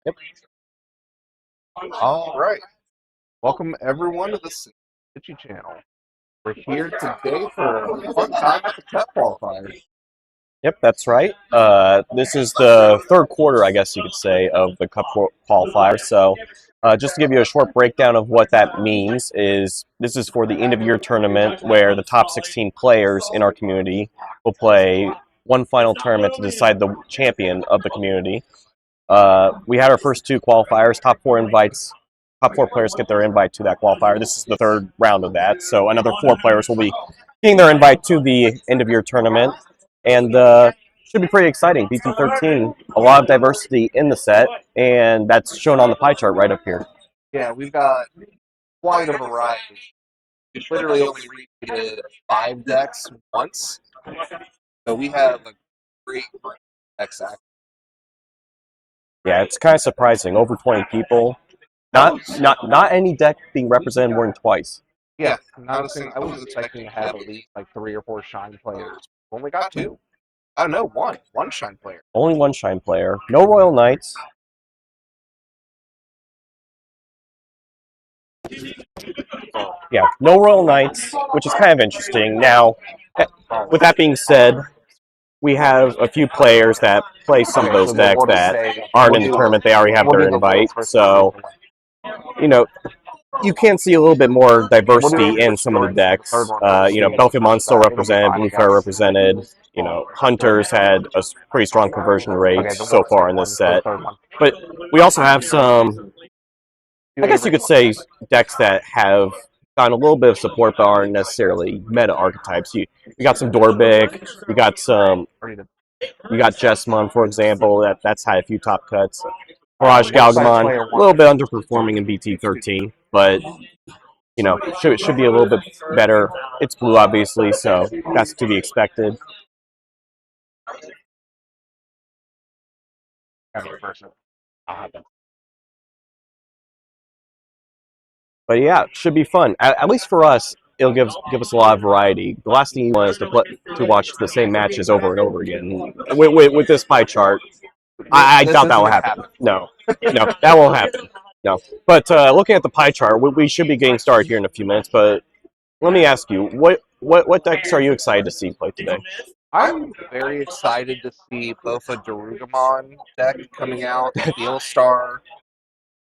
Yep. All right. Welcome everyone to the Stitchy channel. We're here today for a fun time at the Cup Qualifier. Yep, that's right. This is the third quarter, I guess you could say, of the Cup Qualifier. So, just to give you a short breakdown of what that means is this is for the end-of-year tournament where the top 16 players in our community will play one final tournament to decide the champion of the community. We had our first two qualifiers, top four players get their invite to that qualifier. This is the third round of that, so another four players will be getting their invite to the end-of-year tournament. And should be pretty exciting. BT13, a lot of diversity in the set, and that's shown on the pie chart right up here. Yeah, we've got quite a variety. We've literally only repeated 5 decks once, so we have a great deck stack. Yeah, it's kind of surprising. Over 20 people. Not any deck being represented more than twice. Yeah, noticing I was expecting to have at least like 3 or 4 shine players. We only got 2. Oh no, one shine player. Only one shine player. No Royal Knights. Yeah, no Royal Knights, which is kind of interesting. Now, with that being said, we have a few players that play some of those decks that aren't in the tournament. They already have their invite. So, you know, you can see a little bit more diversity in some of the decks. Belfimon's still represented, Bluefire represented. Hunters had a pretty strong conversion rate so far in this set. But we also have some, I guess you could say, decks that have gotten a little bit of support but aren't necessarily meta archetypes. You got some Dorbic, you got Jessamon, for example, that's had a few top cuts. Mirage Galgamon, a little bit underperforming in BT13, but should be a little bit better. It's blue, obviously, so that's to be expected. But yeah, it should be fun. At least for us, it'll give us a lot of variety. The last thing you want is to watch the same matches over and over again. With this pie chart, I doubt that will happen. No, that won't happen. No. But looking at the pie chart, we should be getting started here in a few minutes. But let me ask you, what decks are you excited to see play today? I'm very excited to see both a Digimon deck coming out, Steel Star,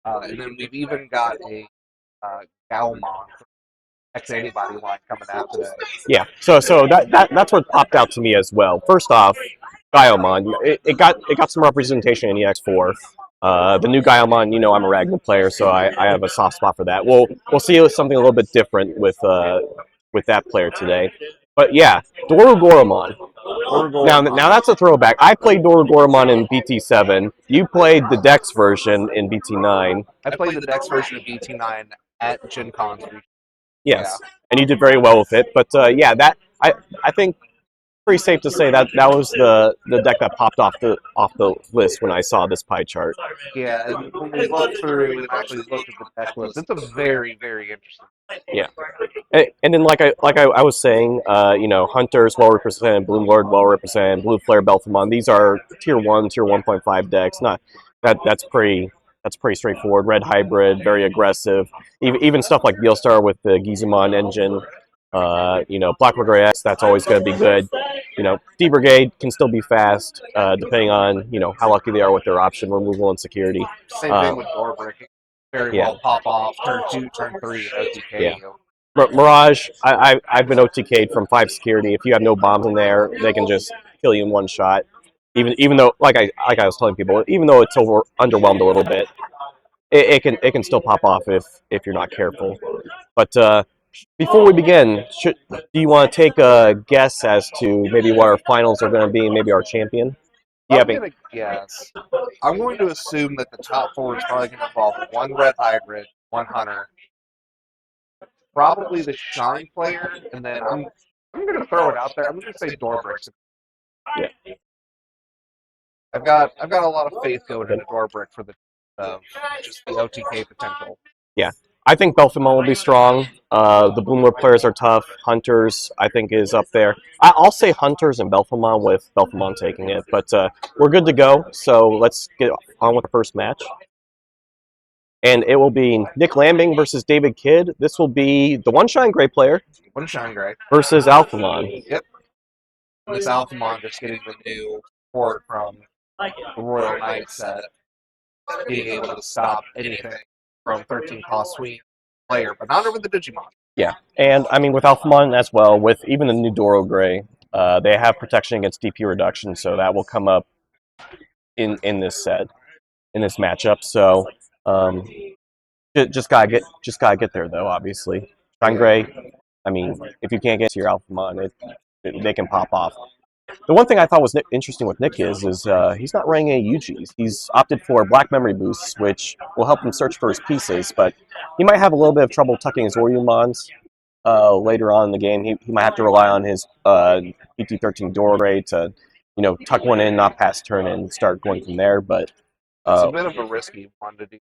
and then we've even got a Galmon X Antibody line coming out today. Yeah, so that's what popped out to me as well. First off, Gaiomon, it got some representation in EX4. The new Gaiomon, I'm a Ragnar player, so I have a soft spot for that. We'll see something a little bit different with that player today. But yeah, Dorugoromon. Now that's a throwback. I played Dorugoromon in BT7. You played the Dex version in BT9. I played the Dex version of BT9 at Gen Con. Yes, yeah. And you did very well with it. But yeah, I think pretty safe to say that was the deck that popped off the list when I saw this pie chart. Yeah, and when we looked through and actually looked at the deck list, it's a very, very interesting. Yeah, and then like I was saying, Hunters well represented, Bloomlord well represented, Blue Flare, Belfamon. These are tier 1, tier 1.5 decks. That's pretty straightforward. Red Hybrid, very aggressive. Even stuff like Beelstar with the Gizemon engine. Black Brigade X, that's always going to be good. D Brigade can still be fast, depending on how lucky they are with their option removal and security. Same thing with Dorbrick. Very well pop off, turn 2, turn 3, OTK. Yeah. Mirage, I've been OTK'd from 5 security. If you have no bombs in there, they can just kill you in one shot. Even though, like I was telling people, even though it's underwhelmed a little bit, it can still pop off if you're not careful. But before we begin, do you want to take a guess as to maybe what our finals are going to be, maybe our champion? I'm going to guess. I'm going to assume that the top 4 is probably going to involve 1 Red Hybrid, 1 Hunter, probably the Shine player, and then I'm going to throw it out there. I'm going to say Dorbrick. Yeah. I've got a lot of faith going into Dorbrick for just the OTK potential. Yeah. I think Belfamon will be strong. The Bloomlord players are tough. Hunters, I think, is up there. I'll say Hunters and Belfamon with Belfamon taking it. But we're good to go, so let's get on with the first match. And it will be Nick Lambing versus David Kidd. This will be the One Shine Gray player One Shine Gray versus Alphamon. Yep. And this Alphamon just getting the new support from the Royal Knight set, being able to stop anything from 13 cost swing player, but not over the Digimon. Yeah, and I mean with Alphamon as well, with even the new Doro Gray, they have protection against DP reduction, so that will come up in this set, in this matchup. So um, just gotta get there though. Obviously, Shine Gray. I mean, if you can't get to your Alphamon, they can pop off. The one thing I thought was interesting with Nick is he's not running any UGs. He's opted for black memory boosts, which will help him search for his pieces, but he might have a little bit of trouble tucking his Oryumons later on in the game. He might have to rely on his BT13 Doorway to, tuck one in, not pass turn, and start going from there. But it's a bit of a risky one to do.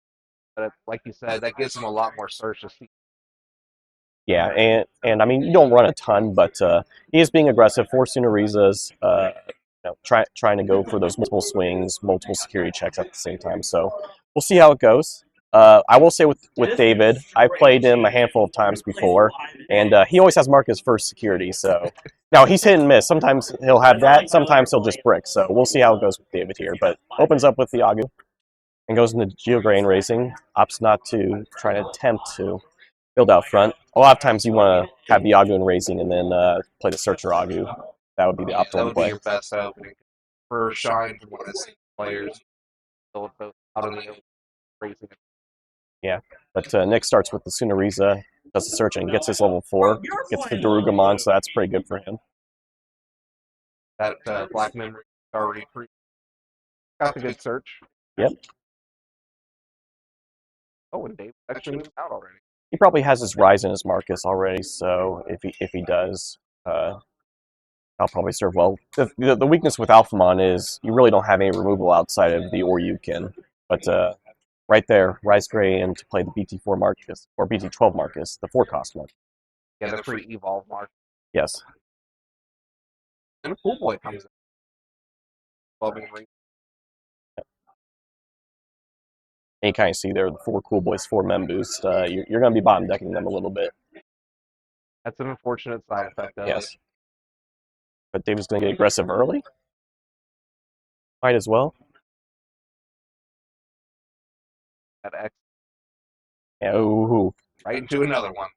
But like you said, that gives him a lot more search to see. Yeah, and I mean, you don't run a ton, but he is being aggressive, forcing Arizas, trying to go for those multiple swings, multiple security checks at the same time. So we'll see how it goes. I will say with David, I've played him a handful of times before, and he always has Marcus first security. So now he's hit and miss. Sometimes he'll have that, sometimes he'll just brick. So we'll see how it goes with David here. But opens up with the Agu and goes into Geograin Racing, opts not to try to attempt to build out front. A lot of times you want to have the Agu in Raising and then play the Searcher Agu. That would be the optimal That would play. be your best opening. For Shine to want to see players build both out on the Raising. Yeah, but Nick starts with the Sunariza, does the searching, gets his level 4, gets the Darugamon, so that's pretty good for him. That Black Memory already got the good search. Yep. Oh, and Dave actually moved out already. He probably has his Rise in his Marcus already, so if he does, I'll probably serve well. The weakness with Alphamon is you really don't have any removal outside of the Oryukin, but right there, Rise Gray in to play the BT4 Marcus, or BT12 Marcus, the 4-cost one. Yeah, the free Evolve Mark. Yes. And a Cool Boy comes in. Loving ring. And you kind of see there, the 4 Cool Boys, 4 Mem Boost. You're going to be bottom decking them a little bit. That's an unfortunate side effect of Yes. But David's going to get aggressive early. Might as well. that X. Yeah, ooh. Right into another one.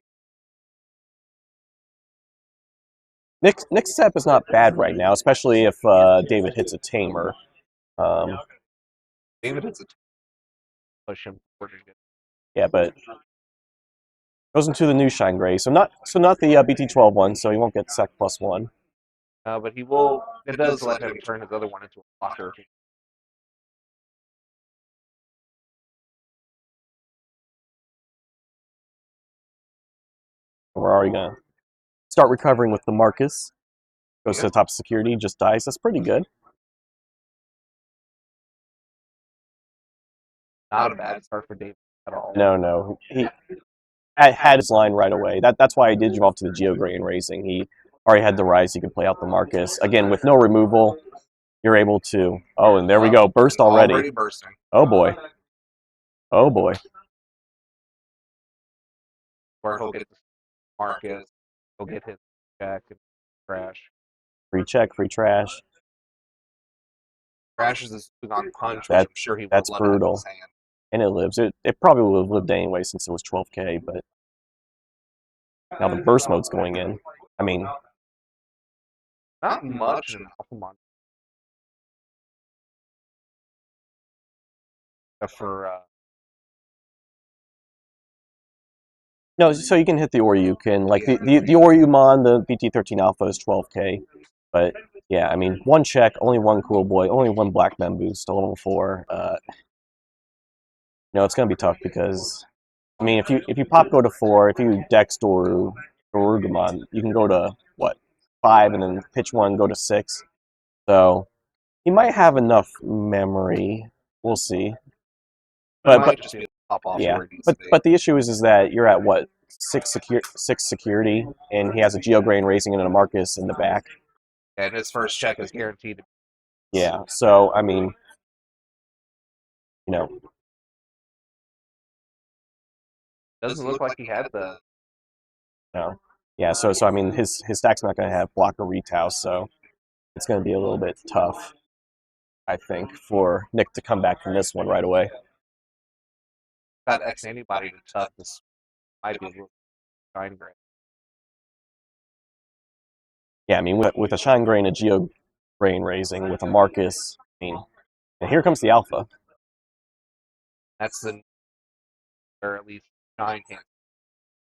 Nick's setup is not bad right now, especially if David hits a Tamer. David hits a push him. Yeah, but goes into the new Shine Gray, so not the BT12 one, so he won't get sec +1. But he will. It does let him turn his other one into a blocker. We're already gonna start recovering with the Marcus. Goes to the top security, just dies. That's pretty good. Not a bad start for David at all. No. He had his line right away. That's why he did evolve to the Geogray and Raising. He already had the Rise. He could play out the Marcus. Again, with no removal, you're able to... Oh, and there we go. Burst already. Already bursting. Oh, boy. Oh, boy. Where he'll get the Marcus. He'll get his check and crash. Free check, free trash. Crashes is on punch, which I'm sure he will. That's brutal. And it lives. It probably would have lived anyway since it was 12k, but now the burst mode's going in. I mean, not much in Alphamon. For no, so you can hit the Oryukin. Like the Oryumon, the BT13 Alpha is 12k, but yeah, I mean, one check, only one Cool Boy, only one Black Mem boost to level 4. It's gonna be tough because, I mean, if you pop go to 4, if you Dex Dorugamon, you can go to what 5 and then pitch 1, go to 6. So he might have enough memory. We'll see. But just be pop off yeah, but the issue is that you're at what 6 security, and he has a Geograin Racing and a Marcus in the back. And his first check is guaranteed. Yeah, so I mean, Doesn't look like he had the. No. Yeah, so I mean his stack's not gonna have block or retous, so it's gonna be a little bit tough, I think, for Nick to come back from this one right away. Got X anybody to tough this might be a little shine grade. Yeah, I mean with a Shine Grain, a Geo Grain raising, with a Marcus, I mean, and here comes the Alpha. That's the or at least shine can't.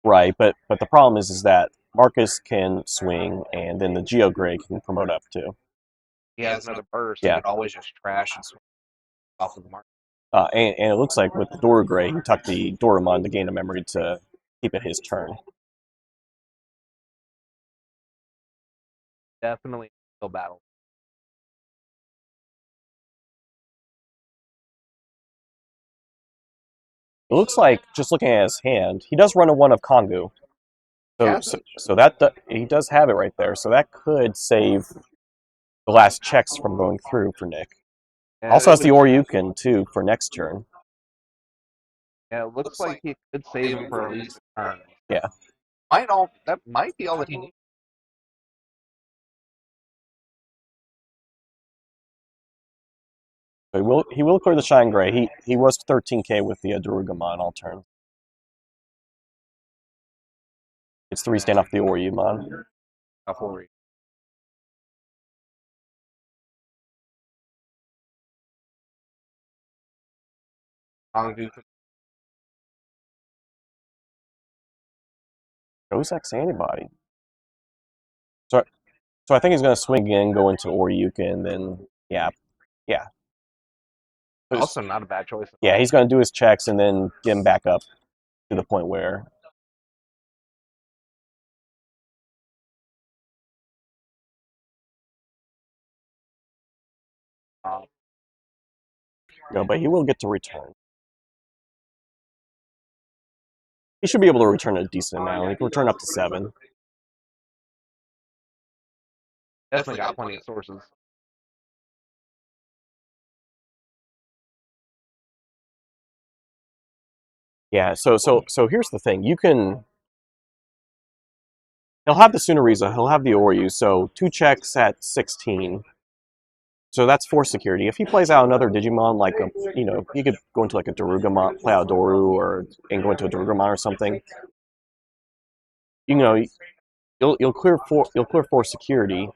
Right, but the problem is that Marcus can swing, and then the Geo Gray can promote up too. He has another burst. He Yeah, could always just trash and swing off of the mark. and it looks like with the Dora Gray, he tucked the Doramon to gain a memory to keep it his turn. Definitely still battle. It looks like, just looking at his hand, he does run a one of Kongu. So, Yes. so that he does have it right there. So that could save the last checks from going through for Nick. Yeah, Also it has the would. Oryukin too for next turn. Yeah, it looks like he could save him for at least a turn. Yeah. That might be all that he needs. So he will clear the Shine Gray. He was 13k with the Darugamon all turn. It's 3 stand off the Oryumon. Before Kongu could Goes X antibody. So so I think he's gonna swing again, go into Oryukin, then yeah. also not a bad choice at Yeah, all. he's gonna do his checks and then get him back up to the point where Um, but he will get to return. He should be able to return a decent amount. He can return up to 7. definitely got plenty of sources. Yeah, so here's the thing. He'll have the Sunariza, he'll have the Oryu, so 2 checks at 16. So that's 4 security. If he plays out another Digimon, like he could go into like a Darugamon, play out Doru, and go into a Darugamon or something. You know, you'll clear 4 security,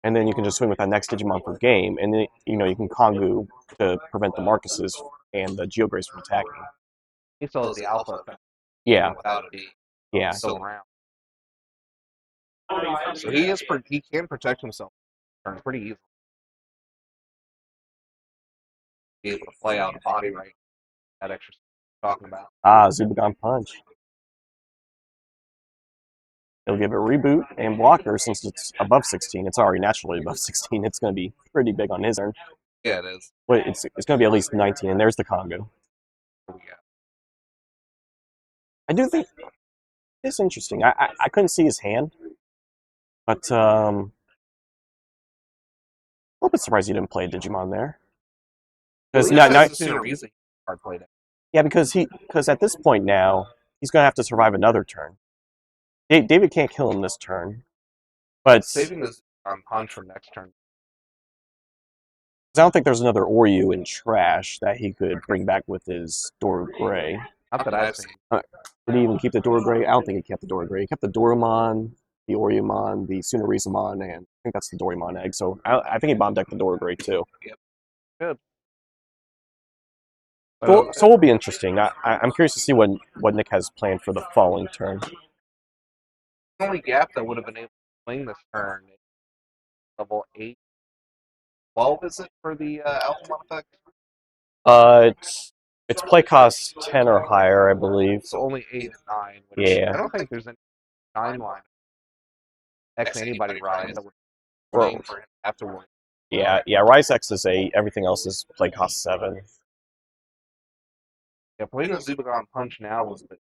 and then you can just swing with that next Digimon for game, and then you can Kongu to prevent the Marcuses and the Geograce from attacking. He still has the alpha effect, Yeah, even without it being yeah. still around. So he can protect himself pretty easily. Be able to play out a body right. That extra stuff we're talking about. Zubagon Punch. It'll give it reboot and blocker since it's above 16. It's already naturally above 16. It's going to be pretty big on his turn. Yeah, it is. But it's going to be at least 19, and there's the Congo. What we got? I do think it's interesting. I couldn't see his hand, but a little bit surprised he didn't play Digimon there. At Because least now, has the sooner reason hard played it. yeah, because at this point now he's going to have to survive another turn. David can't kill him this turn, but Saving this on punch for next turn. I don't think there's another Oryu in trash that he could bring back with his Dora Gray. Not that I've seen. Did he even keep the Dora Gray? I don't think he kept the Dora Gray. He kept the Doramon, the Oryumon, the Sunarizamon, and I think that's the Dorimon egg. So I think he bomb decked the Dora Gray too. Yep. Good. So it'll be interesting. I'm curious to see what Nick has planned for the following turn. The only gap that would have been able to swing this turn is level 8. 12 is it for the Alphamon effect? It's play cost 10 or higher, I believe. So only 8 and 9, which I Yeah. don't think there's any timeline X anybody rides that we're Well, waiting for him afterward. yeah. Rise X is 8. Everything else is play cost 7. Yeah, playing a Zubagon punch now was the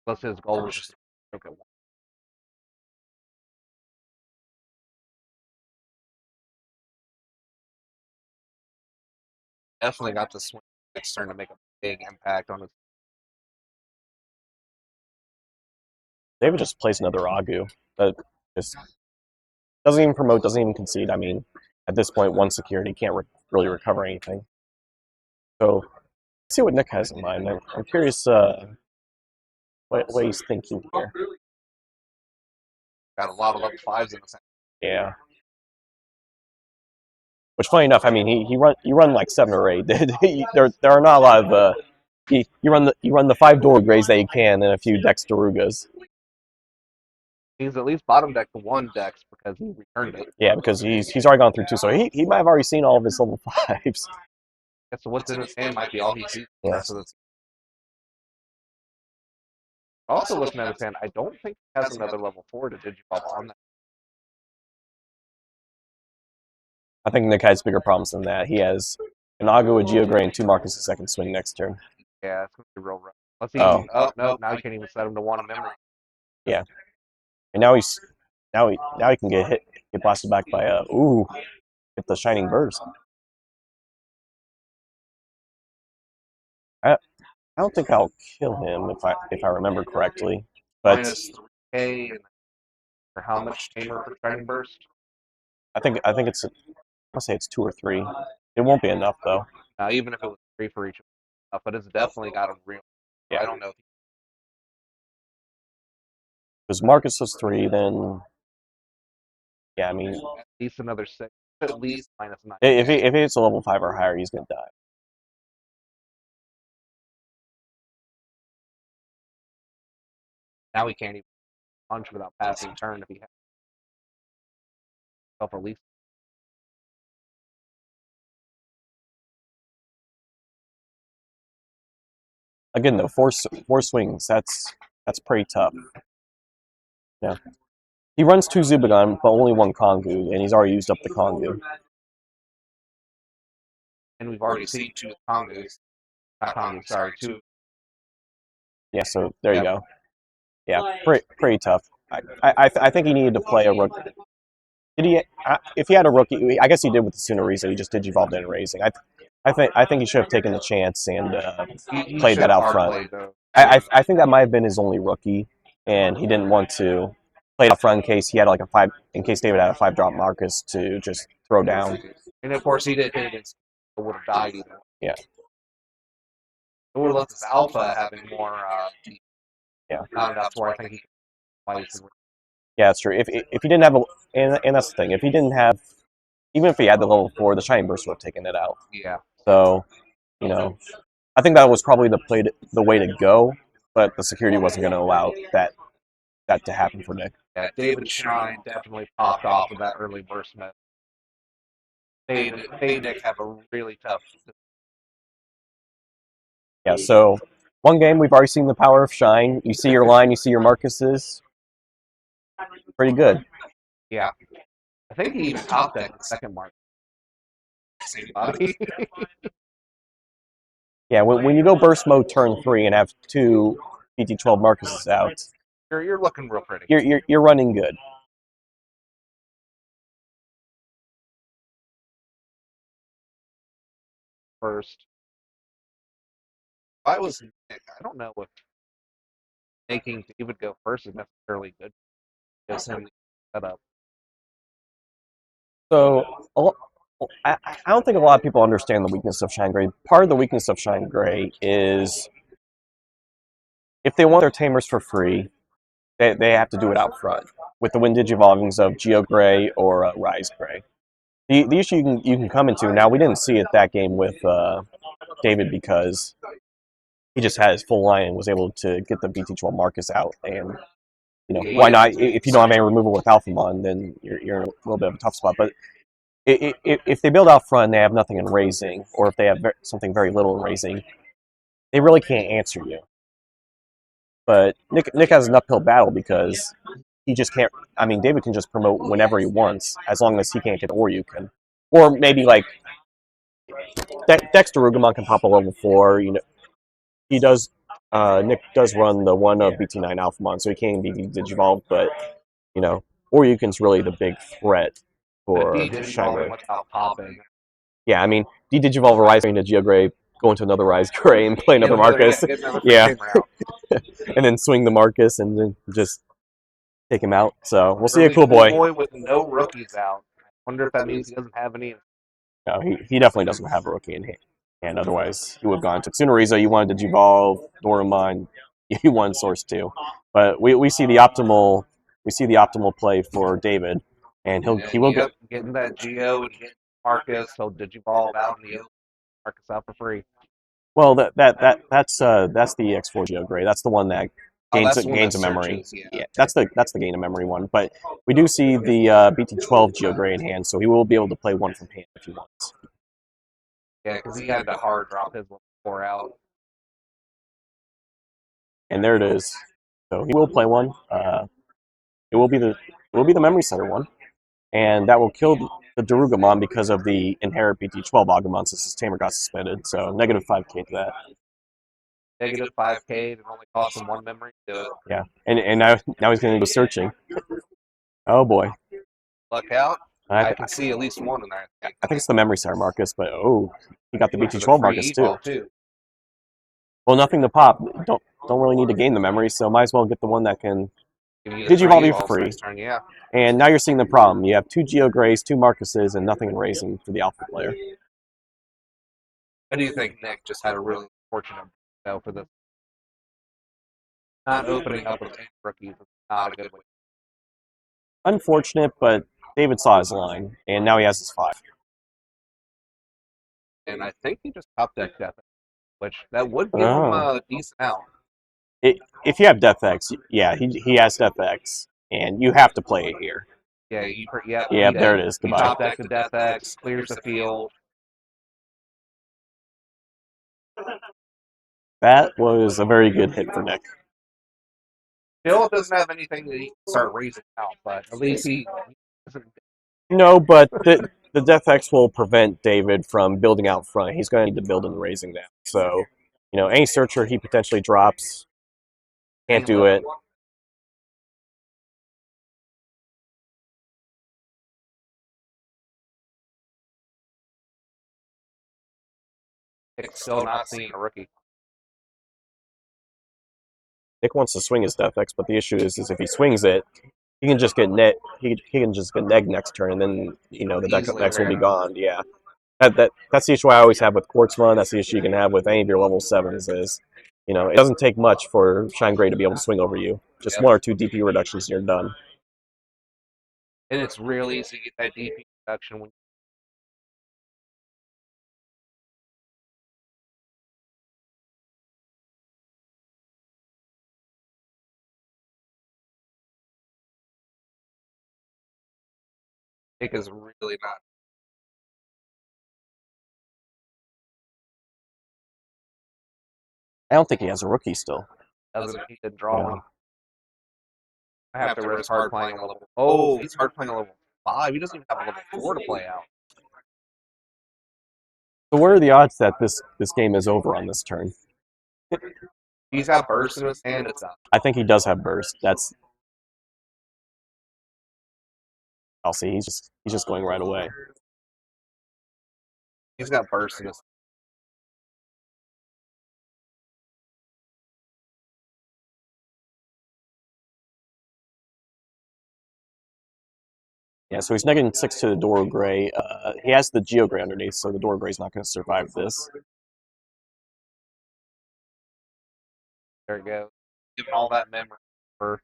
unless his goal was just to make it. Definitely got to swing next turn to make a big impact on his. David just plays another Agu. That just doesn't even promote, doesn't even concede. I mean, at this point, one security can't really recover anything. So, let's see what Nick has in mind. I'm curious what he's thinking here. Got a lot of level 5s in the center. Yeah. Which, funny enough, I mean, you run like 7 or 8. there are not a lot of you run the 5 door grays that you can and a few Dex Darugas. He's at least bottom deck the 1 Dex because he returned it. Yeah, because he's already gone through 2, so he might have already seen all of his level 5s. Yeah, so what's in his hand might be all he sees. Yeah. Also looking at his hand, I don't think he has another level 4 to Digivolve on that. I think Nick has bigger problems than that. He has an Agu, a Geogray, and 2 Marcus' second swing next turn. Yeah, it's going to be real rough. Let's see. Oh, no, now you can't even set him to 1 memory. Yeah. And now he can get blasted back by get the Shining Burst. I don't think I'll kill him if I remember correctly. But minus 3K for how much tamer for Shining Burst? I think it's I'll say it's 2 or 3. It won't be enough though. Even if it was 3 for each, but it's definitely got a real. Yeah. I don't know. Because Marcus was 3, then yeah, I mean at least another 6, at least minus 9. If it's a level 5 or higher, he's gonna die. Now he can't even punch without passing turn if he has self-release. Again, though, four swings. That's pretty tough. Yeah, he runs 2 Zubagon, but only 1 Kongu, and he's already used up the Kongu. And we've already seen 2 Kongus. Not Kongus, sorry, 2. Yeah, so there you go. Yeah, pretty tough. I think he needed to play a rookie. Did he? If he had a rookie, I guess he did with the Sunariza. He just Digivolved in Raising. I think he should have taken the chance and played that out front. I think that might have been his only rookie, and he didn't want to play it out front in case he had like a 5, in case David had a 5-drop Marcus to just throw down. And of course, he did hit against. It would have died either way. Yeah. It would have left his alpha having more. Yeah. Not enough where I think he could fight. Yeah, that's true. If he didn't have and that's the thing. If he didn't have, even if he had the level 4, the Shining Burst would have taken it out. Yeah. So, I think that was probably the way to go, but the security wasn't going to allow that to happen for Nick. Yeah, David Shine definitely popped off with that early burst method. They Nick have a really tough. Yeah, so one game we've already seen the power of Shine. You see your line, you see your Marcuses. Pretty good. Yeah. I think he even topped that the second mark. Same body. Yeah, when you go burst mode turn 3 and have 2 BT12 Marcuses out, you're looking real pretty. You're running good. First, if I was Nick, I don't know if making David go first is necessarily good. Gives him the setup. So I don't think a lot of people understand the weakness of Shine Gray. Part of the weakness of Shine Gray is if they want their tamers for free, they have to do it out front with the Wind Digivolvings of Geo Gray or Rise Gray. The issue you can come into, now we didn't see it that game with David because he just had his full line and was able to get the BT12 Marcus out. And, why not? If you don't have any removal with Alphamon, then you're in a little bit of a tough spot. But if they build out front and they have nothing in raising, or if they have something very little in raising, they really can't answer you. But Nick has an uphill battle because he just can't. I mean, David can just promote whenever he wants, as long as he can't get Oryuken. Or maybe like Dexter Rugamon can pop a level 4. He does. Nick does run the one of BT9 Alphamon, so he can't be Digivolved. But Oryuken's really the big threat for Shine. Yeah, I mean, Digivolve a Rise Gray into Geogray, go into another Rise Gray and play another Marcus. Yeah. And then swing the Marcus and then just take him out. So we'll see a Really cool cool boy. boy with no rookies out. I wonder if that means he doesn't have any. No, he definitely doesn't have a rookie in hand. And otherwise, he would have gone to Tsunoriza. You wanted Digivolve, Doraemon. You wanted Source 2. But we see the optimal play for David, and he And will get. yep, getting that Geo and getting Marcus. He'll Digivolve out in the open. Marcus out for free. Well, that's the X4 Geo Gray. That's the one that Oh, that's the one that gains a memory. searches. Yeah. Yeah, that's the gain of memory one. But we do see the BT12 Geo Gray in hand, so he will be able to play one from hand if he wants. Yeah, because he had to hard drop his level 4 out. And there it is. So he will play one. It will be the memory center one, and that will kill the Darugamon because of the inherent BT12 Agumon since his tamer got suspended. So negative 5k to that. Negative 5k, and it only costs him one memory to do it. Yeah, and now he's going to go searching. Oh boy. Luck out. I I, can see at least one in there, I think. I think it's the memory center Marcus, but he got the For the BT12 free Marcus too. evolve, too. Well, nothing to pop. Don't really need to gain the memory, so might as well get the one that can Give you the Digivolve free you for evolves free. next turn, yeah. And now you're seeing the problem. You have two Geo Grays, two Marcuses, and nothing in raising for the alpha player. I do think Nick just had a really fortunate go for this. Not opening up with any rookies is not a good way. Unfortunate, but David saw his line, and now he has his 5. And I think he just top decked Death, which that would give him a decent out. If you have Death X, yeah, he has Death X, and you have to play it here. Yeah, Yeah, there it is. He Goodbye. top decked the Death X, clears the field. That was a very good hit for Nick. Still doesn't have anything that he can start raising out, but at least he doesn't. No, but the Death X will prevent David from building out front. He's going to need to build and raising now. So, any searcher he potentially drops can't do it. Nick's still not seeing a rookie. Nick wants to swing his Death X, but the issue is if he swings it, he can just get net. He can just get neg next turn, and then the Death X will be gone. Yeah, that's the issue I always have with Quartzmon. That's the issue you can have with any of your level 7s is, it doesn't take much for Shine Gray to be able to swing over you. Just one or two DP reductions and you're done. And it's real easy to get that DP reduction when Nick is really not. I don't think he has a rookie still. He didn't draw one. I have to risk hard playing a level. Oh, he's hard playing a level 5. He doesn't even have a level 4 to play out. So what are the odds that this game is over on this turn? He's got burst in his hand. It's up. I think he does have burst. I'll see. He's just going right away. He's got burst in his. Yeah, so he's negating 6 to the Doro Gray. He has the Geo Gray underneath, so the Doro Gray's not going to survive this. There it goes. Giving all that memory for.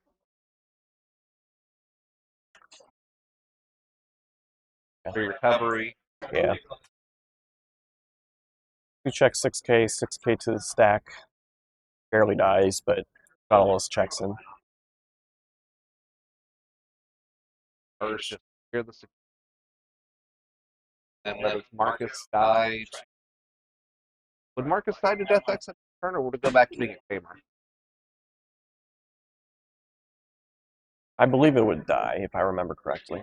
Free recovery. Yeah. 2 checks 6k, 6k to the stack. Barely dies, but got all those checks in. Burst just clear the. And let his Marcus die. Would Marcus die to Death X at the turn, or would it go back to being a tamer? I believe it would die, if I remember correctly.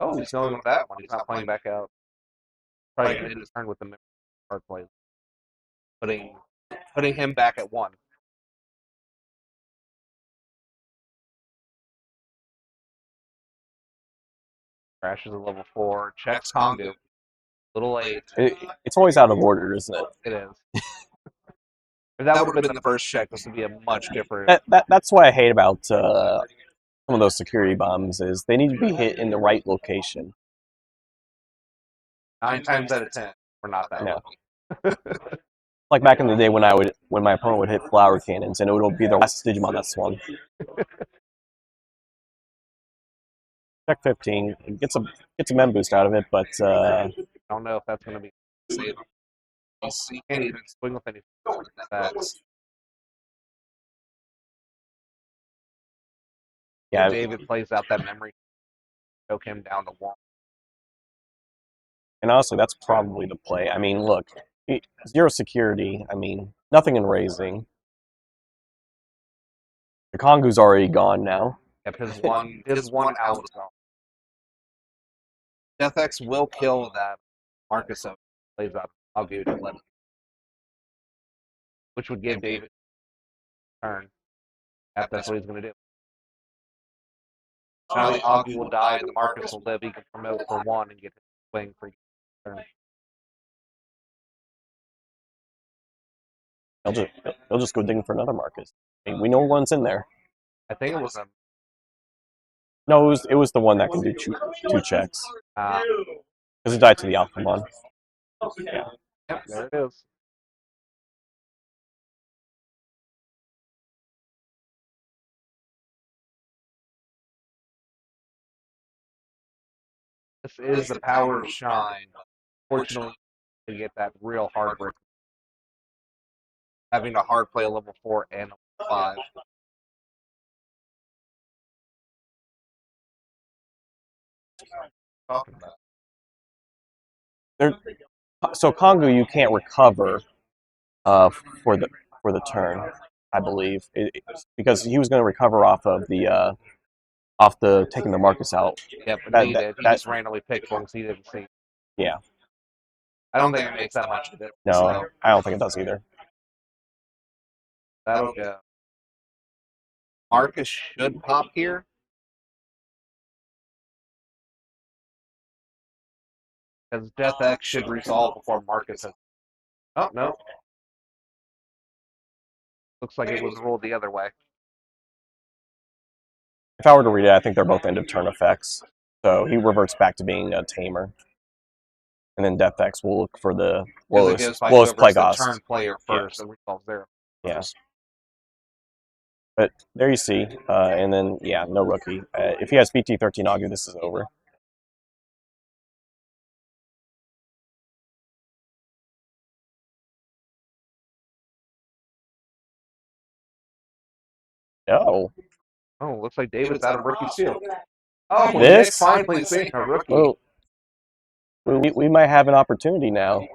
Oh, he's going with that one. He's not playing back out. Probably going to end his turn with the hard play. Putting him back at 1. Crashes at level 4. Checks Kongu. Little late. It's always out of order, isn't it? It is. If that would have been the first check, this would be a much different. That's what I hate about some of those security bombs is they need to be hit in the right location. 9 times out of 10, we're not that No. lucky. Like back in the day when my opponent would hit flower cannons and it would be the last Digimon that swung. Check 15 gets a mem boost out of it, but I don't know if that's going to be safe. You can't even swing with anything with that. yeah, David plays out that memory, choke him down to one. and honestly, that's probably the play. I mean, look, zero security. I mean, nothing in raising. The Kongu's already gone now. Yep, his one out is gone. Death X will kill that Marcus plays out. I'll give it to Lemon, which would give David a turn. If that's what he's going to do. Now the Augie will die and the Marcus will live. He can promote for one and get his swing for turn. They'll just go digging for another Marcus. I mean, we know one's in there. I think it was a. No, it was the one that can do two checks. Because it died to the Alphamon. Yeah. Yep, there it is. This is the power of Shine. Fortunately, to get that real hard break. Having a hard play a level 4 and a level 5. Talking about. So Kongu, you can't recover uh, for the for the turn, I believe, because he was going to recover off the taking the Marcus out. Yep, but he did. He just randomly picked ones he didn't see. Yeah. I don't think it makes that much difference. No, I don't think it does either. That'll go. Marcus should pop here. Because Death X should resolve before Marcus has. Oh, no. Looks like it was ruled the other way. If I were to read it, I think they're both end of turn effects. So he reverts back to being a tamer. And then Death X will look for the lowest Plagost. Turn player first and resolves there. Yeah. But there you see. And then, yeah, no rookie. If he has BT13 Augu, this is over. No. Oh, looks like David's out of rookies too. Oh, this? Nick finally seeing a rookie. Well, we might have an opportunity now.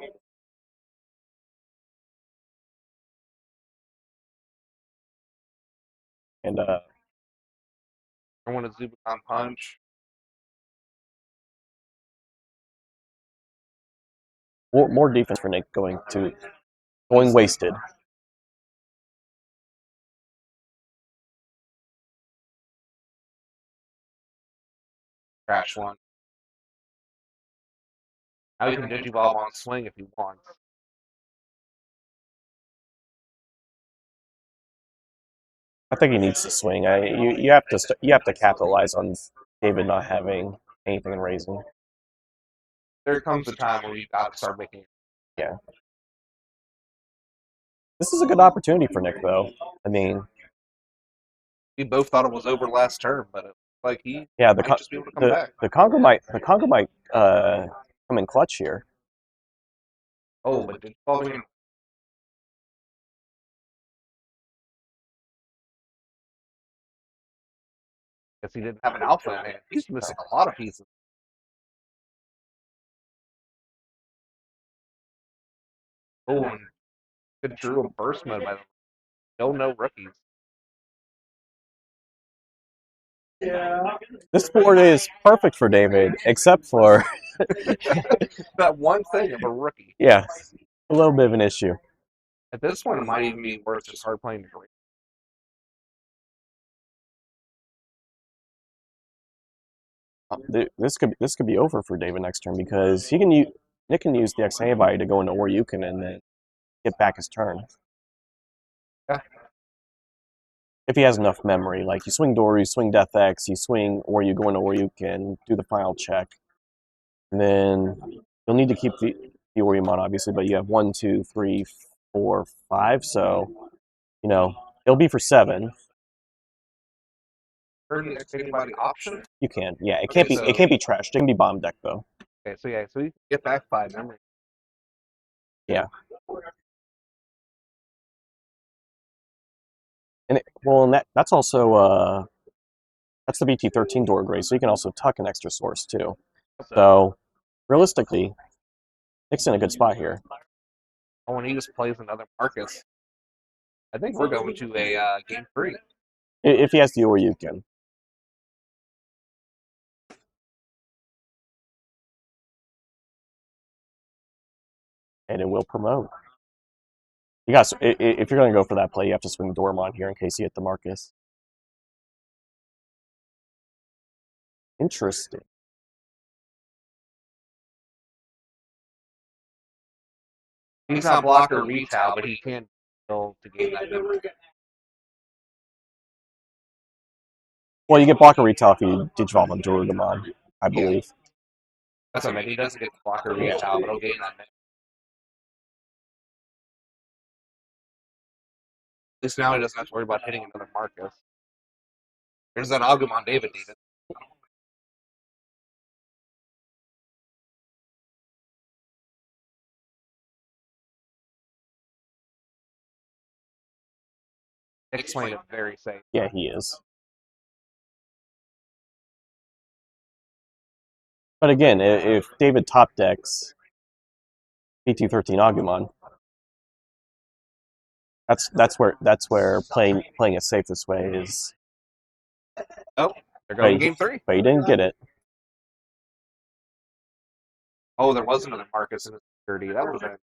And I want a Zubicon punch. more defense for Nick going wasted. Crash one. Now he can Digivolve on swing if he wants. I think he needs to swing. You have to capitalize on David not having anything in raising. There comes a time where you got to start making. Yeah. This is a good opportunity for Nick, though. I mean, we both thought it was over last term, but it, like he might just be able to come back. The Congo might come in clutch here. Oh, but Digivolving. Guess he didn't have an alpha in hand. He's missing a lot of pieces. Oh, and good drew a burst mode by them. No rookies. This board is perfect for David, except for that one thing of a rookie. Yeah, a little bit of an issue. At this point, it might even be worth just hard playing to green. This could be over for David next turn because Nick can use the Xavite to go into Oryukin and then get back his turn. if he has enough memory. Like you swing Doru, you swing Death X, you swing, or you go into Oryuken, do the final check, and then you'll need to keep the Oriyamon obviously, but you have 1, 2, 3, 4, 5, so you know it'll be for 7. Turn anybody option. You can, yeah. It Okay, can't be so it can't be trashed. It can be bomb deck though. okay, so yeah, so you can get back 5 memory. Yeah. And well, and that's also that's the BT13 door grade, so you can also tuck an extra source too. So realistically, Nick's in a good spot here. When he just plays another Marcus, I think we're going to a game 3. If he has the Oryuken. And it will promote. You guys, if you're going to go for that play, you have to swing Dormon here in case you hit the Marcus. Interesting. He's not blocker or retail, but he can still to gain that memory. Well, you get blocker retail if you digivolve on Dorudamon, I believe. That's what I mean. He doesn't get blocker retail, but he'll gain that memory. At least now he doesn't have to worry about hitting another Marcus. There's that Agumon David needed. Nick's playing it very safe. Yeah, he is. But again, if David top decks BT13 Agumon, that's where playing it safe this way is. Oh, they're going game 3. But he didn't get it. Oh, there was another Marcus in his security. That was a.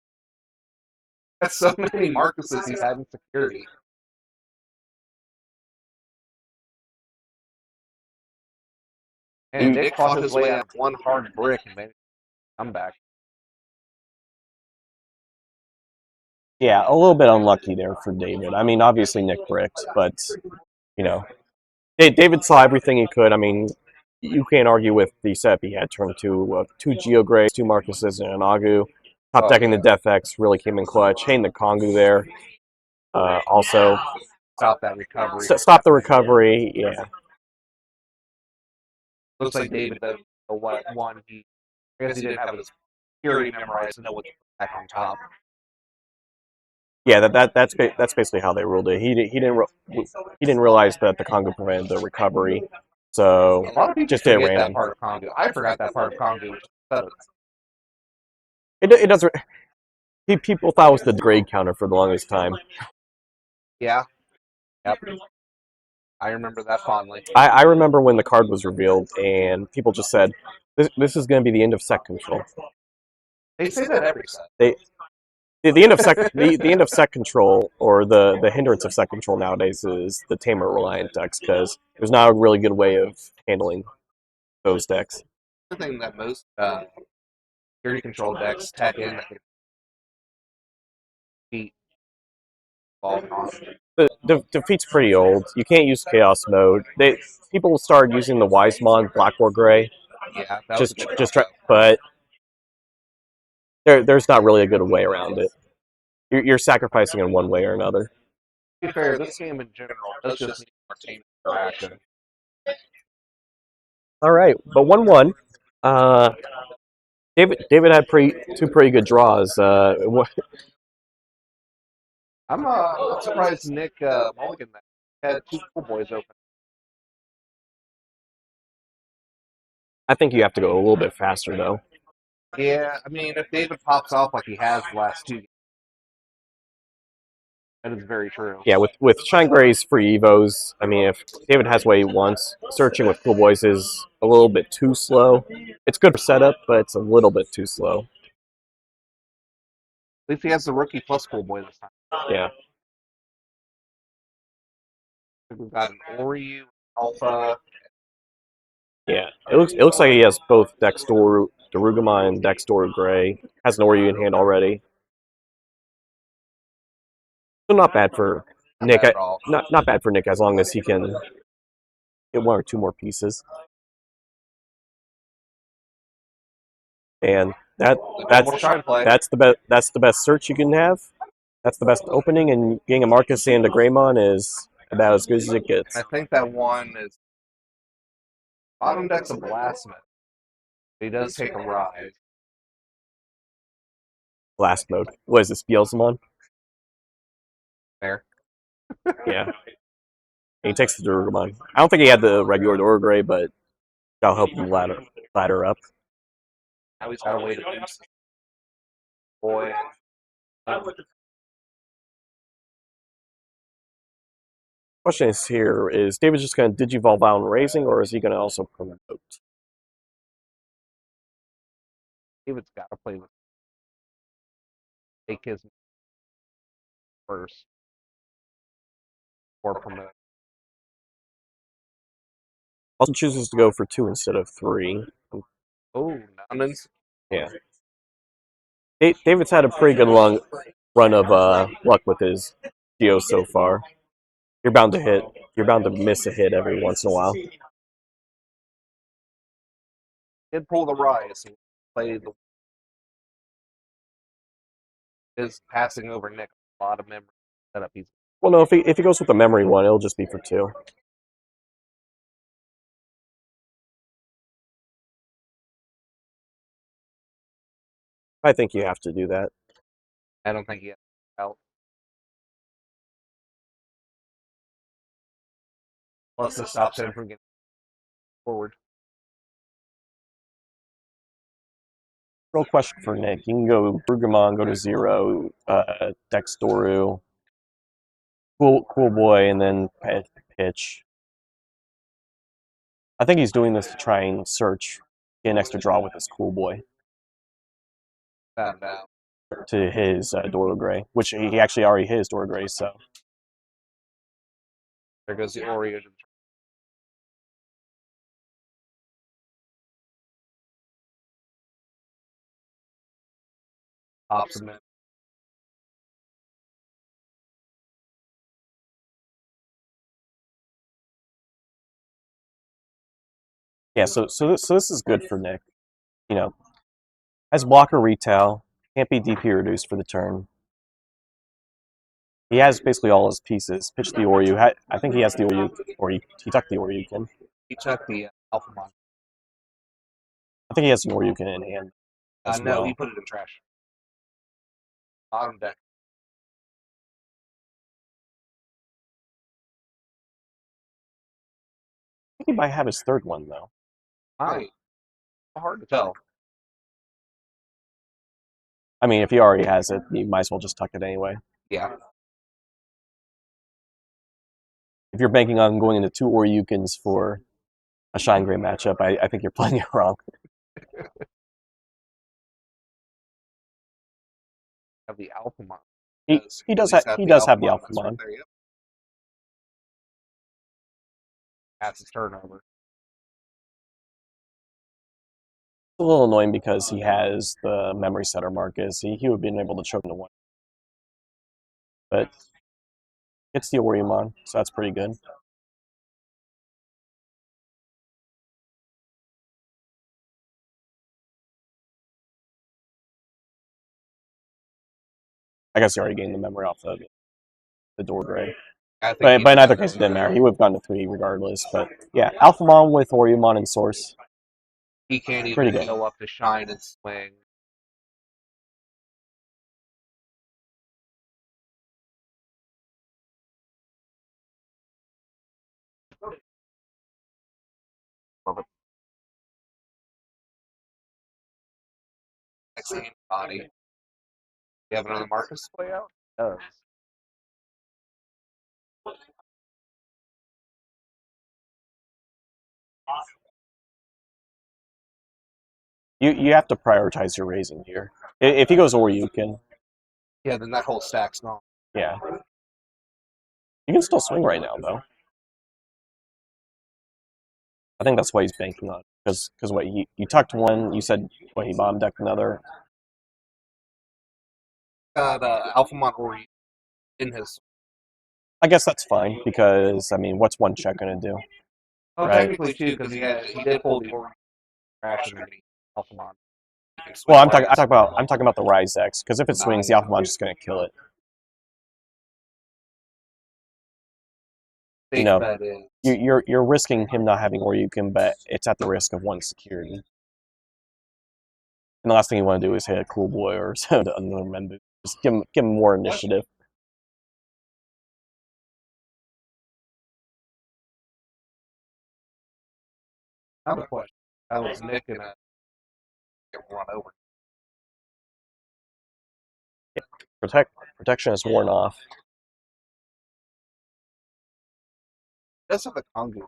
That's so many Marcuses he's had in security. And Nick fought his way out of one hard brick and made a comeback. Yeah, a little bit unlucky there for David. I mean, obviously Nick bricked, but you know, David saw everything he could. I mean, you can't argue with the setup he had. Turn 2, 2 Geograys, 2 Marcuses, and an Agu. Top decking the Death X really came in clutch. Hating the Kongu there. Also, stop that recovery. Stop the recovery. Yeah. Looks like David, the one he, I guess he didn't have his security memorized to know what to put back on top. Yeah, that's basically how they ruled it. He didn't realize that the Kongu prevented the recovery, so a lot of people just did forget random. That part of Kongu. I forgot that part of Kongu. It doesn't. People thought it was the grade counter for the longest time. Yeah. Yep. I remember that fondly. I remember when the card was revealed, and people just said, "This is going to be the end of set control." They say that every set. The end of the end of set control, or the hindrance of set control nowadays, is the tamer reliant decks, because there's not a really good way of handling those decks. The thing that most security control decks tech in that defeat the defeat's pretty old. You can't use chaos mode. People started using the Wisemon Black or Gray. Yeah, that just try, but there's not really a good way around it. You're sacrificing in one way or another. To be fair, this game in general does just need more team interaction. All right, but 1-1. David had two pretty good draws. I'm surprised Nick Mulligan had 2 cool boys open. I think you have to go a little bit faster, though. Yeah, I mean, if David pops off like he has the last 2 games, that is very true. Yeah, with Shine Gray's free Evos, I mean, if David has what he wants, searching with Cool Boys is a little bit too slow. It's good for setup, but it's a little bit too slow. At least he has the rookie plus Cool Boy this time. Yeah. We've got an Oryu, Alpha. Yeah, it looks like he has both Dextor Darugama and Dextor Gray. Has an Oryu in hand already. So not bad for Nick, bad at all. not bad for Nick as long as he can get one or two more pieces. And Double shine play. that's the best search you can have. That's the best opening, and getting a Marcus and a Greymon is about as good as it gets. I think that one is bottom deck's a blasphemous. He does take a rise. Blast mode. What is this, Beelzemon? There. Yeah. And he takes the Durgamon. I don't think he had the regular Dorgray, but that'll help him ladder up. Now he's got a way to boost. Boy. Question is here, is David just going to Digivolve out and Raising, or is he going to also promote? David's got to play with. Take his first. Or promote. Also chooses to go for 2 instead of 3. Oh, Nonans. Yeah. David's had a pretty good long run of luck with his Geos so far. You're bound to hit. You're bound to miss a hit every once in a while. Did pull the rise. Play the. Is passing over Nick a lot of memory setup. He's. Well, no, if he goes with the memory one, it'll just be for 2. I think you have to do that. I don't think he has out. Plus, it stops him from getting forward. Real question for Nick. You can go Brugamon, go to 0, Dexdoru, cool Boy, and then pitch. I think he's doing this to try and search, get an extra draw with his Cool Boy Found out. to his Dorogray, which he actually already his Dorogray, so. There goes the Oreo. Pops him in. Yeah, so this is good for Nick. You know, has blocker retail, can't be DP reduced for the turn. He has basically all his pieces. Pitch the Oreo. I think he has the Oreo, or he tucked the Oryukin. He took the Alphamon. I think he has an Oryukin in hand as No, well. he put it in trash. Bottom deck. I think he might have his third one, though. Might. Hard to tell. I mean, if he already has it, he might as well just tuck it anyway. Yeah. If you're banking on going into 2 Oryukins for a Shine Gray matchup, I think you're playing it wrong. Have the Alphamon. He does have the Alphamon. Right there, yep. That's his turnover. It's a little annoying because he has the memory setter Marcus. He would have been able to choke into 1. But it's the Oriumon, so that's pretty good. I guess he already gained the memory off of the Dorgray. But in either case, it didn't matter. He would have gone to 3 regardless. But yeah, Alphamon with Oriumon and Source. He can't even go up to Shine and swing. Love it. Excellent body. You have another Marcus play out? Does. You have to prioritize your raising here. If he goes Oryukin. Yeah, then that whole stack's gone. Yeah. You can still swing right now, though. I think that's why he's banking on. Because what, you tucked 1, you said, what, he bomb decked another? Got Alphamon Ori in his. I guess that's fine because I mean, what's one check gonna do, Oh, right? technically too, because he did pull the Origin crash underneath Alphamon. He can swing Well, Rise. I'm talking about the Rise X because if it swings, the Alphamon's just gonna kill it. You Safe know, bet is you're risking him not having or you can bet it's at the risk of one security. And the last thing you want to do is hit a cool boy or another member. Just give him more initiative. not a question. That was Nick and get run over. Protection is worn off. That's what the Kongu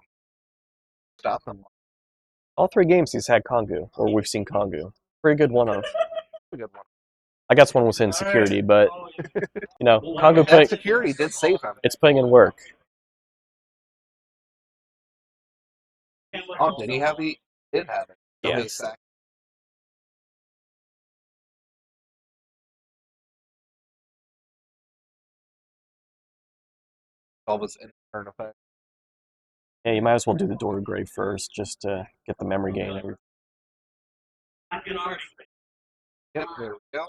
stop them. All three games he's had Kongu, or we've seen Kongu. Pretty good one of. A good one. I guess one was in security, but you know, Kongu That security did save him. it's putting in work. Oh, did he have the? Did have it. So Yeah. his sack. All was in turn effect. Yeah, you might as well do the Door to Grave first, just to get the memory gain. And Yep, there we go.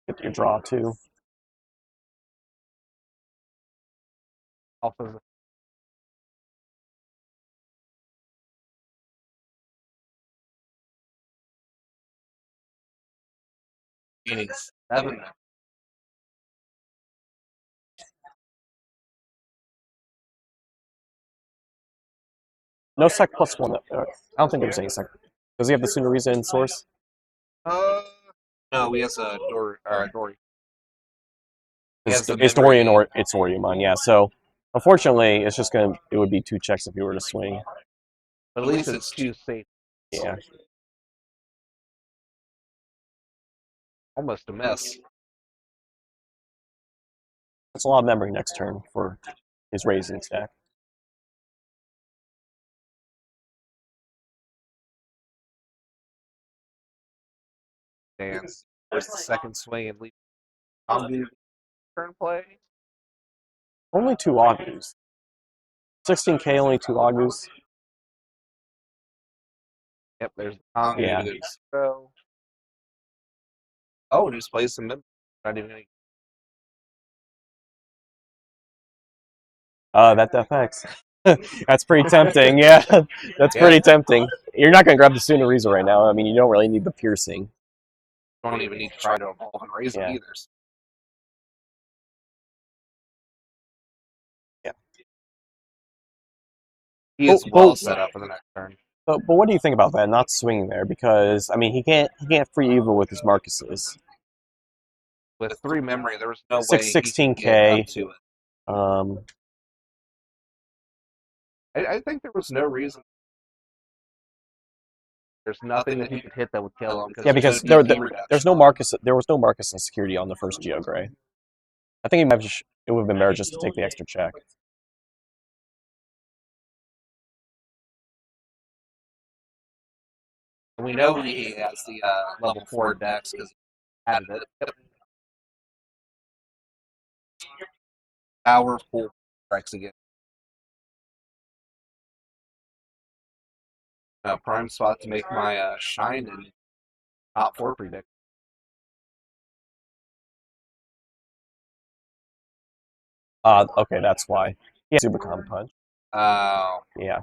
get your draw too. Alpha's gaining 7. No sec plus one. I don't think there's any sec. Does he have the Sunariza in source? Uh, no, he has a Dory. He has the It's memory. Dorian or it's Oriumon, yeah. So unfortunately, it's just gonna. It would be 2 checks if you were to swing. But at least it's 2 safe. Yeah. Almost a miss. That's a lot of memory next turn for his raising stack. Dance. There's the second swing and leave. Kongu turn play. Only 2 Agus. 16k, only 2 Agus. Yep, there's the Kongu Yeah. to zero. Oh, just plays some mid. Not even any. That FX. That's pretty tempting. Yeah, that's pretty tempting. You're not gonna grab the Sunariza right now. I mean, you don't really need the piercing. Don't even need to try to evolve and raise Yeah. it either. Yeah. He is well set up for the next turn. But what do you think about that? Not swinging there because I mean he can't free evil with his Marcuses. With 3 memory, there was no way 16k. he could get up to it. Um, I think there was no reason. There's nothing that he could hit that would kill him. yeah, because there's no Marcus. There was no Marcus in security on the first Geogray. I think it would have been better just to take the extra check. We know he has the level 4 dex because he added it. Yep. Powerful strikes again. Prime spot to make my shine and top 4 predict. Okay, that's why. Yeah, Supercom punch. Yeah.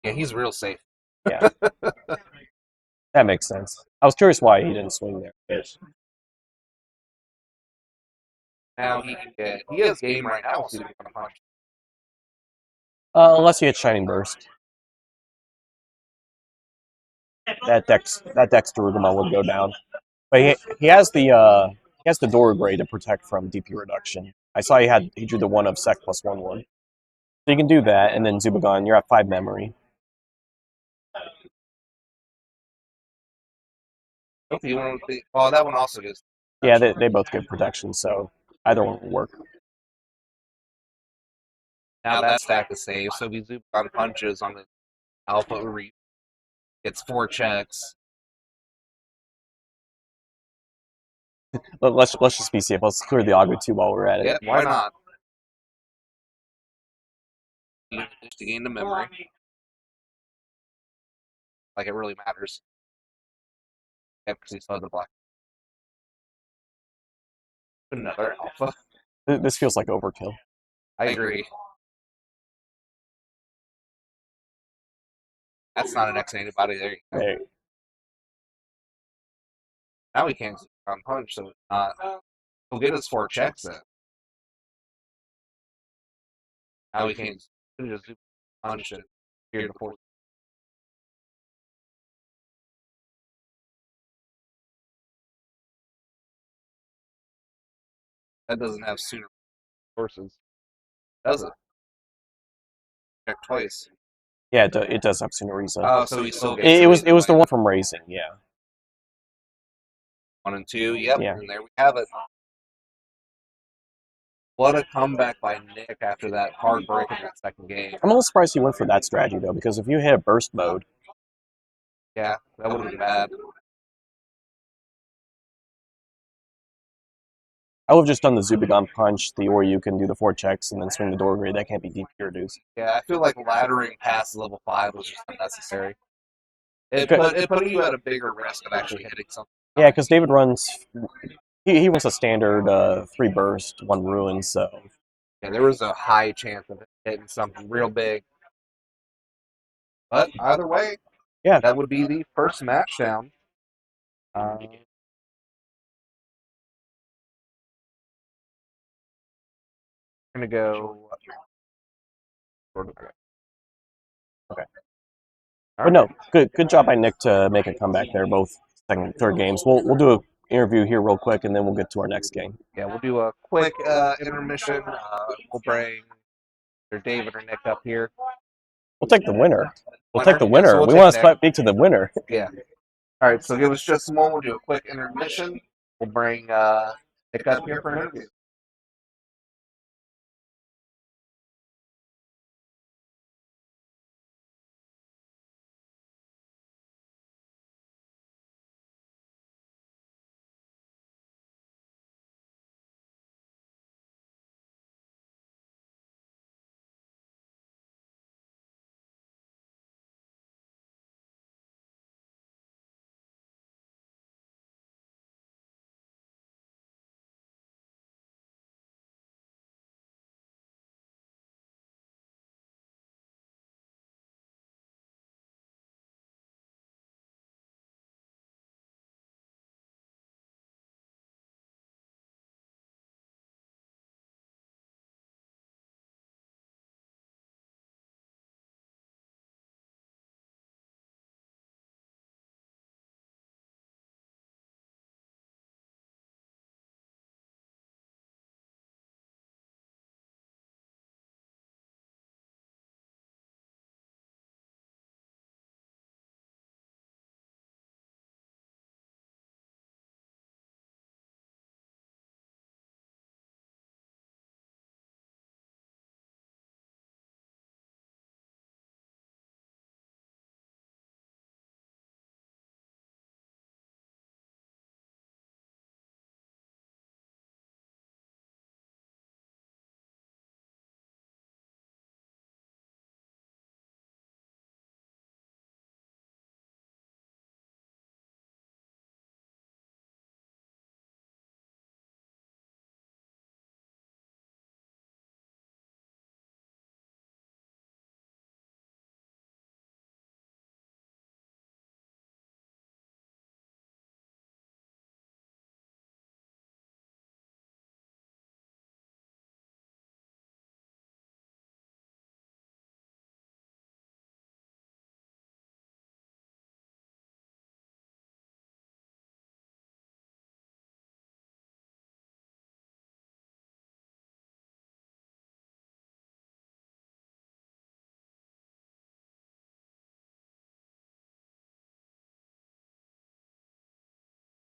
Yeah, he's real safe. Yeah. That makes sense. I was curious why he didn't swing there. Now he has game right now. We'll see if he can punch. Unless he hits Shining Burst. That Dex Darugama would go down. But he has the Doragray to protect from DP reduction. I saw he drew the 1 of Sec plus 1/1. So you can do that, and then Zubagon, you're at 5 memory. Well, that one also is. Yeah, they both give protection, so either one will work. Now that stack is safe, so if he Zubagon punches on the Alpha Uri, it's 4 checks. Let's just be safe. Let's clear the Agu 2 while we're at it. Yeah, why not? unit dish to gain the memory. Like it really matters. Yeah, because he still has the black. Another alpha. This feels like overkill. I agree. That's not an X antibody. There you go. Hey, Now we can't on punch, so it's not. He'll get us 4 checks then. Now we can't just punch and here to force. That doesn't have sooner forces, does it? Check twice. yeah, it does have Sonorisa. Oh, so he still gets It was the one from Racing, yeah. 1 and 2, yep, Yeah. and there we have it. What a comeback by Nick after that hard break in that second game. I'm a little surprised he went for that strategy though, because if you hit a burst mode, yeah, that would have been bad. I would have just done the Zubigon punch, or you can do the 4 checks and then swing the door grade. That can't be deep pure deuce. Yeah, I feel like laddering past level 5 was just unnecessary. It put you at a bigger risk of actually hitting something. Yeah, because David runs, he runs a standard 3 burst, 1 ruin, so. Yeah, there was a high chance of hitting something real big. But either way, yeah, that would be the first match down. We're going to go. Okay. But no, good job by Nick to make a comeback there, both second and third games. We'll do an interview here real quick, and then we'll get to our next game. Yeah, we'll do a quick intermission. We'll bring either David or Nick up here. We'll take the winner. We'll take the winner. So we want to speak to the winner. Yeah. All right, so give us just a moment. We'll do a quick intermission. We'll bring Nick up here for an interview.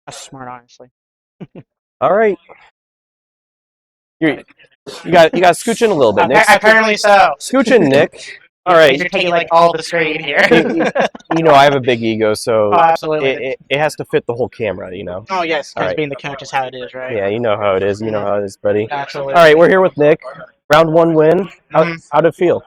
That's smart, honestly. All right. You got scooch in a little bit, Nick. Apparently so. Scooch in, Nick. All right. You're taking like all the screen here. You know, I have a big ego, so oh, absolutely. it has to fit the whole camera, you know. Oh yes, because right. being the coach is how it is, right? Yeah, you know how it is. You know how it is, buddy. Absolutely. All right, we're here with Nick. Round 1 win. How'd it feel?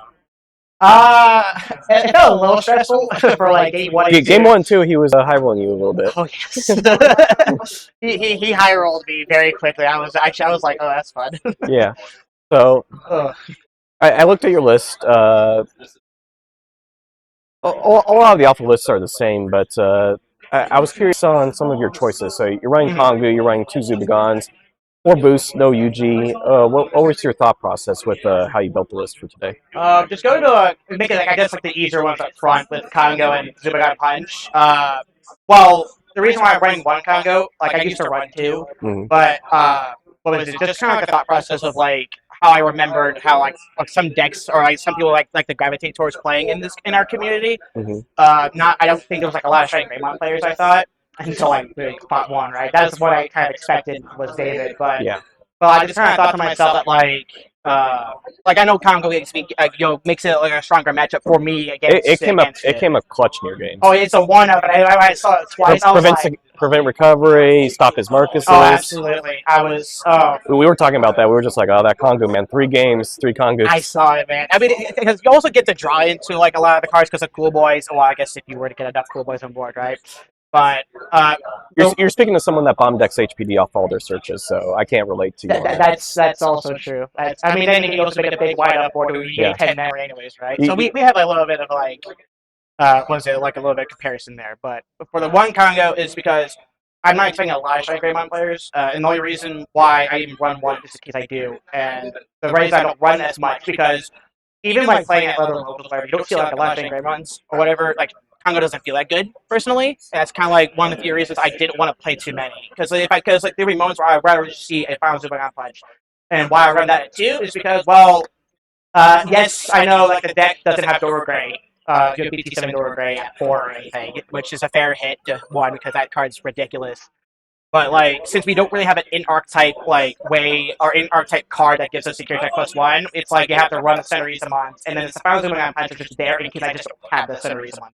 It felt a little stressful for like game 1 and 2. Game 1 and 2, he was high rolling you a little bit. Oh yes. he high rolled me very quickly. I was like, oh, that's fun. Yeah. So I looked at your list. A lot of the alpha lists are the same, but I was curious on some of your choices. So you're running Kongu, you're running 2 Zubagons, 4 boosts, no UG. What was your thought process with how you built the list for today? Just go to make it like I guess like the easier ones up front with Congo and Zubagon Punch. Well, the reason why I'm running one Congo, like I used to run two, but what was it? Just kind of like the thought process of like how I remembered how like some decks or like some people like to gravitate towards playing in our community. Not I don't think there was like a lot of Shining Greymon players. I thought until I really caught one. Right, that's what I kind of expected was David, but Yeah. well, I just kind of thought to myself that like I know Congo makes it like a stronger matchup for me against It came up. against It came up clutch in your games. Oh, it's a one up, but I saw it twice. I was Prevent recovery, stop his Marcuses. Oh, absolutely. I was. We were talking about that. We were just like, oh, that Congo man, 3 games, 3 Congos. I saw it, man. I mean, because you also get to draw into like a lot of the cards because of Cool Boys. Well, I guess if you were to get enough Cool Boys on board, right? But you're speaking to someone that bomb decks HPD off all their searches, so I can't relate to you. That's also true. I mean, then you can also make a big wide up board where you get 10 memory anyways, right? So we have a little bit of like, was it like a little bit of comparison there? But for the one Congo is because I'm not expecting a lot of Shining Greymon players, and the only reason why I even run one is because I do, and the reason I don't run as much because even like playing at other locals, whatever, you don't feel like a lot of Shining Greymons or whatever. Like Congo doesn't feel that good personally. And that's kind of like one of the few reasons I didn't want to play too many because like there were moments where I'd rather just see a final Zubagon punch, and why I run that too is because yes, I know like the deck doesn't have Dora Gray. You have BT7 Dora Gray at 4 or anything, which is a fair hit to 1 because that card's ridiculous. But like, since we don't really have an in archetype like way or in archetype card that gives us security tech +1, it's like you have to run the Center Isamons, and then the Final Zooming Punch is just there in case I just don't have the Center Isamon.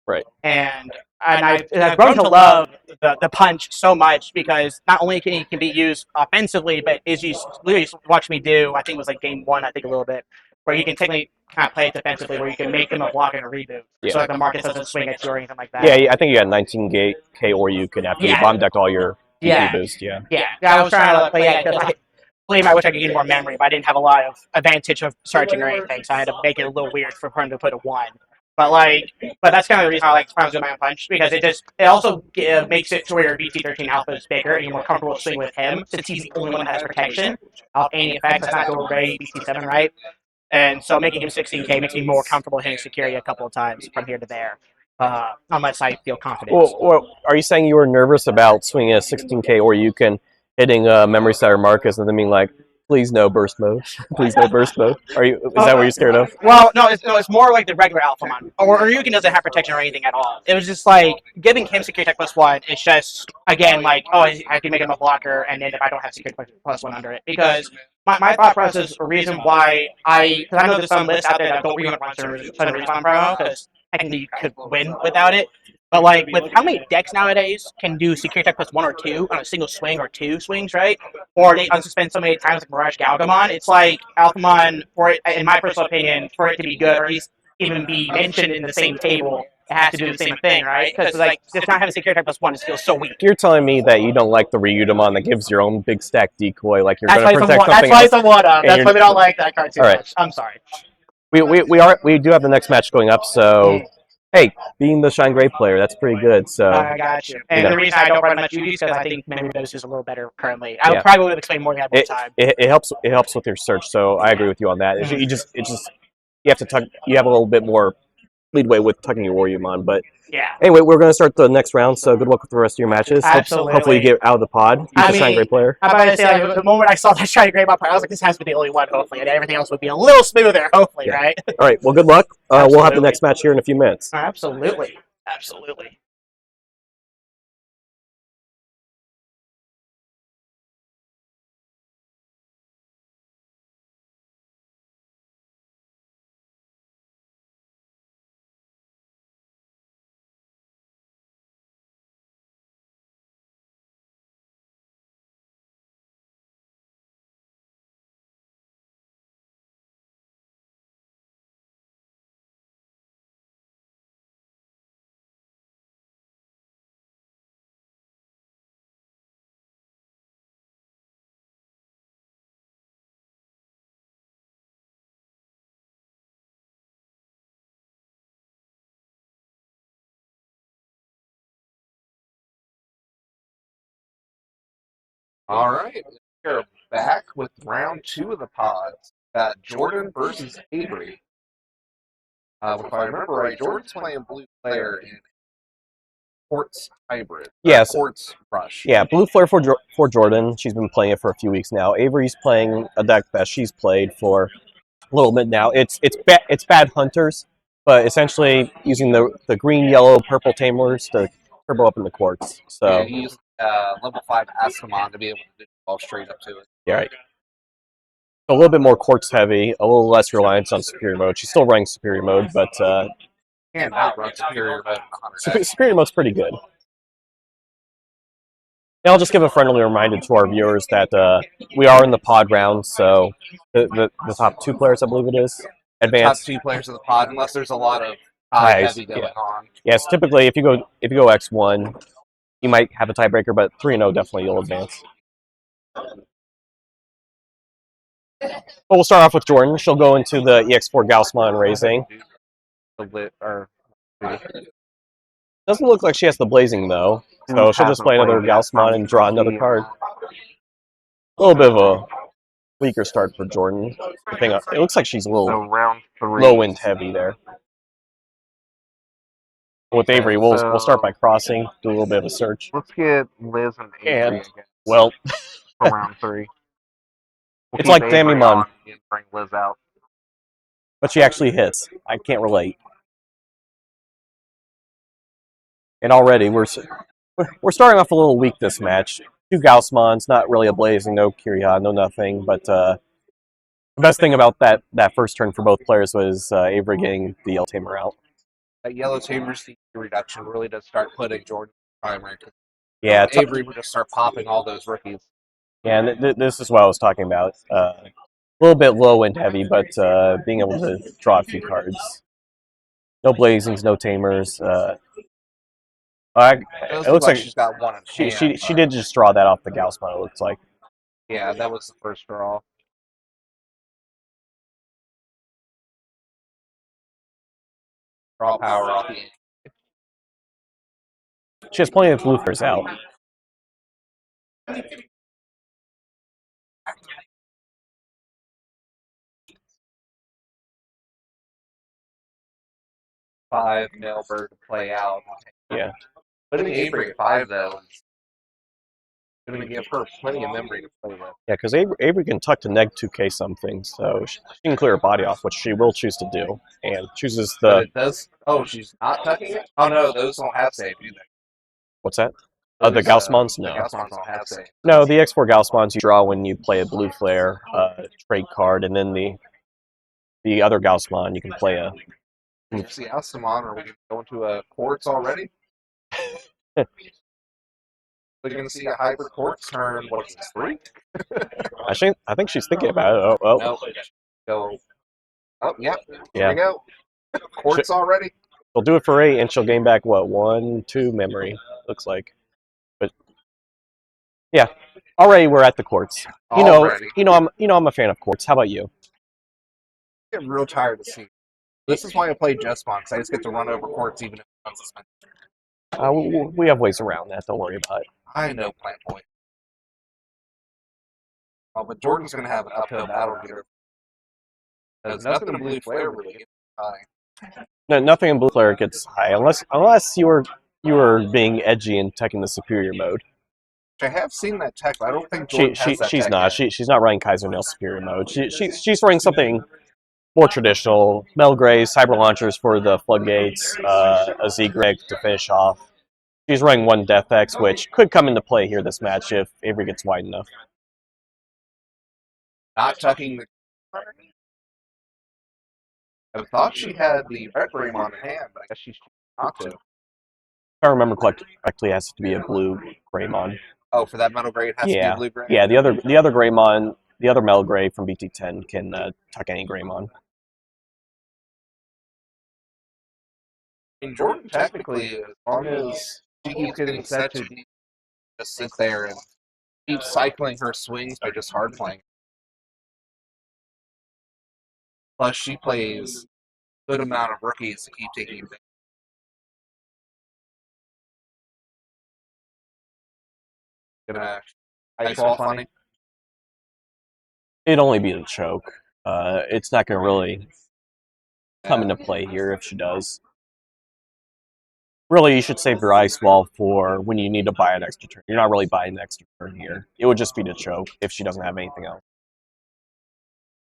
Right. And I've grown to love the punch so much because not only can it be used offensively, but as you literally watch me do, I think it was like game 1, I think a little bit, where you can technically kind of play it defensively, where you can make them a block and a reboot, so like the Marcus doesn't swing at you or anything like that. Yeah, I think you had 19K or you could after you bomb decked all your boost. Yeah, I was trying to play because I wish I could get more memory, but I didn't have a lot of advantage of searching or anything, so I had to make it a little weird for him to put a 1. But that's kind of the reason I like Final Zoom Punch because it also makes it to where your BT13 alpha is bigger and you're more comfortable swinging with him since he's the only one that has protection of any effects. That's not Dora Gray BT7, right? And so making him 16K makes me more comfortable hitting security a couple of times from here to there, unless I feel confident. Well, are you saying you were nervous about swinging a 16K or you can hitting Memory Center Marcus and then being like, please no burst mode. Please no burst mode. Is that what you're scared of? Well, no, it's more like the regular Alphamon. Or Ryukin doesn't have protection or anything at all. It was just like giving him security tech +1. It's just again like, oh, I can make him a blocker, and then if I don't have security tech +1 under it, because my thought process, a reason why because I know there's some lists out there that don't really run Sudden Respawn promo because technically you could win without it. But like with how many decks nowadays can do security tech +1 or 2 on a single swing or 2 swings, right? Or they unsuspend so many times like Mirage Galgamon. It's like Alphamon, for it, in my personal opinion, for it to be good or at least even be mentioned in the same table, it has to do the same thing, right? Because like just not having security tech +1 feels so weak. You're telling me that you don't like the Reuploaded that gives your own big stack decoy, like you're going to protect something. That's why it's a one-up. That's why we don't like that card too much. I'm sorry. We do have the next match going up, so. Hey, being the Shine Gray player, that's pretty good. So I got you. And the reason I don't run much UD is because I think memory dose is a little better currently. I probably would have explained more than that one time. It helps. It helps with your search. So I agree with you on that. You have to tuck. You have a little bit more leadway with tucking your Warriormon. But anyway, we're going to start the next round. So good luck with the rest of your matches. Absolutely. Hopefully you get out of the pod. You're the Shine Gray player. I'm about to say, like, the moment I saw that Shine Gray player, I was like, this has to be the only one, hopefully, and everything else would be a little smoother, hopefully, right? All right. Well, good luck. We'll have the next match here in a few minutes. Absolutely. Absolutely. All right, we're back with round 2 of the pods. Got Jordan versus Avery. If I remember right, Jordan's playing blue player in Quartz hybrid. Yes. Quartz rush. Yeah, blue flare for Jordan. She's been playing it for a few weeks now. Avery's playing a deck that she's played for a little bit now. It's bad hunters, but essentially using the green, yellow, purple tamers to turbo up in the quartz. So yeah, he used level 5 Astamon to be able to do all straight up to it. Yeah, right. A little bit more quartz heavy, a little less reliance on superior mode. She's still running superior mode, but Can't not run superior mode. superior mode's pretty good. And I'll just give a friendly reminder to our viewers that we are in the pod round, so the top 2 players, I believe it is, advance. Top 2 players of the pod, unless there's a lot of high heavy going on. Yes, typically if you go X1, you might have a tiebreaker, but 3-0 definitely you'll advance. But we'll start off with Jordan. She'll go into the EX4 Gaussmon raising. Doesn't look like she has the blazing though, so she'll just play another Gaussmon and draw another card. A little bit of a weaker start for Jordan. It looks like she's a little low end heavy there. With Avery, we'll start by crossing, do a little bit of a search. Let's get Liz and Avery again. Well, for round 3. It's like Digimon. Bring Liz out. But she actually hits. I can't relate. And already we're starting off a little weak this match. 2 Gaussmons, not really a blazing, no Kiriha, no nothing. But the best thing about that first turn for both players was Avery getting the Yellow Tamer out. That Yellow Tamer's CP reduction really does start putting Jordan in the primary. Yeah, Avery would just start popping all those rookies. Yeah, and this is what I was talking about. A little bit low and heavy, but being able to draw a few cards. No blazings, no tamers. It looks like she's got one in hand. She did just draw that off the Gaussmon, it looks like. Yeah, that was the first draw. Draw power off the end. She has plenty of blue flares out. Five Nailbird to play out. Yeah. Putting Avery at 5 though is going to give her plenty of memory to play with. Yeah, because Avery can tuck to neg 2k something, so she can clear her body off, which she will choose to do, and chooses the. But it does. Oh, she's not tucking it. Oh no, those don't have save, do they? What's that? The Gaussmons? No. The Gaussmons don't have save. No, the X4 Gaussmons you draw when you play a blue flare trade card, and then the other Gaussmon you can play a. See, Astamon, are we going to a quartz already? We're going to see a hybrid quartz turn. What is this, 3? I think she's thinking about it. Oh. No, go. Oh, yeah. Yeah. Here we go. Quartz already. She'll do it for 8, and she'll gain back what 1, 2 memory. Looks like, but yeah. Already we're at the quartz. I'm a fan of quartz. How about you? I get real tired of seeing. This is why I play Jesmon, because I just get to run over quartz even if it's unsuspended. We have ways around that. Don't worry about it. I know plan point. Oh, but Jordan's going to have an uphill battle here. Because nothing in blue flare really gets high. No, nothing in blue flare gets high unless you were being edgy and teching the superior mode. I have seen that tech, but I don't think Jordan has that she's tech not. yet. She's not running Kaiser Nail superior mode. She's running something more traditional. Melgray, Cyber Launchers for the floodgates, a Z-Greg to finish off. She's running 1 Death X, which could come into play here this match if Avery gets wide enough. Not tucking the. I thought she had the red Greymon in hand, but I guess she's not to. If I remember correctly, it has to be a blue Greymon. Oh, for that metal gray, it has to be a blue gray? Yeah, the other Greymon, the other Melgray from BT13 can tuck any Greymon. In Jordan, technically, as long as she keeps getting set to just sit there and keep cycling her swings by just hard playing. Plus, she plays a good amount of rookies to keep taking advantage. Gonna Ice Wall funny? It'd only be the choke. It's not going to really come into play here if she does. Really, you should save your ice wall for when you need to buy an extra turn. You're not really buying an extra turn here. It would just be to choke if she doesn't have anything else.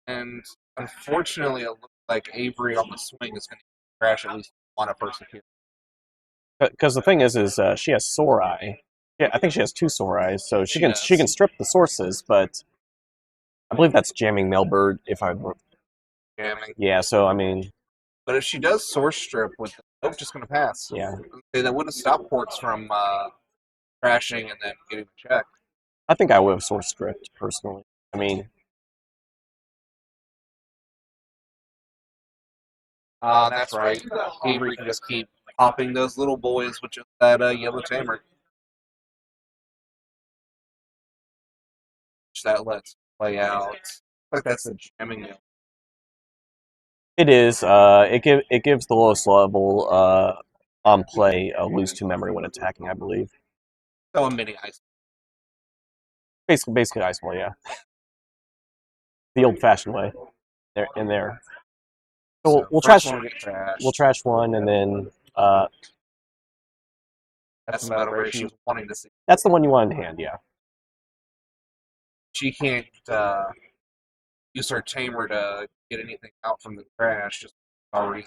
And unfortunately, it looks like Avery on the swing is going to crash at least one of her security. Because the thing is she has Sore Eye. Yeah, I think she has two Sore Eyes, so she does. can strip the sources, but I believe that's jamming Mailbird. If I Jamming. yeah, so I mean, But if she does source strip with the nope, just going to pass. yeah, That would have stopped ports from crashing and then getting the check. I think I would have source stripped personally. I mean, that's right. Avery can just keep popping those little boys with just that yellow tamer. Which that lets play out. Like that's the jamming. it is. It gives the lowest level on play lose two memory when attacking. I believe. So a mini ice. Basically ice ball, yeah. The old-fashioned way. There in there. So we'll trash. We'll trash one, and then that's the metal ray she was wanting to see. That's the one you want in hand, yeah. She can't use her tamer to get anything out from the crash. Just already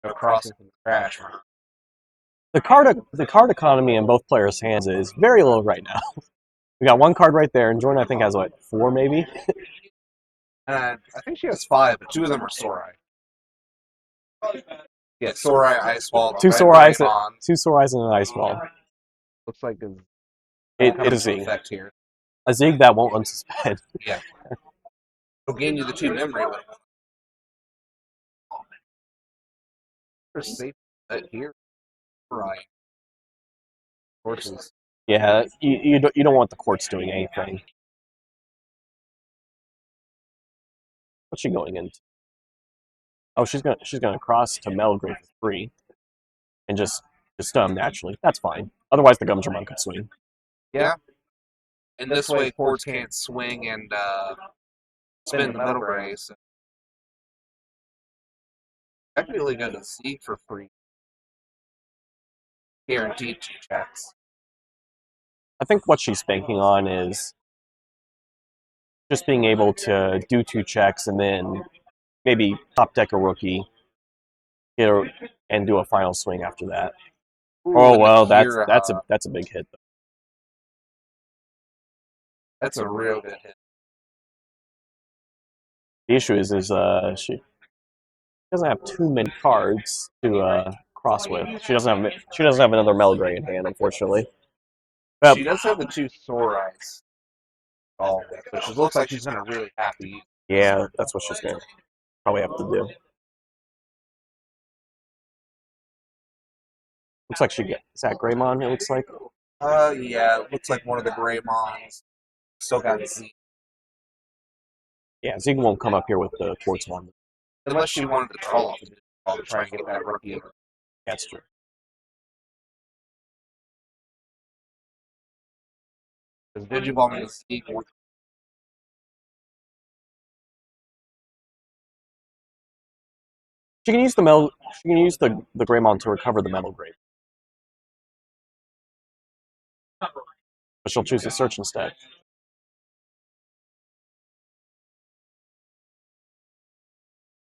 across from the crash. The card economy in both players' hands is very low right now. We got one card right there, and Jordan I think has what, 4 maybe? I think she has 5, but 2 of them are Sorai. Yeah, Sorai, Ice Wall, two Sore Eyes, and an Ice Wall. Looks like it is effect here. A Zig that won't unsuspend. Yeah. It'll gain you the 2 memory, but safe bet here. Right. Horses. Yeah, you don't want the courts doing anything. What's she going into? Oh, she's gonna cross to Melgrave for 3, and just stun naturally. That's fine. Otherwise, the Gumdramon could swing. Yeah. And this way, Quartz can't swing and spin the metal ray. So technically, go to Seek for free. Guaranteed 2 checks. I think what she's banking on is just being able to do 2 checks and then maybe top deck a rookie, and do a final swing after that. Ooh, oh well, that's a big hit. That's a real good hit. The issue is she doesn't have too many cards to cross with. She doesn't have another Melgray in hand, unfortunately. She does have the 2 Sore Eyes. Oh, which looks like she's gonna really happy. Yeah, that's what she's gonna probably have to do. Looks like is that Greymon? It looks like. Yeah, it looks like one of the Greymons. Still got Z. Yeah, Zig won't come up here with the Quartz one. Unless she wanted to draw off to try and get that rookie. That's true. Because Digimon is equal. She can use the Greymon to recover the Metal Grave. But she'll choose to search instead.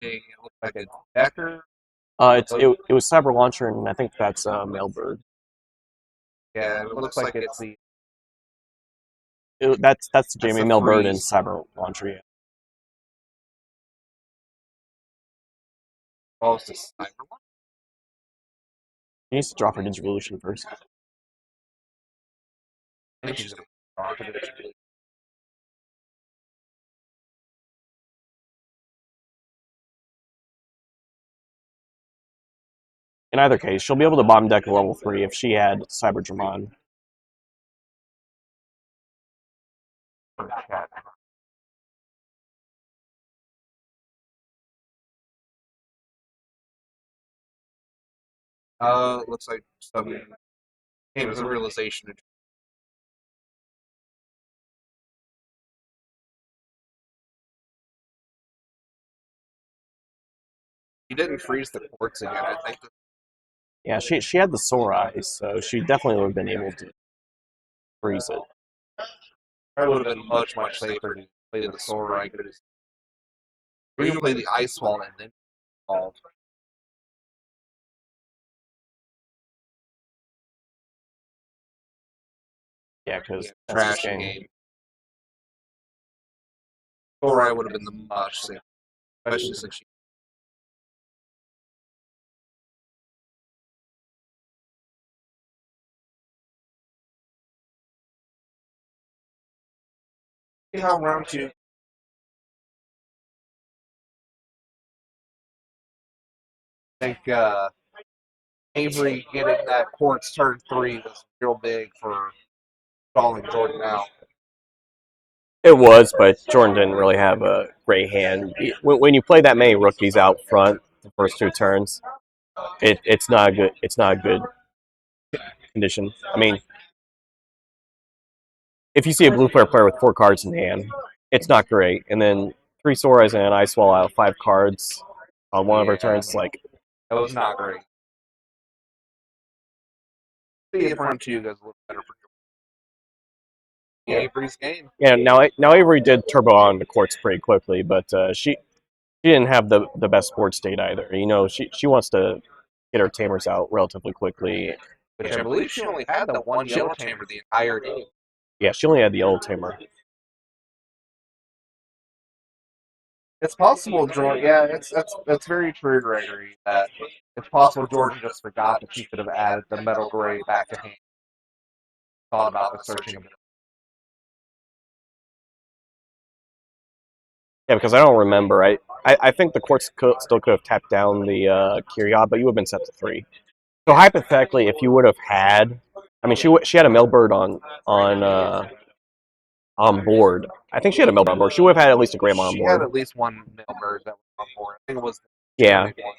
It looks like a Decker. It was Cyber Launcher, and I think that's Mailbird. Yeah, it looks like it's the. That's Jamie Mailbird and Cyber Launcher. Yeah. Oh, it's the Cyber one? She needs to drop her Digivolution first. I think she's going to draw her Digivolution. In either case, she'll be able to bomb deck a level 3 if she had Cyber Dramon. Looks like some. It was a realization. She didn't freeze the courts again. I think Yeah, she had the sore eyes, so she definitely would have been able to freeze it. it would have been much safer to play the Soul Rikers. Or even play the Ice Wall and then evolve. Yeah, because Yeah, that's trash his game. Soul Rider would have been the much safer, especially since she. See how round two. I think Avery getting that quartz turn 3 was real big for stalling Jordan out. It was, but Jordan didn't really have a great hand. When you play that many rookies out front the first 2 turns, it's not a good. It's not a good condition. I mean, if you see a blue player with 4 cards in hand, it's not great. And then 3 Soras and an Ice Wall out of 5 cards on one of her turns, like That was not great. See if round 2 goes a little better for Jordan. Avery's game. Yeah. Now Avery did turbo on the courts pretty quickly, but she didn't have the best sports state either. You know, she wants to get her tamers out relatively quickly. Which I believe she only had the one yellow tamer the entire game. Yeah, she only had the yellow tamer. It's possible, Jordan. Yeah, that's very true, Gregory. That it's possible Jordan just forgot that she could have added the metal gray back to hand. Thought about the searching a bit. Yeah, because I don't remember. I think the courts still could have tapped down the Kyriad, but you would have been set to 3. So hypothetically, if you would have had, I mean, she had a Mailbird on board. I think she had a Mailbird on board. She would have had at least a Greymon on She board. had at least one Mailbird that was on board. I think it was the Yeah. big one.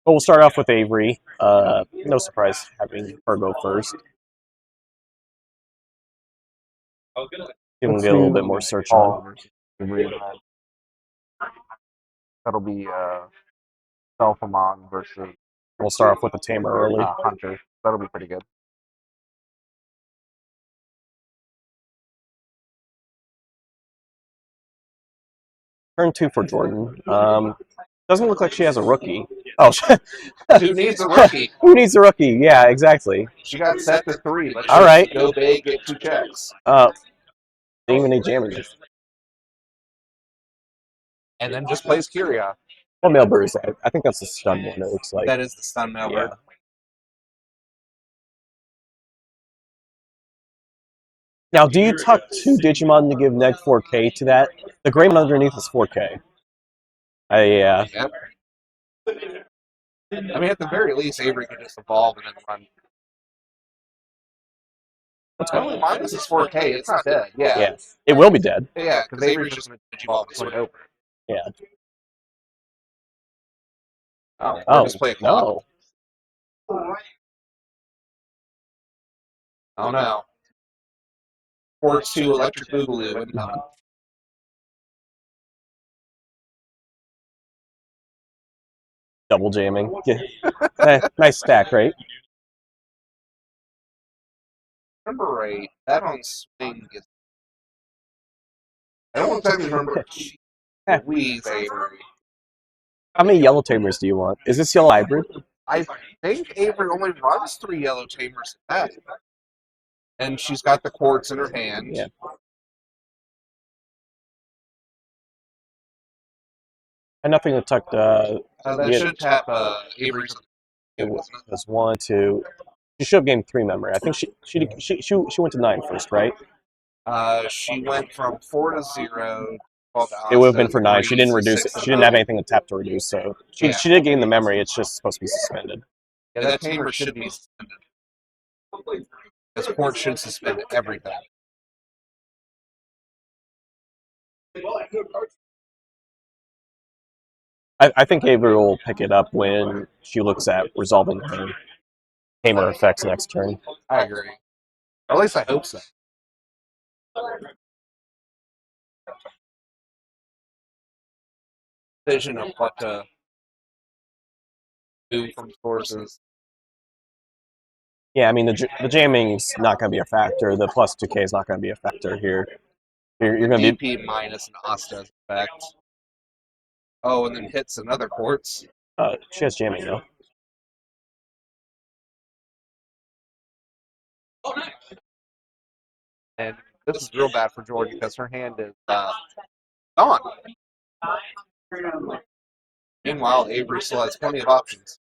But we'll start off with Avery. No surprise having her go first. We'll get a little bit more search on. That'll be Selfamon versus We'll start off with a tamer early. Hunter. That'll be pretty good. Turn 2 for Jordan. Doesn't look like she has a rookie. Oh, who needs a rookie? Who needs a rookie? Yeah, exactly. She got set to 3. Let's all right. Go big, get 2 checks. Didn't even need jammers. And then just plays Kyria. What Mailbird is that? I think that's the stun one. It looks like that is the stun Mailbird. Yeah. Now, do you tuck 2 Digimon to give neg 4K to that? The Greymon underneath is 4K. Yeah. Yep. I mean, at the very least, Avery could just evolve and then run. What's going on? Minus is 4K. It's not dead. Yeah. It will be dead. Yeah, because Avery's just going to Digivolve and swing over. Yeah. Oh, just play a clock. No. Oh no. Quartz 2 Electric Boogaloo incoming. Double jamming. Yeah. Nice stack, right? Remember right, that on swing is. I don't exactly remember. Louise Avery. How many yellow tamers do you want? Is this yellow hybrid? I think Avery only runs 3 yellow tamers in that. And she's got the quartz in her hand. Yeah. And nothing to tuck that should tap Avery's. It was 1, 2. She should have gained 3 memory. I think she went to 9 first, right? She went from 4 to 0. It would have been for 9. She didn't reduce it. She didn't have anything to tap to reduce, so she did gain the memory. It's just supposed to be suspended. Yeah, that tamer should be suspended. This court should suspend everything. I think Avery will pick it up when she looks at resolving her tamer effects next turn. I agree. Or at least I hope so. decision of what to do from sources. Yeah, I mean the jamming's not going to be a factor. The plus 2K is not going to be a factor here. You're going to be DP minus an Asta's effect. Oh, and then hits another quartz. she has jamming though. And this is real bad for Jordan because her hand is gone. Meanwhile, Avery still has plenty of options.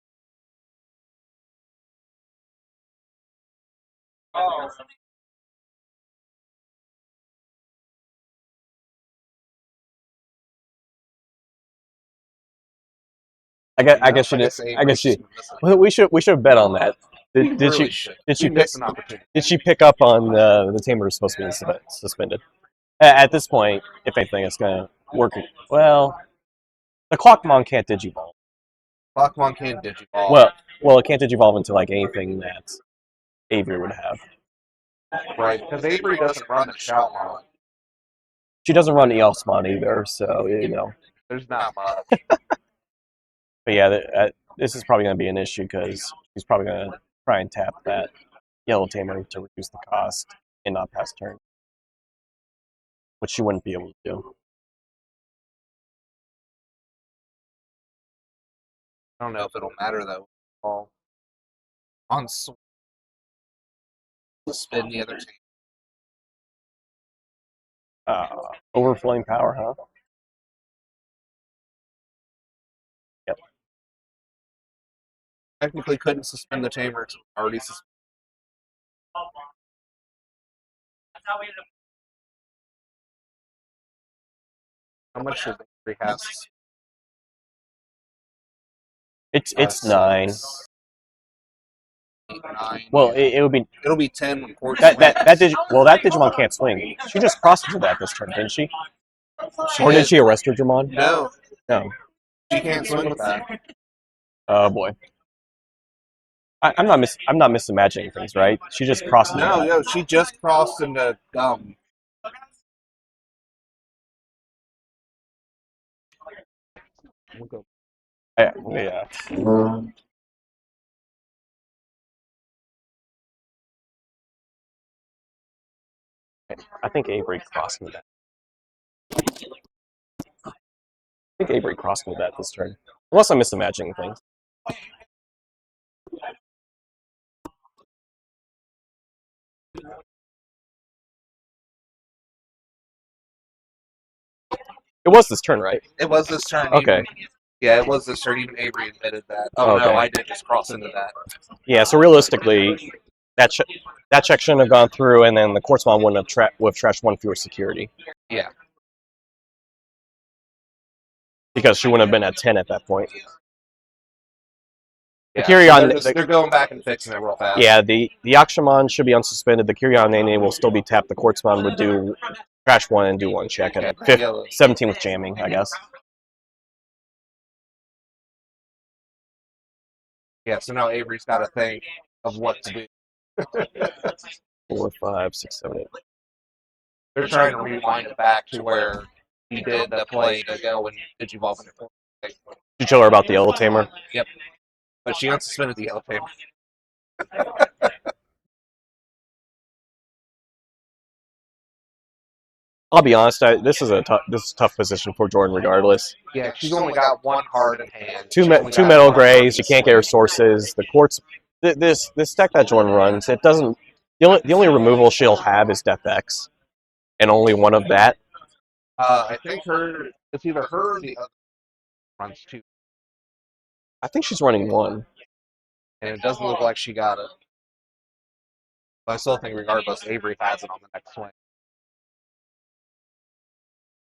I guess she did. I guess she. Well, we should bet on that. Did she pick up on the tamer was supposed to be suspended? At this point, if anything, it's gonna work. Well, the Clockmon can't digivolve. Clockmon can't digivolve. Well, it can't digivolve into like anything that Avery would have. Right, because Avery doesn't run the Shoutmon. She doesn't run Eosmon either, so you know. There's not much. But yeah, this is probably going to be an issue because she's probably going to try and tap that yellow tamer to reduce the cost and not pass turn, which she wouldn't be able to do. I don't know if it'll matter though. On spin the other team. Overflowing power, huh? Yep. Technically couldn't suspend the tamer. It's already suspended. How much does Avery have? It's 9. 9. Well, it'll be 10 when Quartz that Digimon can't swing. She just crossed into that this turn, didn't she? Or did she arrest her Digimon? No. No. She can't swing with that. Oh boy. I'm not misimagining things, right? She just crossed. No, she just crossed into gum. Yeah. I think Avery crossed into that. I think Avery crossed into that this turn. Unless I'm misimagining things. It was this turn, right? It was this turn. Okay. Yeah, it was this turn. Even Avery admitted that. Oh, okay. No, I did just cross into that. Yeah, so realistically, that check shouldn't have gone through, and then the Quartzmon wouldn't have trashed one fewer security. Yeah. Because she wouldn't have been at 10 at that point. Yeah, they're going back and fixing it real fast. Yeah, the Akshamon should be unsuspended. The Kiryan Nene will still be tapped. The Quartzmon would do trash 1 and do 1 check. And 17 with jamming, I guess. Yeah, so now Avery's got to think of what to do. 4, 5, 6, 7, 8. They're trying to rewind it back to where he did the play to go and Digivolve into 4. Did you tell her about the Yellow Tamer? Yep. But she unsuspended the Yellow Tamer. I'll be honest. This is a tough position for Jordan, regardless. Yeah, she's only got 1 card in hand. Two metal grays. You can't get her sources. The quartz. This deck that Jordan runs, it doesn't. The only removal she'll have is Death X, and only one of that. I think it's either her or the other runs 2. I think she's running 1. And it doesn't look like she got it. But I still think, regardless, Avery has it on the next swing.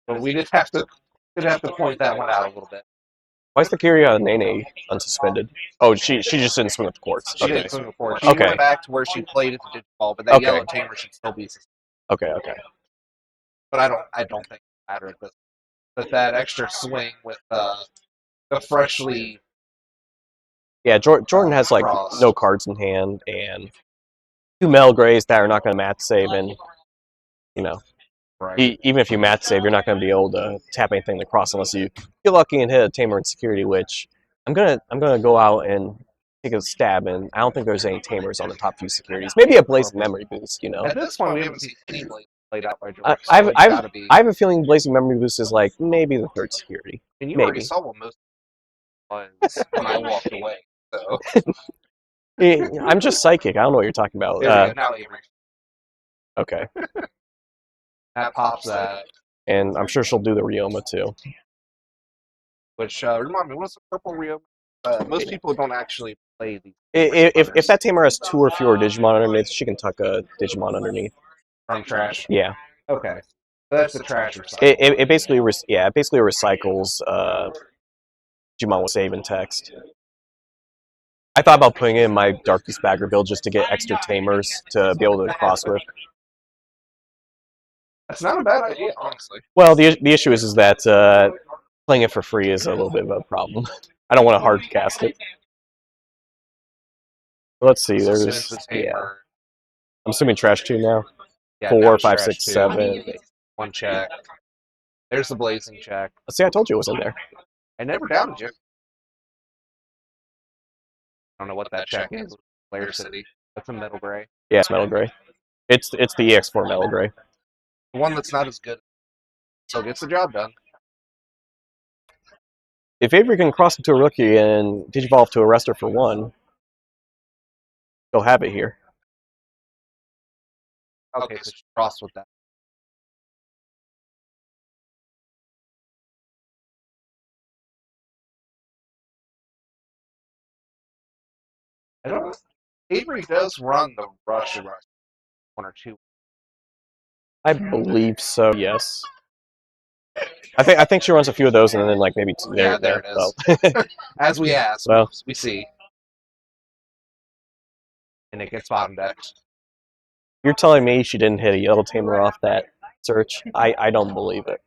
But we just have to point that one out a little bit. Why is the Kirya Nene unsuspended? Oh, she just didn't swing with the quartz. She didn't swing with the quartz. She went back to where she played at the Digivolve, but that Yellow Tamer should still be suspended. Okay. But I don't think it matters. But that extra swing with the freshly. Yeah, Jordan has like no cards in hand and 2 Mel Grays that are not going to match save, and you know, right. Even if you match save, you're not going to be able to tap anything to cross unless you get lucky and hit a tamer in security, which I'm gonna go out and take a stab, and I don't think there's any tamers on the top few securities. Maybe a Blazing Memory Boost, you know. At this point, we haven't seen any Blaze played out by George. I have a feeling Blazing Memory Boost is like maybe the third security. And you maybe. already saw what most was when I walked away. So I'm just psychic. I don't know what you're talking about. now Avery. Okay. That pops that. And I'm sure she'll do the Ryoma too. Which remind me, what's the purple Ryoma? Most people don't actually play these. If that tamer has 2 or fewer Digimon underneath, she can tuck a Digimon underneath. From trash? Yeah. Okay. So that's the trash recycle. It basically recycles Digimon with save and text. I thought about putting it in my Dark Beast Bagger build just to get extra tamers to be able to cross with. That's not a bad idea, honestly. Well, the issue is that playing it for free is a little bit of a problem. I don't want to hard cast it. Let's see. There's I'm assuming trash 2 now. Yeah, 4, 5, 6, 7. 1 check. There's the blazing check. See, I told you it was in there. I never doubted you. I don't know what that check is. Layer City. That's a metal gray. Yeah, it's metal gray. It's the EX4 metal gray. The one that's not as good. So gets the job done. If Avery can cross into a rookie and Digivolve to arrest her for 1, she'll have it here. Okay, so she crossed with that. I don't know. Avery does run the rush 1 or 2. I believe so, yes. I think she runs a few of those and then like maybe 2 there. Yeah, there it is. So. As we ask, well, we see. And it gets bottom decked. You're telling me she didn't hit a yellow tamer off that search? I don't believe it.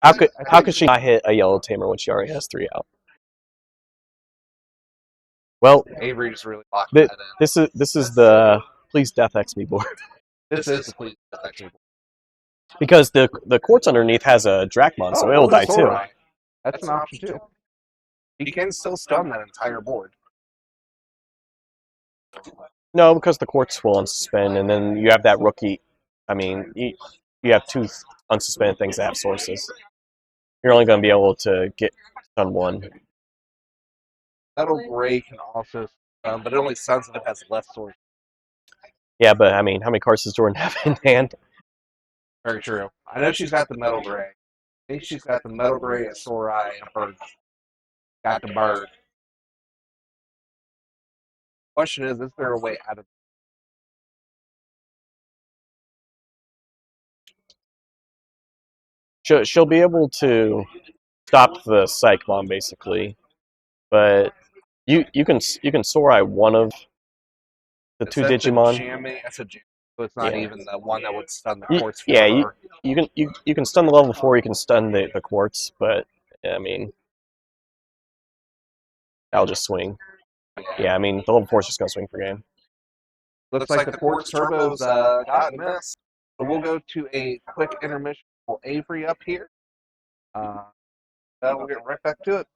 How could she not hit a yellow tamer when she already has 3 out? Well, Avery just really locked that in. This is the Please Death X Me board. This is the Please Death X Me board. Because the quartz underneath has a Drachmon, so it'll die too. That's an option too. You can still stun that entire board. No, because the quartz will unsuspend, and then you have that rookie. I mean, you have 2 unsuspended things that have sources. You're only going to be able to get stun 1. Metal Gray can also stun, but it only stuns if it has less sources. Yeah, but I mean, how many cards does Jordan have in hand? Very true. I know she's got the Metal Gray. I think she's got the Metal Gray, a Sorai, and a bird. Got the bird. Question is there a way out of She'll be able to stop the Psych Bomb basically, but you can Sorai one of the 2 Digimon. That's a jam. So it's not even the one that would stun the quartz. Yeah, you can stun the level 4. You can stun the quartz, but I mean, that'll just swing. Yeah, I mean, the level 4 is just gonna swing for game. Looks like the quartz turbo's gotten this. So we'll go to a quick intermission. We'll Avery up here. We'll get right back to it.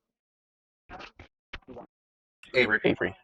Avery.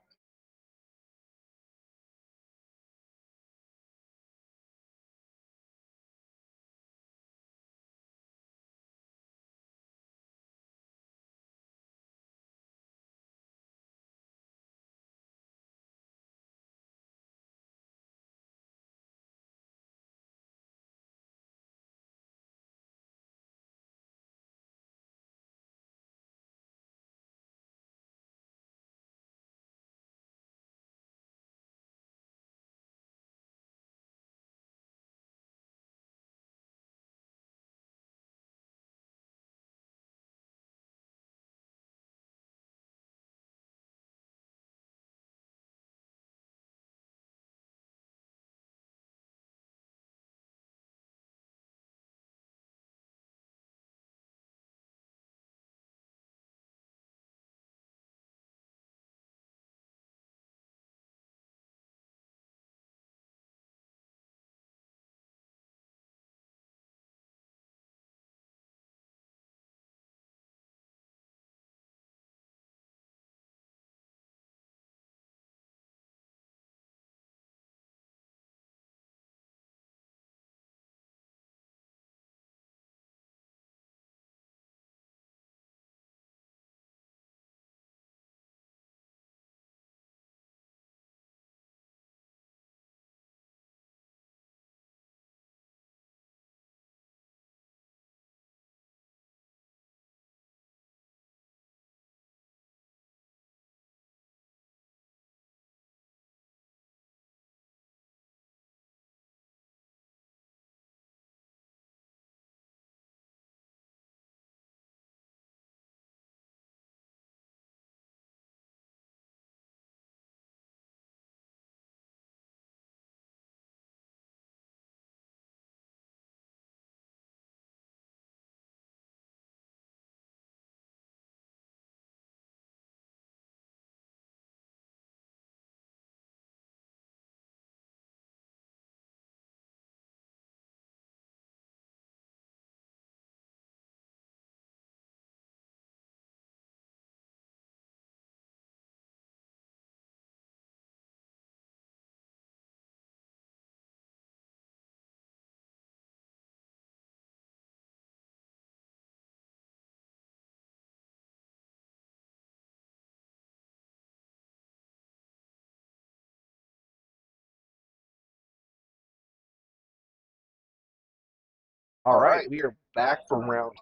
All right, we are back from round.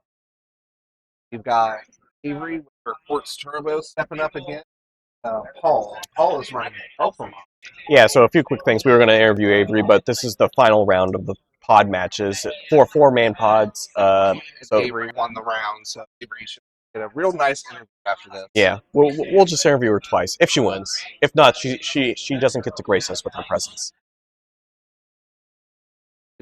You've got Avery with her Quartz Turbo stepping up again. Paul is running Alpha. Yeah, so a few quick things. We were going to interview Avery, but this is the final round of the pod matches. Four-man pods. So Avery won the round, so Avery should get a real nice interview after this. yeah, we'll just interview her twice if she wins. If not, she doesn't get to grace us with her presence.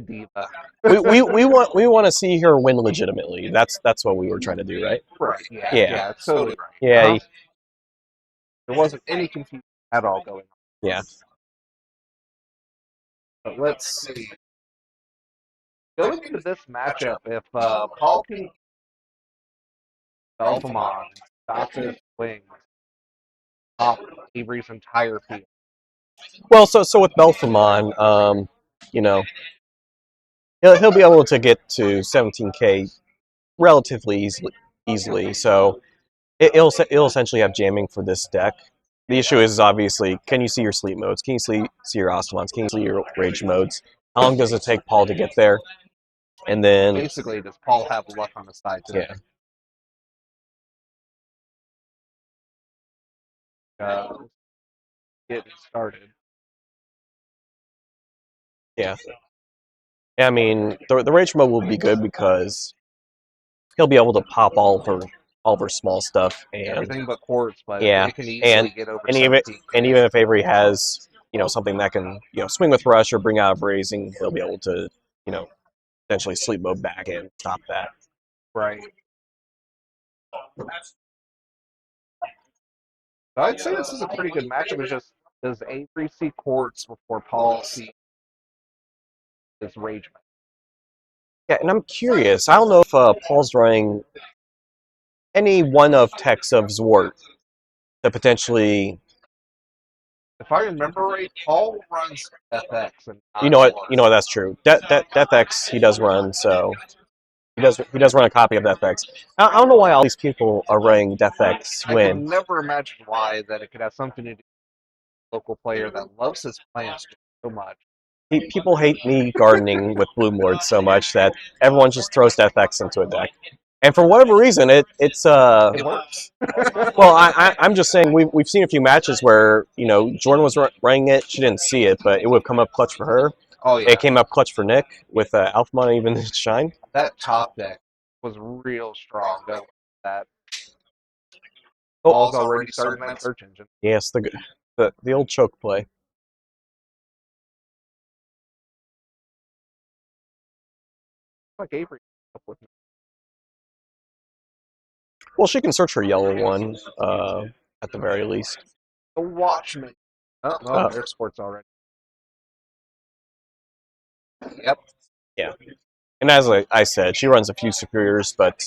Diva. we want to see her win legitimately. That's what we were trying to do, right? Right. Yeah. Yeah. Yeah. It's totally right. Yeah. There wasn't any confusion at all going on. Yeah. But let's see. Going into this matchup, if Paul can Belfamon stops his wings off Avery's entire field. Well, so with Belfamon, you know, he'll be able to get to 17K relatively easily. So it'll essentially have jamming for this deck. The issue is obviously, can you see your sleep modes? Can you see your Ostamons? Can you see your rage modes? How long does it take Paul to get there? And then Basically, does Paul have luck on his side today? Yeah. Getting started. Yeah. I mean, the rage mode will be good because he'll be able to pop all of her small stuff and everything but quartz, but yeah, it can easily get over and 17. even if Avery has something that can swing with rush or bring out of raising, he'll be able to potentially sleep mode back and stop that. Right. I'd say this is a pretty good matchup. It's just, does Avery see quartz before Paul sees his rage mode? Yeah, and I'm curious. I don't know if Paul's running any one of techs of Zwart that potentially. If I remember right, Paul runs FX and You know what? That's true. DeathX he does run, so he does run a copy of DeathX. I don't know why all these people are running DeathX I when can never imagine why that it could have something to do with a local player that loves his plants so much. People hate me gardening with Bloom Lord so much that everyone just throws DeathX into a deck. And for whatever reason, it works. Well, I'm just saying we've seen a few matches where Jordan was running it, she didn't see it, but it would come up clutch for her. Oh yeah, it came up clutch for Nick with Alphamon even Shine. That top deck was real strong. Though that Paul's already starting that search engine. Yes, the old choke play. Like Avery up with me. Well, she can search for yellow one at the very least. The Watchman. Oh, there's sports already. Yep. Yeah. And as I said, she runs a few superiors, but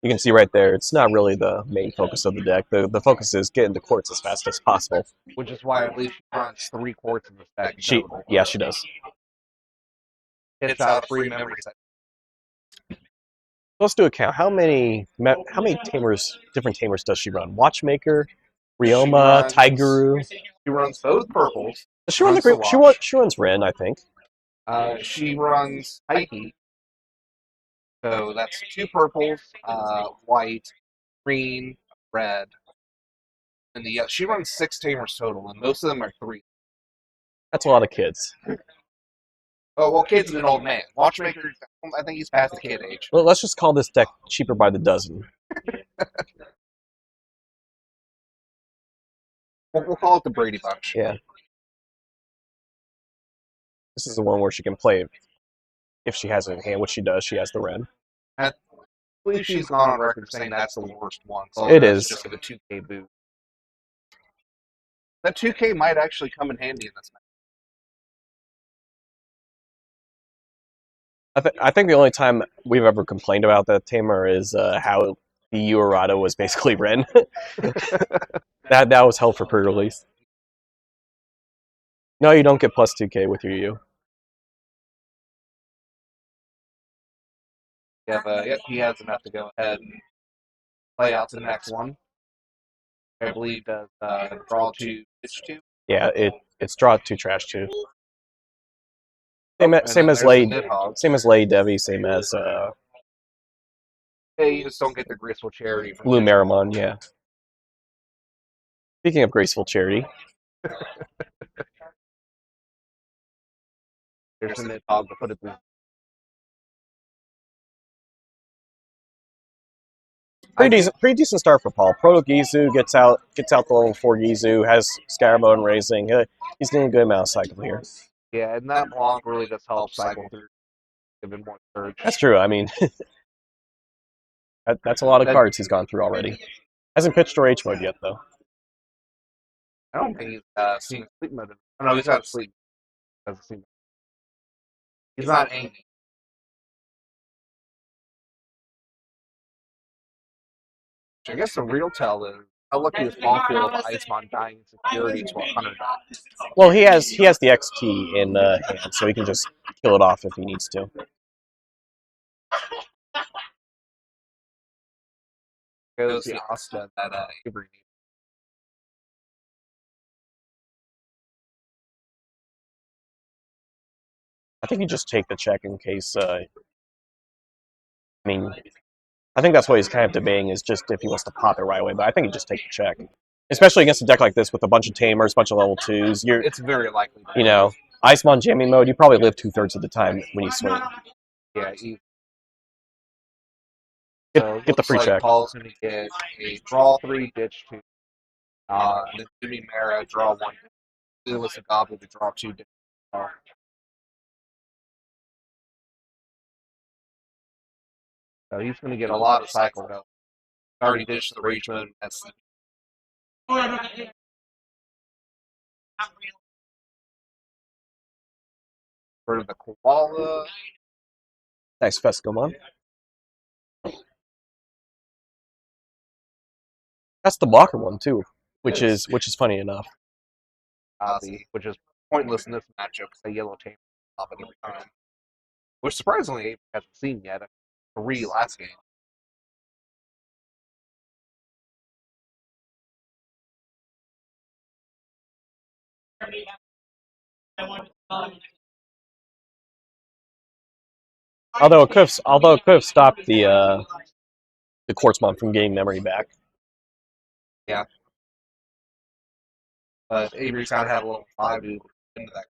you can see right there, it's not really the main focus of the deck. The focus is getting the quartz as fast as possible. Which is why I believe she runs 3 quartz in this deck. She does. Hits out a free memory set. Let's do a count. How many different tamers does she run? Watchmaker, Ryoma, Tiguru. She runs both purples. Does she run she runs Ren, I think. She runs Heike. So that's 2 purples, white, green, red. And she runs 6 tamers total, and most of them are 3. That's a lot of kids. Oh, well, kid's an old man. Watchmaker, I think he's past the kid age. Well, let's just call this deck cheaper by the dozen. We'll call it the Brady Bunch. Yeah. This is the one where she can play if she has it in hand, which she does. She has the red. I believe she's gone on record saying that's the worst one. So it is. Just give a 2K boot. That 2K might actually come in handy in this match. I think the only time we've ever complained about that tamer is how the Uerata was basically Ren. that was held for pre-release. No, you don't get plus 2K with your U. Yeah, but he has enough to go ahead and play out to the next one. I believe does draw 2, pitch 2. Yeah, it's draw 2, trash 2. Same And then as there's the Lay, Nidhogg. same as Lay Devi, same as Yeah, you just don't get the Graceful Charity from Blue Digimon. Marimon. Yeah. Speaking of graceful charity, There's the Nidhogg to put it through. pretty decent start for Paul. Proto Gizu gets out the level 4 Gizu, has Scarabone raising. He's getting a good amount of cycle here. Yeah, and that block really does help cycle through, give him more surge. That's true. I mean, that's a lot of cards he's gone through already. Hasn't pitched or H mode yet though. I don't think he's seen sleep mode. Oh, no, he's not sleep. Doesn't seem. He's not angry. I guess the real tell is how lucky is Caulfield of Icemon dying security to 100. Well, he has the XT in hand, so he can just kill it off if he needs to. Goes the Asta that Avery needs. I think you just take the check in case. I mean, I think that's what he's kind of debating is just if he wants to pop it right away. But I think you just take the check, especially against a deck like this with a bunch of tamers, a bunch of level 2s. It's very likely. You know, Icemon jamming mode. You probably live 2/3 of the time when you swing. Yeah, Get the free check. Paul's going to get a draw 3, ditch 2. Then Jimmy Mara, draw 1. Lewis and Gobble to draw 2, ditch 2. So he's going to get a lot of cycle help. Already ditched the rage mode. That's for the koala. Nice Fescomon. That's the blocker one too, which is funny enough. Which is pointless in this matchup because the yellow tape pop it every time. Which surprisingly Avery hasn't seen yet. 3 last game. Although it could have stopped the Quartzmon from getting memory back. Yeah. But Avery's got to have a level 5 to into that.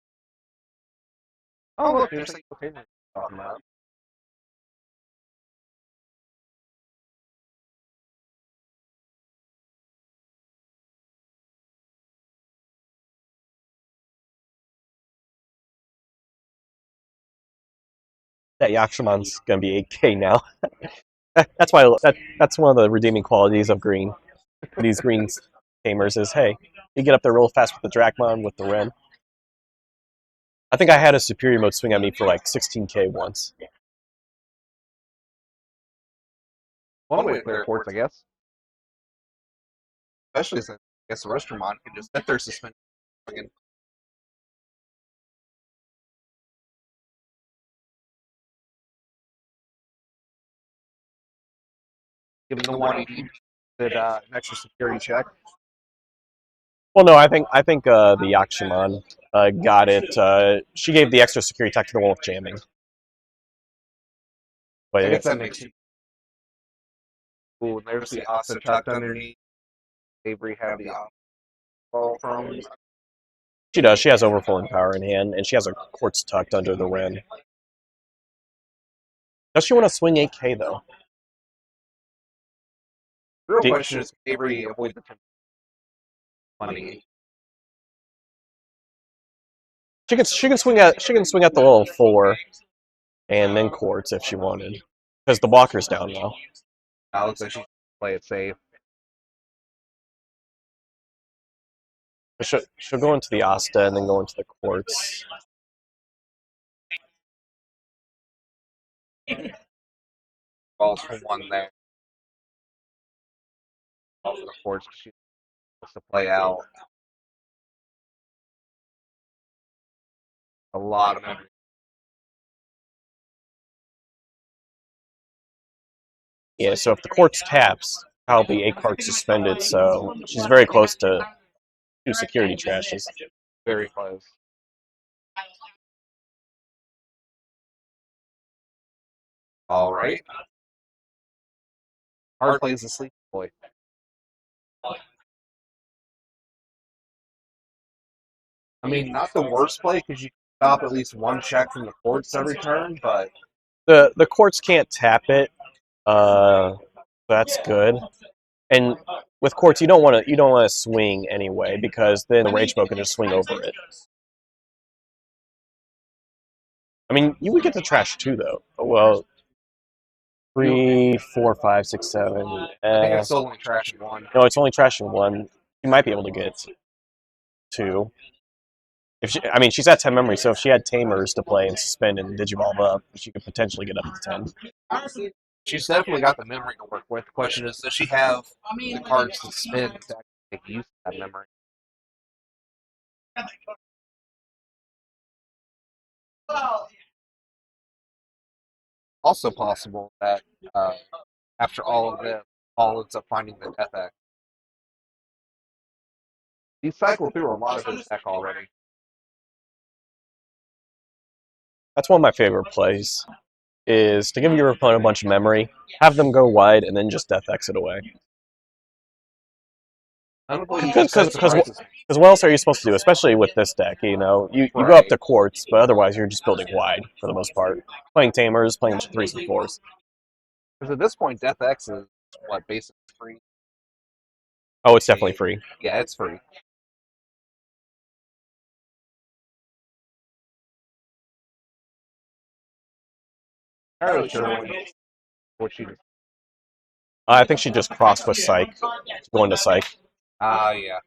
Oh, look, there's like okay, talking about. That Yakshimon's gonna be 8K now. That's why that's one of the redeeming qualities of green. These green tamers is hey, you get up there real fast with the Dracmon with the Ren. I think I had a superior mode swing at me for like 16K once. One way to clear courts, I guess. Especially since I guess the Restaurant can just set their suspension. Given the one he did an extra security check. Well, no, I think the Yakshimon got it. She gave the extra security tech to the one with jamming. But I guess that makes sense. Ooh, and there's the Asa tucked underneath. Avery had the ball from. She does. She has overflowing power in hand, and she has a quartz tucked under the rim. Does she want to swing 8K though? The real question is, Avery avoid the money. She can swing at the level 4, and then quartz if she wanted, because the blocker's down now. Now looks like she can play it safe. She'll go into the Asta and then go into the quartz. Balls for 1 there. Balls for the quartz because she wants to play out. A lot of memory. Yeah, so if the quartz taps, probably 8 cards suspended, so she's very close to 2 security trashes. Very close. All right. Hard play is a sleep boy. I mean, not the worst play because you can stop at least one check from the courts every turn, but The courts can't tap it. That's good. And with courts, you don't want to swing anyway because then the rage mode can just swing over it. I mean, you would get the trash too, though. Well, 3, 4, 5, 6, 7. I think it's still only trashing one. No, it's only trashing one. You might be able to get 2. I mean, she's at 10 memory, so if she had Tamers to play and suspend and Digivolve up, she could potentially get up to 10. She's definitely got the memory to work with. The question is, does she have the cards to spin to actually make use of that memory? Also possible that after all of this, Paul ends up finding the Death X. He cycled through a lot of his deck already. That's one of my favorite plays, is to give your opponent a bunch of memory, have them go wide, and then just Death X it away. Because what else are you supposed to do, especially with this deck? You know, you go up to courts, but otherwise you're just building wide for the most part. Playing Tamers, playing 3s and 4s. Because at this point, Death X is, what, basically free? Oh, it's definitely free. Yeah, it's free. Entirely sure what she does. I think she just crossed with Psych, going to Psych. Yeah.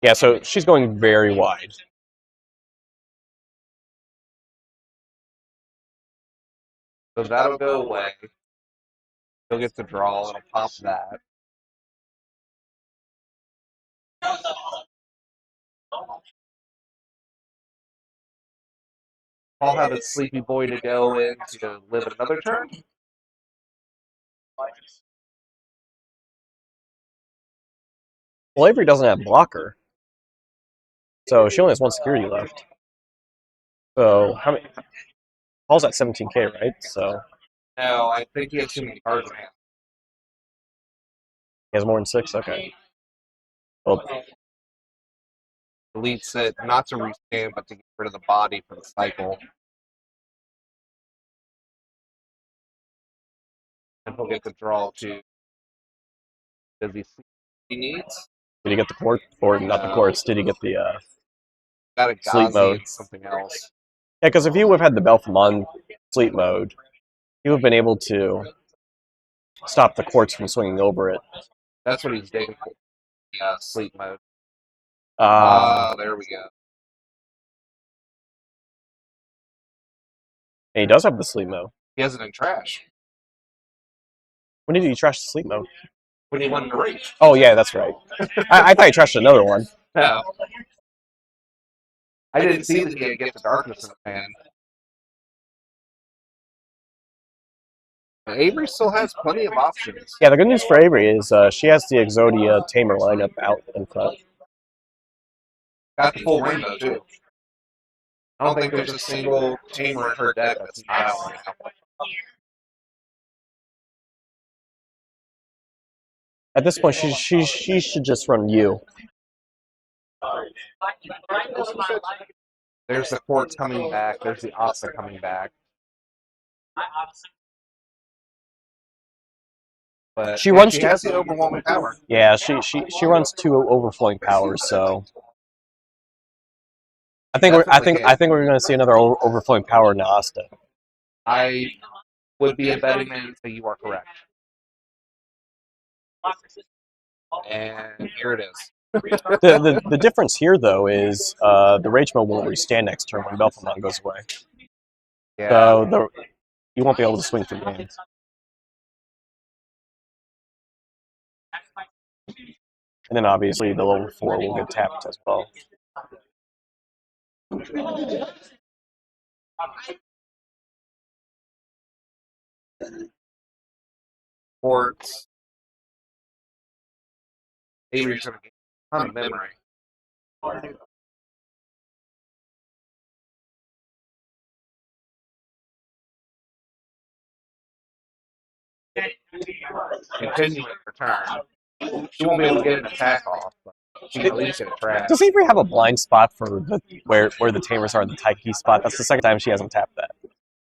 Yeah, so she's going very wide. So that'll go away. He'll get the draw, it'll pop that. I'll have a sleepy boy to go in to live another turn. Well, Avery doesn't have blocker, so she only has 1 security left. So how many? Paul's at 17k, right? So No, I think he has too many cards in hand. he has more than 6. Okay. Well, Deletes it not to rescan, but to get rid of the body for the cycle. And he'll get the draw too. Does he see what he needs? did he get the court or not the courts? Did he get the Got a sleep Gazi mode? and something else. Yeah, because if you would have had the Belfamon sleep mode, you would have been able to stop the courts from swinging over it. That's what he's digging for. Yeah, sleep mode. There we go. And he does have the sleep mode. He has it in trash. When did he trash the sleep mode? When he won the race. Oh, yeah, that's right. I thought he trashed another one. No. I didn't see that he had Get the Darkness in his hand. Avery still has plenty of options. Yeah, the good news for Avery is she has the Exodia Tamer lineup out in front. Got the full rainbow, too. I don't think there's a single Tamer in her deck that's not out right now. At this point, she should just run you. There's the Quartz coming back. There's the Asta coming back. But she has the overwhelming power. Yeah, she runs 2 overflowing powers, so I think we're going to see another overflowing power in Asta. I would be a betting man and say you are correct. And here it is. The difference here, though, is the Rage Mode won't restand next turn when Belfamon goes away. Yeah. So you won't be able to swing through games. And then obviously the level 4 will get tapped as well. Quartz. Avery's going to get a ton of memory. continuing her turn. She won't be able to get an attack off, but she can at least get a trash. Does Avery have a blind spot for where the tamers are, the Taiki spot? That's the second time she hasn't tapped that.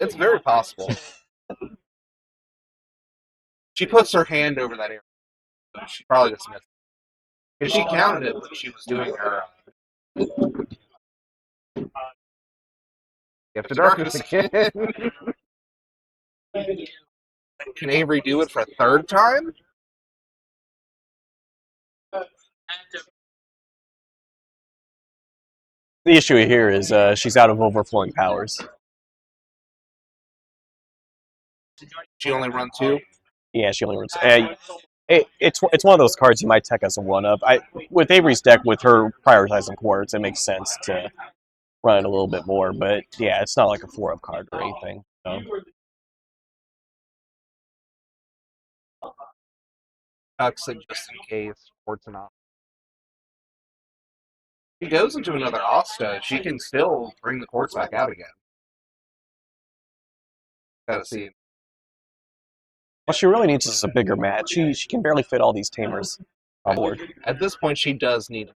It's very possible. She puts her hand over that area. So she probably just missed it. Because she counted it when she was doing her Gift of Darkness again. Can Avery do it for a third time? The issue here is she's out of overflowing powers. She only run 2? Yeah, she only runs. It's one of those cards you might tech as a one-up. With Avery's deck, with her prioritizing quarters, it makes sense to run it a little bit more. But yeah, it's not like a 4-up card or anything. So. Tucks it just in case. Ports and off. If she goes into another Asta, she can still bring the quartz back out again. Gotta see. What she really needs is a bigger mat. She can barely fit all these tamers on board. At this point, she does need a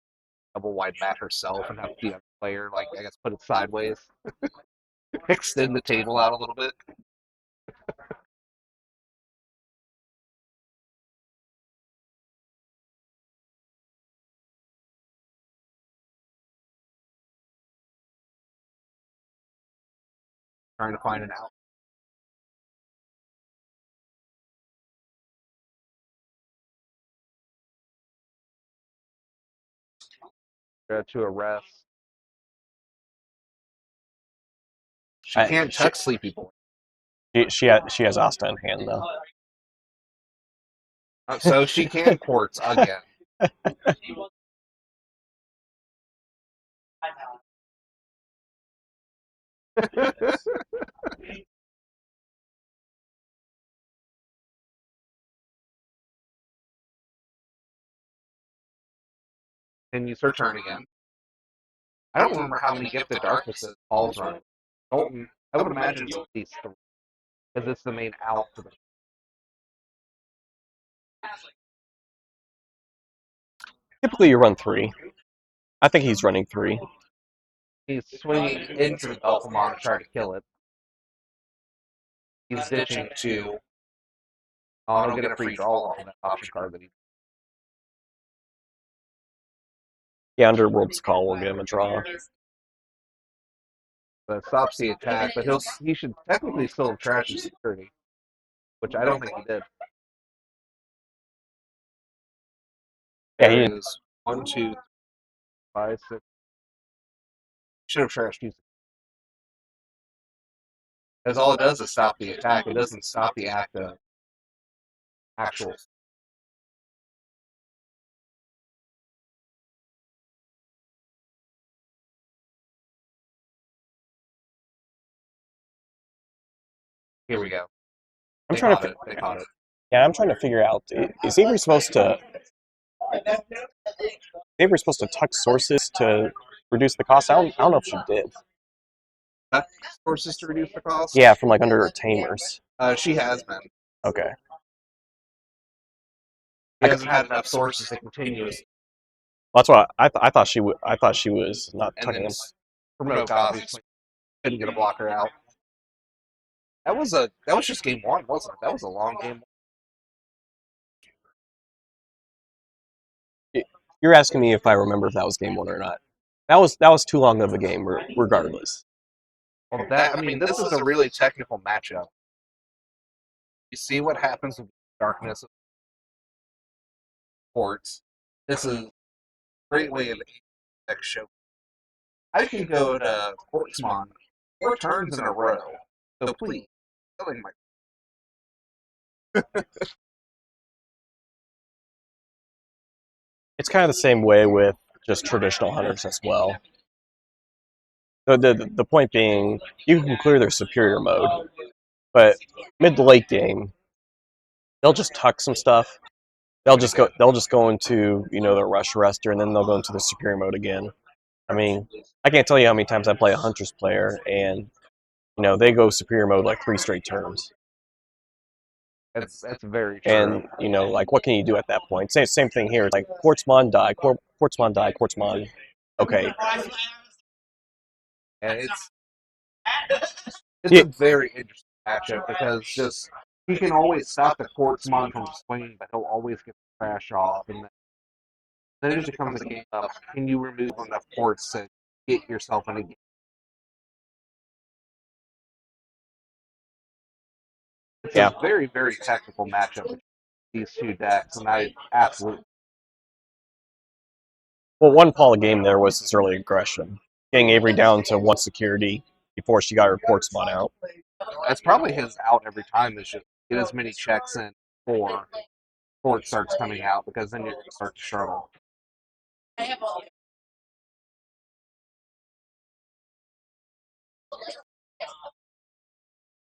double wide mat herself and have the other player, like, I guess, put it sideways. Extend the table out a little bit. Trying to find an out. To arrest. She can't check Sleepy Boy. She has Asta in hand though. So she can quartz again. And use her turn again. I don't remember how many Gifted Darknesses Paul's run. Dalton, I would imagine it's at least 3. Because it's the main out for the. Typically, you run 3. I think he's running 3. He's swinging into the Belphamon to try to kill it. He's ditching 2. Oh, and he'll get a free draw off of that option card that he. Yeah, Underworld's Call will give him a draw. That stops the attack, but he should technically still have trashed his security, which I don't think he did. Yeah, There is 1, 2, 5, 6. Should have trashed you. Because all it does is stop the attack. It doesn't stop the act of actual. Here we go. I'm trying to. They caught it. Yeah, I'm trying to figure out. Is Avery supposed to? Avery supposed to tuck sources to reduce the cost? I don't know if she did. Sources to reduce the cost? Yeah, from like under her tamers. She has been. Okay. She hasn't had enough sources to continue. Well, that's what I thought she I thought she was not tucking them. Promote cost. Couldn't get a blocker out. That was just game 1, wasn't it? That was a long game. You're asking me if I remember if that was game 1 or not. That was too long of a game, regardless. Well, this is a really technical matchup. You see what happens with Darkness Ports. This is a great way of deck show. I can go to Portsmon 4 turns in a row. So please, killing my. It's kind of the same way with just traditional hunters as well. The point being, you can clear their superior mode, but mid to late game, they'll just tuck some stuff. They'll just go into their rush arrestor, and then they'll go into the superior mode again. I mean, I can't tell you how many times I play a Huntress player, and they go superior mode like 3 straight turns. That's very true. And like what can you do at that point? Same thing here. It's like Quartzmon die, Quartzmon die, Quartzmon. Okay. And it's Yeah. a very interesting matchup because just he can always stop the Quartzmon from swinging, but he'll always get the crash off, and then it just becomes a game of can you remove enough quartz to get yourself in a game. It's Yeah. a very, very technical matchup between these two decks, and I absolutely. Well, one Paul game there was his early aggression, getting Avery down to one security before she got her Quartzmon out. That's probably his out every time. Is just get as many checks in before quartz starts coming out, because then you're going to start to struggle.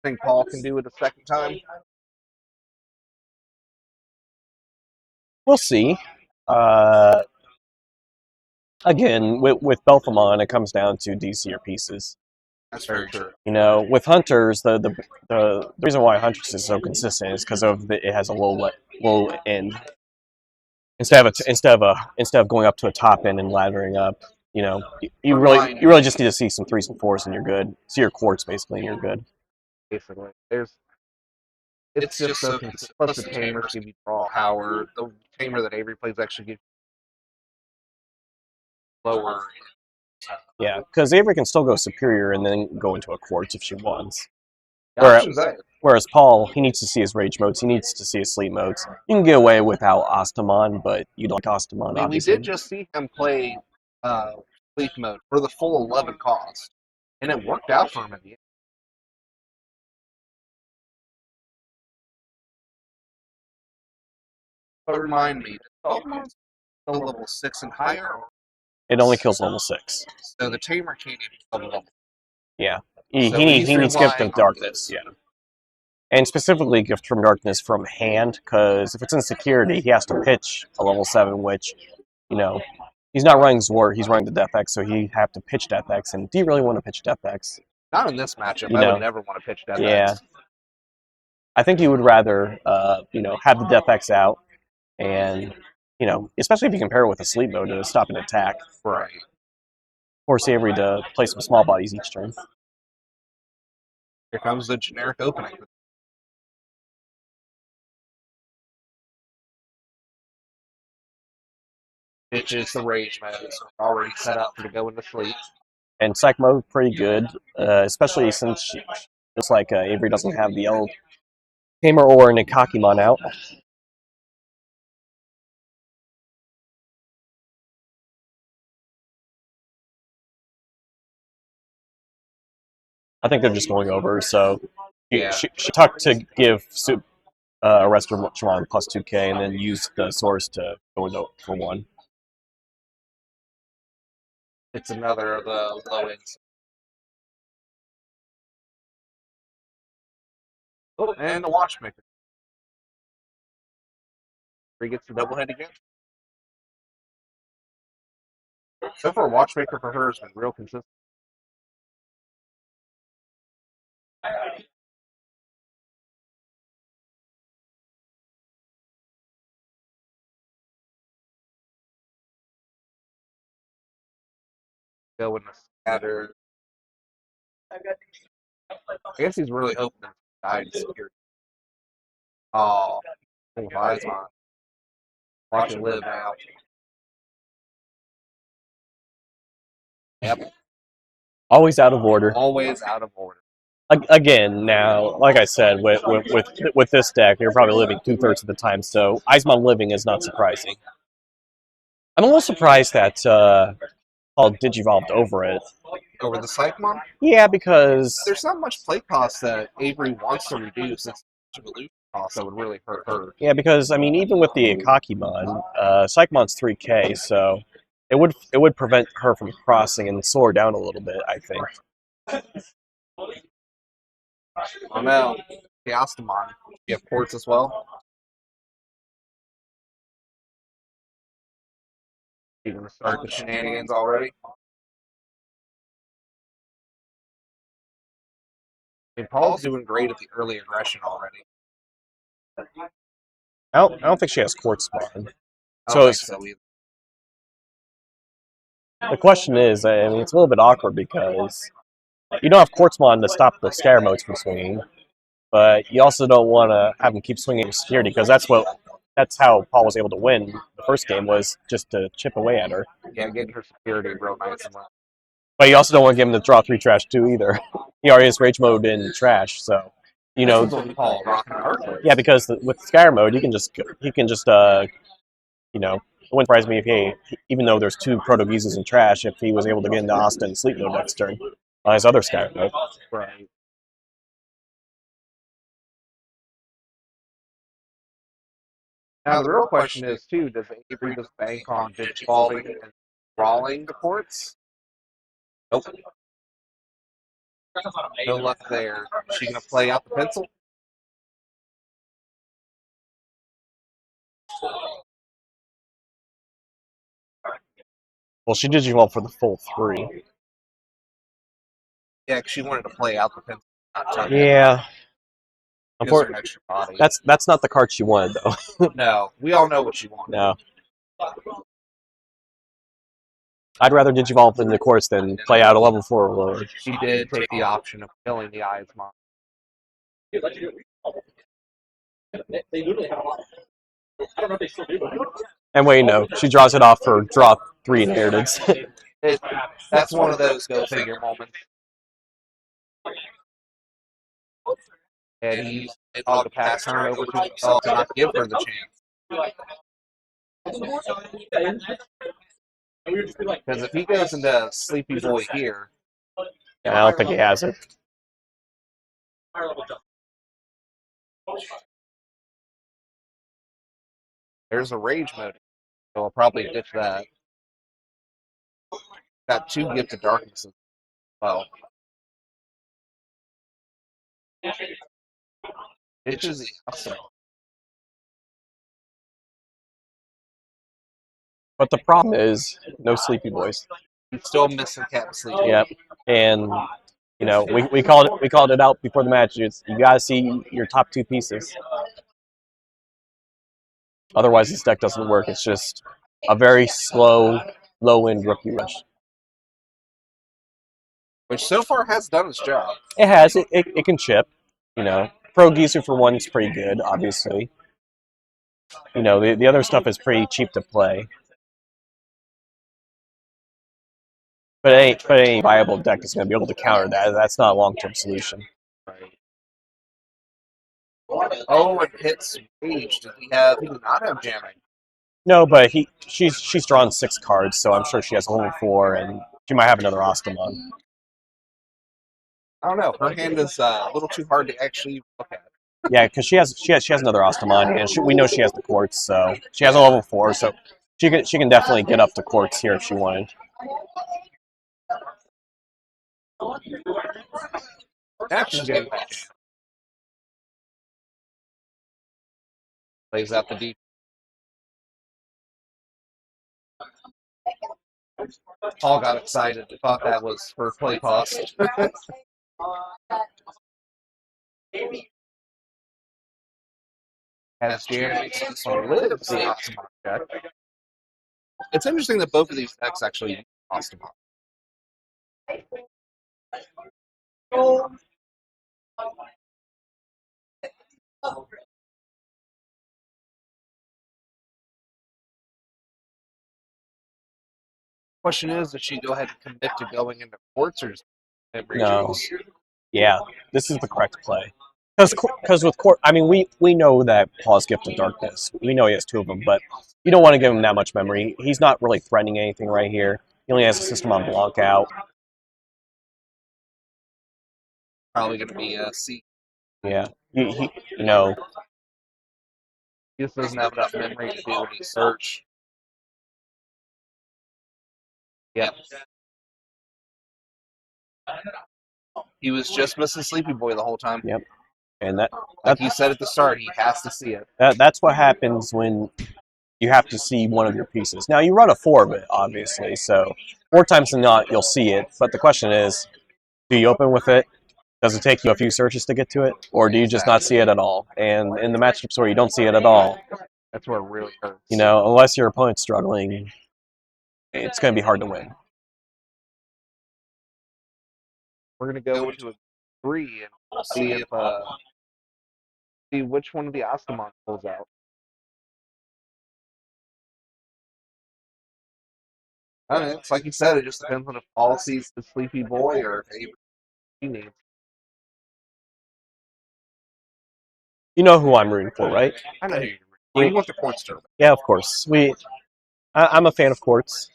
Think Paul can do it a second time? We'll see. Again, with Belfamon, it comes down to DC or pieces. That's very true. With Hunters, the reason why Hunters is so consistent is because it has a low end. Instead of going up to a top end and laddering up, you really just need to see some 3s and 4s and you're good. See your quartz basically and you're good. Basically, it's just so consistent. Plus the tamers give you draw power. The tamer that Avery plays actually gives you lower. Yeah, because Avery can still go superior and then go into a quartz if she wants. Whereas Paul, he needs to see his rage modes. He needs to see his sleep modes. You can get away without Ostamon, but you'd like Ostamon, obviously. We did just see him play sleep mode for the full 11 cost, and it worked out for him at the end. But remind me, Pokemon's still level 6 and higher? It only kills level 6. So the tamer can't even kill level. Yeah. He needs Gift from Darkness, yeah. And specifically Gift from Darkness from hand, because if it's in security, he has to pitch a level 7, which, he's not running Zwart, he's running the Death X, so he'd have to pitch Death X. And do you really want to pitch Death X? Not in this matchup. I would never want to pitch Death X. Yeah. I think you would rather, have the Death X out, and, especially if you compare it with a sleep mode to stop an attack. Right. Force Avery to play some small bodies each turn. Here comes the generic opening. Which is the rage mode, so it's already set up to go into sleep. And Psych mode, pretty good, especially since looks like Avery doesn't have the old Tamer or Nikakimon out. I think they're just going over, so she talked to give a Restaurant plus 2k and then use the source to go into for 1. It's another of the low ends. Oh, and the Watchmaker. He gets the double head again. So far, Watchmaker for her has been real consistent. Go in the scatter. I guess he's really hoping to die in security. Oh, with eyes on. Watch it live now. Yep. Always out of order. Always out of order. Again, now, like I said, with this deck, you're probably living 2/3 of the time, so Eismon living is not surprising. I'm a little surprised that Paul Digivolved over it. Over the Psychmon? Yeah, because there's not much play cost that Avery wants to reduce. It's evolution cost that would really hurt her. Yeah, because even with the Akakimon, Psychmon's 3k, so it would prevent her from crossing and slow her down a little bit, I think. Oh no, the Ostamon. You have ports as well? You're going to start the shenanigans already? And Paul's doing great at the early aggression already. I don't think she has Quartz Spawn. I So don't think so either. the question is, I mean, it's a little bit awkward because you don't have Quartzmon to stop the Scare modes from swinging, but you also don't want to have them keep swinging security because that's how Paul was able to win the first game, was just to chip away at her. Yeah, getting her security real nice and well. But you also don't want to give him the draw 3 trash too either. He already has Rage mode in trash, so you know. This one's Paul rocking the hard mode. Yeah, because with Scare mode, he can just you know, it wouldn't surprise me if even though there's 2 Proto-Geezes in trash, if he was able to get into Austin sleep mode next turn on his other Scare mode. Right. Now the real question is too: does Avery just bank on digivolving and brawling the courts? Nope. No luck there. Is she gonna play out the pencil? Well, she digivolved for the full 3. Yeah, 'cause she wanted to play out the pencil, not touch it. Yeah. Gives her an extra body. That's not the card she wanted though. No, we all know what she wanted. No. I'd rather digivolve in the course than play out a level 4 Lord. She did take the option of killing the Eyes Mom. And wait, no, she draws it off for draw 3 inheritance. That's one of those go figure moments. And he used all the pass turn over to himself to not give her the chance. Because if he goes into Sleepy Boy here, I don't think he has it. there's a Rage mode. So I'll probably ditch that. Got 2 Gifted Darknesses. Well. Ditches the awesome. But the problem is, no Sleepy Boys. He's still missing Cat Sleep. Yep. And you know, we called it out before the match. You gotta see your top 2 pieces. Otherwise, this deck doesn't work. It's just a very slow, low-end rookie rush. Which so far has done its job. It has. It can chip. You know, Pro Geezer for 1 is pretty good, obviously. You know, the other stuff is pretty cheap to play. But any viable deck is going to be able to counter that. That's not a long-term solution. Right. Oh, and hits Rage. He did not have jamming. No, but she's drawn 6 cards, so I'm sure she has a level 4, and she might have another Ostamon. I don't know. Her hand is a little too hard to actually look at. Yeah, because she has another Ostamon, and we know she has the Quartz, so she has a level 4, so she can definitely get up to Quartz here if she wanted. Action game. Plays out the deep. Paul got excited. Thought that was for play cost. Has Jeremy lives the Ostamon deck. It's interesting that both of these decks actually use Ostamon. Question is, does she go ahead and commit to going into Quartz or just No. Yeah, this is the correct play. Because with Quartz, I mean, we know that Paul's Gift of Darkness. We know he has 2 of them, but you don't want to give him that much memory. He's not really threatening anything right here. He only has a system on Blanc out. Probably going to be a C. Yeah, you know. He just doesn't have enough memory to do any search. Yep. He was just missing Sleepy Boy the whole time. Yep. And like he said at the start, he has to see it. That's what happens when you have to see one of your pieces. Now, you run a 4 of it, obviously, so 4 times than not, you'll see it. But the question is, do you open with it? Does it take you a few searches to get to it, or do you just not see it at all? And in the matchups where you don't see it at all, That's where it really hurts. you know, unless your opponent's struggling, it's going to be hard to win. We're gonna go into a 3 and we'll see if see which one of the Astamon pulls out. I don't know, it's like you said, it just depends on if Paul sees the sleepy boy or if Avery needs. You know who I'm rooting for, right? I know who you're rooting for. You want the Quartz Turbo. Yeah, of course. I'm a fan of Quartz.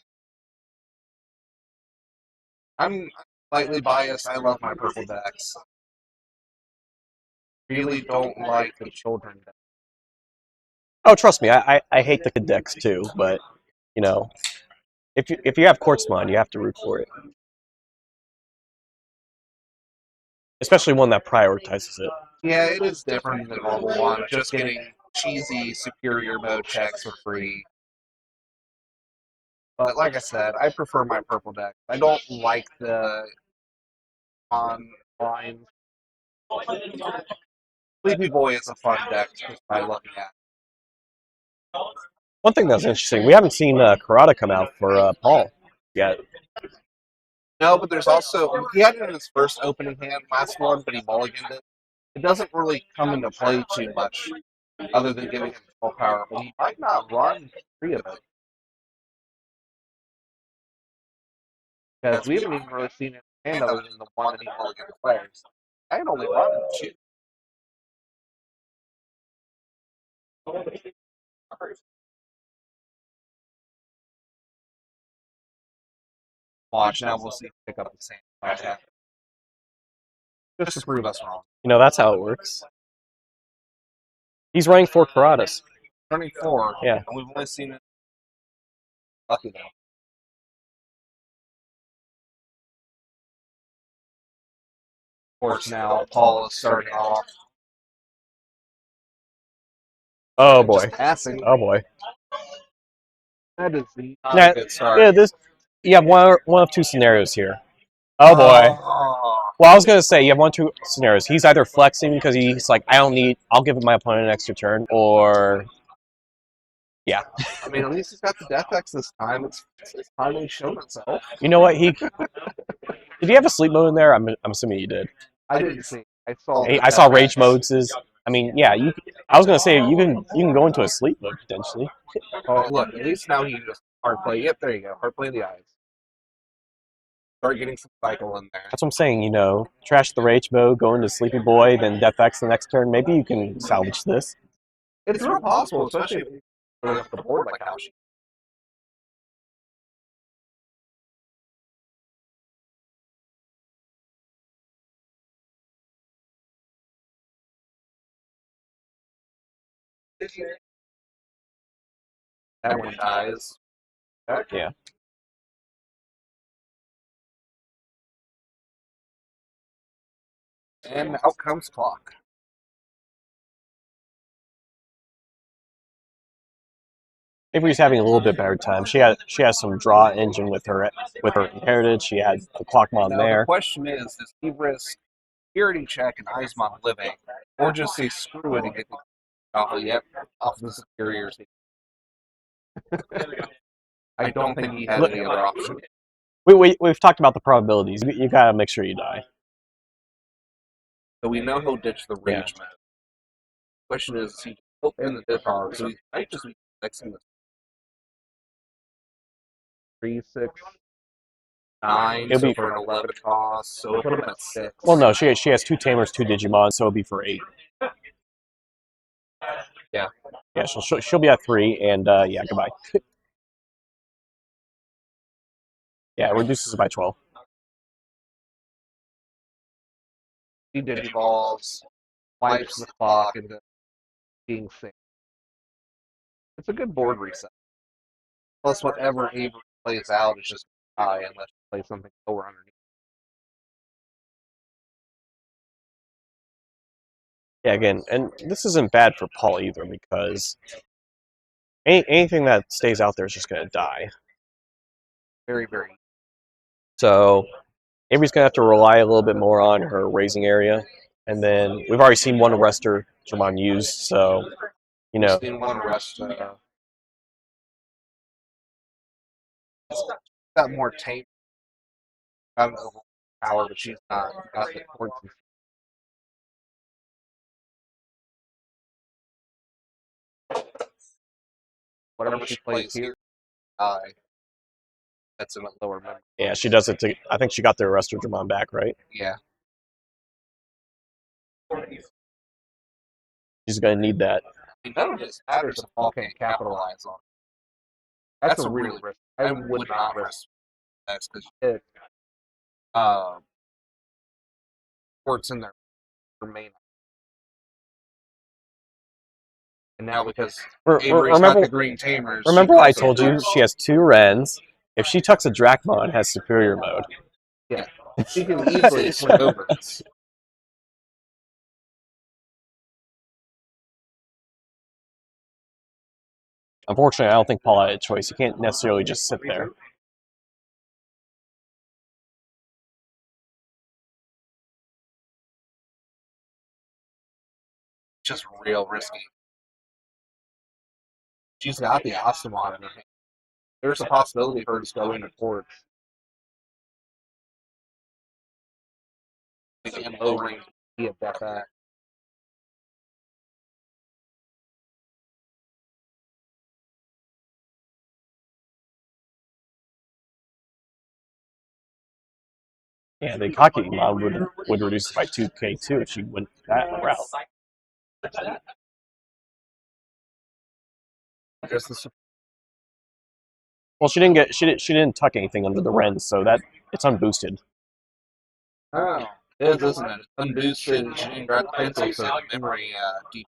I'm slightly biased. I love my purple decks. Really don't like the children deck. Oh, trust me, I hate the kid decks too, but you know, if you have Quartzmon, you have to root for it, especially one that prioritizes it. Yeah, it is different than the normal one. Just getting cheesy superior mode checks for free. But like I said, I prefer my purple deck. I don't like the on lines. Sleepy Boy is a fun deck just by looking at. One thing that's interesting, we haven't seen Karada come out for Paul yet. No, but there's also he had it in his first opening hand last one, but he mulliganed it. It doesn't really come into play too much, other than giving him full power. But he might not run 3 of it because we haven't even really seen it in hand other than the one that he mulliganed players. I had only run 2. Watch now, we'll see if we pick up the same fight just to prove us wrong. You know, that's how it works. He's running 4 Karadas. Turning 4, Yeah. and we've only seen it. Lucky though. Of course, now Paul is starting off. Oh boy. Just passing. Oh boy. That is not a good start. Yeah, you have one of 2 scenarios here. Oh boy. Well, I was gonna say you have 2 scenarios. He's either flexing because he's like, I'll give my opponent an extra turn, or yeah. I mean, at least he's got the Death X this time. It's finally shown itself. You know what? Did he have a sleep mode in there? I'm assuming he did. I didn't see. I saw rage modes. I mean, yeah. I was gonna say you can go into a sleep mode potentially. Oh look, at least now he just hard play. Yep, there you go. Hard play in the eyes. Start getting some cycle in there. That's what I'm saying. You know, trash the rage mode, go into Sleepy Boy, then Death X the next turn. Maybe you can salvage this. It's real possible, especially if you're going up the board like how she. That one dies. Okay. Yeah. And out comes clock. Avery's having a little bit better time. She has some draw engine with her inherited. She had the Clockmon now, there. The question is, does he risk Purity Check and Eismon living, or just say screw it and get the off the superiors? I don't think he had any other option. We've talked about the probabilities. You gotta make sure you die. So we know he'll ditch the rage mode. The question is he will in the death power, so he might just be fixing this. 3, 6, 9. It'll be for an 11 cost, so we'll put him at 6. Well, no, she has 2 Tamers, 2 Digimon, so it'll be for 8. Yeah. Yeah, she'll be at 3, and yeah, goodbye. Yeah, it reduces it by 12. He digivolves, wipes the clock into being 6. It's a good board reset. Plus, whatever Avery plays out is just high unless you play something lower underneath. Yeah, again, and this isn't bad for Paul either because anything that stays out there is just going to die. Very, very. So Avery's going to have to rely a little bit more on her raising area. And then we've already seen one arrestor Jermon use, so, you know. Seen one rest. Got more tape. I don't know power, but she's not got the courts. Whatever she plays here, that's in a lower memory. Yeah, she does it to. I think she got the arrestor Jermon back, right? Yeah. She's going to need that. I mean, none of this matters if Paul can't capitalize on it. That's a really risk. I would not risk that because it courts in their main. And now because Avery's got the green tamers. Remember I told you she has 2 Rens. If she tucks a Drachma, it has superior mode. Yeah. She can easily swing over this. Unfortunately, I don't think Paul had a choice. He can't necessarily just sit there. Just real risky. She's got the Ostamon in her hand. There's a possibility for her just going to court. Again, lowering the death act. Yeah, the Kaki mod would reduce it by 2k too if she went that route. Well, she didn't tuck anything under the Rens, so that it's unboosted. Oh, it is, isn't it? It's unboosted. She didn't grab the pencil, so the memory deep.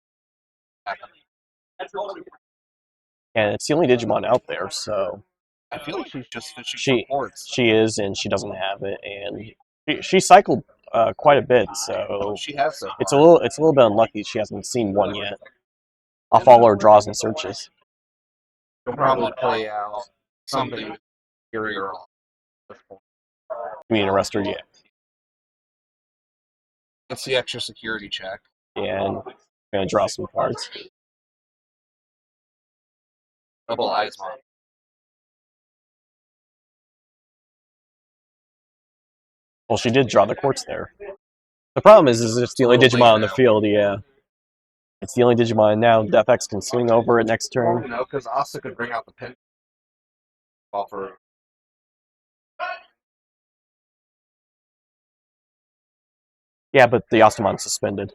And it's the only Digimon out there, so I feel like she's just fishing for ports. She is, and she doesn't have it, and she cycled quite a bit, so she has so far. It's a little bit unlucky she hasn't seen one yet. I'll follow her draws and searches. She'll probably play out something with superior. You mean arrestor? Yeah. It's the extra security check. Yeah, and I'm gonna draw some cards. Double eyes on. Well, she did draw the quartz there. The problem is it's the only Digimon on the field, yeah. It's the only Digimon now. Death X can swing over it next turn. No, because Asa could bring out the pin. Offer. Yeah, but the Ostamon's suspended.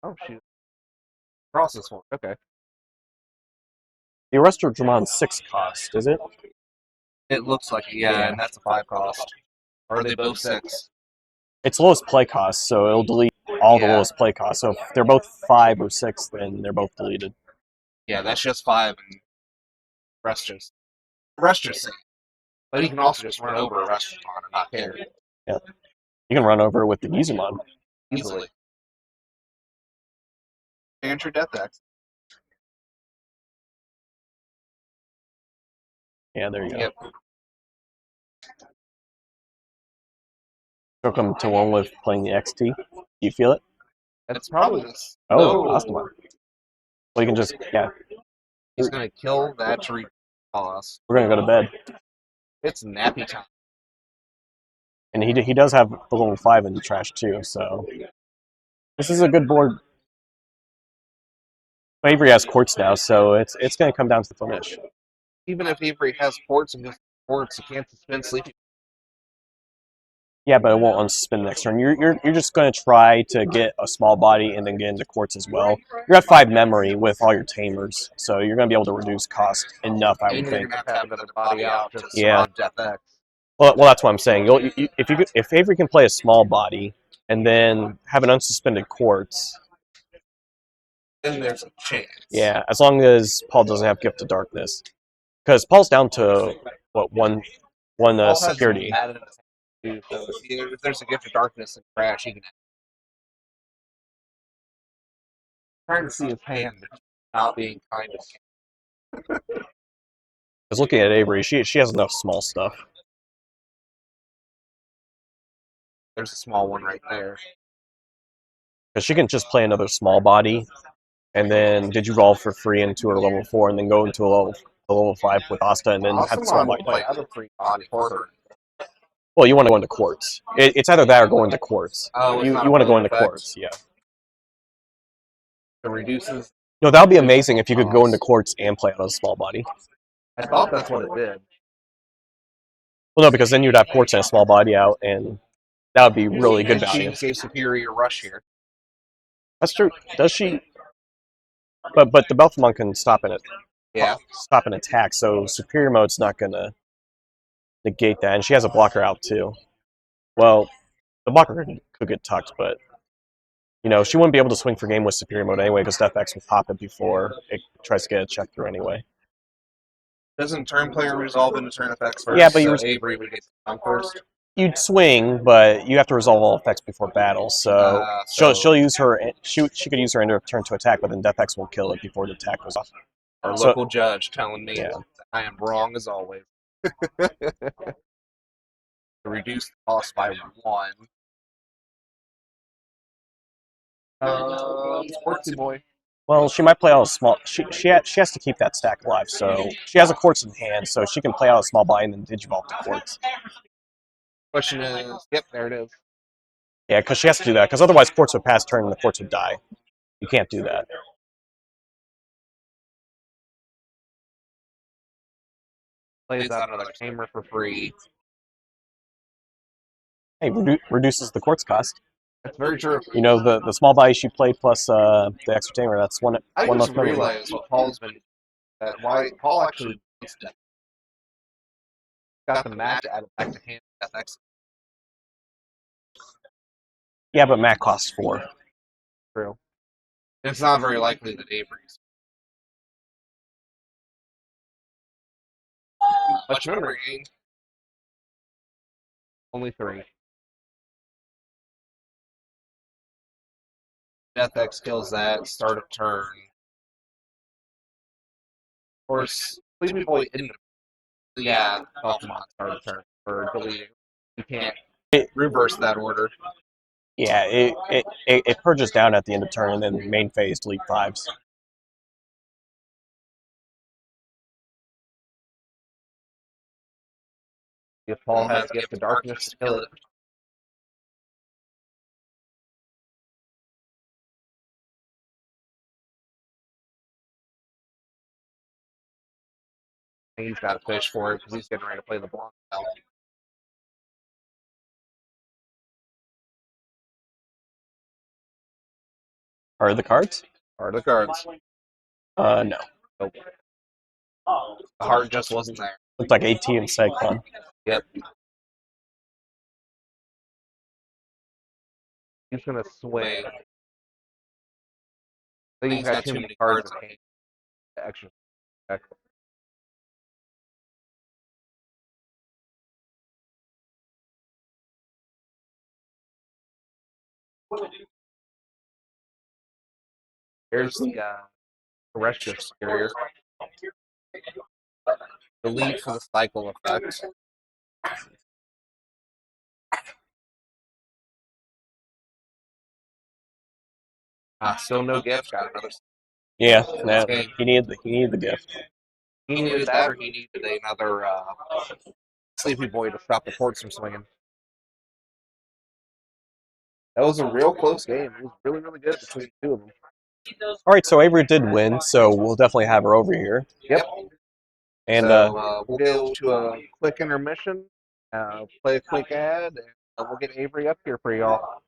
Oh, shoot. Process one. Okay. The Arrestor Dramon's 6 cost, is it? It looks like it, yeah, and that's a 5 cost. Or are they both 6? It's lowest play cost, so it'll delete all the lowest play costs. So if they're both 5 or 6, then they're both deleted. Yeah, that's just 5, and rest just safe. But he can also just run over a restaurant and not care. Yeah. You can run over with the Gizumon. Easily. And your Death X. Yeah, there you go. Yep. Took him to one with playing the XT. Do you feel it? That's probably this. Oh, Ostamon. Well, you can just, yeah. He's going to kill that to us. We're going to go to bed. It's nappy time. And he does have the level 5 in the trash too, so this is a good board. Avery has quartz now, so it's going to come down to the finish. Even if Avery has quartz and just quartz, he can't suspend sleeping. Yeah, but it won't unsuspend next turn. You're just going to try to get a small body and then get into quartz as well. You're at 5 memory with all your tamers, so you're going to be able to reduce cost enough, I would think. You're going to have another body out just yeah. Death X. Well, that's what I'm saying. If Avery can play a small body and then have an unsuspended quartz, then there's a chance. Yeah, as long as Paul doesn't have Gift of Darkness, because Paul's down to what one security. So if there's a Gift of Darkness and crash, he can. Trying to see his hand, not being kind of. Because looking at Avery, she has enough small stuff. There's a small one right there. Because she can just play another small body, and then Digivolve for free into her level 4, and then go into a level 5 with Asta, and then have the small Asamon body will play play. other free body for her. Well, you want to go into Quartz. It's either that or go into Quartz. Oh, you it's not you a want to go blade into effect. Quartz, yeah. It reduces. No, that would be amazing if you could go into Quartz and play on a small body. I thought that's what it did. Well, no, because then you'd have Quartz and a small body out, and that would be really good And value. she gave superior rush here. That's true. Does she? But the Belfamon can stop stop an attack, so Superior Mode's not gonna negate that, and she has a blocker out too. Well, the blocker could get tucked, but she wouldn't be able to swing for game with Superior Mode anyway, because DefX will pop it before it tries to get a check through anyway. Doesn't turn player resolve into turn effects first? Yeah, but so Avery would get stung first. You'd swing, but you have to resolve all effects before battle. So she'll use her. She could use her end of turn to attack, but then DefX will kill it before the attack goes off. Our local judge telling me Yeah. I am wrong as always. Reduce the cost by 1. Sportsy boy. Well, she might play out a small. She has to keep that stack alive, so she has a Quartz in hand, so she can play out a small buy and then Digivolve to Quartz. Question is, yep, there it is. Yeah, because she has to do that, because otherwise Quartz would pass turn and the Quartz would die. You can't do that. Plays out another tamer for free. Hey, reduces the Quartz cost. That's very true. The small buy she played plus the extra tamer, that's one I one just less memory. realized what Paul's been. Why Paul actually wants that. Got the match added back to hand. FX. Yeah, but Matt costs 4. True. It's not very likely that Avery's. Much memory gain. Only 3. FX kills that. Start of turn. Of course, Sleepy Boy isn't. Yeah, Pokemon start of turn for deleting. You can't reverse that order. Yeah, it purges down at the end of turn, and then main phase delete 5s. If Paul has Gift of Darkness to kill it. He's got to fish for it because he's getting ready to play the Blanc belt. Are the cards? Are the cards? No. Nope. The heart just wasn't there. Looked like AT and Cyclone. Yep. He's gonna swing. I think he's got too many cards in hand. Extra. Here's the Terrestrial Superior. Delete for the cycle effect. Still no gift. Got another. Yeah, he needed the gift. He needed that, or he needed another Sleepy Boy to stop the ports from swinging. That was a real close game. It was really, really good between the two of them. All right, so Avery did win, so we'll definitely have her over here. Yep. And so we'll go to a quick intermission, play a quick ad, and we'll get Avery up here for y'all.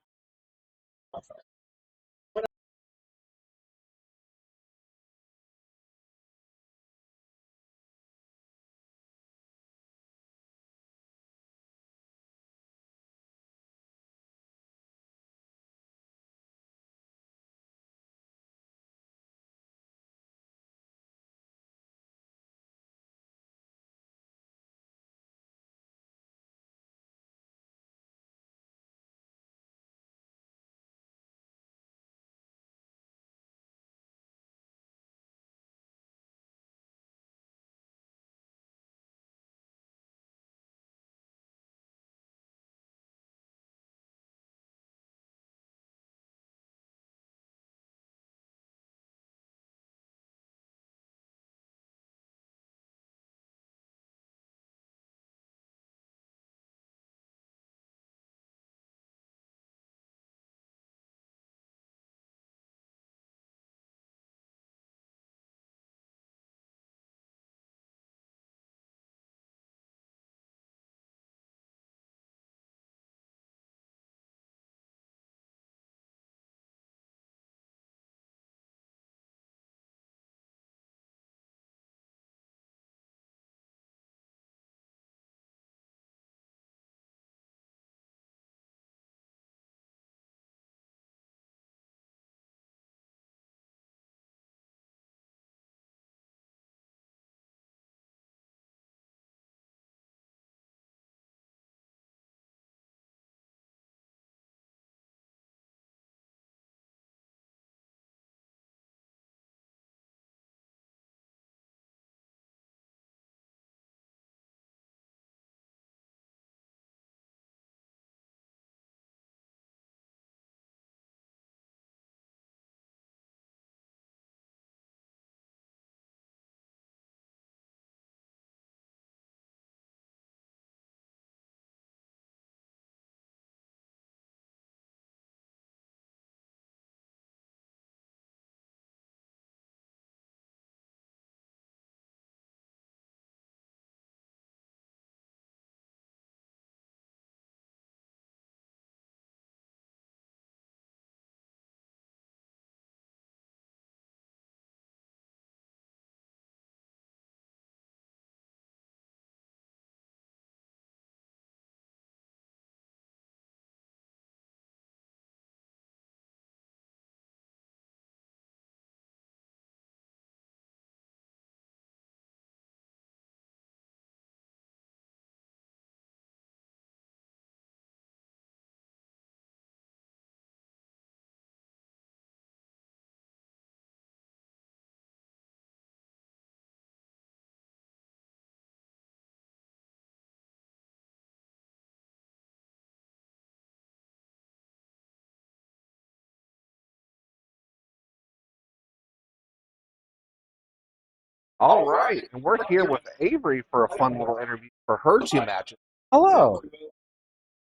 All right, and we're here with Avery for a fun little interview for her 2 matches. Hello.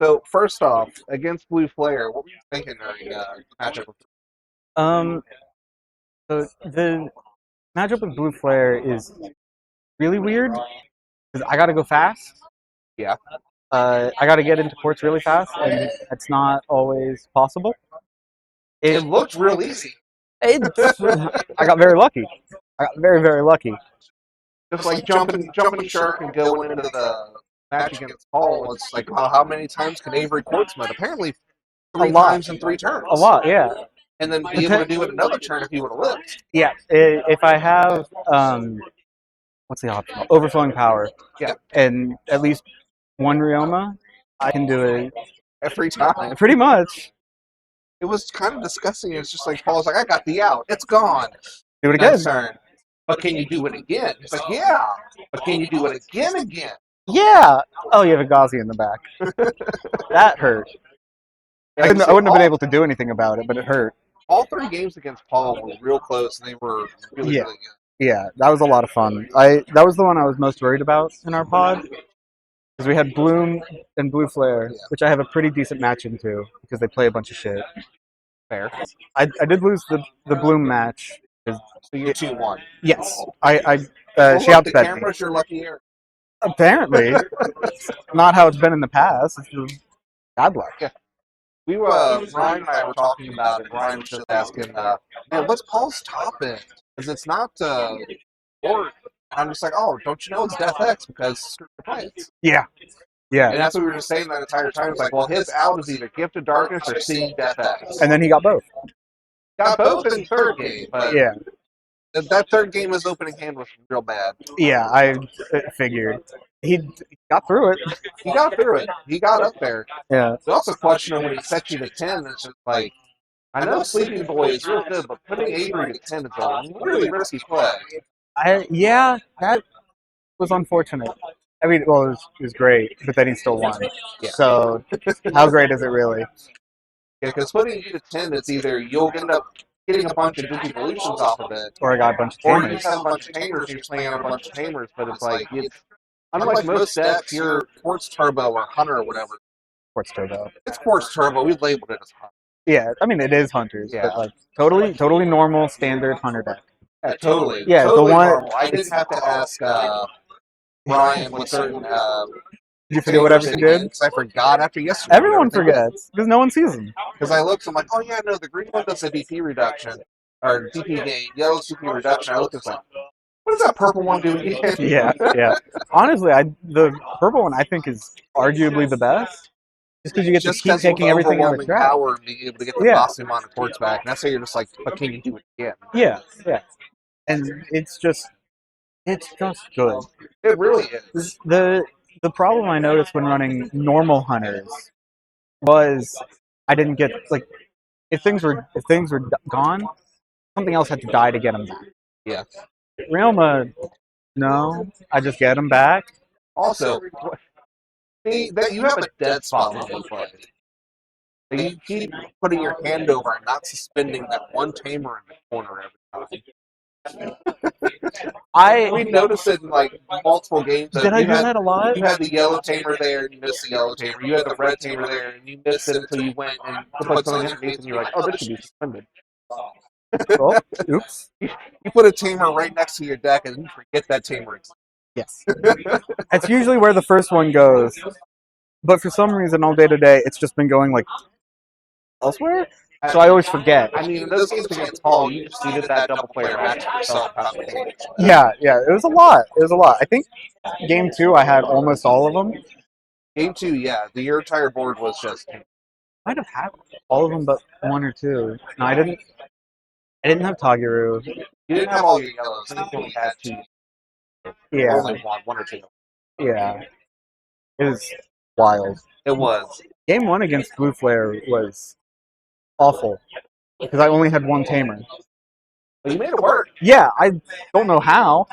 So first off, against Blue Flare, what were you thinking during matchup? Um, so the matchup with Blue Flare is really weird because I got to go fast. Yeah. I got to get into ports really fast, and it's not always possible. It looked real easy. I got very lucky. I got very, very lucky. Just like jumping shark and going into the match against Paul. It's like, wow, how many times can Avery Quartz met? Apparently, three times in 3 turns. A lot, yeah. And then be able to do it another turn if you would have lived. Yeah, if I have what's the option? Overflowing power. Yeah. And at least one Ryoma, I can do it Every time. pretty much. It was kind of disgusting. It's just like Paul's like, I got the out. It's gone. Do it again. Next turn. But can you do it again? He's like, yeah. But can you do it again? Yeah. Oh, you have a Gauzy in the back. That hurt. Yeah, I wouldn't have been able to do anything about it, but it hurt. All 3 games against Paul were real close, and they were really, really good. Yeah, that was a lot of fun. That was the one I was most worried about in our pod. Because we had Bloom and Blue Flare, which I have a pretty decent match into, because they play a bunch of shit. Fair. I did lose the Bloom match. So you're 2-1. Yes. She Look, the outsped camera's your lucky area. Apparently. Not how it's been in the past. It's just bad luck. Yeah. We were, Ryan and I were talking about it. Ryan was just asking, man, what's Paul's top end? Because it's not Port. I'm just like, oh, don't you know it's Death X because screw the plants. Yeah. Yeah. And that's what we were just saying that entire time. It's like, well, his out is either Gift of Darkness or Seeing Death X. And then he got both. Got both in the 3rd game, but yeah. That 3rd game, his opening hand was real bad. Yeah, I figured. He got through it. He got through it. He got up there. Yeah. We also question him when he set you to 10. It's just like, I know Sleeping Boy is real good, but putting Avery to 10 is a really risky play. Yeah, that was unfortunate. I mean, well, it was great, but then he still won. Yeah. So, how great is it really? Yeah, because putting you to 10, it's either you'll end up getting a bunch of Digivolutions off of it, or I got a bunch of tamers. Or you tamers. just have a bunch of tamers, you're playing on a bunch of tamers, but it's like, unlike most decks, your Quartz Turbo or Hunter or whatever. Quartz Turbo. It's Quartz Turbo. We labeled it as Hunter. Yeah, I mean, it is Hunters, but like totally normal, standard Hunter deck. Yeah, totally. Yeah, totally the one. Normal. I didn't have to ask Brian what certain. Did you forget what everything did? Because I forgot after yesterday. Everyone forgets because no one sees them. Because I looked, I'm like, oh yeah, no, the green one does a DP reduction or DP gain. Yellow's DP reduction. I looked at like, what does that purple one do again? Yeah. Honestly, the purple one I think is arguably the best. Just because you get to keep taking everything out of trap. Power and being able to get the bossy amount of quartz back. And that's how you're just like, but can you do it again? Yeah. And it's just good. It really is. The problem I noticed when running normal hunters was I didn't get like if things were gone, something else had to die to get them back. Yeah. Realma, no, I just get them back. Also, you have a dead spot when you play. You keep putting your hand over and not suspending that one tamer in the corner every time. We noticed it in like multiple games. Did I do that a lot? You had the yellow tamer there and you missed the yellow tamer. You had the red tamer there and you missed it until you went and put something underneath and you're like, oh, this should be suspended. Oh, oops. You put a tamer right next to your deck and you forget that tamer exists. Yes. That's usually where the first one goes. But for some reason, all day today, it's just been going like elsewhere. So I always forget. I mean, in those games against Paul, you just needed that double player match yourself. Yeah. It was a lot. I think game 2, I had almost all of them. Game 2, yeah. Your entire board was just. I might have had all of them, but 1 or 2. No, I didn't have Tagiru. You didn't have all your yellows. I think you only had 2. Yeah. Only 1 or 2. Yeah. It was wild. It was. Game 1 against Blue Flare was awful because I only had 1 tamer. But you made it work. Yeah, I don't know how.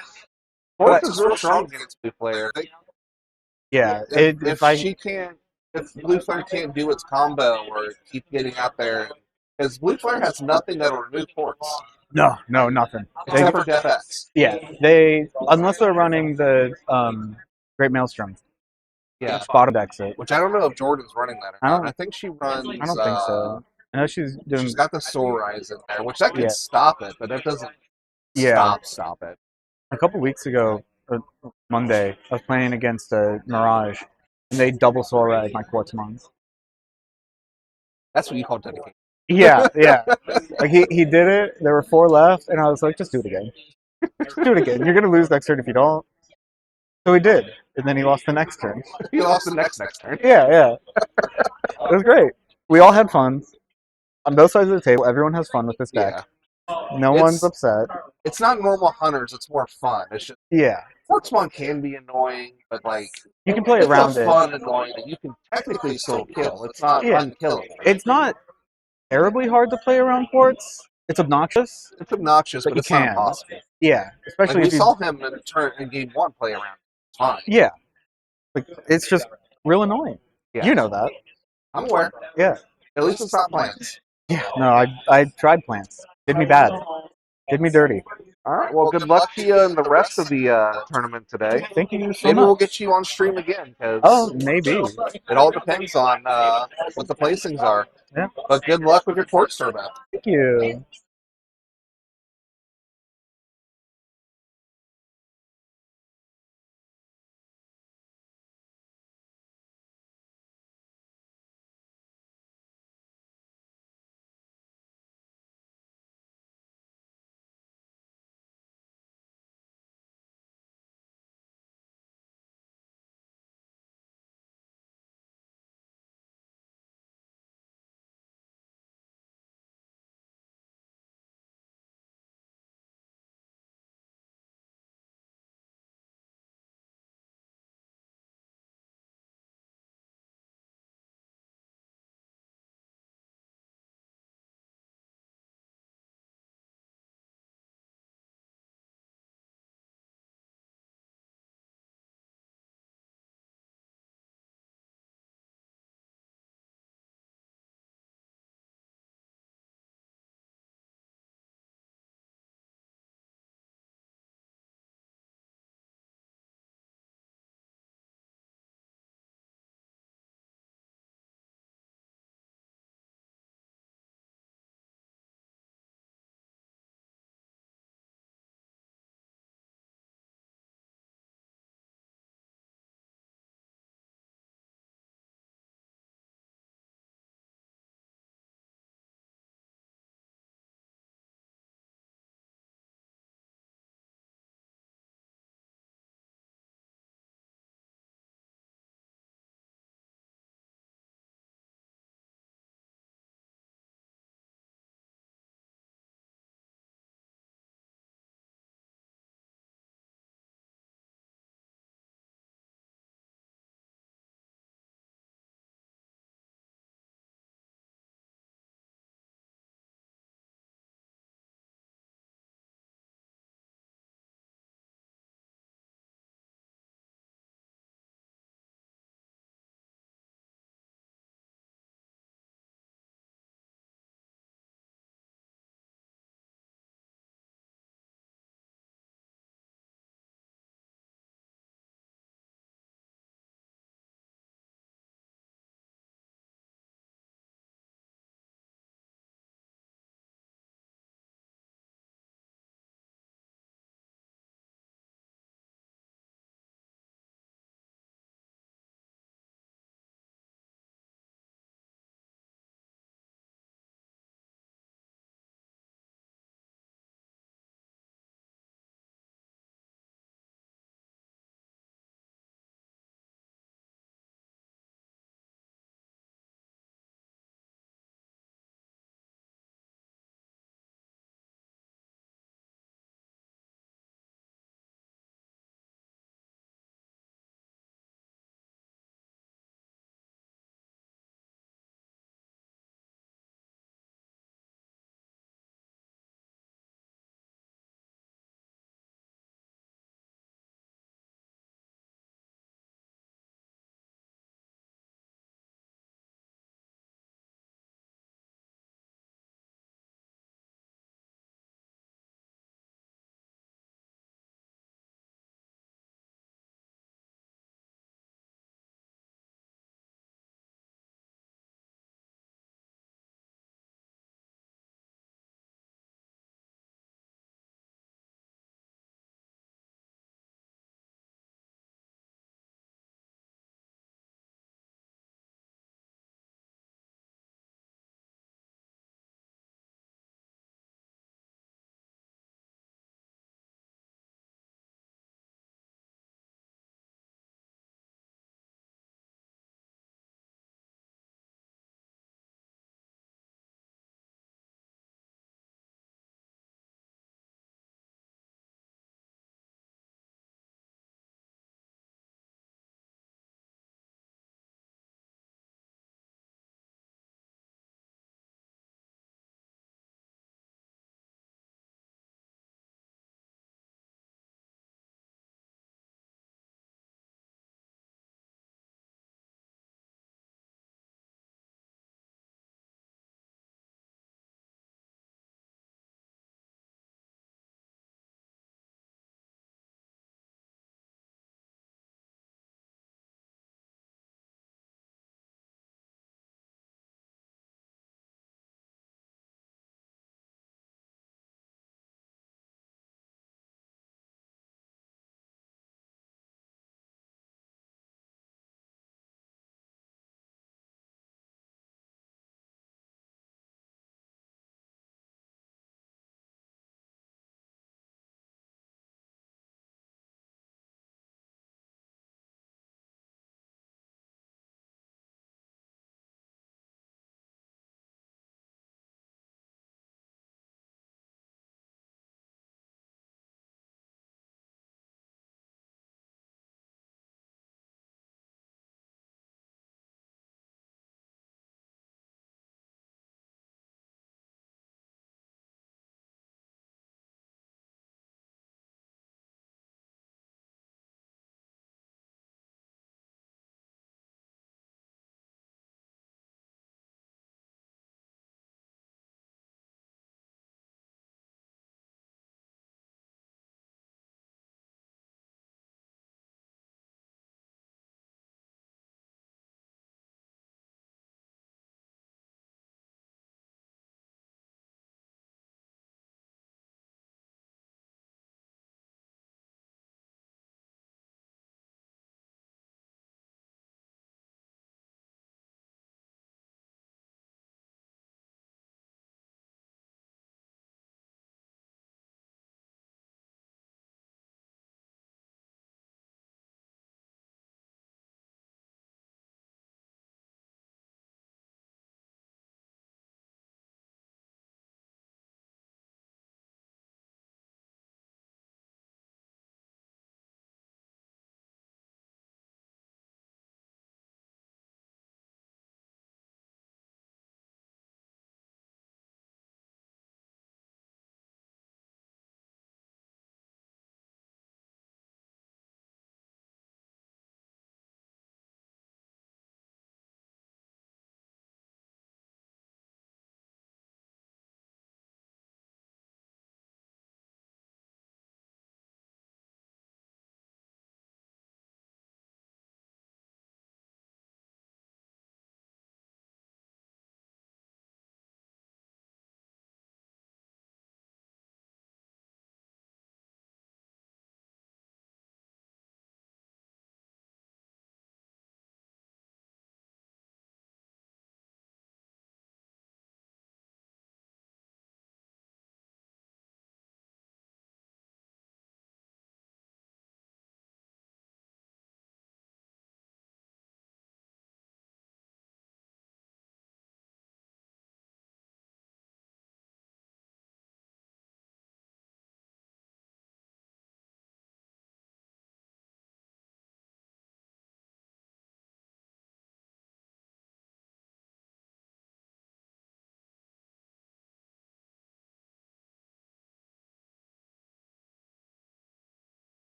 Fourth is real strong against Blue Flare. Yeah, if Blue Flare can't do its combo or keep getting out there, because Blue Flare has nothing that'll remove ports. No, nothing. except for DefX. Yeah, they unless they're running the Great Maelstrom, Yeah, spot decks it. which I don't know if Jordan's running that or I not. don't. I think she runs. I don't think so. I know she's doing. She's got the Soul Rise in there, which that could Yeah. stop it, but that doesn't Yeah. stop it. A couple weeks ago, Monday, I was playing against Mirage, and they double Soul Rag my Quartzmons. That's what you call dedication. Yeah. Like he did it. There were 4 left, and I was like, just do it again. Just do it again. You're gonna lose next turn if you don't. So he did, and then he lost the next turn. He lost the next turn. Yeah. It was great. We all had fun on both sides of the table. Everyone has fun with this deck. Yeah. No one's upset. It's not normal hunters. It's more fun. It's just Yeah. Quartzmon can be annoying, but like You can play it's around a it. fun annoying that you can technically still kill. It's not unkillable. It's not terribly hard to play around Quartz. It's obnoxious. It's obnoxious, but you it's not can. impossible. Yeah, especially Like, if we you saw him in game 1 play around. It's fine. Yeah, like it's just real annoying. Yeah. You know that. I'm aware. Yeah. At least it's not plants. Yeah. No, I tried plants. Did me bad. Did me dirty. All right. Well, good luck to you in the rest of the tournament today. Thank you so Maybe much. we'll get you on stream again because Maybe. it all depends on what the placings are. Yeah. But good luck with your court tournament. Thank you.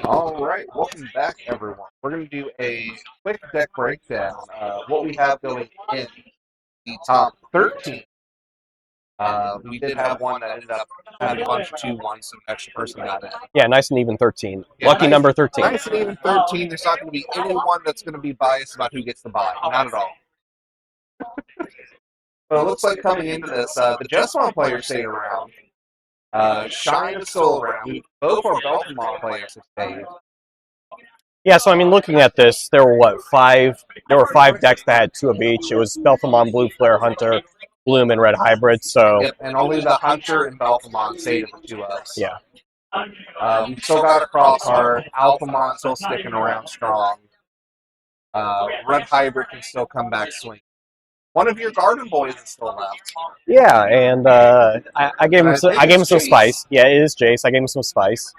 All right, welcome back, everyone. We're going to do a quick deck breakdown of what we have going in the top 13. We did have one that ended up having a bunch of 2-1, so an extra person got in. Yeah, nice and even 13. Yeah, Lucky nice, number 13. Nice and even 13. There's not going to be anyone that's going to be biased about who gets the buy. Not at all. But it looks like coming into this, the Jessamon players stayed around. Shine is still around. Both our Belfamon players have stayed. Yeah, so I mean, looking at this, there were five? There were 5 decks that had 2 of each. It was Belfamon, Blue Flare, Hunter, Bloom, and Red Hybrid. So Yep, and only the Hunter and Belfamon stayed at the 2-ups. yeah, We've still got a Crossheart. Alphamon still sticking around strong. Red Hybrid can still come back swing. One of your Garden Boys is still left. yeah, and I gave him some spice. Yeah, it is Jace. I gave him some spice.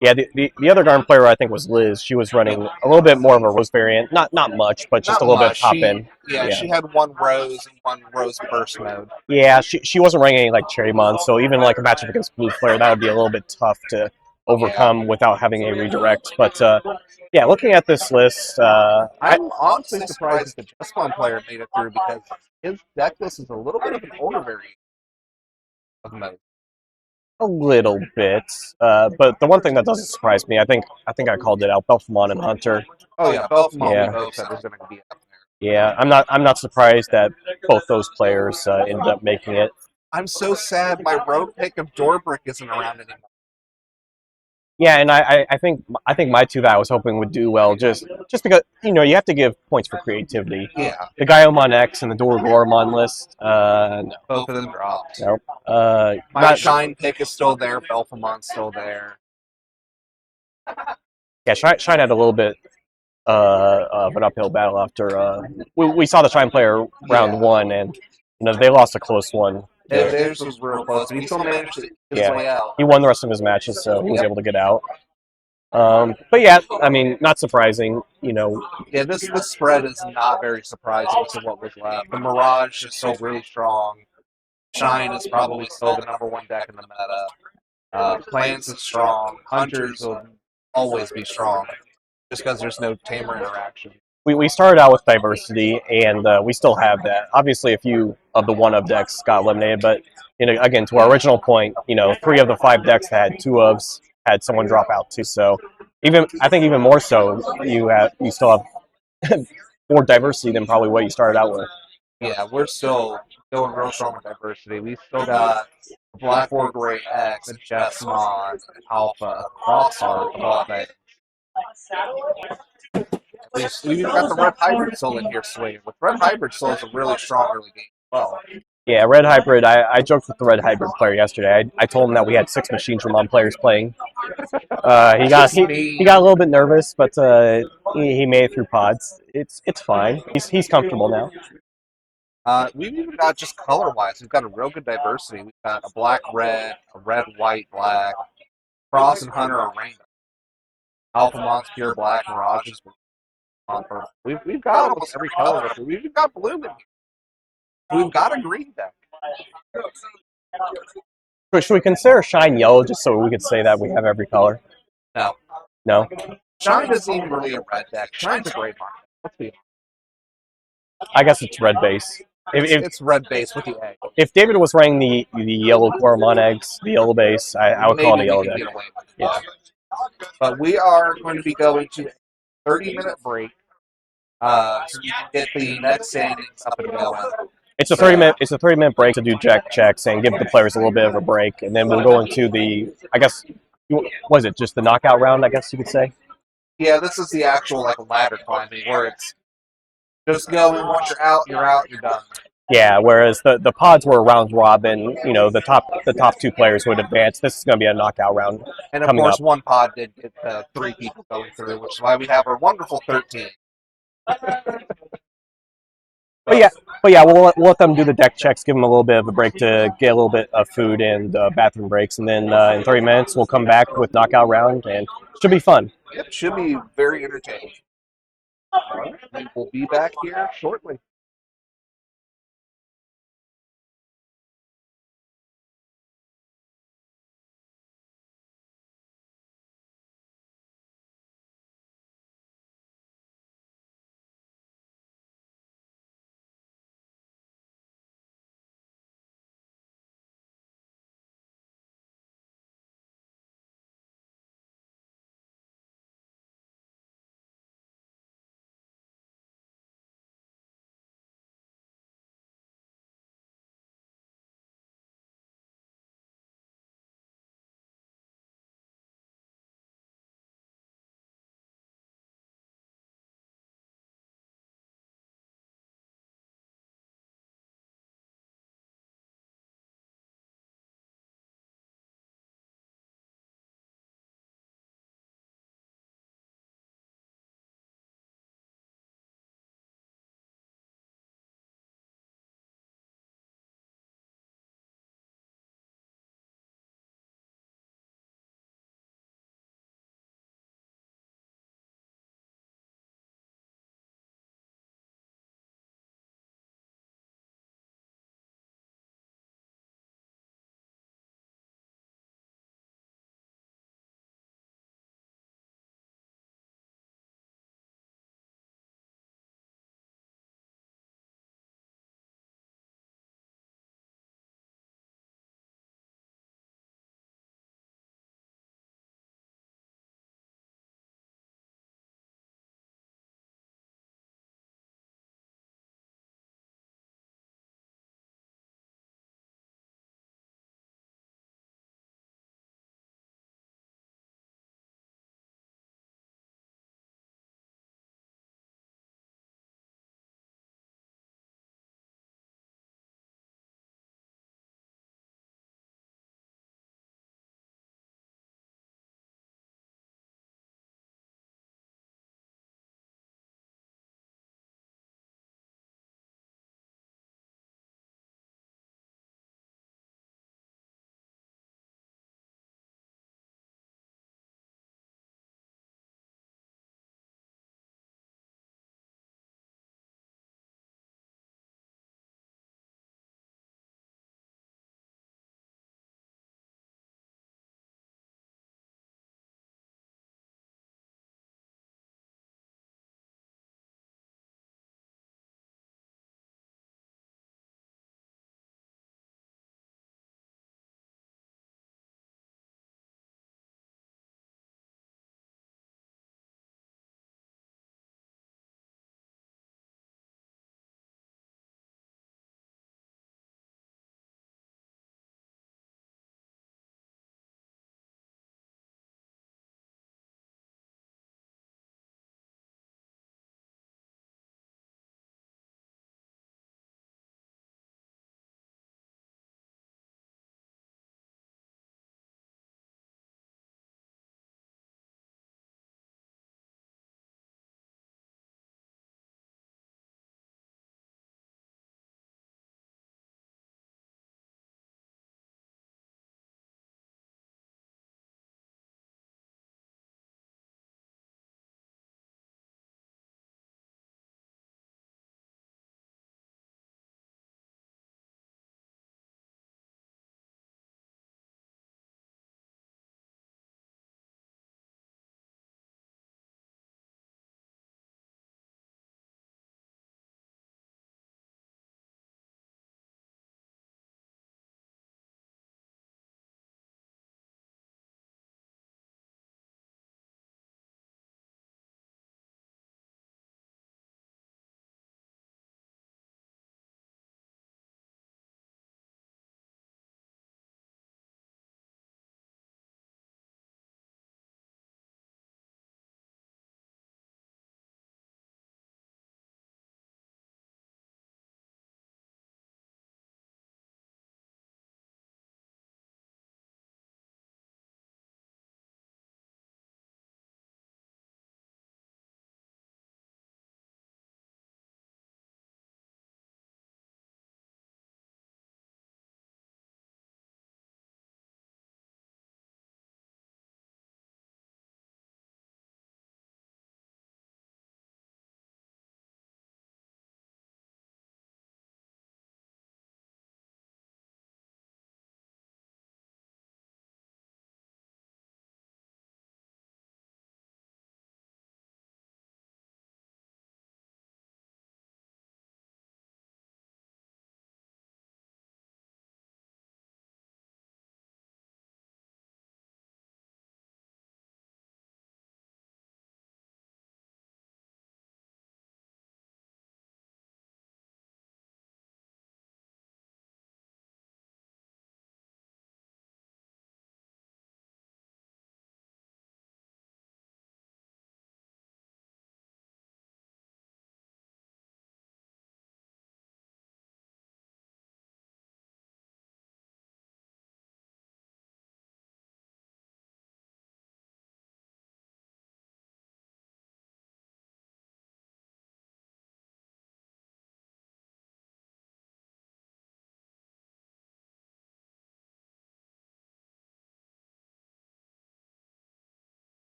Yeah, the other Garden player I think was Liz. She was running a little bit more of a Rose variant. Not much, but just Not a little much. bit pop in. Yeah, she had one Rose and one Rose burst mode. Yeah, she wasn't running any like Cherrymon, so even like a matchup against Blue Flare, that would be a little bit tough to overcome without having a redirect. But yeah, looking at this list, I'm honestly surprised that the Jessamon player made it through because his deck list is a little bit of an older variant of mode. a little bit. But the one thing that doesn't surprise me, I think I called it out, Belfamon and Hunter. Oh yeah, Belfamon Yeah. we both said was going to be up there. Yeah, I'm not surprised that both those players ended up making it. I'm so sad my road pick of Dorbrick isn't around anymore. Yeah, and I think my 2 that I was hoping would do well just because you have to give points for creativity. Yeah. The Gaiomon X and the Dorgormon list, no. Both of them dropped. Nope. My Shine pick is still there. Belfamon's still there. Yeah, Shine had a little bit of an uphill battle after we saw the Shine player round 1, and they lost a close one. Theirs was real close, but he still managed to get his way out. He won the rest of his matches, so he was able to get out. But yeah, I mean, not surprising, Yeah, this spread is not very surprising to what was left. The Mirage is still really strong. Shine is probably still the #1 deck in the meta. Plants is strong. Hunters will always be strong, just because there's no tamer interaction. We started out with diversity, and we still have that. Obviously, a few of the 1-of decks got eliminated, but again, to our original point, 3 of the 5 decks that had 2-ofs had someone drop out too. So I think even more so, you still have more diversity than probably what you started out with. Yeah, we're still going real strong with diversity. We still got a Black War Gray X, a Jessamon, Alpha, a Crossheart, of all things. We've even got the Red Hybrid still in here swinging. With Red Hybrid still is a really strong early game as well. Yeah, Red Hybrid, I joked with the Red Hybrid player yesterday. I told him that we had 6 Machine Dramon players playing. He got a little bit nervous, but he made it through pods. It's fine. He's comfortable now. We've even got just color-wise, we've got a real good diversity. We've got a black-red, a red-white-black, Cross and Hunter are rainbow. Alphamon's pure black, Mirage is blue. We've got almost every color. We've even got blue in here. We've got a green deck. Should we consider Shine yellow just so we could say that we have every color? No. No? Shine isn't even really a red deck. Shine's a gray market. Let's be honest. I guess it's red base. It's red base with the egg. If David was running the yellow Coromon eggs, the yellow base, I would call it a yellow deck. Yeah. But we are going to be going to a 30-minute break so we can get the next standings up and going. It's a 30-minute break to do deck checks and give the players a little bit of a break, and then we'll go into the, I guess, was it just the knockout round? I guess you could say. Yeah, this is the actual ladder climbing where it's just going. Once you're out, you're done. Yeah, whereas the pods were round robin. The top 2 players would advance. This is going to be a knockout round. And of course, one pod did get 3 people going through, which is why we have our wonderful 13. But yeah, we'll let them do the deck checks, give them a little bit of a break to get a little bit of food and bathroom breaks, and then in 30 minutes we'll come back with knockout round, and it should be fun. It should be very entertaining. All right, we'll be back here shortly.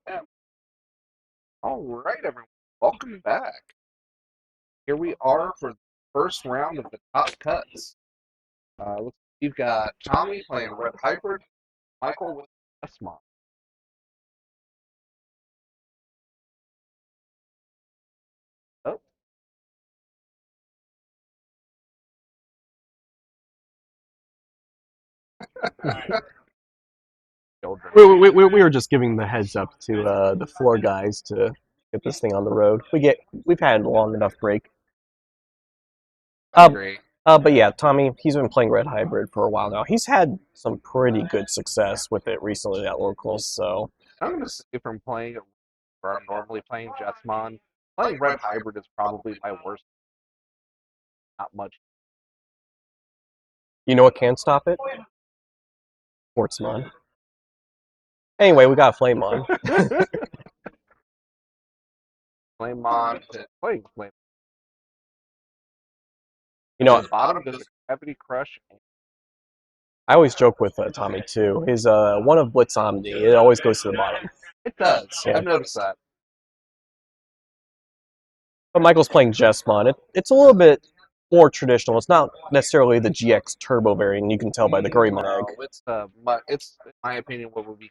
Yeah. All right, everyone. Welcome back. Here we are for the first round of the top cuts. We've got Tommy playing Red Hybrid, Michael with Desmond. Oh. We were just giving the heads up to the floor guys to get this thing on the road. We've had a long enough break. I agree. But yeah, Tommy, he's been playing Red Hybrid for a while now. He's had some pretty good success with it recently at locals. So I'm going to say from playing it where I'm normally playing Jetsmon, playing Red Hybrid is probably my worst. Not much. you know what can stop it? Sportsmon. Anyway, we got Flamemon. Flamemon, playing Flame. You know, At the bottom does a Gravity Crush. I always joke with Tommy too. His one of Blitz Omni, it always goes to the bottom. It does. Yeah. I've noticed that. But Michael's playing Jessmon. It's a little bit more traditional. It's not necessarily the GX Turbo variant. You can tell by the Greymon egg. No, it's in my opinion what would be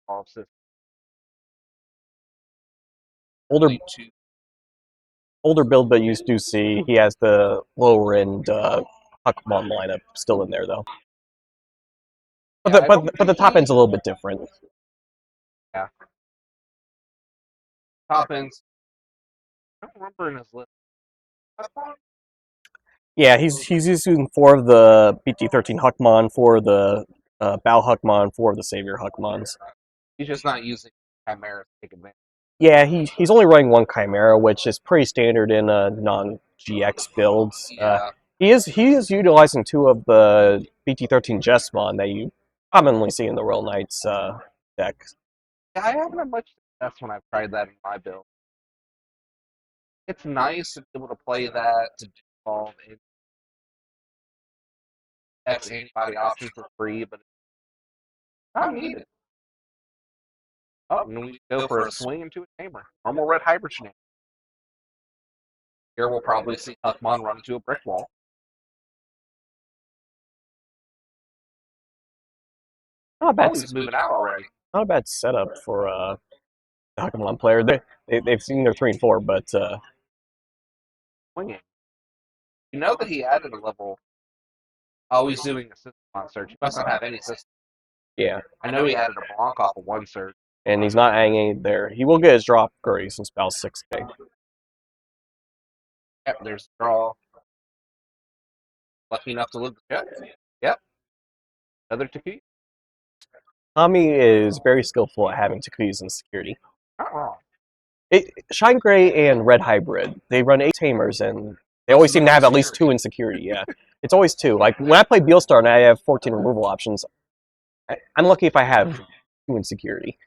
called system. Older build, but you do see he has the lower end Huckmon lineup still in there though. But the top end's a little bit different. Yeah. Top ends. I don't remember in his list. Yeah, he's using 4 of the BT13 Huckmon, 4 of the Bao Huckmon, 4 of the Savior Huckmons. He's just not using Chimera to take advantage. Yeah, he's only running 1 Chimera, which is pretty standard in non-GX builds. Yeah. He is utilizing 2 of the BT13 Jessmon that you commonly see in the Royal Knights deck. Yeah, I haven't had much success when I've tried that in my build. It's nice to be able to play that to evolve in X antibody option for free, but it's not needed. Oh, and we go for a swing into a tamer. Normal Red Hybrid shenanigans. Here we'll probably see Huckmon run into a brick wall. Not a bad, He's moving out already. not a bad setup for the Huckmon player. They've seen their 3 and 4, but Swinging. You know that he added a level. Oh, he's doing a system on search. He must not have any system. yeah. I know he added a Blanc off of 1 search. And he's not adding any there. He will get his drop Curry since Bal 6K. Yep, there's the draw. Lucky enough to live the check. Yep. Another Takuya. Tommy is very skillful at having Takuyas in security. Not wrong. Shine Gray and Red Hybrid, they run 8 tamers, and they always seem to have at least 2 in security, yeah. It's always 2. Like, when I play Beelstar and I have 14 removal options, I'm lucky if I have 2 in security.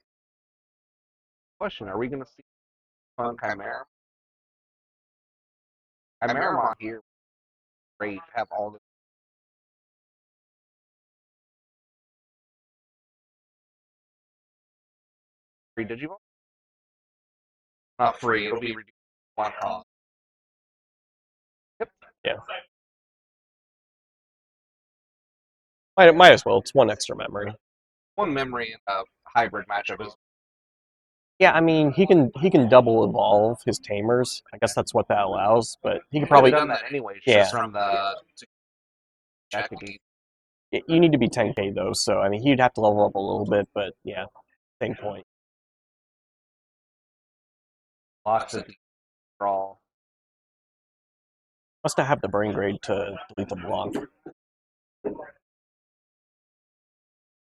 Question, are we going to see fun Chimera? Chimeramon here, great, have all the... Free Digimon? Not free, it'll be reduced to 1 cost. Yep. Yeah. Might as well. It's 1 extra memory. 1 memory in a hybrid matchup is... Yeah, I mean, he can double evolve his tamers. I guess that's what that allows, but he could probably... done that anyway, Yeah. just from the... Check the game. You need to be 10k though, so I mean, he'd have to level up a little bit, but yeah, same point. Lots of draw. Must have the brain grade to delete the Blanc.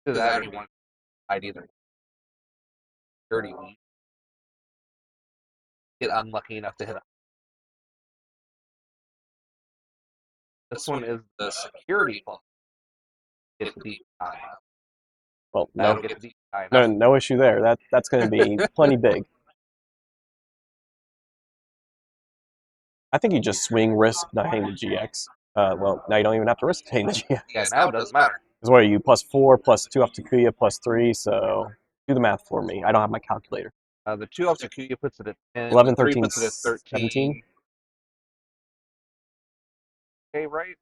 To that, you want I'd either 30 weeks. Get unlucky enough to hit a... This one is the security plus. Get the deep eye. Well, That'll get the deep eye. no issue there. That's going to be plenty big. I think you just swing risk not hitting the GX. Well, now you don't even have to risk hitting the GX. Yeah, now it doesn't matter. Because what are you, +4, +2 off Takuya, +3, so do the math for me. I don't have my calculator. The 2 off Takuya puts it at 10. 11, the 3 13, puts it at 13. 17? Okay, right?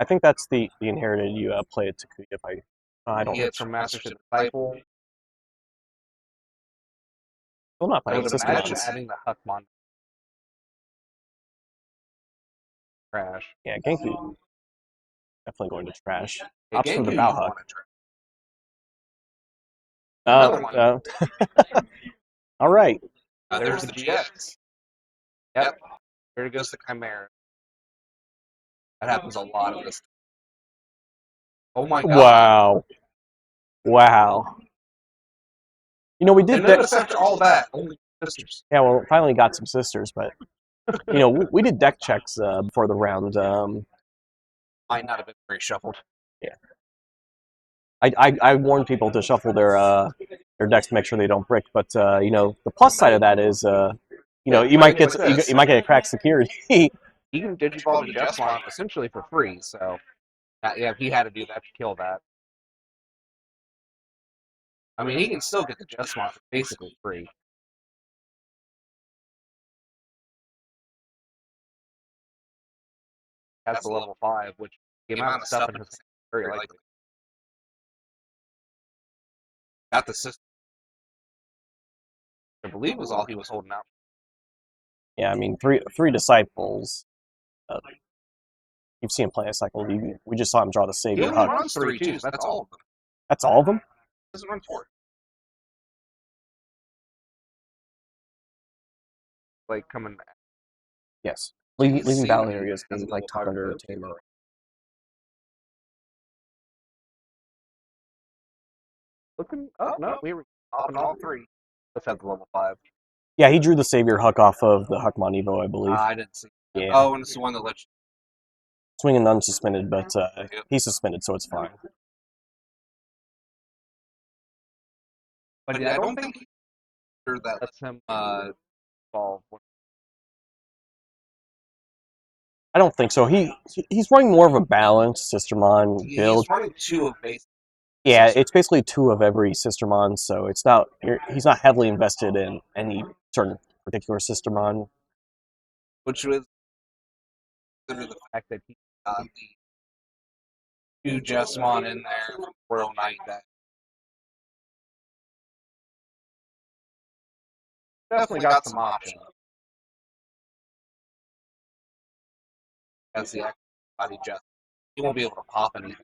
I think that's the inherited you play at Takuya. If I don't. He gets from Master to Disciple. Still not I playing would System imagine Mons. adding the Huckmon trash. Yeah, Genku definitely going to trash. Hey, Ops for the Genku, Bow you Huck. want to Another one. All right. There's the GX. Yep. Here goes the Chimera. That happens a lot of this. Oh my god. Wow. Wow. You know, we did And notice after all that, only sisters. Yeah, well, finally got some sisters, but you know, we did deck checks before the round. Might not have been very shuffled. Yeah. I warned people to shuffle their decks to make sure they don't brick, but you know, the plus side of that is you know, you might get you might get a cracked security. He can digivolve the Jesmon essentially for free, so yeah, he had to do that to kill that. I mean, he can still get the Jesmon for basically free. That's the level 5, which the amount of stuff in his hand is very likely. Got the system. I believe was all he was holding out. Yeah, I mean, three disciples. You've seen him play a cycle. We just saw him draw the Savior He only Huck. runs 3 too, so that's all of them. That's all of them? He doesn't run 4. Like coming back. Yes. Leaving battle areas being like top under Tamer. Looking up, no, we were popping all 3. Let's have the level 5. Yeah, he drew the Savior Huck off of the Huckmon Evo, I believe. I didn't see. Yeah. Oh, and it's the one that lets you Swinging unsuspended, but he's suspended, so it's fine. But yeah, I don't think that lets him solve. I don't think so. He's running more of a balanced Sistermon build. He's running 2 of base. Yeah, it's basically 2 of every Sistermon, so it's not he's not heavily invested in any certain particular Sistermon. Which was under the fact that he got the 2 Jesmon in there from Royal Knight that definitely got some options. As the actual body Jess. He won't be able to pop anything.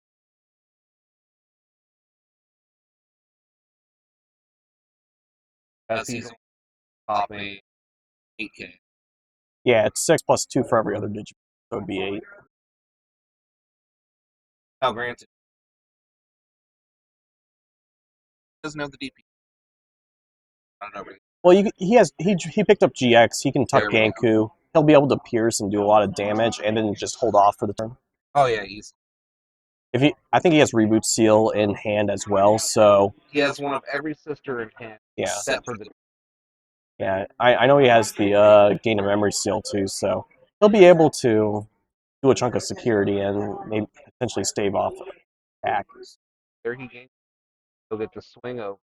As he's popping 8K. Yeah, it's 6 plus 2 for every other digit, so it'd be 8. Now, granted, he doesn't have the DP. I don't know. Well, he picked up GX. He can tuck Ganku. He'll be able to pierce and do a lot of damage, and then just hold off for the turn. Oh yeah, he's. I think he has Reboot Seal in hand as well, so He has one of every sister in hand. Yeah. Except for the. Yeah, I know he has the Gain of Memory Seal too, so he'll be able to do a chunk of security and maybe potentially stave off attack. There he gains. He'll get to swing over.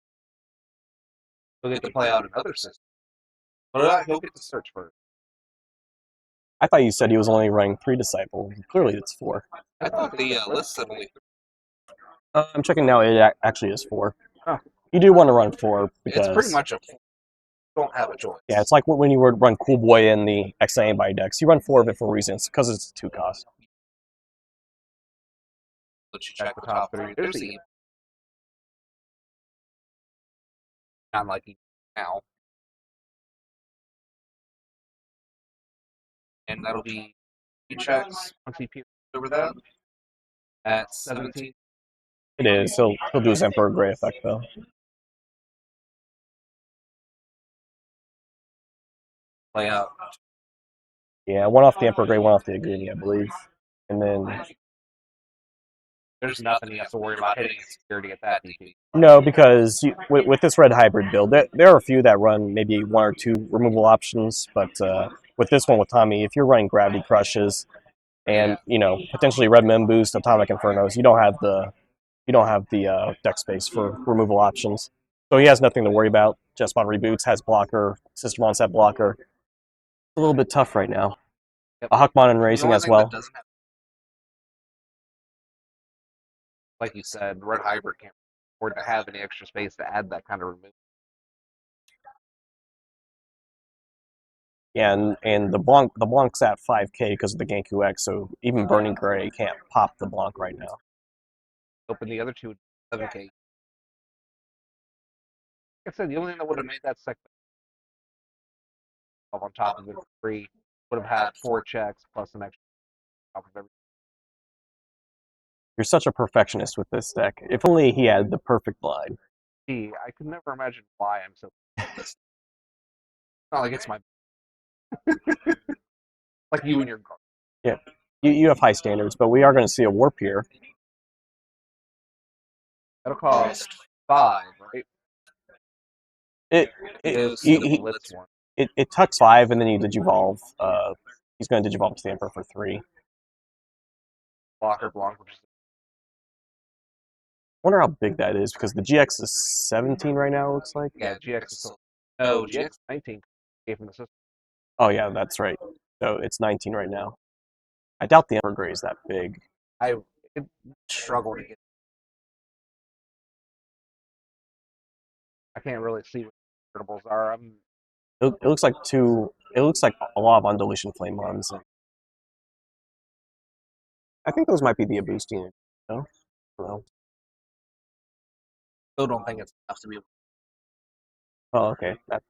He'll get to play out another system. But he'll get to search first. I thought you said he was only running 3 Disciple. Clearly it's 4. I thought the list said only 3. I'm checking now, it actually is 4. Huh. You do want to run 4 because... It's pretty much a 4. You don't have a choice. Yeah, it's like when you would run Cool Boy in the X-Anybody decks. You run 4 of it for a reason. It's because it's 2 cost. Let you check the top 3. There's the... Not like now. And that'll be 3 checks once he peers over that. At 17. It is. He'll do his Emperor Grey effect, though. Play out. Yeah, 1 off the Emperor Grey, 1 off the Aguni, I believe. And then... There's nothing he has to worry about hitting security at that DP. No, because with this red hybrid build, there are a few that run maybe 1 or 2 removal options, but with this one with Tommy, if you're running Gravity Crushes, and potentially red mem boost, atomic infernos. You don't have the deck space for removal options, so he has nothing to worry about. Jesmon reboots, has blocker. Sistermon set blocker. It's a little bit tough right now. Yep. A Huckmon and The racing only as thing well. that doesn't have, like you said, red hybrid can't afford to have any extra space to add that kind of removal. Yeah, and the Blanc's at 5K because of the Genku X, so even Burning Gray can't pop the Blanc right now. Open the other two 7K. Like I said, the only thing that would have made that second on top of it for free would have had 4 checks plus an extra on top of everything. You're such a perfectionist with this deck. If only he had the perfect line. Gee, I could never imagine why I'm so. It's not like it's my. Like you and your guard. Yeah, you have high standards, but we are going to see a warp here. That'll cost 5, right? It tucks 5, and then you digivolve. He's going to digivolve to the Emperor for 3. Blocker Blanc, which is. Wonder how big that is because the GX is 17 right now. It looks like. Yeah, GX is still. No, GX 19 came from the system. Oh yeah, that's right. So it's 19 right now. I doubt the Emperor Gray is that big. I struggle to get. I can't really see what the convertibles are. It looks like two. It looks like a lot of undulation flame ones. I think those might be the boosting. No, no. Still don't think it's enough to be. Oh, okay. That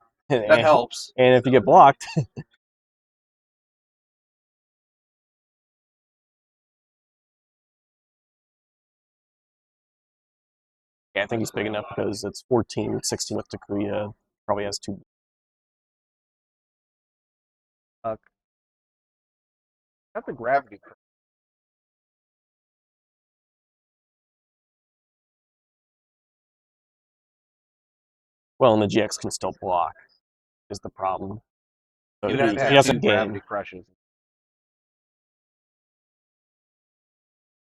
helps. And if you get blocked. Yeah, I think he's big enough because it's 14, 16 with Takuya. Probably has 2. Got the gravity. Well, and the GX can still block, is the problem. So he doesn't gain. Gravity crushes.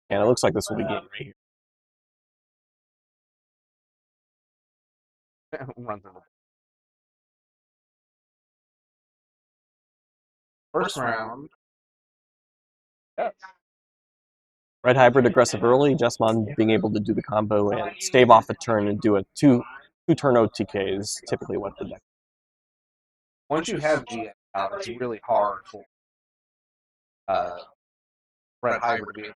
And it looks like this will be game right here. Runs into first round. Yes. Red Hybrid aggressive early, Jesmon being able to do the combo and stave off a turn and do a two turn OTK is typically what the deck. Once you have GX out, it's really hard for Red Hybrid to be.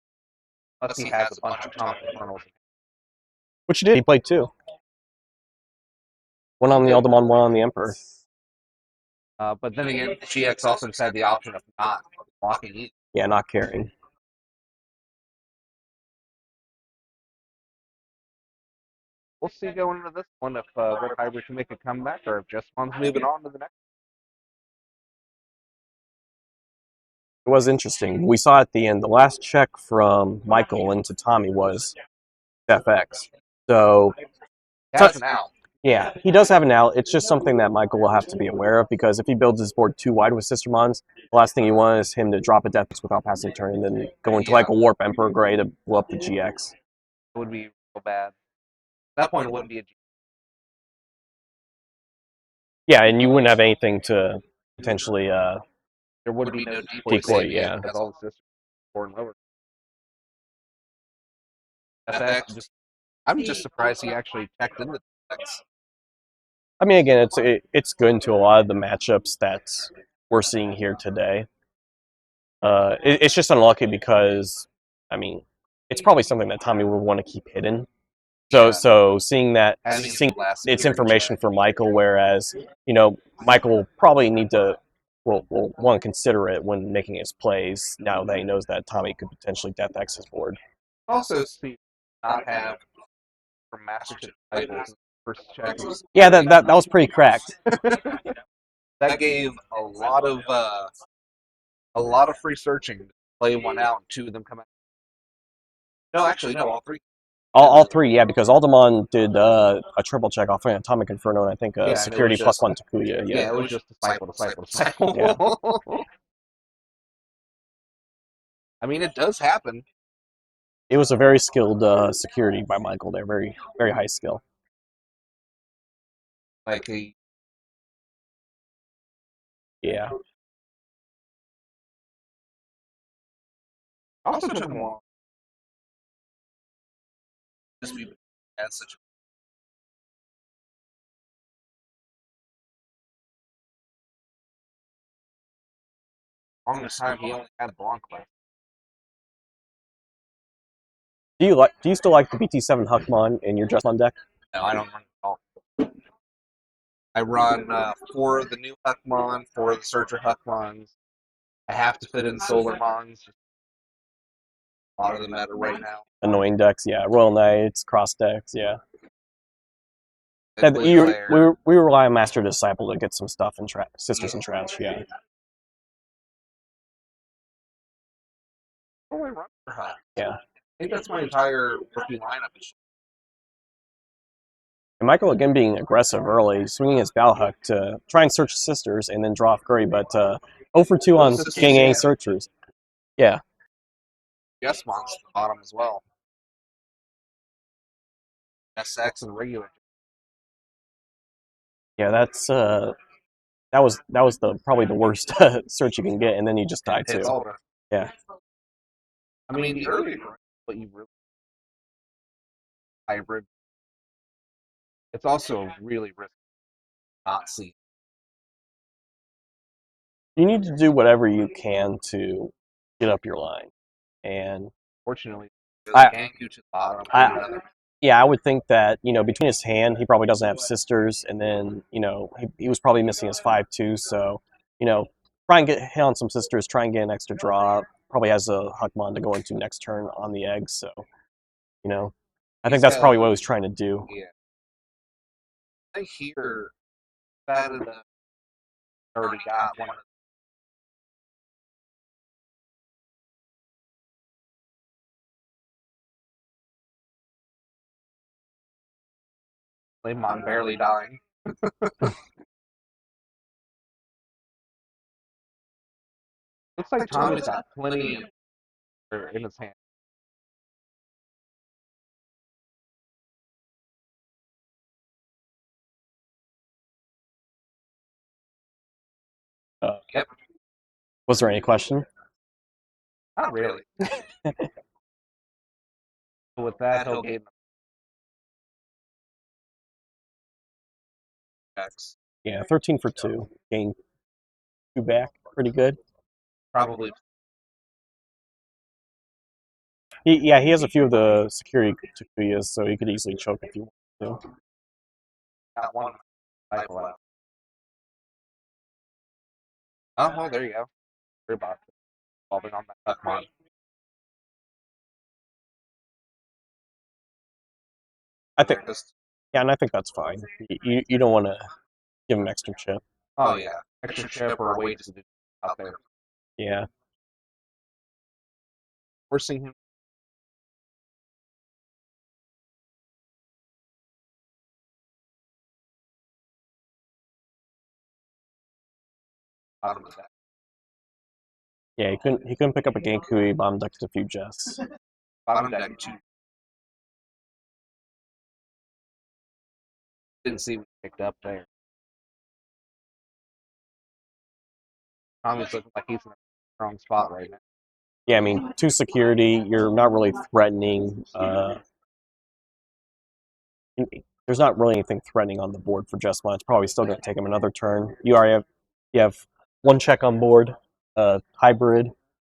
Unless he has a bunch of atomic infernals. Which he did. He played 2. One on the Eldamon, one on the Emperor. But then again, GX also just had the option of not blocking either. Yeah, not carrying. We'll see going into this one if Red Hybrid can make a comeback or if Jesmon's moving on to the next. It was interesting. We saw at the end, the last check from Michael into Tommy was FX. So, He has an out. Yeah, he does have an out. It's just something that Michael will have to be aware of because if he builds his board too wide with Sistermons, the last thing you want is him to drop a Death without passing turn and then go into like a Warp Emperor Gray to blow up the GX. It would be real bad. At that point, it wouldn't be a GX. Yeah, and you wouldn't have anything to potentially there would be no decoy, yeah. Because all the systems are and lower. FX, I'm just surprised he actually checked in the FX. I mean, again, it's good into a lot of the matchups that we're seeing here today. It's just unlucky because, I mean, it's probably something that Tommy would want to keep hidden. So seeing that, it's information for Michael, whereas, Michael will probably need to, will want to consider it when making his plays now that he knows that Tommy could potentially Death X his board. Also, see, not have from Master Disciples first check. Yeah, that was pretty cracked. That gave a lot of free searching to play one out and 2 of them come out. No, actually, no, all 3. All 3, yeah, because Eldamon did a triple check off an Atomic Inferno and I think Security +1 Takuya. Yeah, it was just disciple. Yeah. I mean, it does happen. It was a very skilled security by Michael there, very very high skill. Like he Yeah. also took him long. Just be as such longest time he only had Blanc left. Do you still like the BT7 Huckmon in your Justmon deck? No, I don't run at all. I run 4 of the new Huckmon, 4 of the Searcher Huckmons. I have to fit in Solar Mons. Just a lot of the meta right now. Annoying decks, yeah. Royal Knights, cross decks, yeah. And That, Blue Flare. we rely on Master Disciple to get some stuff in Sisters and Trash, yeah. Oh, I run for Huck. Yeah. I think that's my entire rookie lineup. And Michael again being aggressive early, swinging his Balhuck to try and search Sisters and then draw off Curry, but 0 for 2 on getting any searchers. Yeah. Yes, Mons at the bottom as well. SX and regular. Yeah, that's that was probably the worst search you can get, and then you just die too. Yeah. I mean, the early but you really hybrid. It's also really risky not see. You need to do whatever you can to get up your line, and Fortunately, I- Ganku to the bottom. yeah, I would think that, between his hand, he probably doesn't have Sisters, and then, he was probably missing his 5-2, so, try and get hit on some Sisters, try and get an extra draw. Probably has a Huckmon to go into next turn on the eggs, so, I think that's probably what he was trying to do. Yeah. I think here, that already got one of the Lemon barely dying. Looks like Tommy's got plenty in his hand. Yep. Was there any question? Not really. With that, he'll gain X. Yeah, 13 for 2. Gain 2 back. Pretty good. Probably. He has a few of the security Takuyas, so he could easily choke if you want to. Got one cycle out. Oh, well, there you go. Very about it. Falling on that Huckmon. I think, yeah, and I think that's fine. You don't want to give him extra chip. Oh, yeah. Extra chip or a way to do out there. Yeah. We're seeing him. Bottom of that. Yeah, he couldn't pick up a Gankui, bomb decked a few Jess. Bottom deck 2. Didn't see what picked up there. Tommy's looking like he's in a strong spot right now. Yeah, I mean, 2 security, you're not really threatening. There's not really anything threatening on the board for Justmon. It's probably still going to take him another turn. You have 1 check on board, hybrid.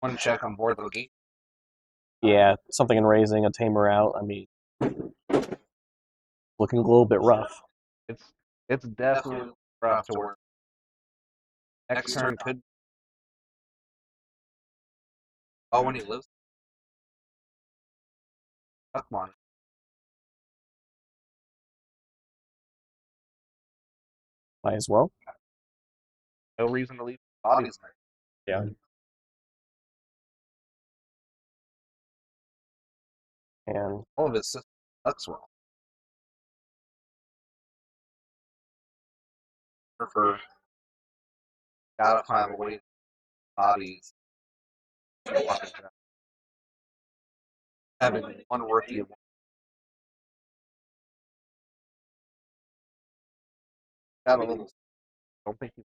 1 check on board the gate. Yeah, something in raising, a tamer out. I mean, looking a little bit rough. It's definitely rough to work. Next turn could. Oh, when he lives. Come on. Might as well. No reason to leave bodies there. Yeah. And all of his systems sucks well. For gotta find a way to bodies. having one rookie and one. Got a little. Don't think he.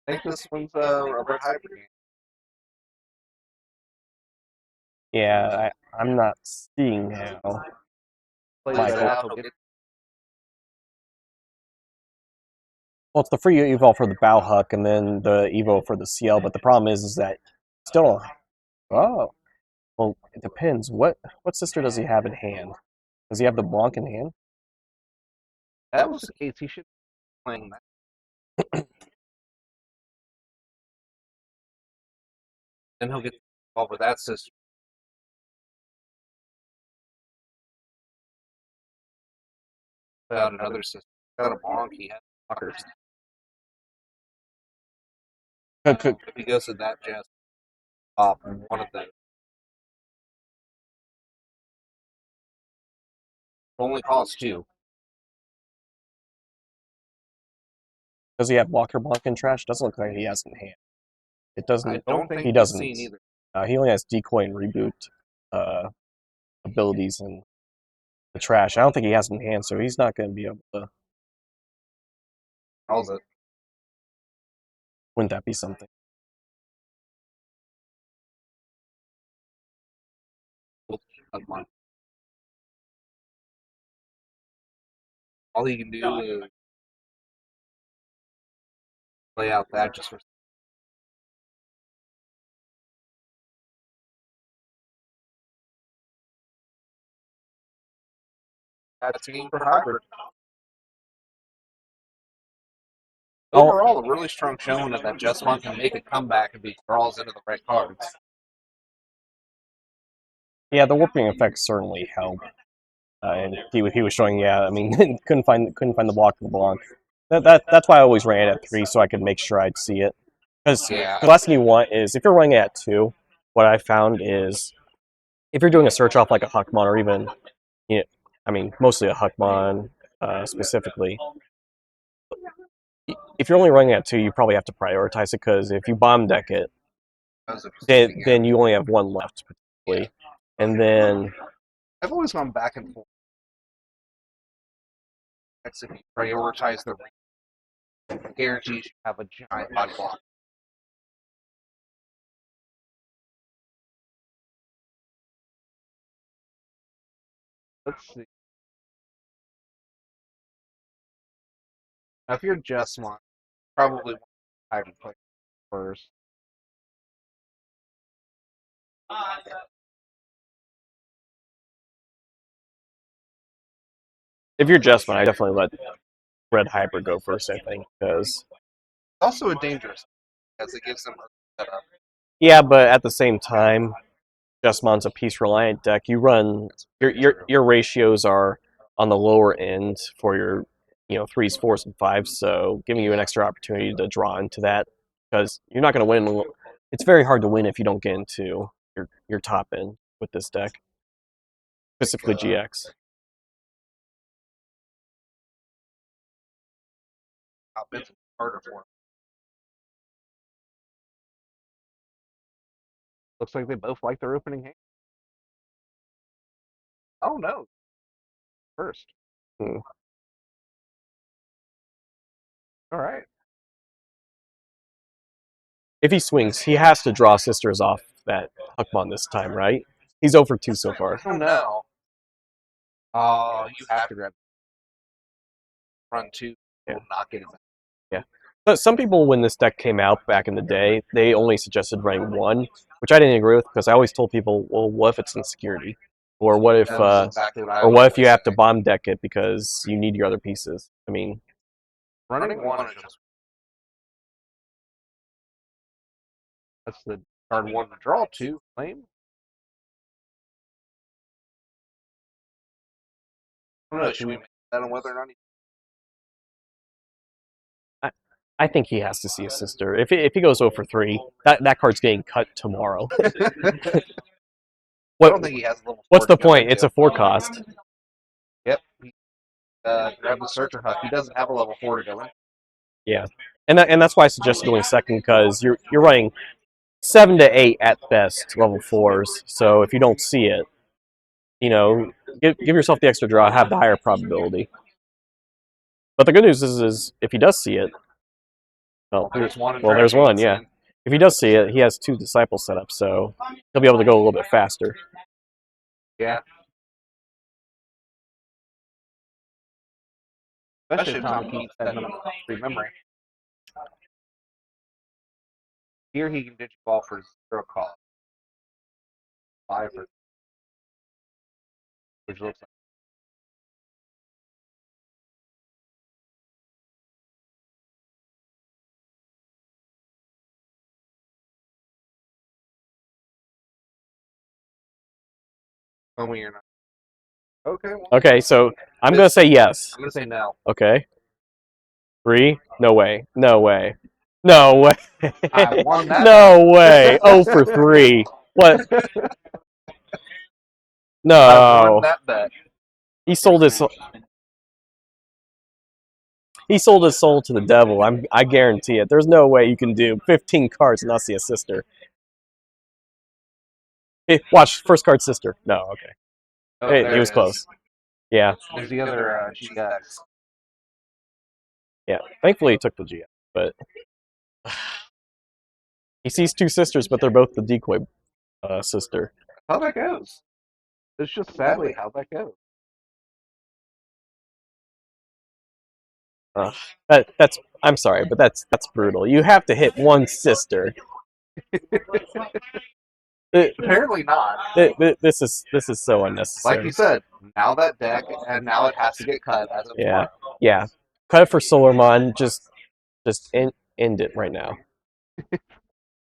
I think this one's a red hybrid game. Yeah, I'm not seeing how. Play Like, that out. He'll get Well, it's the free evo for the bow huck and then the evo for the CL, but the problem is that still don't. Oh, well, it depends. What sister does he have in hand? Does he have the Blanc in hand? that was the case. He should be playing that. Then he'll get involved with that system. Without another system. Got a bonk. He has blockers. If he goes to that just one of them. Only costs 2. Does he have blocker Blanc in trash? Doesn't look like he has in hand. It doesn't. I don't think he he's doesn't. seen either. He only has decoy and reboot abilities in the trash. I don't think he has in hand, so he's not going to be able to. How's it? Wouldn't that be something? All he can do is play out that just for. That's a game for hybrid. Overall, a really strong showing of that Justmon can make a comeback if he draws into the right cards. Yeah, the warping effects certainly help. And he was showing, yeah. I mean, couldn't find the block of the Blanc. That's why I always ran it at 3 so I could make sure I'd see it. Because Yeah. the last thing you want is if you're running it at 2. What I found is if you're doing a search off like a Huckmon or even, I mean, mostly a Huckmon specifically. If you're only running at 2, you probably have to prioritize it because if you bomb deck it, then you only have 1 left potentially, and then I've always gone back and forth. That's if you prioritize the ring. Guarantees you have a giant body block. Let's see. Now, if you're Justmon, probably want to hybrid play first. if you're Justman, I definitely let Red Hyper go first. I think because Also a dangerous because it gives them a setup. yeah, but at the same time, Justmon's a piece reliant deck. You run your ratios are on the lower end for your 3s, 4s, and 5s, so giving you an extra opportunity to draw into that because you're not going to win. It's very hard to win if you don't get into your top end with this deck, specifically GX. It's harder for them. Looks like they both like their opening hand. Oh no! First. Hmm. All right. If he swings, he has to draw Sisters off that Huckmon this time, right? He's over 2 so far. Oh no! Oh, you have to grab run 2. Yeah. Will not get it back. Yeah. But some people, when this deck came out back in the day, they only suggested running 1, which I didn't agree with because I always told people, well, what if it's insecurity? Or what if, Exactly or what if you have to bomb deck it because you need your other pieces? I mean, running 1 is just that's the card 1 to draw 2. Claim. I don't know. Should we make that on whether or not he I think he has to see his sister. If he goes 0 for 3, that card's getting cut tomorrow. I What don't think he has level 4 what's the to go point? into. It's a 4 cost. Yep. Grab the Searcher Huck. He doesn't have a level 4 to go in. Yeah, and that's why I suggest going second, because you're running 7 to 8 at best level 4s. So if you don't see it, give yourself the extra draw, have the higher probability. But the good news is if he does see it, There's one. there's one, yeah. If he does see it, he has 2 disciples set up, so he'll be able to go a little bit faster. Yeah. Especially if Tom keeps that number 3 memory. Here he can Digiball for 0 cost. 5 for, which looks like. Tell me you're not. Okay. Well, Okay, so I'm going to say yes. I'm going to say no. Okay. 3? No way. No way. No way. I won that. No way. 0 for 3. What? No. I won that bet. He sold his soul to the devil. I guarantee it. There's no way you can do 15 cards and not see a sister. Hey, watch first card sister. No, okay. Oh, Hey, he was close. Yeah. There's the other GX. Yeah. Thankfully he took the GX, but he sees 2 sisters, but they're both the decoy sister. How that goes. It's just sadly how that goes. That's I'm sorry, but that's brutal. You have to hit one sister. Apparently not. This is so unnecessary. Like you said, now that deck, and now it has to get cut as of tomorrow. Yeah. Cut it for Solarmon. Just end it right now.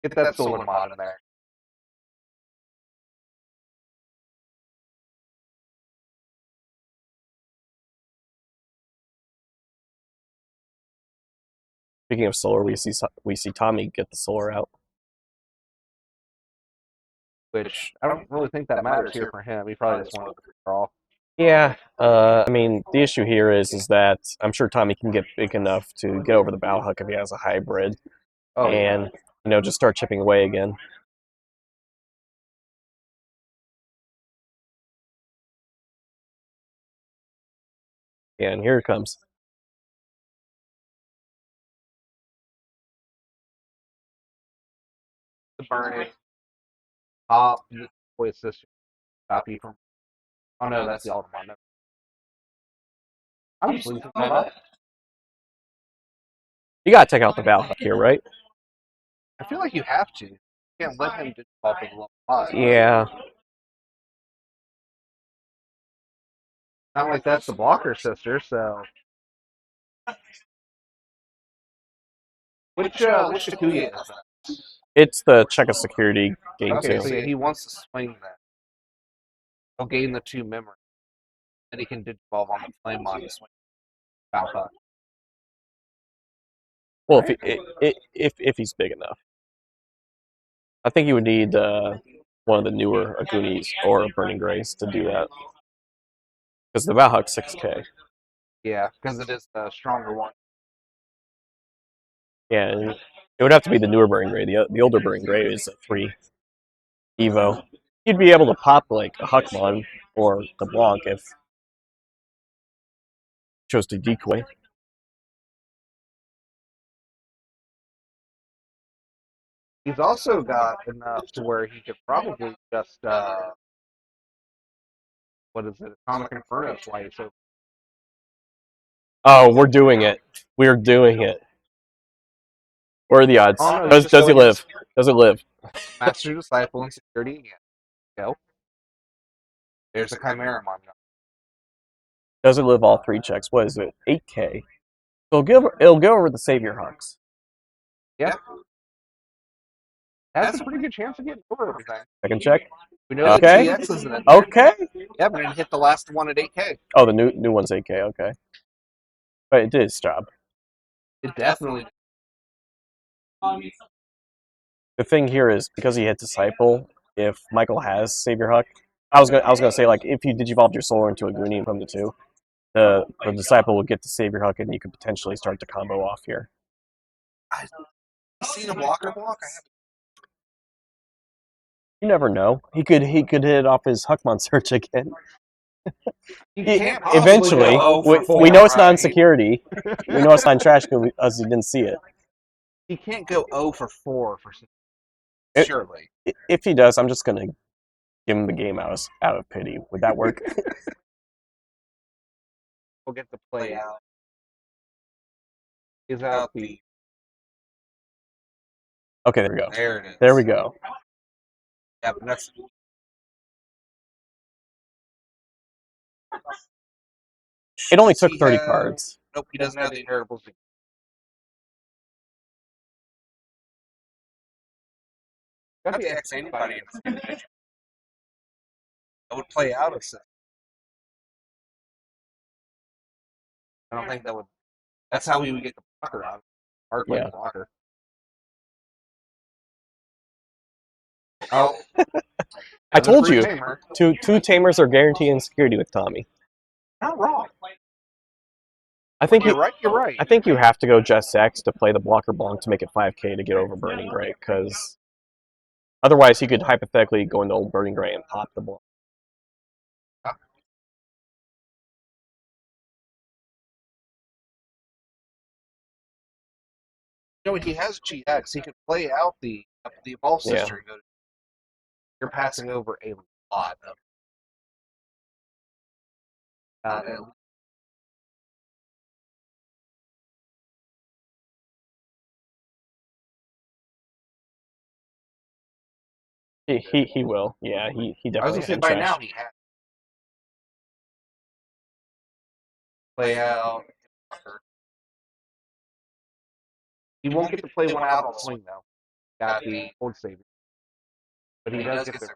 Get that Solar Mod in there. Speaking of solar, we see Tommy get the solar out. Which I don't really think that matters here for him. He probably just wanted to draw. Yeah, I mean, the issue here is that I'm sure Tommy can get big enough to get over the Bowhuck if he has a hybrid, and just start chipping away again. Yeah, and here it comes. The burn it. Pop the boy sister. Stop you from. Oh no, that's the Alderman. I'm just leaving that up. You gotta take out the Bowhuck here, right? I feel like you have to. You can't let him just off of level 5. Yeah. Not like that's the blocker sister, so. Which Akuya is that? It's the check of security game Okay, too. so yeah, he wants to swing that. He'll gain the 2 memory. And he can Digivolve on the Flame Mod to swing Alpha. Well, if he's big enough. I think you would need one of the newer Agunis or Burning Grays to do that. Because the Valhawk's 6K. Yeah, because it is the stronger one. Yeah, and it would have to be the newer Burning Gray. The older Burning Gray is a 3 Evo. You'd be able to pop like a Huckmon or the Blanc if you chose to decoy. He's also got enough to where he could probably just what is it? Atomic Inferno Slice. So Oh, we're doing it. We're doing it. What are the odds? Oh, no, Does he live? Does it live? Master Disciple and Security again. Go. There's a Chimera Mon. Does it live all 3 checks? What is it? 8K. So it'll go over the Savior Hawks. Yeah. That's a pretty good chance of getting over everything. Second check. We know Okay. the GX isn't it. Okay. Yeah, we're gonna hit the last one at 8K. Oh, the new one's 8K. Okay. But it did its job. It definitely. The thing here is because he hit Disciple, if Michael has Savior Huck, I was gonna say like if you digivolved your Solar into a Goonie from the two, the Disciple would get the Savior Huck and you could potentially start the combo off here. I've seen a blocker block. You never know. He could hit off his Huckmon search again. You can't Eventually, go 0 for we 4, know it's not right? in security. We know it's not in trash because he didn't see it. He can't go 0 for 4 for It- surely. If he does, I'm just gonna give him the game out of pity. Would that work? We'll get to play out. Is out the. Okay, there we go. There it is. There we go. Yep, that's. It only took He 30 has- cards. Nope, he doesn't have the inheritables. That'd be X anybody in this condition. That would play out as. I don't think that would. That's how we would get the blocker out. Hard play Yeah. blocker. Oh. I told free you. tamer. Two tamers are guaranteeing security with Tommy. Not wrong. I think You're right. You're right. I think you have to go Just X to play the blocker bonk to make it 5k to get over Burning Gray, because otherwise he could hypothetically go into old Burning Gray and pop the bonk. You know, he has GX. He could play out the Evolve Yeah. Sister and go. You're passing over a lot of. He will. Yeah, he I was definitely gonna say can by trash. now he has. Play out. He won't get to play one out on swing though. Got the old savior, but he does get the.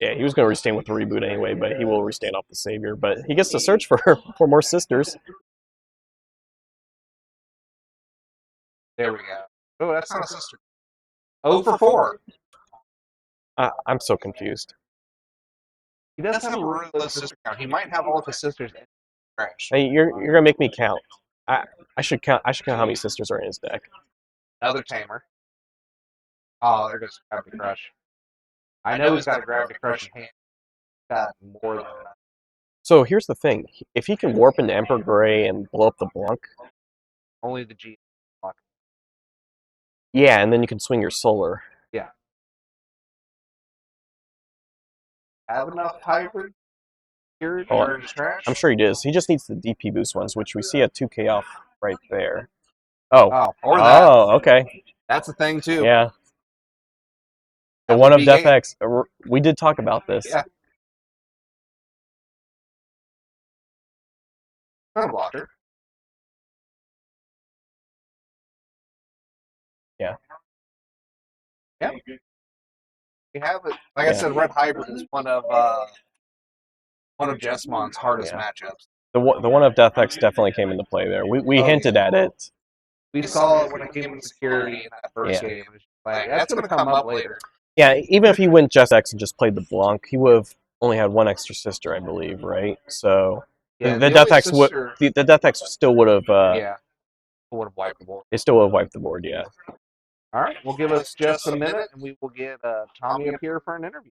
Yeah, he was going to restand with the reboot anyway, but he will restand off the Savior. But he gets to search for more sisters. There we go. Oh, that's not a sister. 0 for 4. I'm so confused. He does have a really low sister count. He might have all of his sisters in trash. Hey, you're gonna make me count. I should count. I should count how many sisters are in his deck. Another tamer. Oh, there goes Gravity Crush. I know he's got a Gravity Crush in hand. Got more than enough. So here's the thing: if he can warp into Emperor Gray and blow up the Blanc, Only the G. Block. yeah, and then you can swing your Solar. Yeah. Have enough hybrid here Oh, or trash? I'm sure he does. He just needs the DP boost ones, which we see at 2k off right there. Oh, Or that. oh, okay, That's the thing too. yeah. The That's one a of big Death game. X. We did talk about this. Yeah. Not a blocker. Yeah. Yeah. We have it. Like I Yeah. said, Red Hybrid is one of Jesmon's hardest Yeah. matchups. The one of Death X definitely came into play there. We hinted at it. We saw it when it came in security in that first Yeah. game. Like, that's going to come up later. Yeah, even if he went Just X and just played the Blanc, he would have only had one extra sister, I believe, right? So Yeah, the Death X the Death X still would have yeah, would have wiped the board. it still would have wiped the board. Yeah. All right, we'll give us just a minute, and we will get Tommy up here for an interview.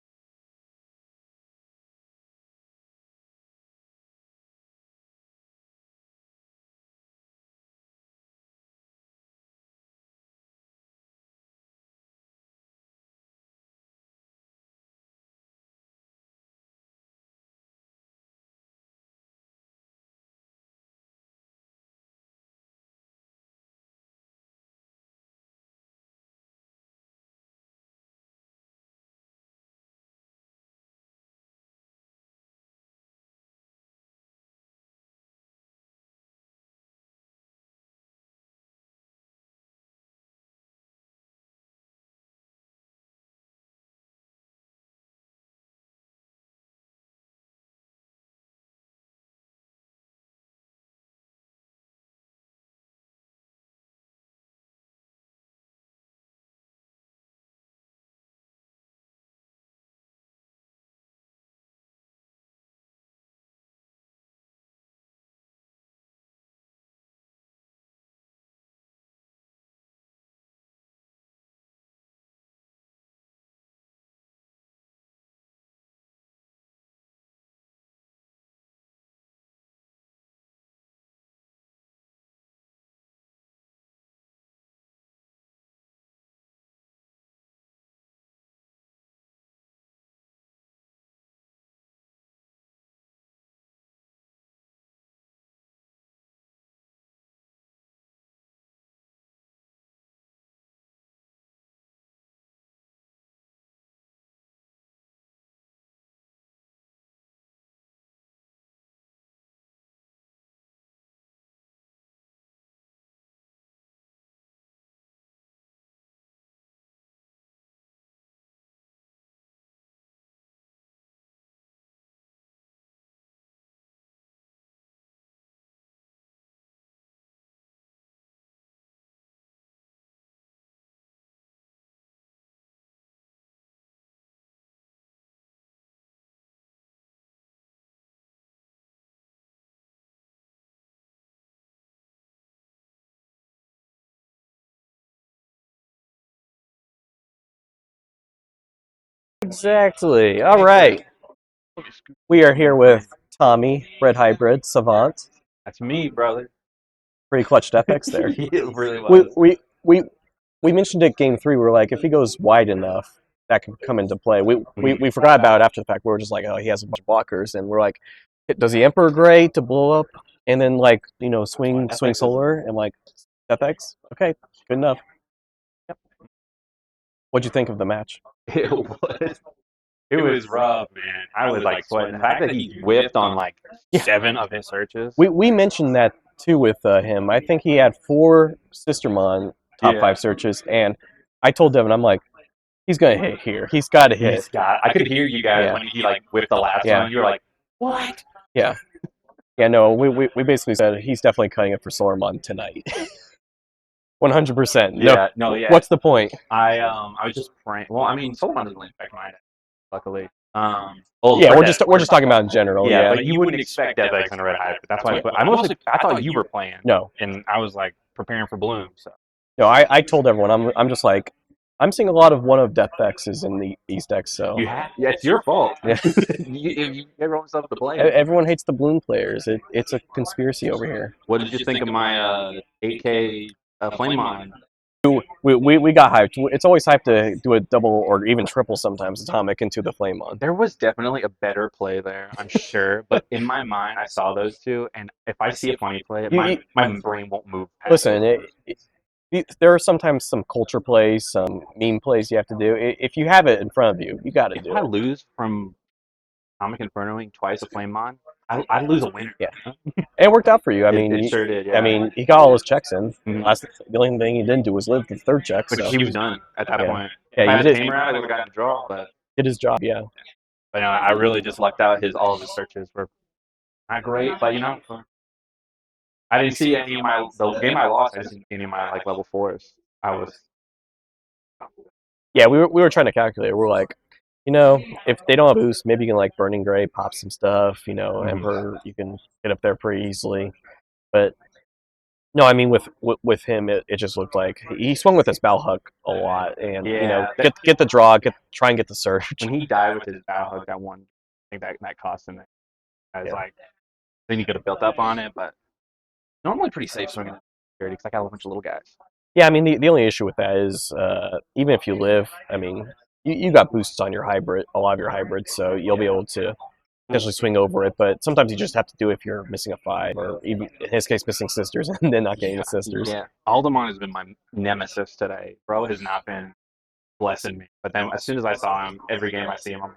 Exactly. All right. We are here with Tommy, Red Hybrid, Savant. That's me, brother. Pretty clutch FX there. It really We, was. we, we, we mentioned it game 3. We were like, if he goes wide enough, that could come into play. We forgot about it after the fact. We were just like, oh, he has a bunch of blockers. And we're like, does he Emperor Gray to blow up and then, like, you know, swing solar and, like, FX? Okay, good enough. Yep. What'd you think of the match? It was rough, man. I was like sweating. The fact that he whiffed on like 7 of his searches. We mentioned that too with him. I think he had 4 Sistermon top 5 searches, and I told Devin, I'm like, he's gonna hit here. He's got to hit. I could hear you guys when he like whipped the last one. You were like, what? Yeah. Yeah, no, we basically said he's definitely cutting it for Solarmon tonight. 100%. No, Yeah. What's the point? I was just praying. Well, I mean, Solomon doesn't really affect mine, luckily. Yeah, we're just talking about in general. Yeah, but you wouldn't expect DevX on a Red Hybrid. That's why I thought you were playing. No, and I was like preparing for Bloom. So no, I told everyone I'm just like, I'm seeing a lot of one of DevX's in these decks. So yeah, it's your fault. Yeah. you everyone stuff to blame. Everyone hates the Bloom players. It's a conspiracy over here. What did you think of my 8K Flamemon? We got hyped. It's always hyped to do a double or even triple sometimes Atomic into the Flamemon. There was definitely a better play there, I'm sure. But in my mind, I saw those two, and if I see a funny play, my brain won't move. Listen, there are sometimes some culture plays, some meme plays you have to do. If you have it in front of you, you got to do it. If I lose from Atomic Infernoing twice a Flamemon, I lose a winner. Yeah, it worked out for you. I mean, it sure did. Yeah. I mean, he got all his checks in. Mm-hmm. The only thing he didn't do was live the 3rd check. But he was done at that point. Yeah, if I he had did. Tamer out, I would have gotten a draw. But did his job. Yeah. But I really just lucked out. All of his searches were not great. But I didn't see any of the game I lost. I didn't see any of my like level 4s. Yeah, we were trying to calculate. We're like, if they don't have boost, maybe you can like Burning Gray, pop some stuff. Emperor, you can get up there pretty easily. But no, I mean with him, it just looked like he swung with his Balhug a lot, and get the draw, try and get the surge. When he died with his Balhug, that one, I think that cost him. I was like, then you could have built up on it, but normally pretty safe swinging security because I got a bunch of little guys. Yeah, I mean the only issue with that is even if you live, I mean you got boosts on your hybrid, a lot of your hybrids, so you'll be able to potentially swing over it. But sometimes you just have to do it if you're missing a 5, or even in his case missing sisters and then not getting the sisters. Yeah, Aldemon has been my nemesis today. Bro has not been blessing me, but then as soon as I saw him, every game I see him, I'm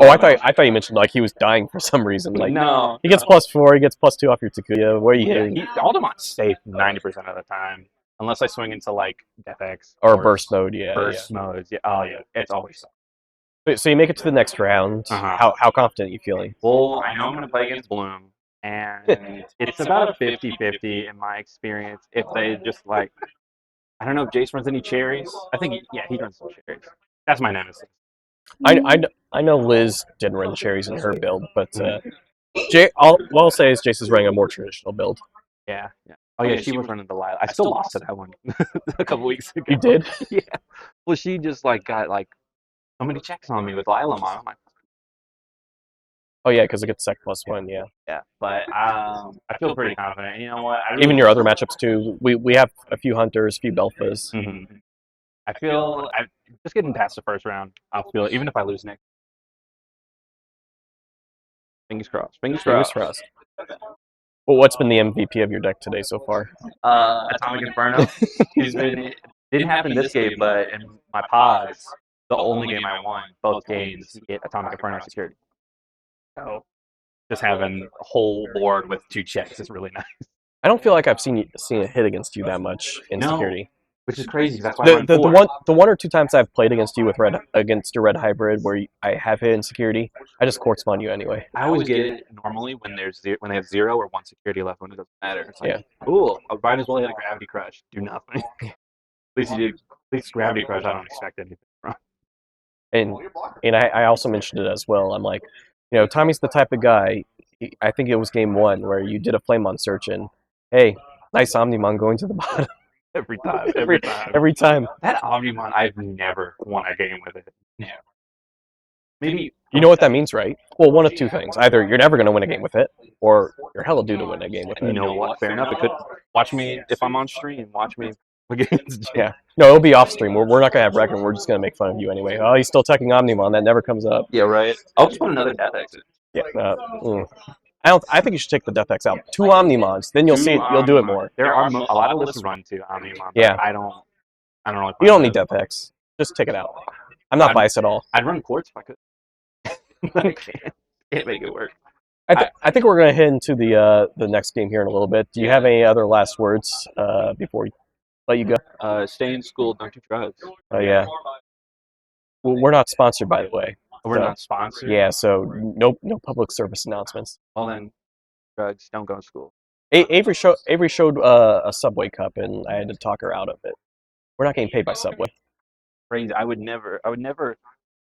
like, oh, I thought you mentioned like he was dying for some reason. Like no, he gets +4, he gets +2 off your Takuya. What are you hitting? Aldemon's safe 90% of the time, unless I swing into like DefX or burst mode. Yeah, burst modes. Yeah, oh yeah, it's always so. So you make it to the next round. How confident are you feeling? Well, I know I'm going to play against Bloom, and it's about a 50-50 in my experience. If they just like, I don't know if Jace runs any cherries. I think he runs some cherries. That's my nemesis. I know Liz didn't run cherries in her build, but all I'll say is Jace is running a more traditional build. Yeah. Oh yeah, she was running the Lila. I still lost to that one a couple weeks ago. You did? Yeah. Well, she just like got like so many checks on me with Lila. I'm like, oh yeah, because it gets sec +1. Yeah. Yeah, but I feel pretty confident. You know what? Even your other matchups too. We have a few hunters, a few Belfas. Mm-hmm. I feel I'm just getting past the first round. I'll feel it, even if I lose next. Fingers crossed. Fingers crossed. Well, what's been the MVP of your deck today so far? Atomic Inferno. It didn't happen this game, but in my pods, the only game I won, both games, get Atomic Inferno security. So just having a whole board with 2 checks is really nice. I don't feel like I've seen a hit against you that much in security. Which is crazy. That's why the one or two times I've played against you against your red hybrid where I have hit in security, I just quartz spawn you anyway. I always get it normally when they have 0 or 1 security left when it doesn't matter. It's like, cool. I might as well hit a gravity crush. Do nothing. At least you did. At least gravity crush. I don't expect anything from. And I also mentioned it as well. I'm like, Tommy's the type of guy. I think it was game 1 where you did a Flamemon search and hey, nice Omnimon going to the bottom. Every time, every time. Every time. That Omnimon, I've never won a game with it. Never. Maybe. You know what that means, right? Well, one of two things. Either you're never going to win a game with it, or you're hella due to win a game with You it. know what? Fair enough. It could watch me if I'm on stream. Watch me against Jake. Yeah. No, it'll be off stream. We're not going to have record. We're just going to make fun of you anyway. Oh, he's still teching Omnimon. That never comes up. Yeah, right. I'll just put another Death Exit. Yeah. I think you should take the Death X out. 2 Omnimons. Then you'll see it. You'll do it more. There are a lot of lists run to Omnimon. Yeah. I don't really. You don't need Death X. Just take it out. I'm not biased at all. I'd run Quartz if I could. I can't make it work. I think we're going to head into the next game here in a little bit. Do you have any other last words before we let you go? Stay in school, don't do drugs. Oh, yeah. Well, we're not sponsored, by the way. We're So, not sponsored. Yeah, so no public service announcements. Well then, drugs, don't go to school. Avery showed a Subway cup, and I had to talk her out of it. We're not getting paid by Subway. Crazy. I would never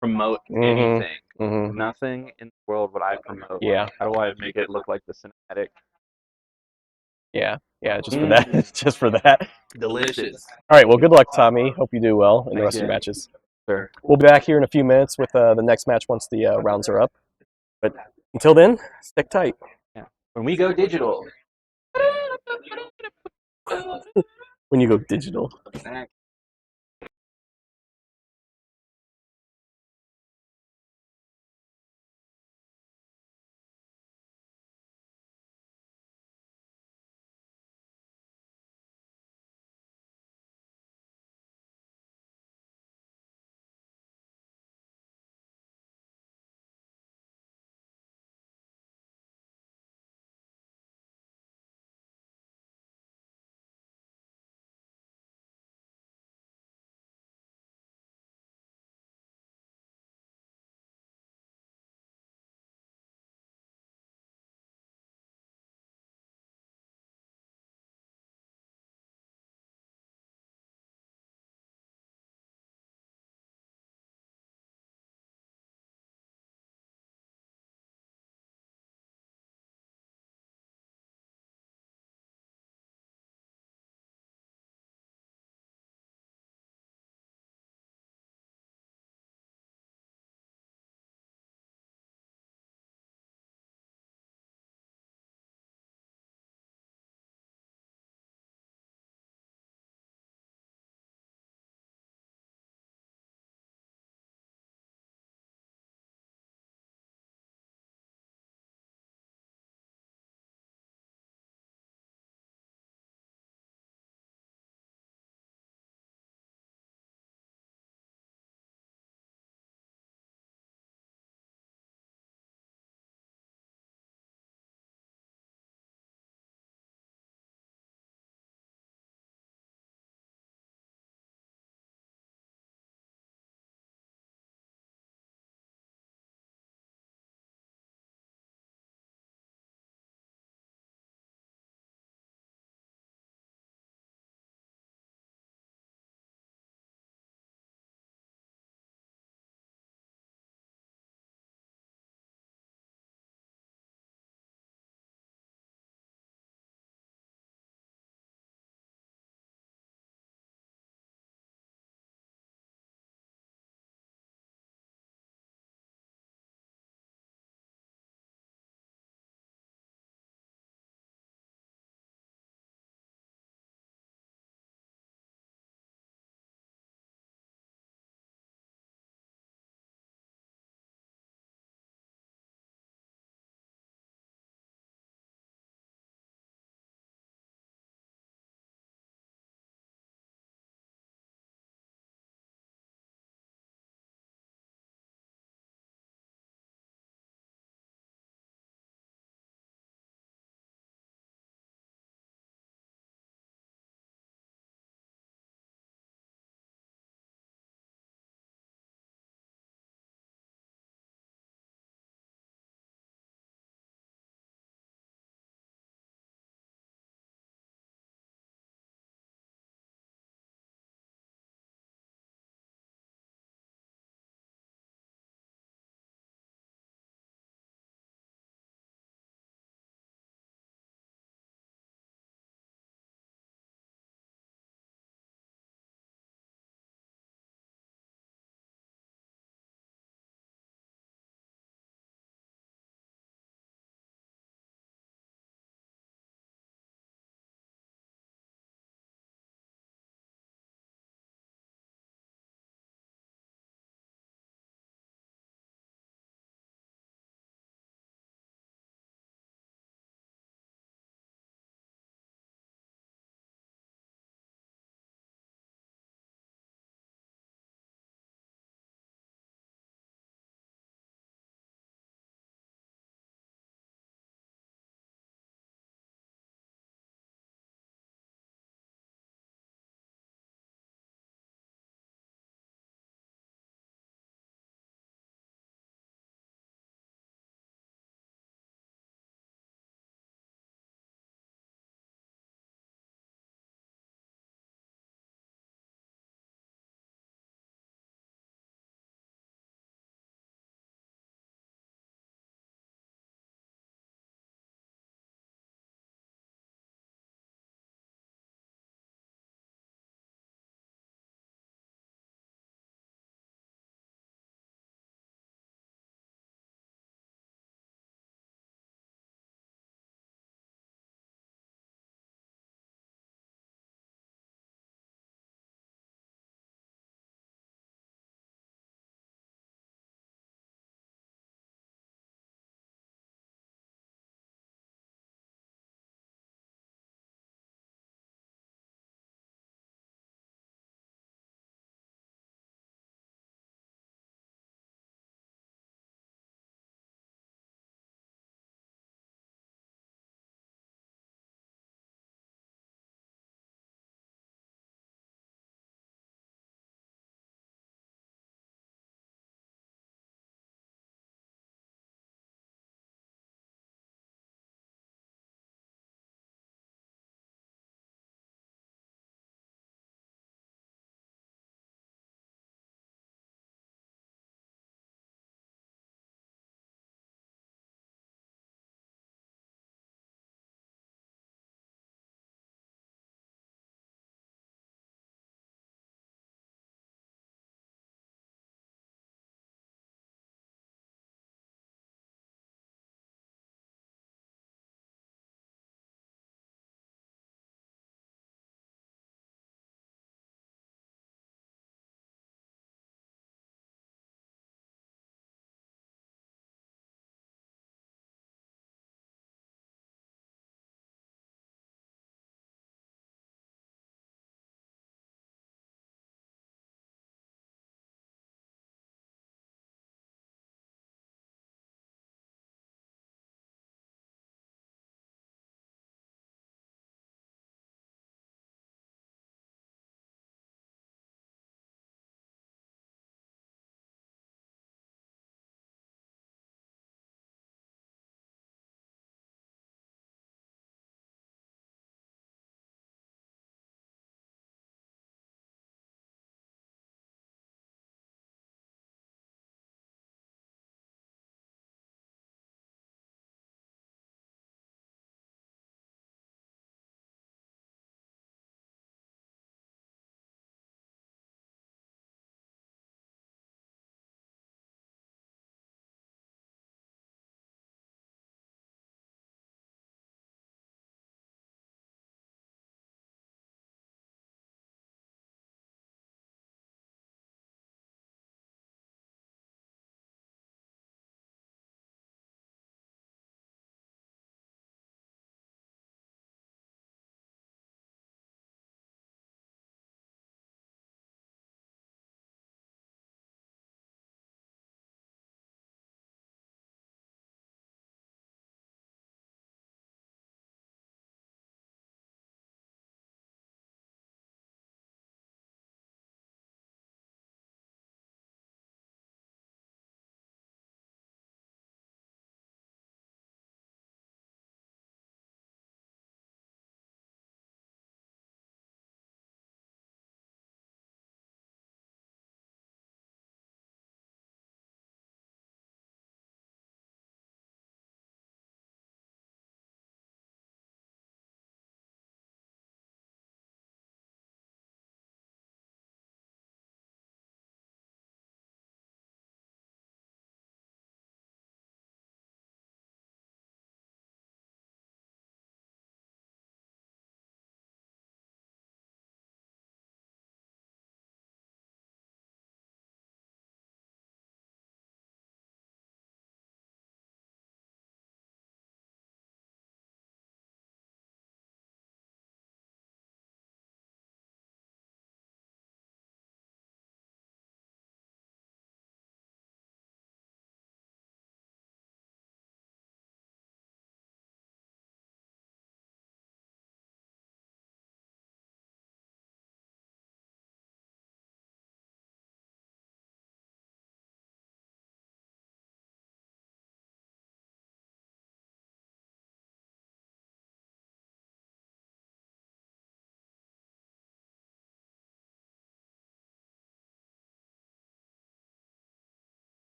promote anything. Mm-hmm. Nothing in the world would I promote. Yeah. How do I make it look like the cinematic? Yeah, just for that. Just for that. Delicious. All right, well, good luck, Tommy. Hope you do well in the rest of Thanks, your yeah. matches. Sure. We'll be back here in a few minutes with the next match once the rounds are up. But until then, stick tight. Yeah. When we go digital. When you go digital.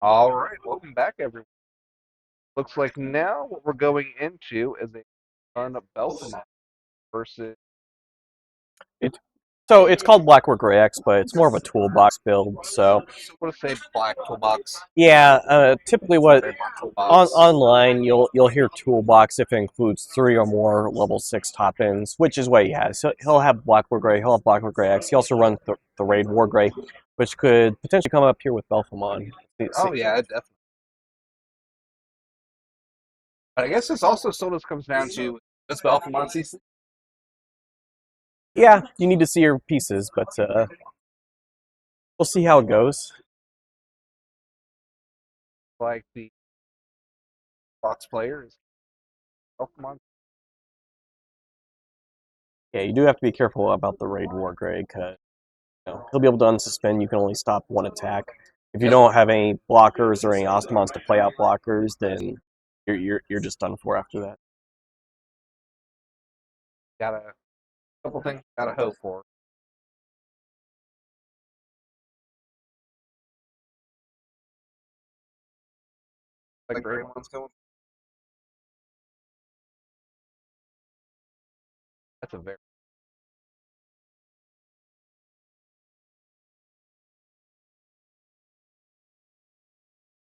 All right, welcome back, everyone. Looks like now what we're going into is a run of Belfamon versus. So it's called Blackwork Gray X, but it's more of a toolbox build. So I want to say Black Toolbox. yeah, typically what Red Toolbox. online you'll hear toolbox if it includes 3 or more level 6 top ends, which is what he has. So he'll have Blackwork Gray, he'll have Blackwork Gray X. He also runs the Raid War Gray, which could potentially come up here with Belfamon. Oh yeah, definitely. But I guess this also still just comes down to does Belfamon see Yeah, you need to see your pieces, but we'll see how it goes. like the box players? Belfamon. Yeah, you do have to be careful about the Raid War Gray, because he'll be able to unsuspend. You can only stop one attack. If you don't have any blockers or any Ostamons to play out blockers, then you're just done for after that. Got a couple things gotta hope for. Like Gray one's going. That's a very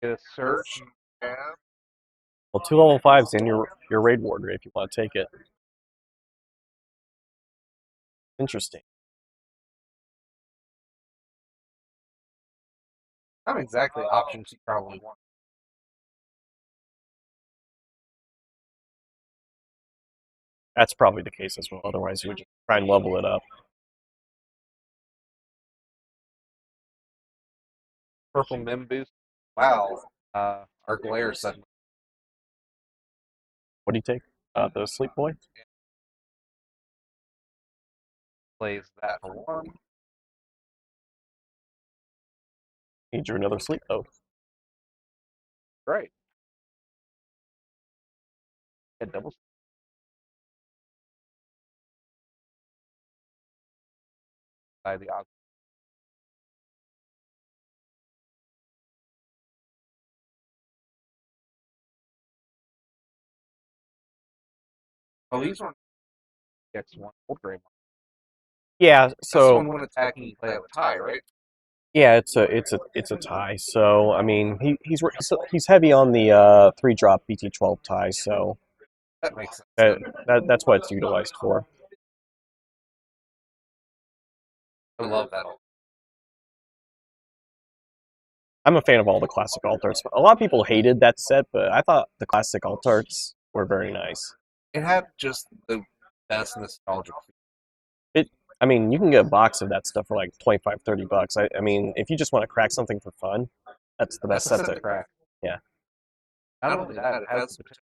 get a search. Yeah. Well, 2 level 5s in your Raid War Gray if you want to take it. Interesting. Not exactly options you probably want. That's probably the case as well. Otherwise, you would just try and level it up. Purple Mim boost. Wow. Our glare suddenly What do you take? The Sleep Boy? plays that for one. He drew another Sleep though. Great. Get double. By the odds. Oh, these are X1 old Gray. Yeah, This so one when attacking, you play a tie, right? yeah, it's a tie. So I mean, he's heavy on the 3-drop BT12 tie. So That makes sense. that's what it's utilized for. I love that. I'm a fan of all the classic alt arts. A lot of people hated that set, but I thought the classic alt arts were very nice. It had just the best nostalgic. I mean, you can get a box of that stuff for like 25, $30. I mean, if you just want to crack something for fun, that's the best set to crack. Yeah. Not only that, it has the potential.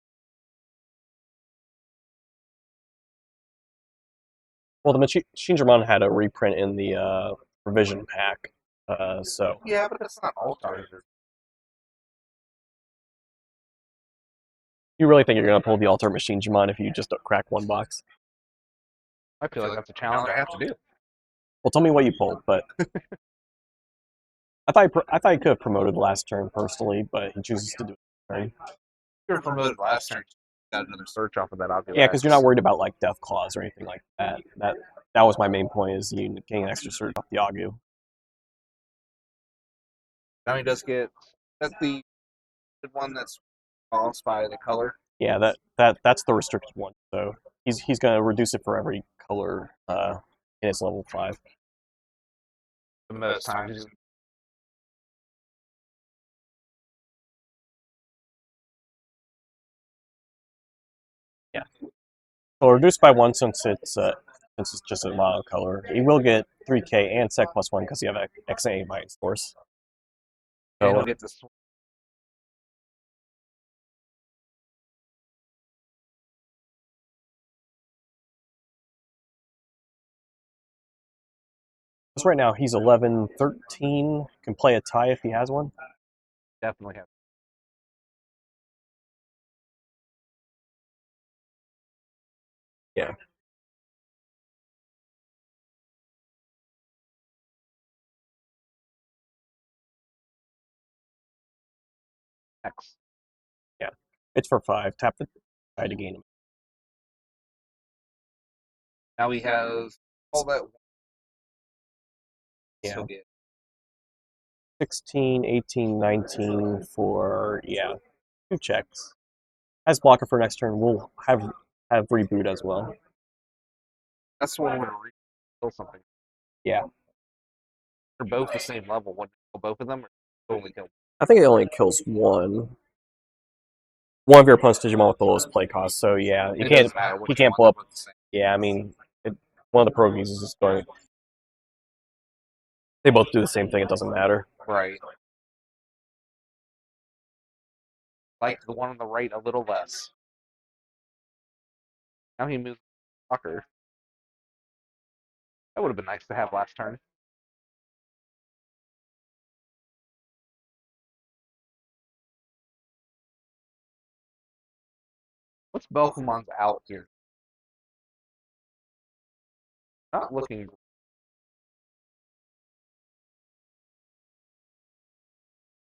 Well, the Machine Dramon had a reprint in the revision pack, so Yeah, but it's not all stars. you really think you're gonna pull the Alter Machine Dramon if you just don't crack one box? I feel like that's a challenge I have to do. Well, tell me what you pulled, but I thought he could have promoted last turn personally, but he chooses to do it this turn. You were promoted last turn. Got another search off of that. Yeah, because you're not worried about like death claws or anything like that. That was my main point, is you getting an extra search off the Agu. Now he does get. That's the one that's caused by the color. Yeah, that's the restricted one. So he's gonna reduce it for every color in his level 5. The most times. Yeah. So reduced by 1 since it's just a mono color. He will get 3K and sec +1 because you have XA Mind Source. And So he'll get this. right now he's 11, 13. Can play a tie if he has one. Definitely have. Yeah. X. Yeah, it's for 5. Tap the die to gain them. Now he has all that. Yeah. So good. 16, 18, 19 for, 2 checks. As blocker for next turn, we'll have reboot as well. That's the one where we kill something. Yeah. They're both the same level. Would kill both of them, or only kill? I think it only kills one. One of your opponent's Digimon with the lowest play cost, so yeah, It doesn't matter which he can't one, blow up. they're both the same. Yeah, I mean, one of the pro keys is just going. They both do the same thing. It doesn't matter. Right. Like the one on the right a little less. Now he moves blocker. That would have been nice to have last turn. What's Belkamon's out here? Not looking.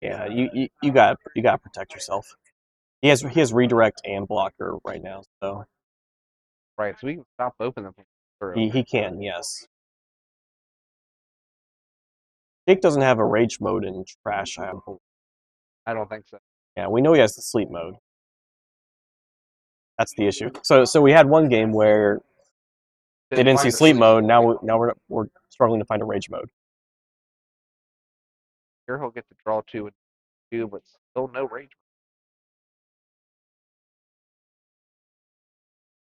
Yeah, you got to protect yourself. He has redirect and blocker right now, so Right, so we can stop both of them from through. he can, yes. Jake doesn't have a rage mode in trash. I don't think so. Yeah, we know he has the sleep mode. That's the issue. So we had one game where they didn't see find the sleep mode. Now we're struggling to find a rage mode. Here he'll get to draw 2 and 2, but still no rage.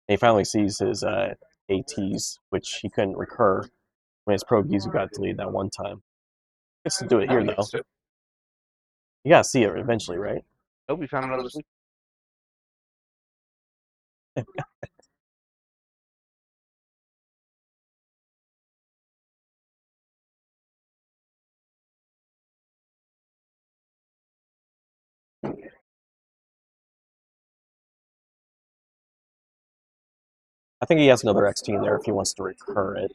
And he finally sees his ATs, which he couldn't recur when his pro Gizu got deleted that one time. Gets to do it here Now he though. gets to. You gotta see it eventually, right? Hope we found another sleep. I think he has another XT in there if he wants to recur it.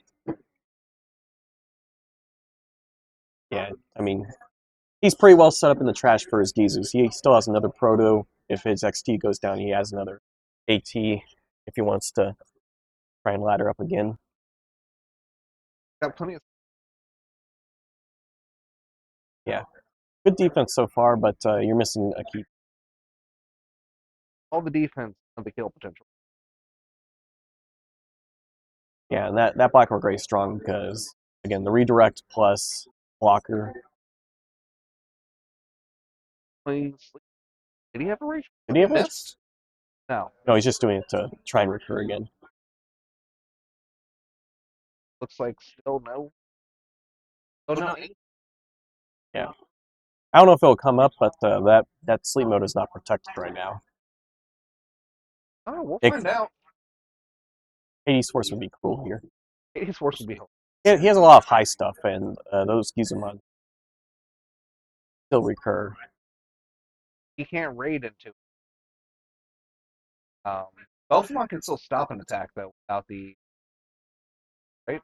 Yeah, I mean, he's pretty well set up in the trash for his Gizus. He still has another Proto. If his XT goes down, he has another AT if he wants to try and ladder up again. Got plenty of. Yeah, good defense so far, but you're missing a key. All the defense of the kill potential. Yeah, and that black or gray is strong because, again, the redirect plus blocker. Playing sleep. Did he have a rage? Did he have a Missed? No. No, he's just doing it to try and recur again. Looks like still no. Oh no. Yeah. I don't know if it'll come up, but that sleep mode is not protected right now. Oh, we'll It- find out. Hades Force would be cool here. His force would be helpful. He has a lot of high stuff, and those Gizumon still recur. He can't raid into it. Belfamon can still stop an attack though without the. Right?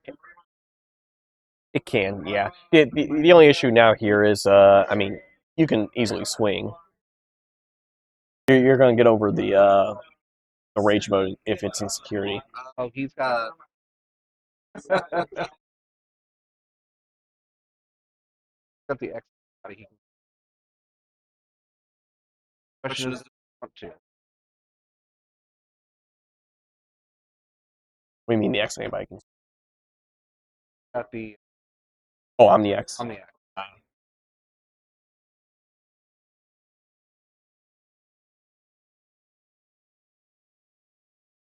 It can, yeah. The only issue now here is, I mean, you can easily swing. You're going to get over the rage mode if it's in security. Oh, he's got. Got the X. He can. Question is, want to. What do you mean the X anybody can? Got the Oh, I'm the X. on the X.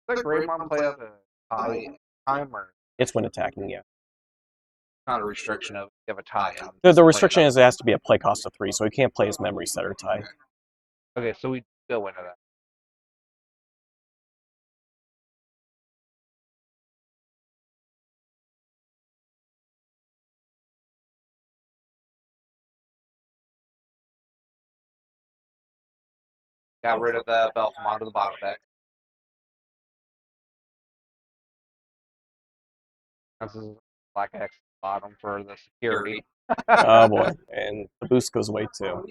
Does that Greymon play out the tie time or It's when attacking, yeah. not a restriction of you have a tie out? The restriction is it has to be a play cost of 3, so he can't play his memory setter tie. Okay, so we go into that. Got rid of the Belfamon to the bottom deck. This is Black X bottom for the security. Oh boy, and the boost goes away too.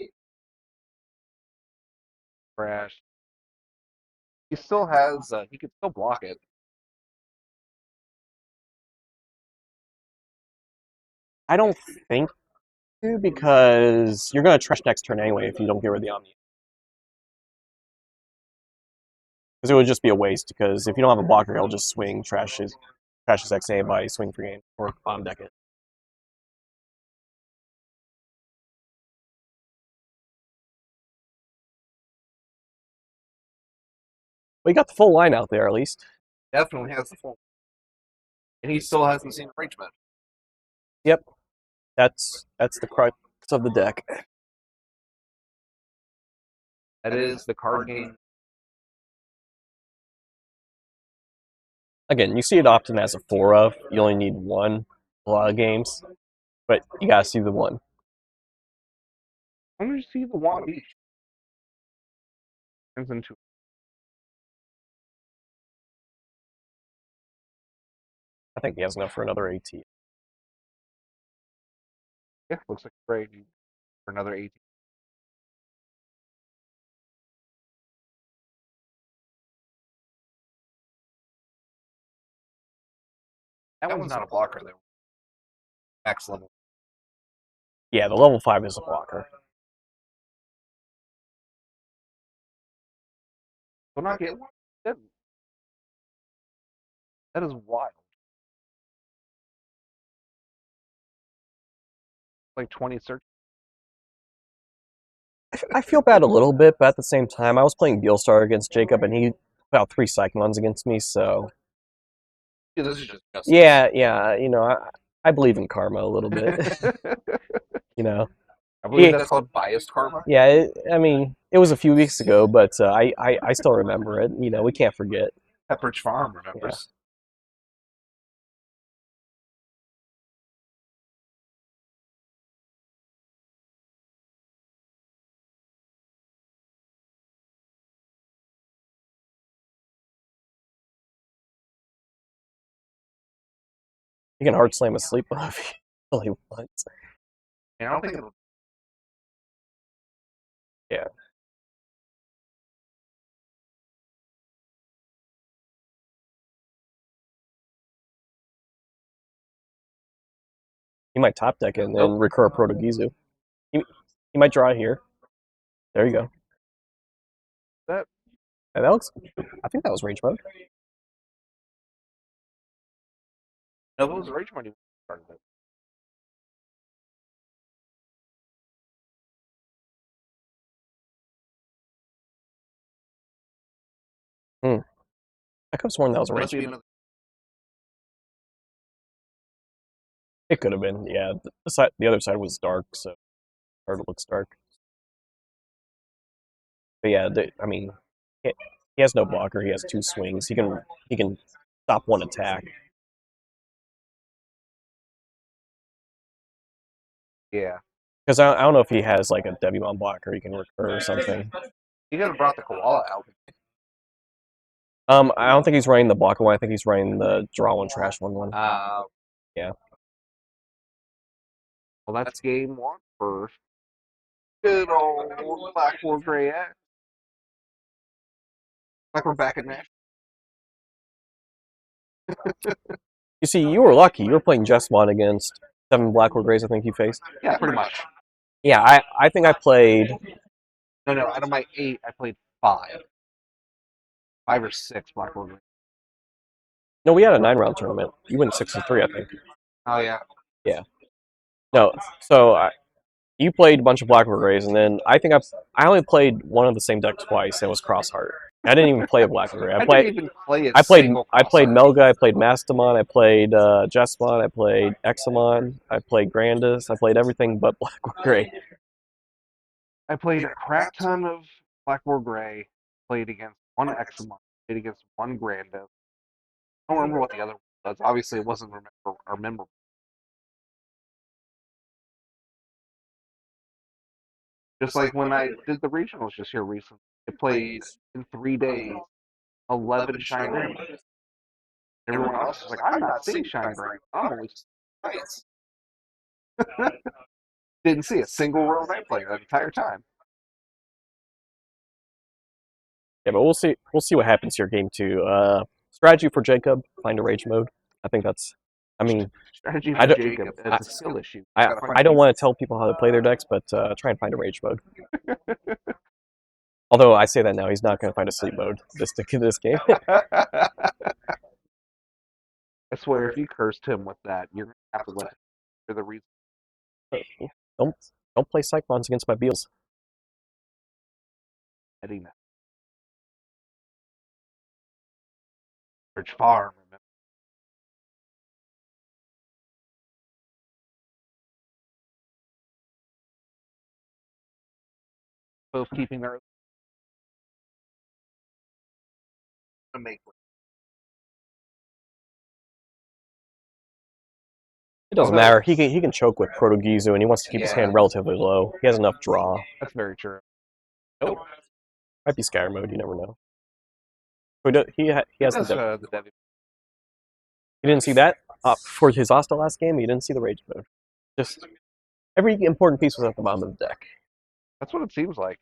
Crash. He still has. He can still block it. I don't think to because you're going to trash next turn anyway if you don't get rid of the Omni. Because it would just be a waste. Because if you don't have a blocker, he'll just swing trash his XA by swing free game or bottom deck it. Well, you got the full line out there at least. Definitely has the full. And he still hasn't seen Rage Mode. Yep, that's the crux of the deck. That is the card game. Again, you see it often as a 4 of. You only need one a lot of games, but you gotta see the one. I'm gonna see the one each. Turns into. I think he has enough for another AT. Yeah, looks like great for another 18. That one's not a blocker though. Max level. Yeah, the level 5 is a blocker. Will not get one. That is wild. Like 20 search. I feel bad a little bit, but at the same time, I was playing Beelstar against Jacob, and he put out 3 Cyclones against me, so... Yeah, this is just justice. Yeah, you know, I believe in karma a little bit, you know. I believe that's called biased karma. Yeah, I mean, it was a few weeks ago, but I still remember it. You know, we can't forget. Pepperidge Farm remembers. You can hard slam a sleep buff if you really want. And I don't think it'll. Yeah. He might top deck it and then recur a Protogizu. He might draw here. There you go. That looks. I think that was range mode. no, it was Rage Money part of it. I could have sworn that was a range mode. It could have been. Yeah, the other side was dark, so or it looks dark. But yeah, I mean, he has no blocker. He has 2 swings. He can stop one attack. Yeah. Because I don't know if he has like a Digimon blocker he can recur or something. He could have brought the koala out. I don't think he's running the blocker one. I think he's running the draw one, trash one. Yeah. Well, that's game 1 for good old Blackboard Gray X. Like we're back at Nash. You see, you were lucky. You were playing Jessmon against 7 Blackboard Grays, I think you faced. Yeah, pretty much. Yeah, I think I played... No, out of my 8, I played 5. 5 or 6 Blackboard Grays. No, we had a 9-round tournament. You went 6-3, I think. Oh, yeah. Yeah. No, so you played a bunch of Blackboard Grays, and then I think I only played one of the same deck twice, and it was Crossheart. I didn't even play a Blackboard Gray. I played Melga, I played Mastamon, I played Jessmon, I played Examon, I played Grandis, I played everything but Blackboard Gray. I played a crap ton of Blackboard Gray, played against one Examon, played against one Grandis. I don't remember what the other one was. Obviously, it wasn't memorable. Just like when I did the regionals just here recently. I played in 3 days 11 Shine Rainbows. Everyone else was like, I'm not seeing Shine Rainbow. I'm only nights. Didn't see a single row I played that entire time. Yeah, but we'll see. We'll see what happens here. Game 2. Strategy for Jacob. Find a rage mode. I think that's. I mean, Strategy I for don't. Jacob. It's a skill issue. I don't want to tell people how to play their decks, but try and find a rage mode. Although I say that now, he's not going to find a sleep mode this game. I swear, if you cursed him with that, you're gonna have to let him for the reason. don't don't play Cyclones against my Beals. Heading that. Rich Farm. Remember? Both keeping their. Make It doesn't matter. He can choke with Protogizu, and he wants to keep his hand relatively low. He has enough draw. That's very true. Nope. Might be Scatter mode. You never know. He has the Devi. You didn't see that for his Asta last game. You didn't see the rage mode. Just every important piece was at the bottom of the deck. That's what it seems like.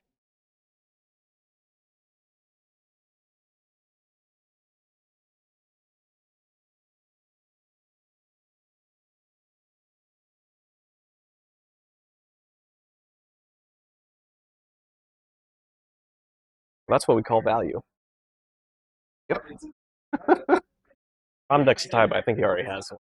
That's what we call value. Yep. On deck's tie, but I think he already has it.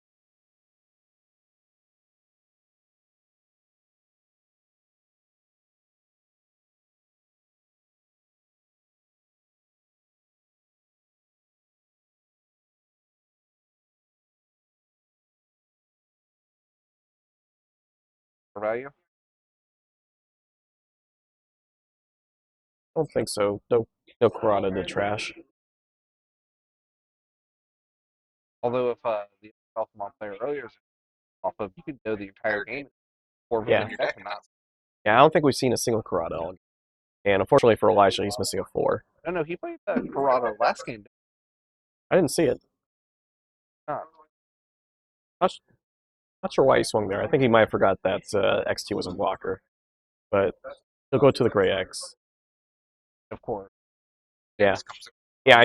For value. I don't think so. No Karada to trash. Although if the Alphamon player earlier is off of, you could go the entire game. Yeah. Deck and not. Yeah, I don't think we've seen a single Karada all game. And unfortunately for Elijah, he's missing a 4. No, he played Corrado last game. I didn't see it. Not. Not sure why he swung there. I think he might have forgot that XT was a blocker. But he'll go to the Gray X. Of course. Yeah. Yeah,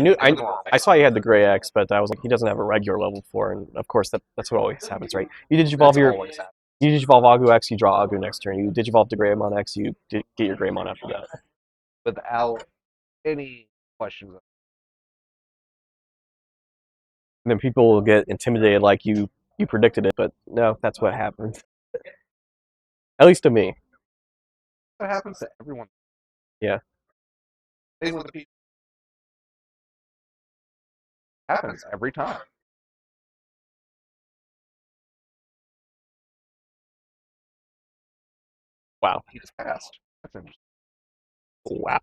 I saw he had the Gray X, but I was like, he doesn't have a regular level 4, and of course that's what always happens, right? You digivolve Agu X, you draw Agu next turn. You digivolve to Greymon X, you get your Greymon after that. Without any questions. And then people will get intimidated like you predicted it, but no, that's what happened. At least to me. That happens to everyone. Yeah. Same with the people. Happens every time. Wow. He just passed. That's interesting. Wow.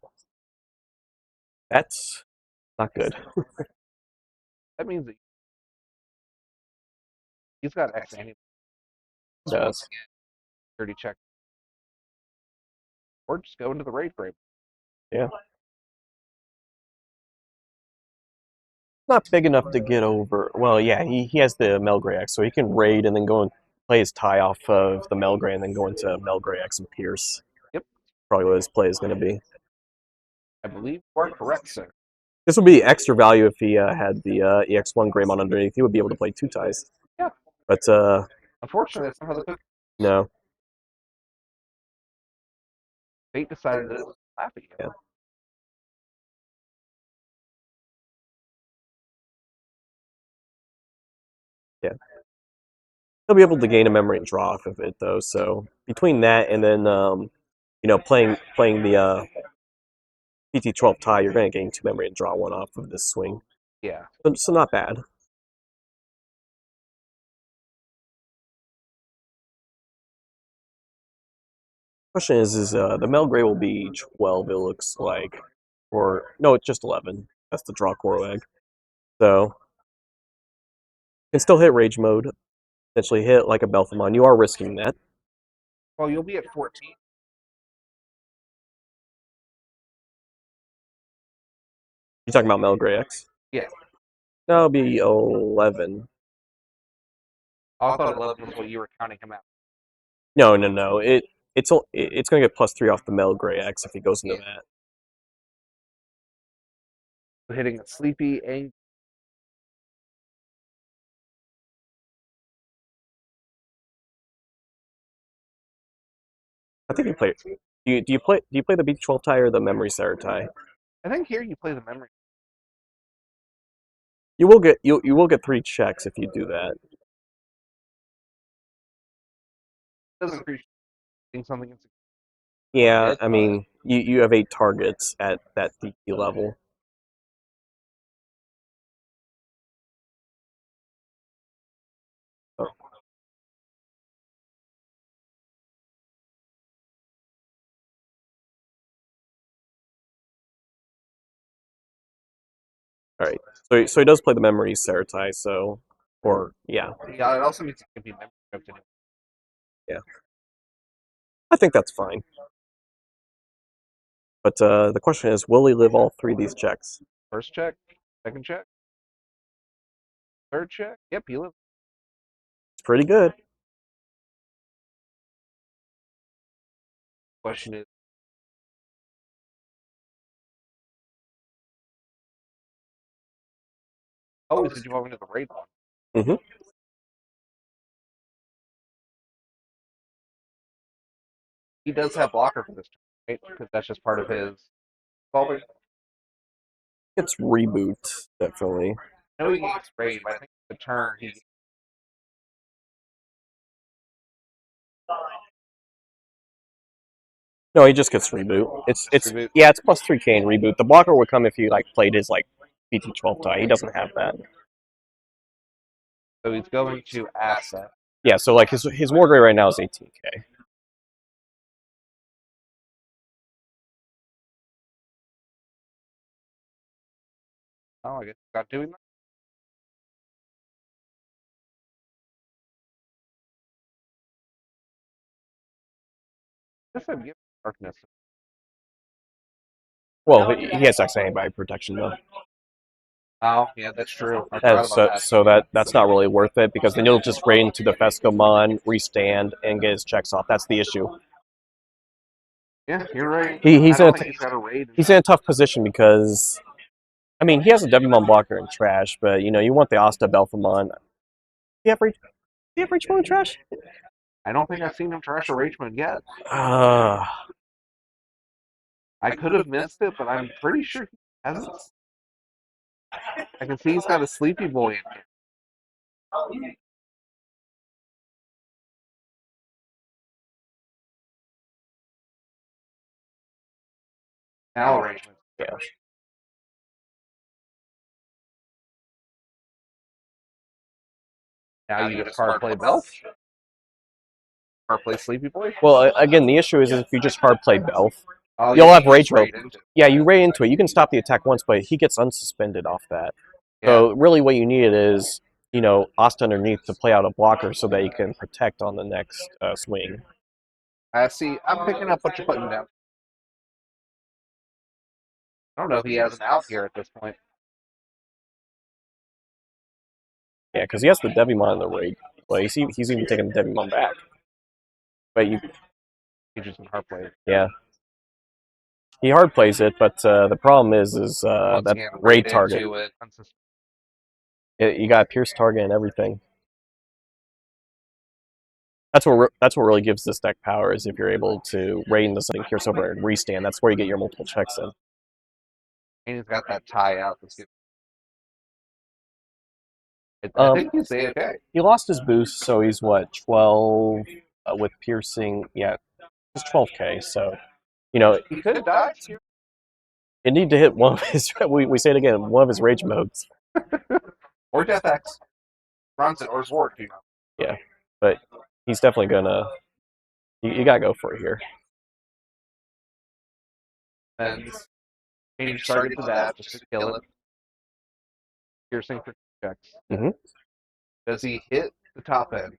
That's not good. That means that he's got X anyway. Does. 30 check. Or just go into the raid frame. Yeah. Not big enough to get over. Well, yeah, he has the Melgray X, so he can raid and then go and play his tie off of the Melgray and then go into Melgray X and Pierce. Yep. Probably what his play is going to be. I believe you are correct, sir. This would be extra value if he had the EX1 Greymon underneath. He would be able to play 2 ties. Yeah. But, unfortunately, that's not how the cookie. No. Fate decided to laugh at you. Yeah. Yeah. He'll be able to gain a memory and draw off of it, though. So between that and then, playing the BT12 tie, you're going to gain 2 memory and draw 1 off of this swing. Yeah. So not bad. Question is the Melgray will be 12, it looks like. Or, no, it's just 11. That's the draw Koro egg. So, can still hit Rage mode. Potentially hit like a Belphamon. You are risking that. Well, you'll be at 14. You talking about Melgray X? Yeah. That'll be 11. I thought 11 was what you were counting him out. No. It's going to get +3 off the Melgray X if he goes into that. hitting a sleepy, angry. I think you play. Do you play the BT12 tie or the memory center tie? I think here you play the memory. You will get 3 checks if you do that. It doesn't appreciate something. Yeah, I mean you have 8 targets at that DP level. Oh, all right. So he does play the memory Saratai, so or yeah. Yeah, it also means it can be memory corrupted. Yeah. I think that's fine. But the question is, will he live all 3 of these checks? First check, second check, third check. Yep, he lives. It's pretty good. Question is, oh, he said you want me to the raid one. Mm-hmm. He does have blocker for this turn, right? Because that's just part of his solving. It's reboot, definitely. I know he gets raid, but I think the turn he. No, he just gets reboot. It's Reboot. yeah, it's plus 3K in reboot. The blocker would come if you like played his like BT12 tie. He doesn't have that. So he's going to asset. Yeah, so like his war grade right now is 18K. Oh, I guess he's not doing that. I guess I'd give darkness. Well, he has X antibody protection though. Oh, yeah, that's true. I forgot about that. So that's not really worth it because then you'll just raid into the Fescomon, restand, and get his checks off. That's the issue. Yeah, you're right. He's I in don't a think he's got a raid. he's in a tough position because I mean he has a Devimon blocker in trash, but you know you want the Asta Belfamon. Do you have Reachmon in trash? I don't think I've seen him trash a Rachman yet. Uh, I could have missed it, but I'm pretty sure he hasn't. I can see he's got a sleepy boy in here. Now Rachman. yeah. Now you just card play Belf. Card play Sleepy Boy. Well, again, the issue is if you just hard play Belf, Oh, you'll yeah, have you Rage just raid Rope. into it. Yeah, you raid into it. You can stop the attack once, but he gets unsuspended off that. Yeah. So really, what you needed is Asta underneath to play out a blocker so that you can protect on the next swing. I see. I'm picking up what you're putting down. I don't know if he has an out here at this point. Yeah, because he has the Devimon in the raid. Well, he's even taking the Devimon back. But He's just in hard play. yeah. He hard plays it, but the problem is Once that again, raid raid target. into it. You got pierce target and everything. That's what really gives this deck power is if you're able to raid into something, pierce over, and restand. That's where you get your multiple checks in. And he's got that tie out. That's good. I think he's okay. He lost his boost, so he's what 12 with piercing. Yeah, just 12K. So He could die. you need to hit one of his. We say it again. One of his rage modes. Or Death X. Runs it or Zord, you know. Yeah, but he's definitely gonna. You gotta go for it here. And change target to that just to kill it. Piercing for checks. Mm-hmm. Does he hit the top end?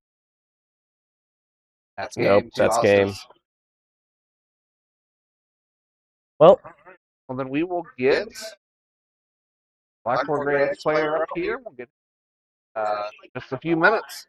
That's game. Nope, that's Astas. game. Well, then we will get Blackboard Grade X player up here. We'll get just a few minutes.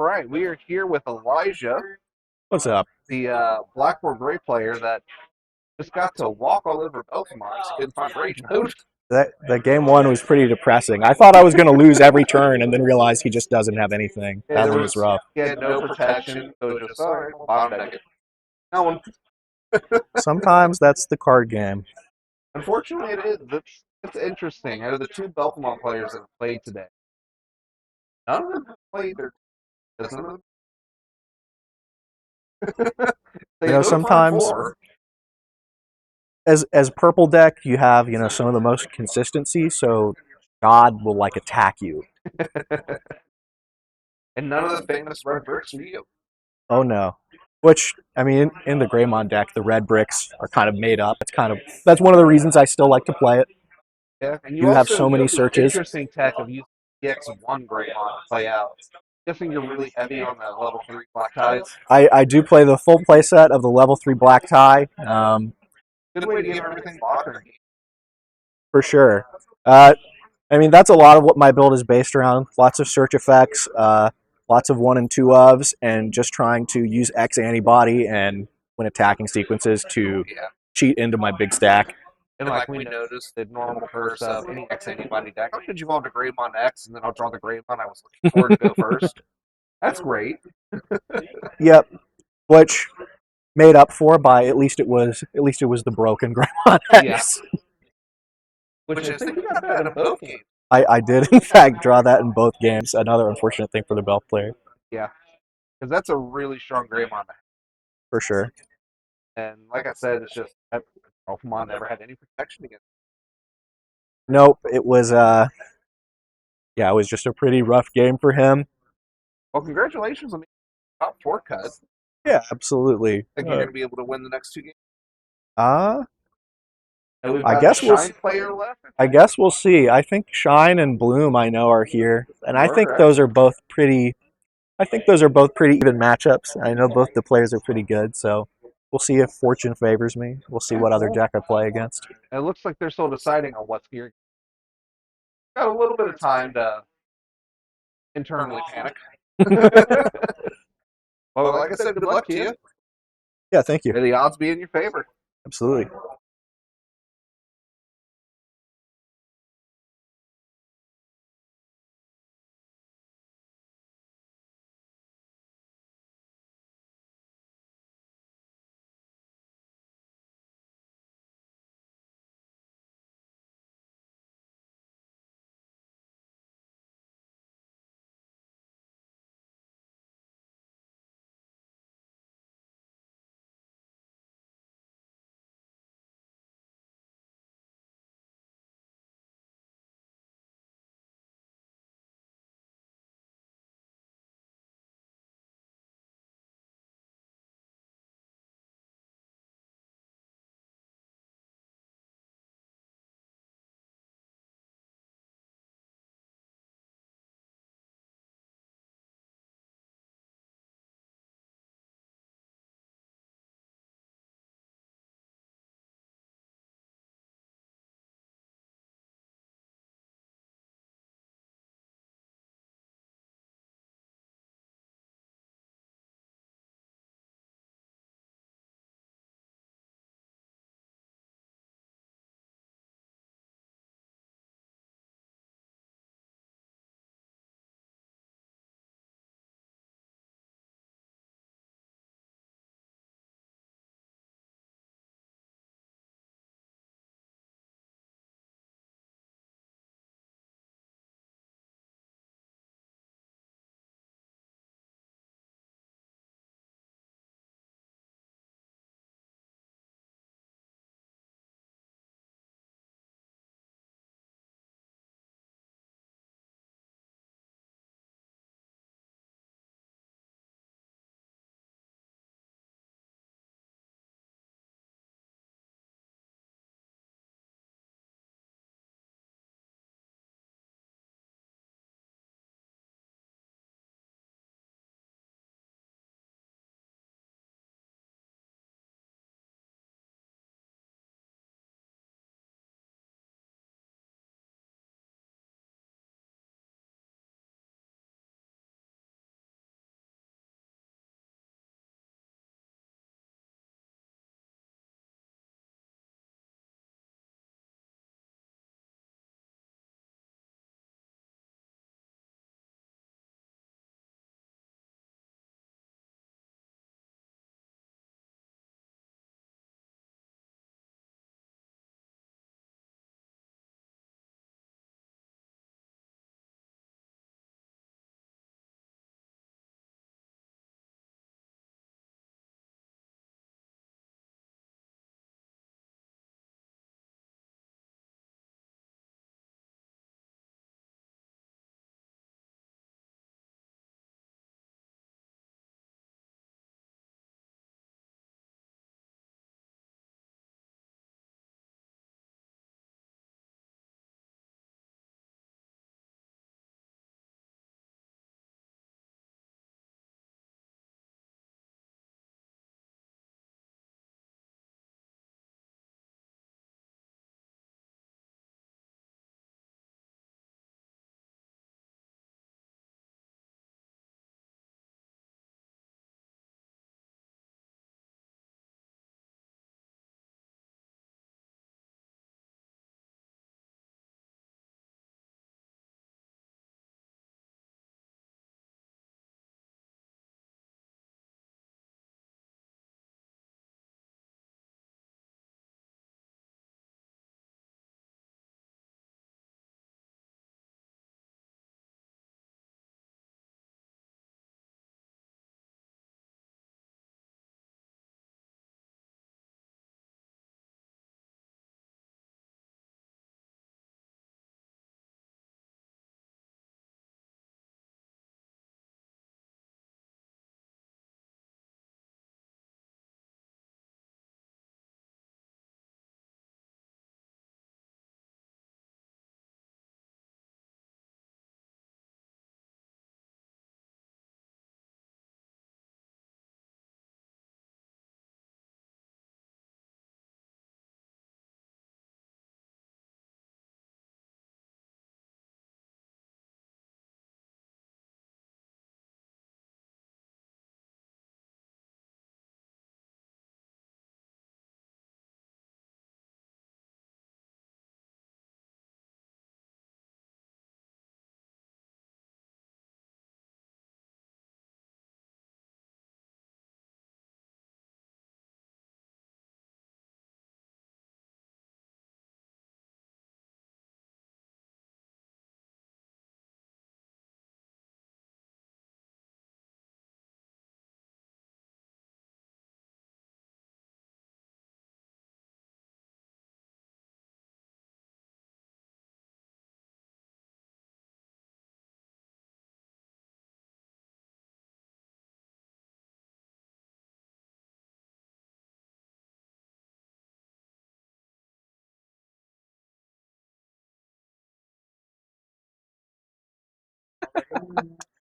right, we are here with Elijah, What's up? the Blackboard Gray player that just got to walk all over Pokemon. He couldn't find Rage Mode. That game one was pretty depressing. I thought I was going to lose every turn, and then realized he just doesn't have anything. Yeah, That one was rough. He had no protection, so just all right, bottom deck it. No one. Sometimes that's the card game. Unfortunately, it is. It's interesting. Out of the two Pokemon players that have played today, none of them have played their. None of them. They You know, go for sometimes 4. as purple deck, you have some of the most consistency. So God will like attack you. And none of the famous red bricks for you. Oh no. Which I mean, in the Greymon deck, the red bricks are kind of made up. That's one of the reasons I still like to play it. Yeah, and You have so many the searches. interesting tech of using EX1 Greymon to play out. Guessing you're really heavy on the level 3 black ties. I do play the full playset of the level 3 black tie. Good way to give everything blocker. For sure. I mean, that's a lot of what my build is based around. Lots of search effects, lots of 1 and 2 ofs, and just trying to use X antibody and when attacking sequences to cheat into my big stack. And like we noticed, the normal curse of any X antibody deck, I'm going to evolve to Greymon X, and then I'll draw the Greymon I was looking for to go first. That's great. Yep. Which made up for by at least it was the broken Greymon X. Yes. Which I think we got that in both games. I did in fact draw that in both games. Another unfortunate thing for the Belt player. Yeah. Because that's a really strong Greymon. For sure. And like I said, it's just Pokemon never had any protection against it. Nope. It was it was just a pretty rough game for him. Well, congratulations on the top 4 cut. Yeah, absolutely. Think you're going to be able to win the next 2 games? I guess we'll Shine player left. I guess we'll see. I think Shine and Bloom I know are here, and I think Alright. those are both pretty. I think those are both pretty even matchups. I know both the players are pretty good, so we'll see if fortune favors me. We'll see what other deck I play against. It looks like they're still deciding on what's here. Got a little bit of time to internally panic. Well, like I said, good luck to you. Yeah, thank you. May the odds be in your favor. Absolutely.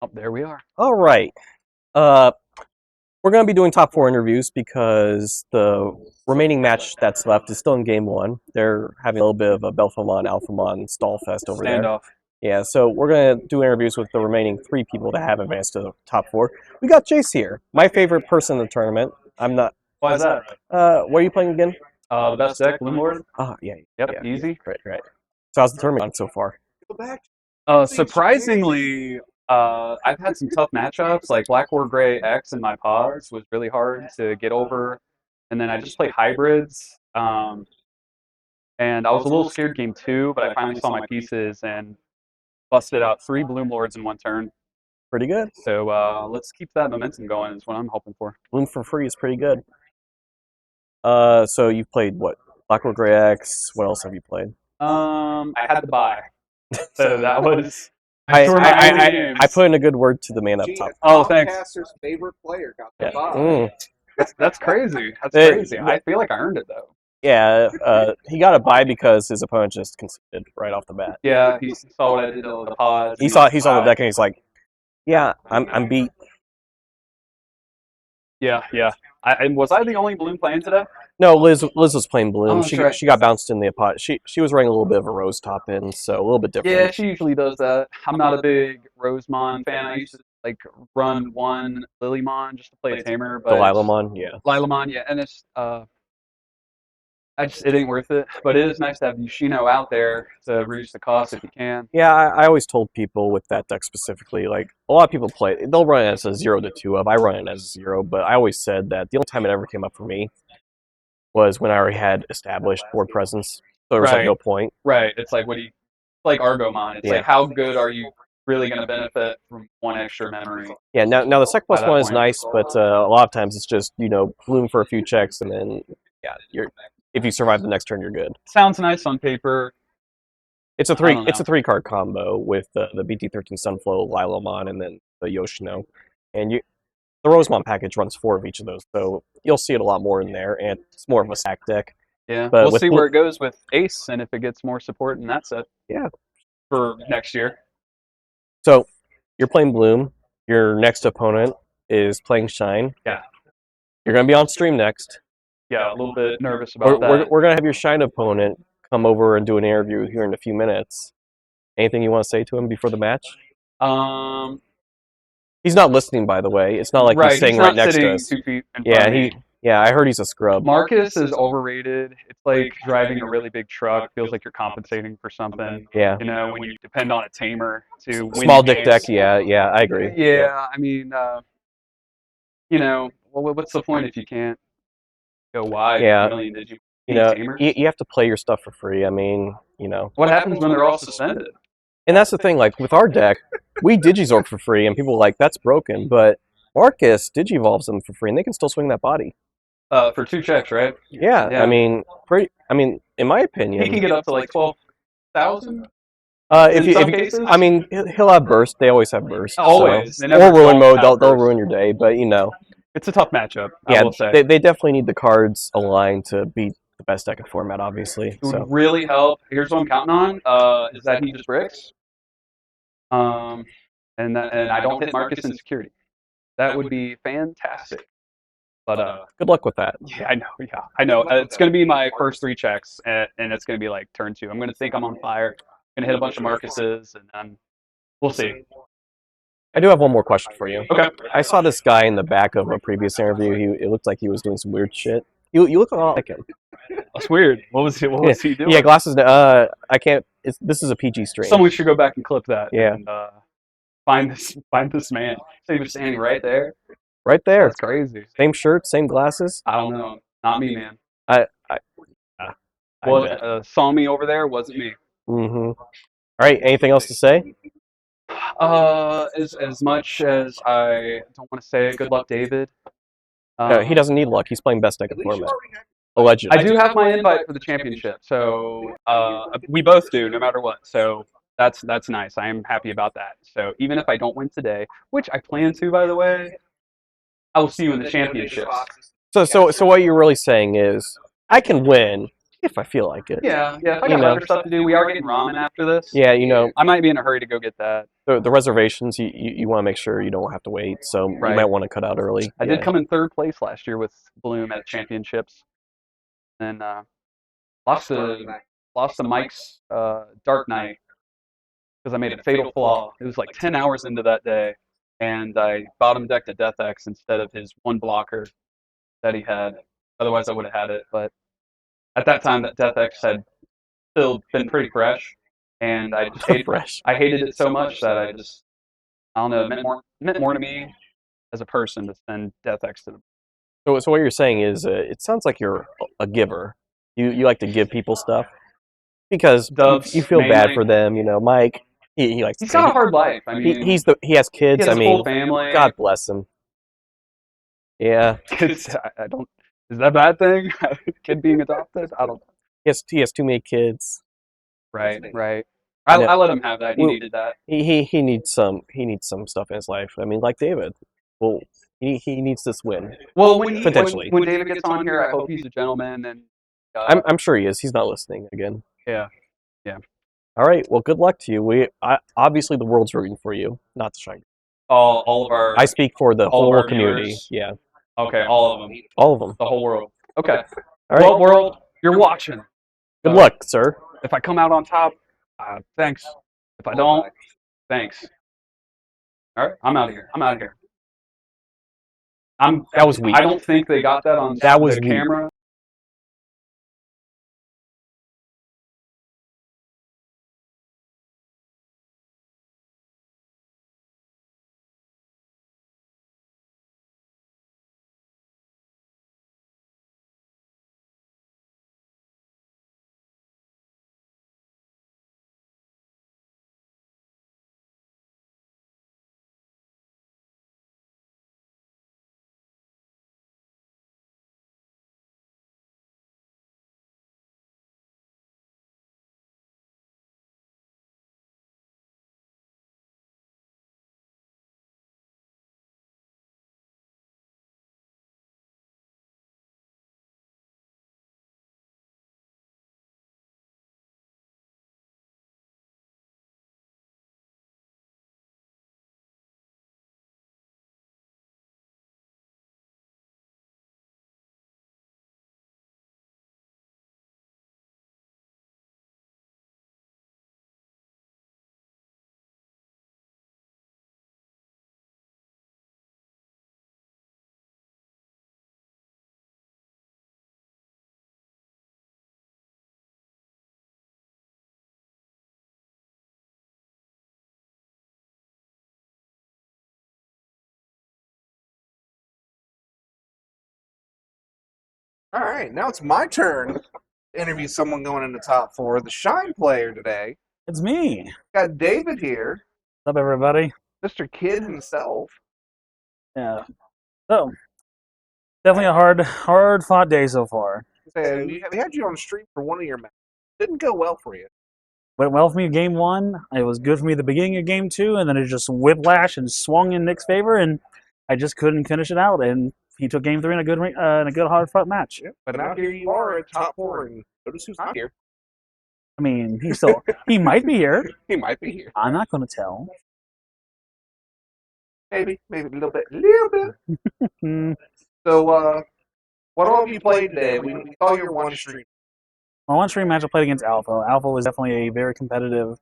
Oh, there we are. All right. We're going to be doing top 4 interviews because the remaining match that's left is still in game 1. They're having a little bit of a Belfamon Alphamon stall fest over there. Standoff. Yeah, so we're going to do interviews with the remaining 3 people that have advanced to the top 4. We got Jace here, my favorite person in the tournament. I'm not. Why is that? What are you playing again? The best deck, Bloom Lord. Oh, yeah. Yep, yeah, easy. Right. So how's the tournament gone so far? Surprisingly, I've had some tough matchups. Like Black or Gray X in my pods was really hard to get over, and then I just played hybrids. And I was a little scared game 2, but I finally saw my pieces and busted out 3 Bloom Lords in 1 turn. Pretty good. So let's keep that momentum going. Is what I'm hoping for. Bloom for free is pretty good. So you've played what? Black or Gray X. What else have you played? I had to buy, so that was. I put in a good word to the man up top. Oh, thanks. Podcaster's favorite player got Yeah. the buy. That's crazy. That's crazy. I feel like I earned it though. Yeah, he got a bye because his opponent just conceded right off the bat. Yeah, he saw what I did to the pods. He saw the deck and he's like, "Yeah, I'm beat." Yeah. And was I the only Bloom playing today? No, Liz was playing Bloom. Oh, she that's right. she got bounced in the pot. She was running a little bit of a rose top in, so a little bit different. Yeah, she usually does that. I'm not a big Rosemon fan. I used to like run one Lilymon just to play a tamer, but Lilamon, yeah. Lilamon, yeah, and it's it ain't worth it. But it is nice to have Yoshino out there to reduce the cost if you can. Yeah, I always told people with that deck specifically, like a lot of people they'll run it as a 0 to 2 of. I run it as a 0, but I always said that the only time it ever came up for me was when I already had established board presence. So there was like no point. Right. It's like like Argomon. It's Yeah. like how good are you really going to benefit from 1 extra memory? Yeah. Now the sec plus By that 1 is point. nice, but a lot of times it's just Bloom for a few checks and then if you survive the next turn you're good. Sounds nice on paper. It's a I don't know. 3 card combo with the BT13 Sunflow, Lilamon, and then the Yoshino, and the Rosemon package runs 4 of each of those, so you'll see it a lot more in there, and it's more of a stack deck. Yeah, But we'll with see where it goes with Ace and if it gets more support in that set. Yeah. For next year. So you're playing Bloom. Your next opponent is playing Shine. Yeah. You're gonna be on stream next. Yeah, a little bit nervous about We're that. gonna have your Shine opponent come over and do an interview here in a few minutes. Anything you want to say to him before the match? He's not listening, by the way. It's not like he's sitting right next to us. 2 feet in front of me. I heard he's a scrub. Marcus is overrated. It's like driving a really big truck. Feels like you're compensating for something. Yeah. When you depend on a tamer to win Small dick games. deck. Yeah, I agree. Yeah, I mean, well, what's the point if you can't go wide? Yeah. Did you tamers? You have to play your stuff for free. I mean, What happens when they're all suspended? And that's the thing, like, with our deck, we Digizorg for free, and people are like, that's broken, but Marcus Digivolves them for free, and they can still swing that body. For 2 checks, right? Yeah. I mean, in my opinion... He can get up to, like, 12,000? Cases? I mean, he'll have burst. They always have burst. Always. So. Or ruin mode, they'll ruin your day, but, It's a tough matchup, I will say. They definitely need the cards aligned to beat the best deck in format, obviously. It would really help. Here's what I'm counting on, is that he just bricks. And I don't hit Marcus in security. That would be fantastic. But good luck with that. Yeah, I know. It's going to be my first 3 checks, and it's going to be like turn 2. I'm going to think I'm on fire. I'm going to hit a bunch of Marcuses, and then we'll see. I do have one more question for you. Okay. I saw this guy in the back of a previous interview. It looked like he was doing some weird shit. You look a lot like him. That's weird. What was he doing? Yeah, glasses. I can't. This is a PG stream. Someone should go back and clip that. Yeah. And, find this man. So he was standing right there. Right there. That's crazy. Same shirt, same glasses. I don't know. Not me, man. Saw me over there. Wasn't me. Mm-hmm. All right. Anything else to say? As much as I don't want to say good luck, David. No, he doesn't need luck. He's playing best deck in format. Allegedly. I do have my invite for the championship, so we both do, no matter what. So that's nice. I am happy about that. So even if I don't win today, which I plan to, by the way, I will see you in the championships. So what you're really saying is, I can win, if I feel like it. Yeah. If I You got know. other stuff to do, we are getting ramen after this. Yeah, you know, I might be in a hurry to go get that. the reservations, you want to make sure you don't have to wait, so you Right. might want to cut out early. I did come in third place last year with Bloom at championships, and lost to Mike's Dark Knight because I made a fatal flaw. It was like 10 hours into that day, and I bottom decked a Death X instead of his one blocker that he had. Otherwise, I would have had it. But at that time, that Death X had still been pretty fresh, and I just Fresh. I hated it so much that I don't know, it meant more to me as a person to send Death X to them. So what you're saying is, it sounds like you're a giver. You like to give people stuff because Dubs, you feel bad mainly. for them. You know, Mike. He likes. He's got a hard life. I mean, he has kids. he has I a mean, full family. God bless him. Yeah. I don't. Is that a bad thing? Kid being adopted? I don't. He has too many kids. Right. I know. I let him have that. He needed that. He needs some stuff in his life. I mean, like David. Well, he needs this win. Well, potentially. when David gets on here, I hope he's a gentleman and. I'm sure he is. He's not listening again. Yeah. All right. Well, good luck to you. Obviously the world's rooting for you, not the Shine. All of our. I speak for the all of whole our community. viewers? Yeah. Okay, all of them. All of them. The whole world. Okay. All right. Well, world, you're watching. Good luck, sir. If I come out on top, thanks. If I don't, thanks. All right, I'm out of here. That was weak. I don't think they got that on That was the weak. camera. All right, now it's my turn to interview someone going into top four. The Shine player today. It's me. Got David here, What's up, everybody? Mr. Kid himself. Yeah. So, definitely a hard fought day so far. We had you on stream for one of your matches. Didn't go well for you. Went well for me game one. It was good for me at the beginning of game two, and then it just whiplash and swung in Nick's favor, and I just couldn't finish it out. And he took game three in a good hard fought match. Yeah, but now here you are at top four, and notice who's not here. I mean, he might be here. He might be here. I'm not going to tell. Maybe a little bit. So, what all have you played today? We saw your one stream. My one stream match I played against Alpha. Alpha was definitely a very competitive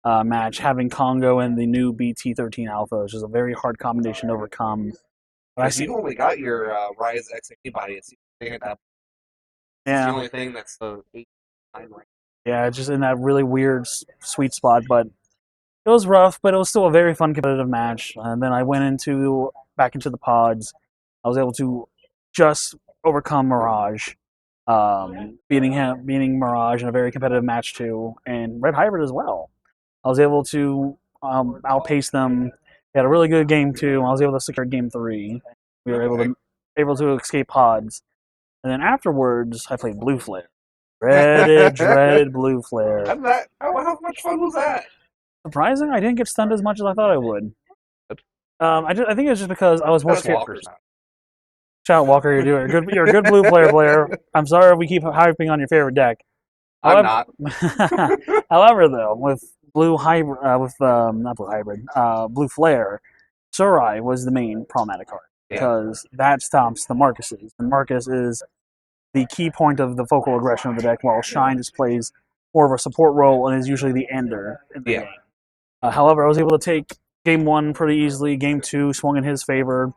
match, having Congo and the new BT13 Alpha, which is a very hard combination to overcome. But you only got your Rise X antibody. It's the only thing that's the 8-9 rank. Yeah, just in that really weird sweet spot, but it was rough, but it was still a very fun competitive match. And then I went back into the pods. I was able to just overcome Mirage, beating Mirage in a very competitive match too, and Red Hybrid as well. I was able to outpace them. They had a really good game two. I was able to secure game three. We were able to escape pods, and then afterwards I played Blue Flare. Dreaded Blue Flare. How much fun was that? Surprising, I didn't get stunned as much as I thought I would. I think it's just because I was more scared. Shout Walker, you're a good blue player. I'm sorry if we keep hyping on your favorite deck. I'm However, not. however, though, with blue hybrid, not blue hybrid, blue flare, Surai was the main problematic card because that stops the Marcuses. And Marcus is the key point of the focal aggression of the deck, while Shine just plays more of a support role and is usually the ender in the game. However, I was able to take game one pretty easily. Game two swung in his favor.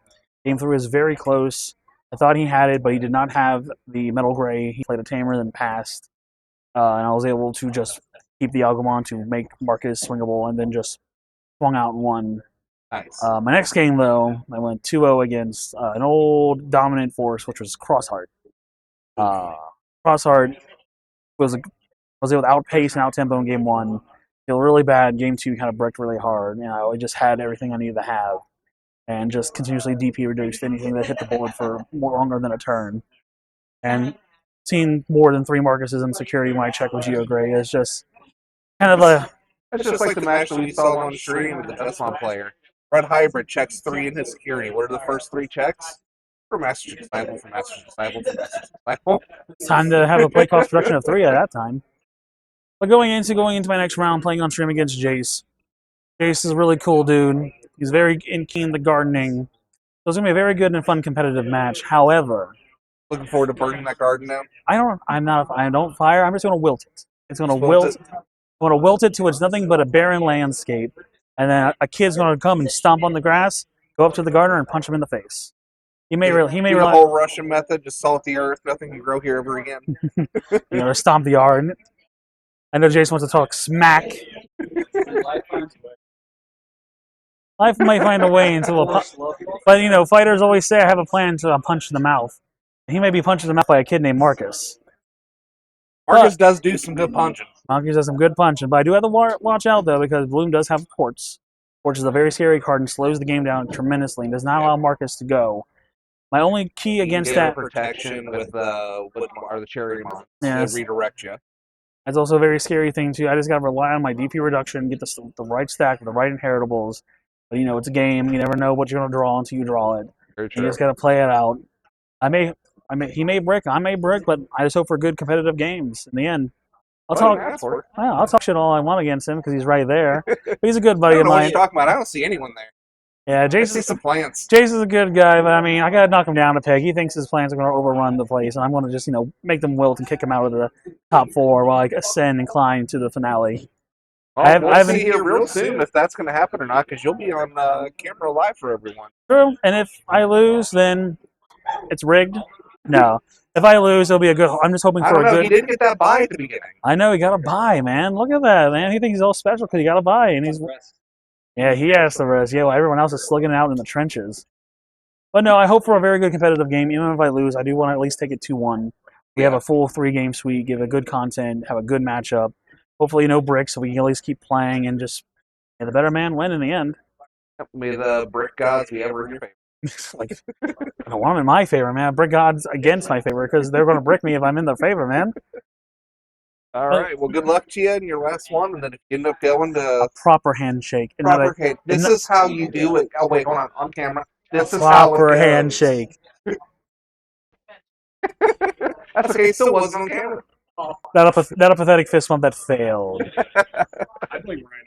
Game three was very close. I thought he had it, but he did not have the metal gray. He played a tamer, then passed. And I was able to just keep the Agumon to make Marcus swingable, and then just swung out and won. Nice. My next game, though, I went 2-0 against an old dominant force, which was Crossheart. Crossheart was able to outpace and outtempo in game one. Feel really bad. Game two kind of bricked really hard. I just had everything I needed to have, and just continuously DP reduced anything that hit the board for more longer than a turn. And seeing more than 3 Marcuses in security when I check with Geo Gray is just kind of a. It's just like the match that we saw on stream with the Justmon player. Red Hybrid checks 3 in his security. What are the first 3 checks? For Master Disciple, for Master Disciple, for Master Disciple. It's time to have a play cost reduction of 3 at that time. But going into my next round, playing on stream against Jace. Jace is a really cool dude. He's very keen to gardening. So it's gonna be a very good and fun competitive match. However, Looking forward to burning that garden down. I don't fire. I'm just gonna wilt it. It's gonna wilt. I'm gonna wilt it to it's nothing but a barren landscape, and then a kid's gonna come and stomp on the grass, go up to the gardener and punch him in the face. He may Do the whole Russian method, just salt the earth, nothing can grow here ever again. Stomp the yard. I know Jason wants to talk smack. Life might find a way until but fighters always say I have a plan to punch in the mouth. He may be punched in the mouth by a kid named Marcus. Marcus does do some good punching. Marcus does some good punching, but I do have to watch out though because Bloom does have Quartz. Quartz is a very scary card and slows the game down tremendously and does not allow Marcus to go. My only key against that protection with the cherry mon to redirect you. That's also a very scary thing too. I just gotta rely on my DP reduction, get the right stack with the right inheritables. But it's a game. You never know what you're gonna draw until you draw it. You just gotta play it out. He may brick, I may brick, but I just hope for good competitive games in the end. I'll talk shit all I want against him because he's right there. But he's a good buddy I don't know of what mine. you're talking about. I don't see anyone there. Yeah, I see some plants. Jason's a good guy, but I gotta knock him down a peg. He thinks his plans are gonna overrun the place, and I'm gonna just make them wilt and kick him out of the top 4 while I ascend and climb to the finale. Well, we'll see here real soon if that's going to happen or not, because you'll be on camera live for everyone. True, and if I lose, then it's rigged. No, if I lose, it'll be a good. I'm just hoping for a good. He did get that buy at the beginning. I know he got a buy, man. Look at that, man. He thinks he's all special because he got a buy, and he's. Yeah, he has the rest. Yeah, well, everyone else is slugging it out in the trenches. But no, I hope for a very good competitive game. Even if I lose, I do want to at least take it 2-1. We have a full 3-game suite, give a good content, have a good matchup. Hopefully no bricks, so we can at least keep playing and just the better man win in the end. May the brick gods be ever in your favor. I don't want them in my favor, man. Brick gods against my favor because they're going to brick me if I'm in their favor, man. All right. Well, good luck to you in your last one, and then if you end up going to a proper handshake. This is how you do it. Oh wait, hold on camera. This is proper handshake. That's okay. It still wasn't on camera. That a pathetic fist bump that failed. I believe Ryan.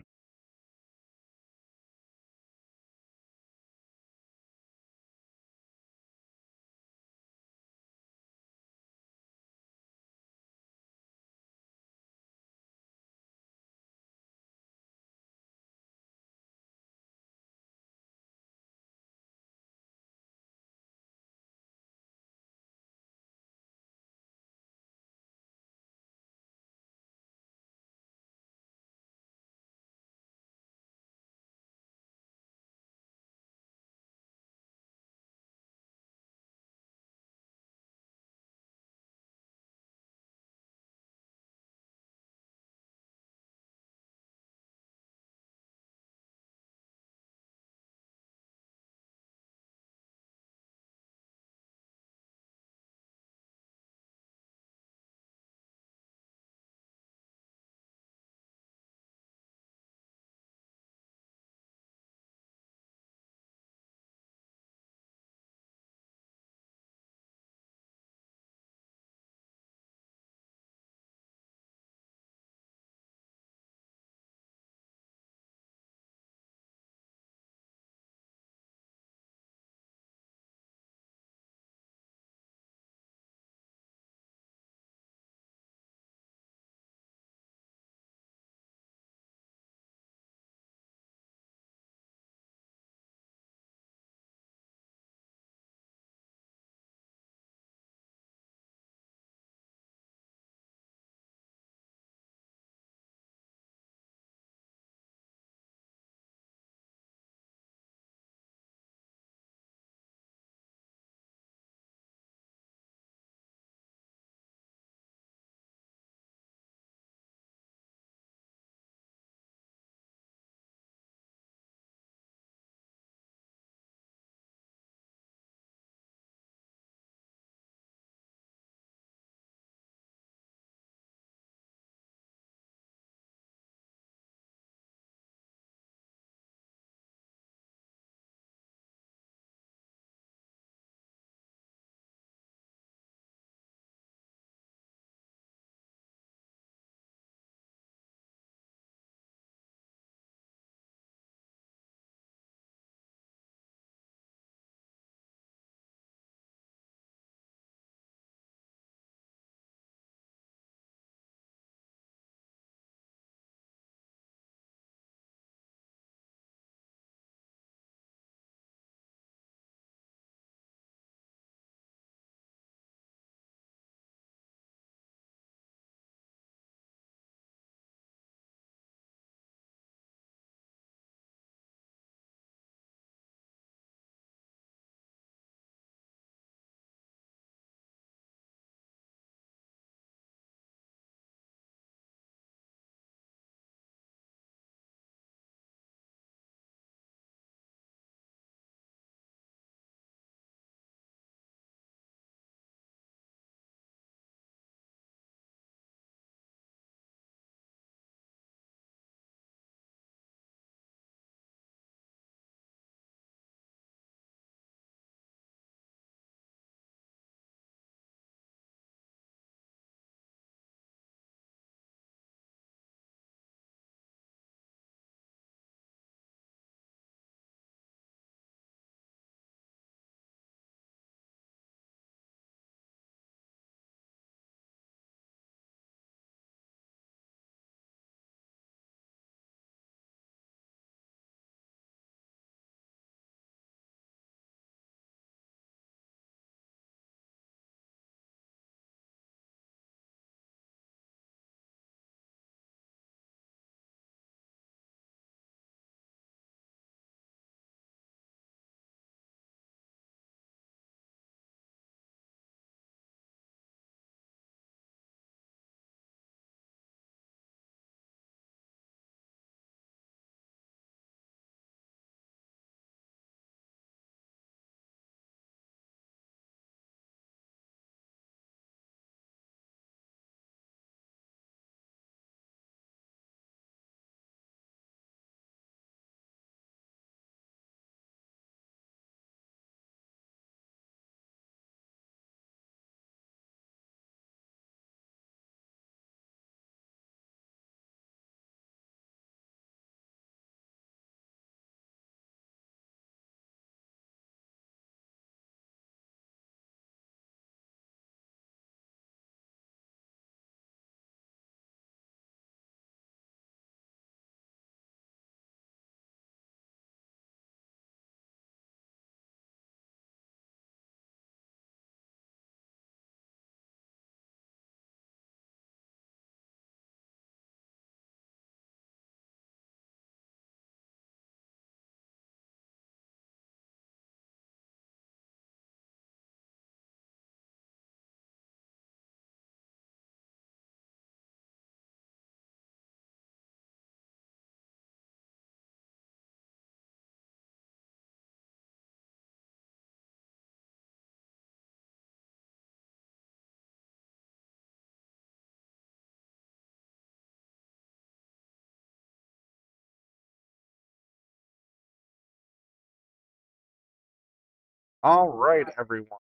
All right, everyone.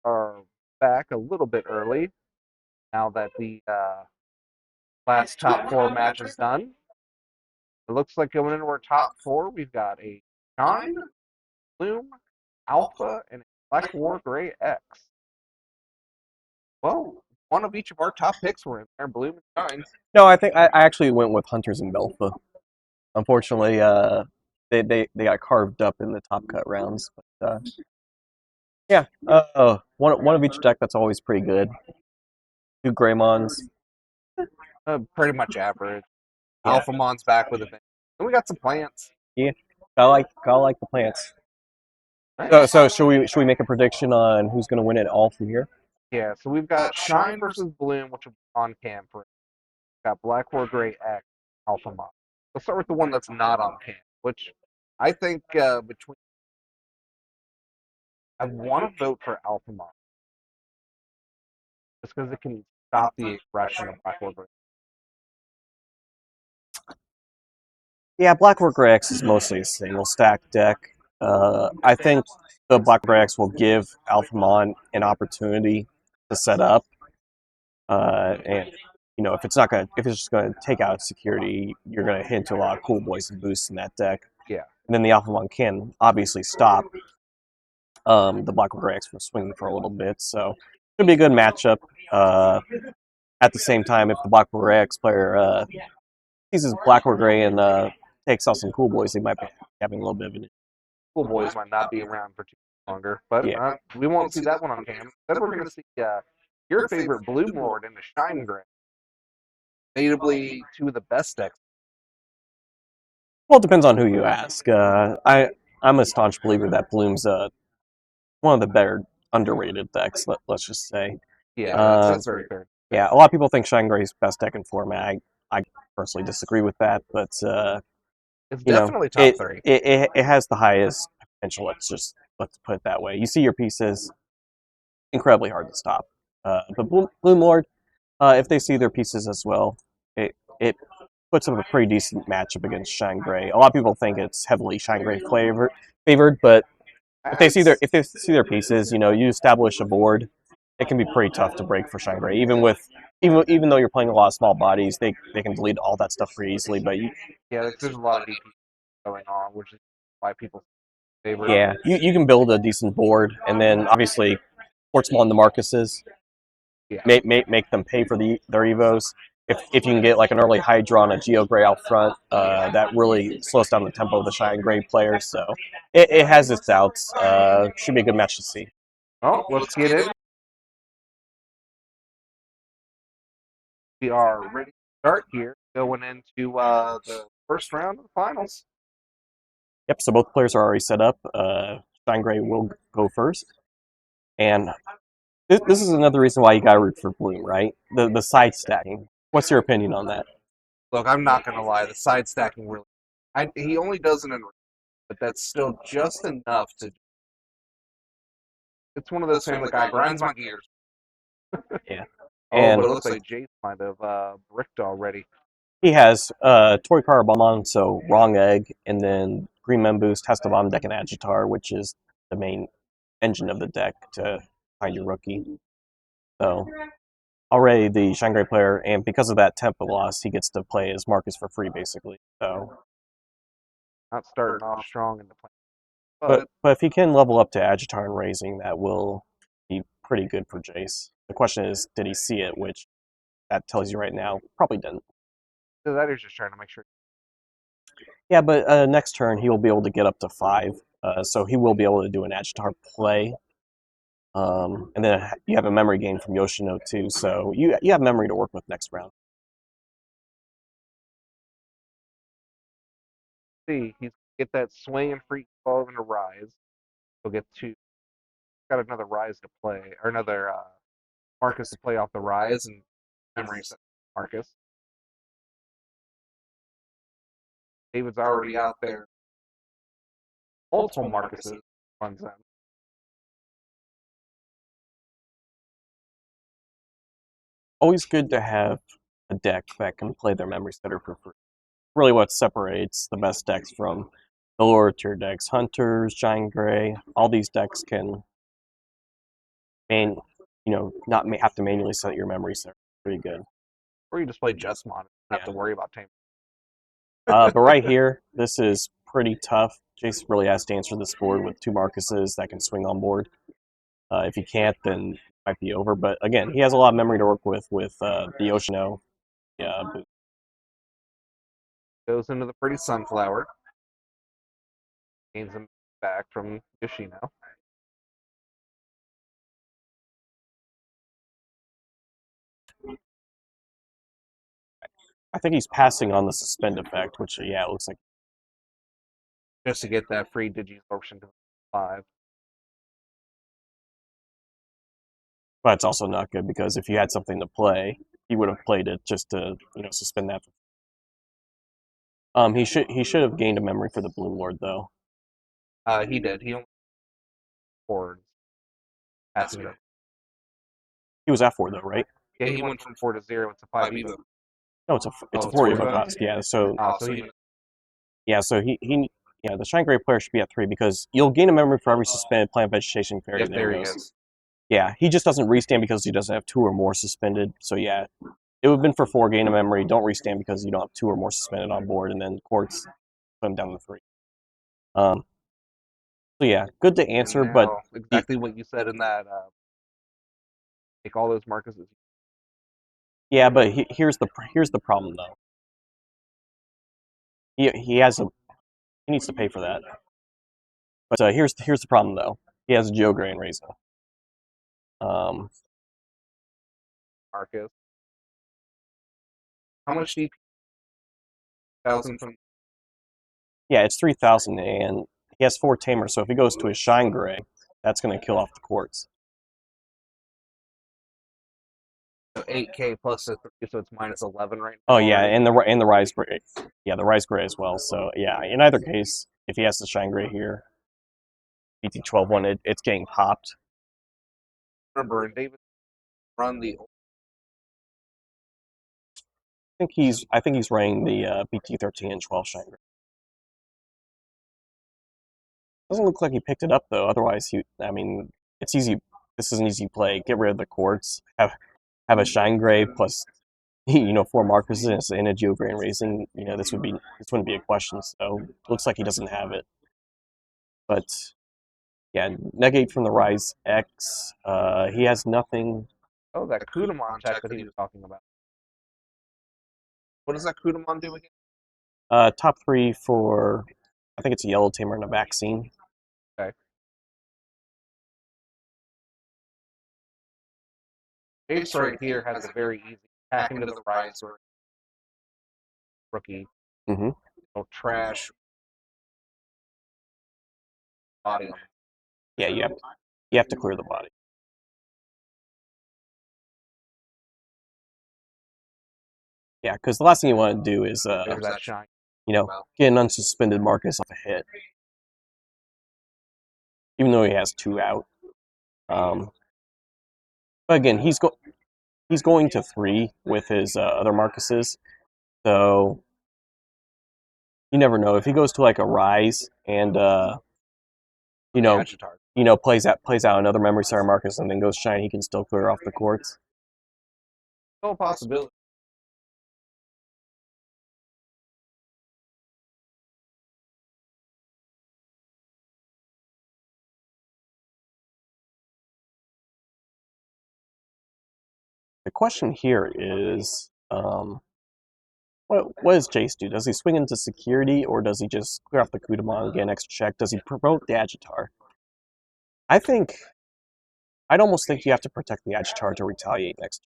Are back a little bit early now that the last top four match is done. It looks like going into our top four, we've got a Shine, Bloom, Alpha, and a Black War Gray X. Well, one of each of our top picks were in there, Bloom and Shine. No, I think I actually went with Hunters and Belfa. Unfortunately, they got carved up in the top cut rounds. But yeah, one of each deck that's always pretty good. Two Greymons. Pretty much average. Yeah. Alphamon's back with a bang. And we got some plants. Yeah, I like the plants. Right? So should we make a prediction on who's going to win it all from here? Yeah, so we've got Shine versus Bloom, which will be on cam for. Got Black War Gray X, Alphamon. Let's start with the one that's not on cam, which I think between. I want to vote for Alphamon just because it can stop the aggression of Black War Gray. Yeah, Black Worker X is mostly a single stack deck. I think the Black Worker X will give Alphamon an opportunity to set up, and you know if it's just gonna take out security, you're gonna hint to a lot of cool boys and boosts in that deck. Yeah. And then the Alphamon can obviously stop the Black Worker X from swinging for a little bit, so it should be a good matchup. At the same time, if the Black Worker X player sees Black or Gray and takes out some cool boys, they might be having a little bit of an. Cool boys might not be around for too longer, but Yeah. we won't see that one on cam. Then we're going to see your favorite Bloom Lord in the Shine Gray. Debatably two of the best decks. Well, it depends on who you ask. I'm a staunch believer that Bloom's one of the better underrated decks. Let's just say. Yeah, that's very fair. Yeah, a lot of people think Shine Gray's best deck in format. I personally disagree with that, but It's you know, definitely top three. it has the highest potential. Let's put it that way. You see your pieces, incredibly hard to stop. But Bloom Lord, if they see their pieces as well, it puts up a pretty decent matchup against Shine Gray. A lot of people think it's heavily Shine Gray favored, but if they see their pieces, you know, you establish a board, it can be pretty tough to break for Shine Gray. Even though you're playing a lot of small bodies, they can delete all that stuff pretty easily. But Yeah, there's a lot of DP going on, which is why people favor. Yeah, you can build a decent board, and then obviously port small into Marcuses. Yeah. Make them pay for their evos. If you can get like an early Hydra on a Geo Gray out front, that really slows down the tempo of the Shine Gray players. So it has its doubts. Should be a good match to see. Well, let's get in. We are ready to start here, going into the first round of the finals. Yep. So both players are already set up. Shine Gray will go first, and this is another reason why you got to root for Bloom, right? The side stacking. What's your opinion on that? Look, I'm not gonna lie, the side stacking really. He only does it in, but that's still just enough to. It's one of those things like I grinds my gears. Yeah. Oh, And but it looks like Jace might have bricked already. he has Tori Carabamon, so Wrong Egg, and then Green Memboost, Testabomb, Deck, and Agitar, which is the main engine of the deck to find your rookie. So already the Shine Gray player, and because of that tempo loss, he gets to play as Marcus for free, basically. So, Not starting off strong in the play. but if he can level up to Agitar and Raising, that will be pretty good for Jace. The question is, did he see it? Which that tells you right now, probably didn't. So that is just trying to make sure. Yeah, but next turn he will be able to get up to 5, so he will be able to do an Agitar play. And then you have a memory gain from Yoshino too, so you have memory to work with next round. See, he's get that swing and freak ball into Rise. He'll get two. Got another Rise to play, or another Marcus to play off the Rise and memory set Marcus. David's already out there. Multiple Marcuses runs them. Always good to have a deck that can play their memory setter for free. Really what separates the best decks from the lower tier decks, Hunters, Giant Gray, all these decks can, not have to manually set your memory center. Pretty good. Or you just play just mod. Don't have to worry about time. But right here, this is pretty tough. Jace really has to answer this board with 2 Marcuses that can swing on board. If he can't, then it might be over. But again, he has a lot of memory to work with the Oceano. Yeah, Goes into the pretty Sunflower. Gains him back from Yoshino. I think he's passing on the suspend effect, which, yeah, it looks like. Just to get that free Digisorption to 5. But it's also not good because if you had something to play, he would have played it just to, suspend that. He should have gained a memory for the Bloom Lord though. He did. He only forwards. Passing it. He was at 4 though, right? Yeah, he went from 4 to 0. It's a 5 even. No, it's a it's 4 4 even even? cost. Yeah, so he the Shine Gray player should be at 3 because you'll gain a memory for every suspended plant vegetation fairy. Yep, there he goes. Yeah, he just doesn't restand because he doesn't have 2 or more suspended. So yeah, it would have been for 4, gain a memory. Don't restand because you don't have 2 or more suspended on board, and then Quartz put him down to 3. So yeah, good to answer, but exactly what you said in that. Take all those Marcuses. yeah, but here's the problem though. He needs to pay for that. But here's the problem though. He has Joe Gray and Raisin. Marcus. How much DP? 1,000 from. Yeah, it's 3,000, and he has 4 Tamers. So if he goes to his Shine Gray, that's going to kill off the Quartz. So 8K plus the 3, so it's minus 11 right now. Oh yeah, and the Rise Gray. Yeah, the Rise Gray as well. So yeah, in either case, if he has the Shine Gray here, BT12 one, it's getting popped. Remember, and David run the. I think he's running the BT13 and 12 Shine Gray. Doesn't look like he picked it up though. Otherwise, it's easy. This is an easy play. Get rid of the Quartz. Have a Shine Gray plus 4 Marcuses and a Geo Gray and Raisin. This wouldn't be a question. So looks like he doesn't have it. But yeah, negate from the Rise X. He has nothing. Oh, that Kudamon check that he was talking about. What does that Kudamon do again? Top 3 for, I think it's a Yellow Tamer and a Vaccine. Okay. Ace right here has a very easy hack into the Rise rookie. Mm-hmm. Trash body. Yeah, you have to clear the body. Yeah, because the last thing you want to do is that shine. Get an unsuspended Marcus off a hit, even though he has 2 out. But again, he's going to 3 with his other Marcuses, so you never know if he goes to like a Rise and plays out another Memory Center Marcus and then goes Shine, he can still clear off the Quartz. No possibility. The question here is, what does Jace do? Does he swing into security, or does he just clear off the Kudamon and get an extra check? Does he promote the Agitar? I'd almost think you have to protect the Agitar to retaliate next turn.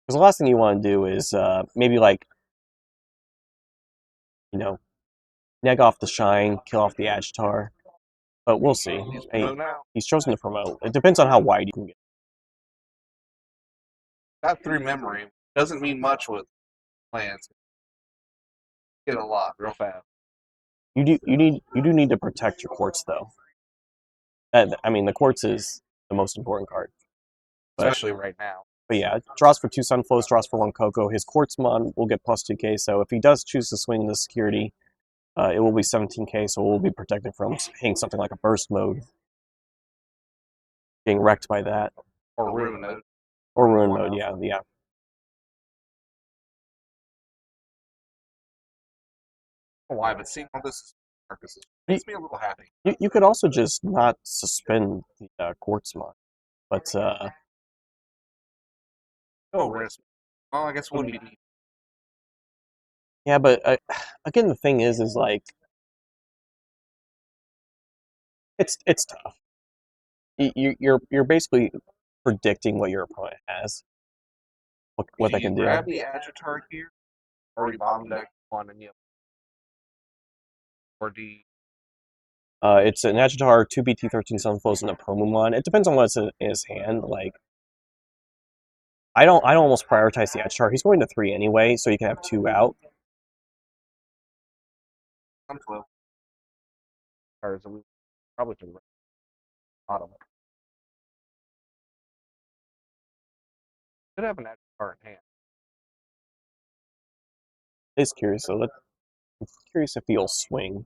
Because the last thing you want to do is maybe neg off the Shine, kill off the Agitar. But we'll see. He's chosen to promote. It depends on how wide you can get. Got 3 memory. Doesn't mean much with plans. Get a lot real fast. You do need to protect your Quartz though. The Quartz is the most important card. Especially right now. But yeah, draws for 2 Sunflows, draws for 1 Cocoa. His Quartzmon will get plus 2k, so if he does choose to swing the security, It will be 17k, so it will be protected from hitting something like a burst mode, being wrecked by that, Or ruin mode. or ruin mode. Yeah. Why? But seeing all this Marcus makes me a little happy. You could also just not suspend the quartz mod, but No risk. Well, I guess it wouldn't be. yeah, but again, the thing is like it's tough. You're basically predicting what your opponent has, what they can do. Grab the Agitar here, or we bomb deck one and you. Or do you, It's an Agitar, 2 BT13 Sunflows, and a Promomon. It depends on what's in his hand. Like, I don't almost prioritize the Agitar. He's going to 3 anyway, so you can have 2 out. Sunflow. Or is it probably to the bottom. Could have an Agitar in hand. It's curious, so I'm curious if he'll swing.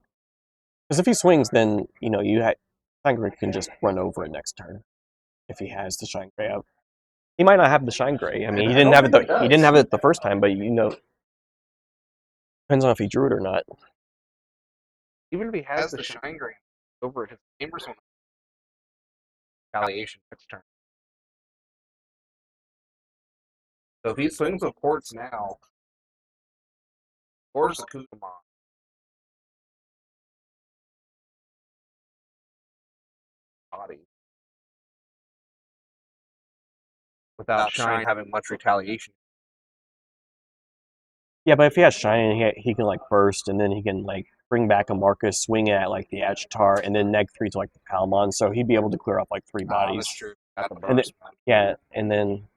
Because if he swings, then, you know, Shine Gray can just run over it next turn. If he has the Shine Gray out. He might not have the Shine Gray. I mean, he didn't have it the first time, but you know, depends on if he drew it or not. Even if he has the Shine Gray over it, his neighbors will retaliation next turn. So if he swings with Quartz now, or the Kugamon. Body. Without Shine having much retaliation. Yeah, but if he has Shine, he can like burst, and then he can like bring back a Marcus, swing at like the Agitar, and then neg 3 to like the Palmon, so he'd be able to clear up like 3 bodies. That's true. At the And burst. yeah, and then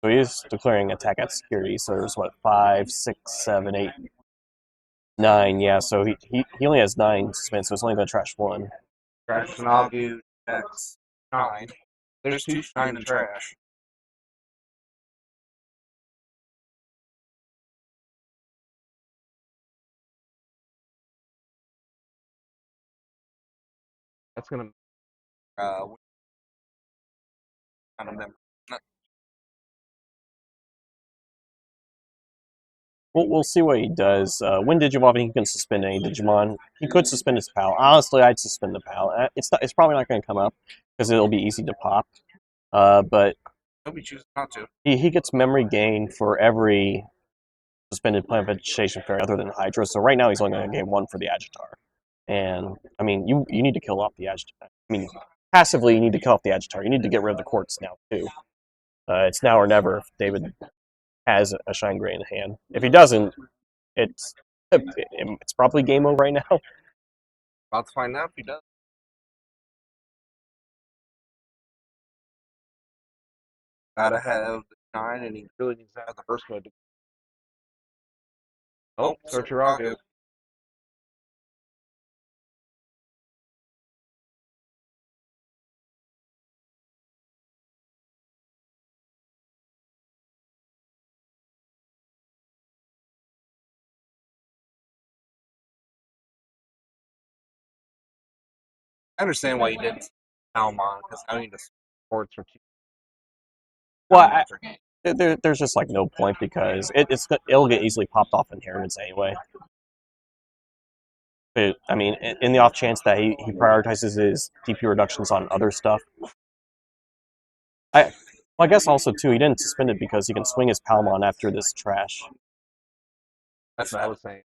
so he's declaring attack at security. So there's what 5, 6, 7, 8, 9. Yeah, so he only has 9 spins, so it's only going to trash 1. Trash Sanagu, X, 9. There's 2 Shine and trash. That's gonna kind of them. We'll see what he does. When Digivolving, he can suspend any Digimon. He could suspend his PAL. Honestly, I'd suspend the PAL. It's probably not going to come up because it'll be easy to pop. But Nobody chooses not to. he gets memory gain for every suspended plant vegetation fairy other than Hydra. So right now he's only going to gain 1 for the Agitar. And I mean, you need to kill off the Agitar. I mean, passively you need to kill off the Agitar. You need to get rid of the Quartz now too. It's now or never if David has a Shine Gray in hand. If he doesn't, it's probably game over right now. About to find out if he does. Gotta have the Shine, and he really needs to have the burst mode. Oh, search your Ragu. I understand why you didn't Almon, because now you need to support for 2. Well, there's just like no point because it'll get easily popped off inheritance anyway. But, I mean, in the off chance that he prioritizes his DP reductions on other stuff. I guess also too, he didn't suspend it because he can swing his Palmon after this trash. That's what I was saying.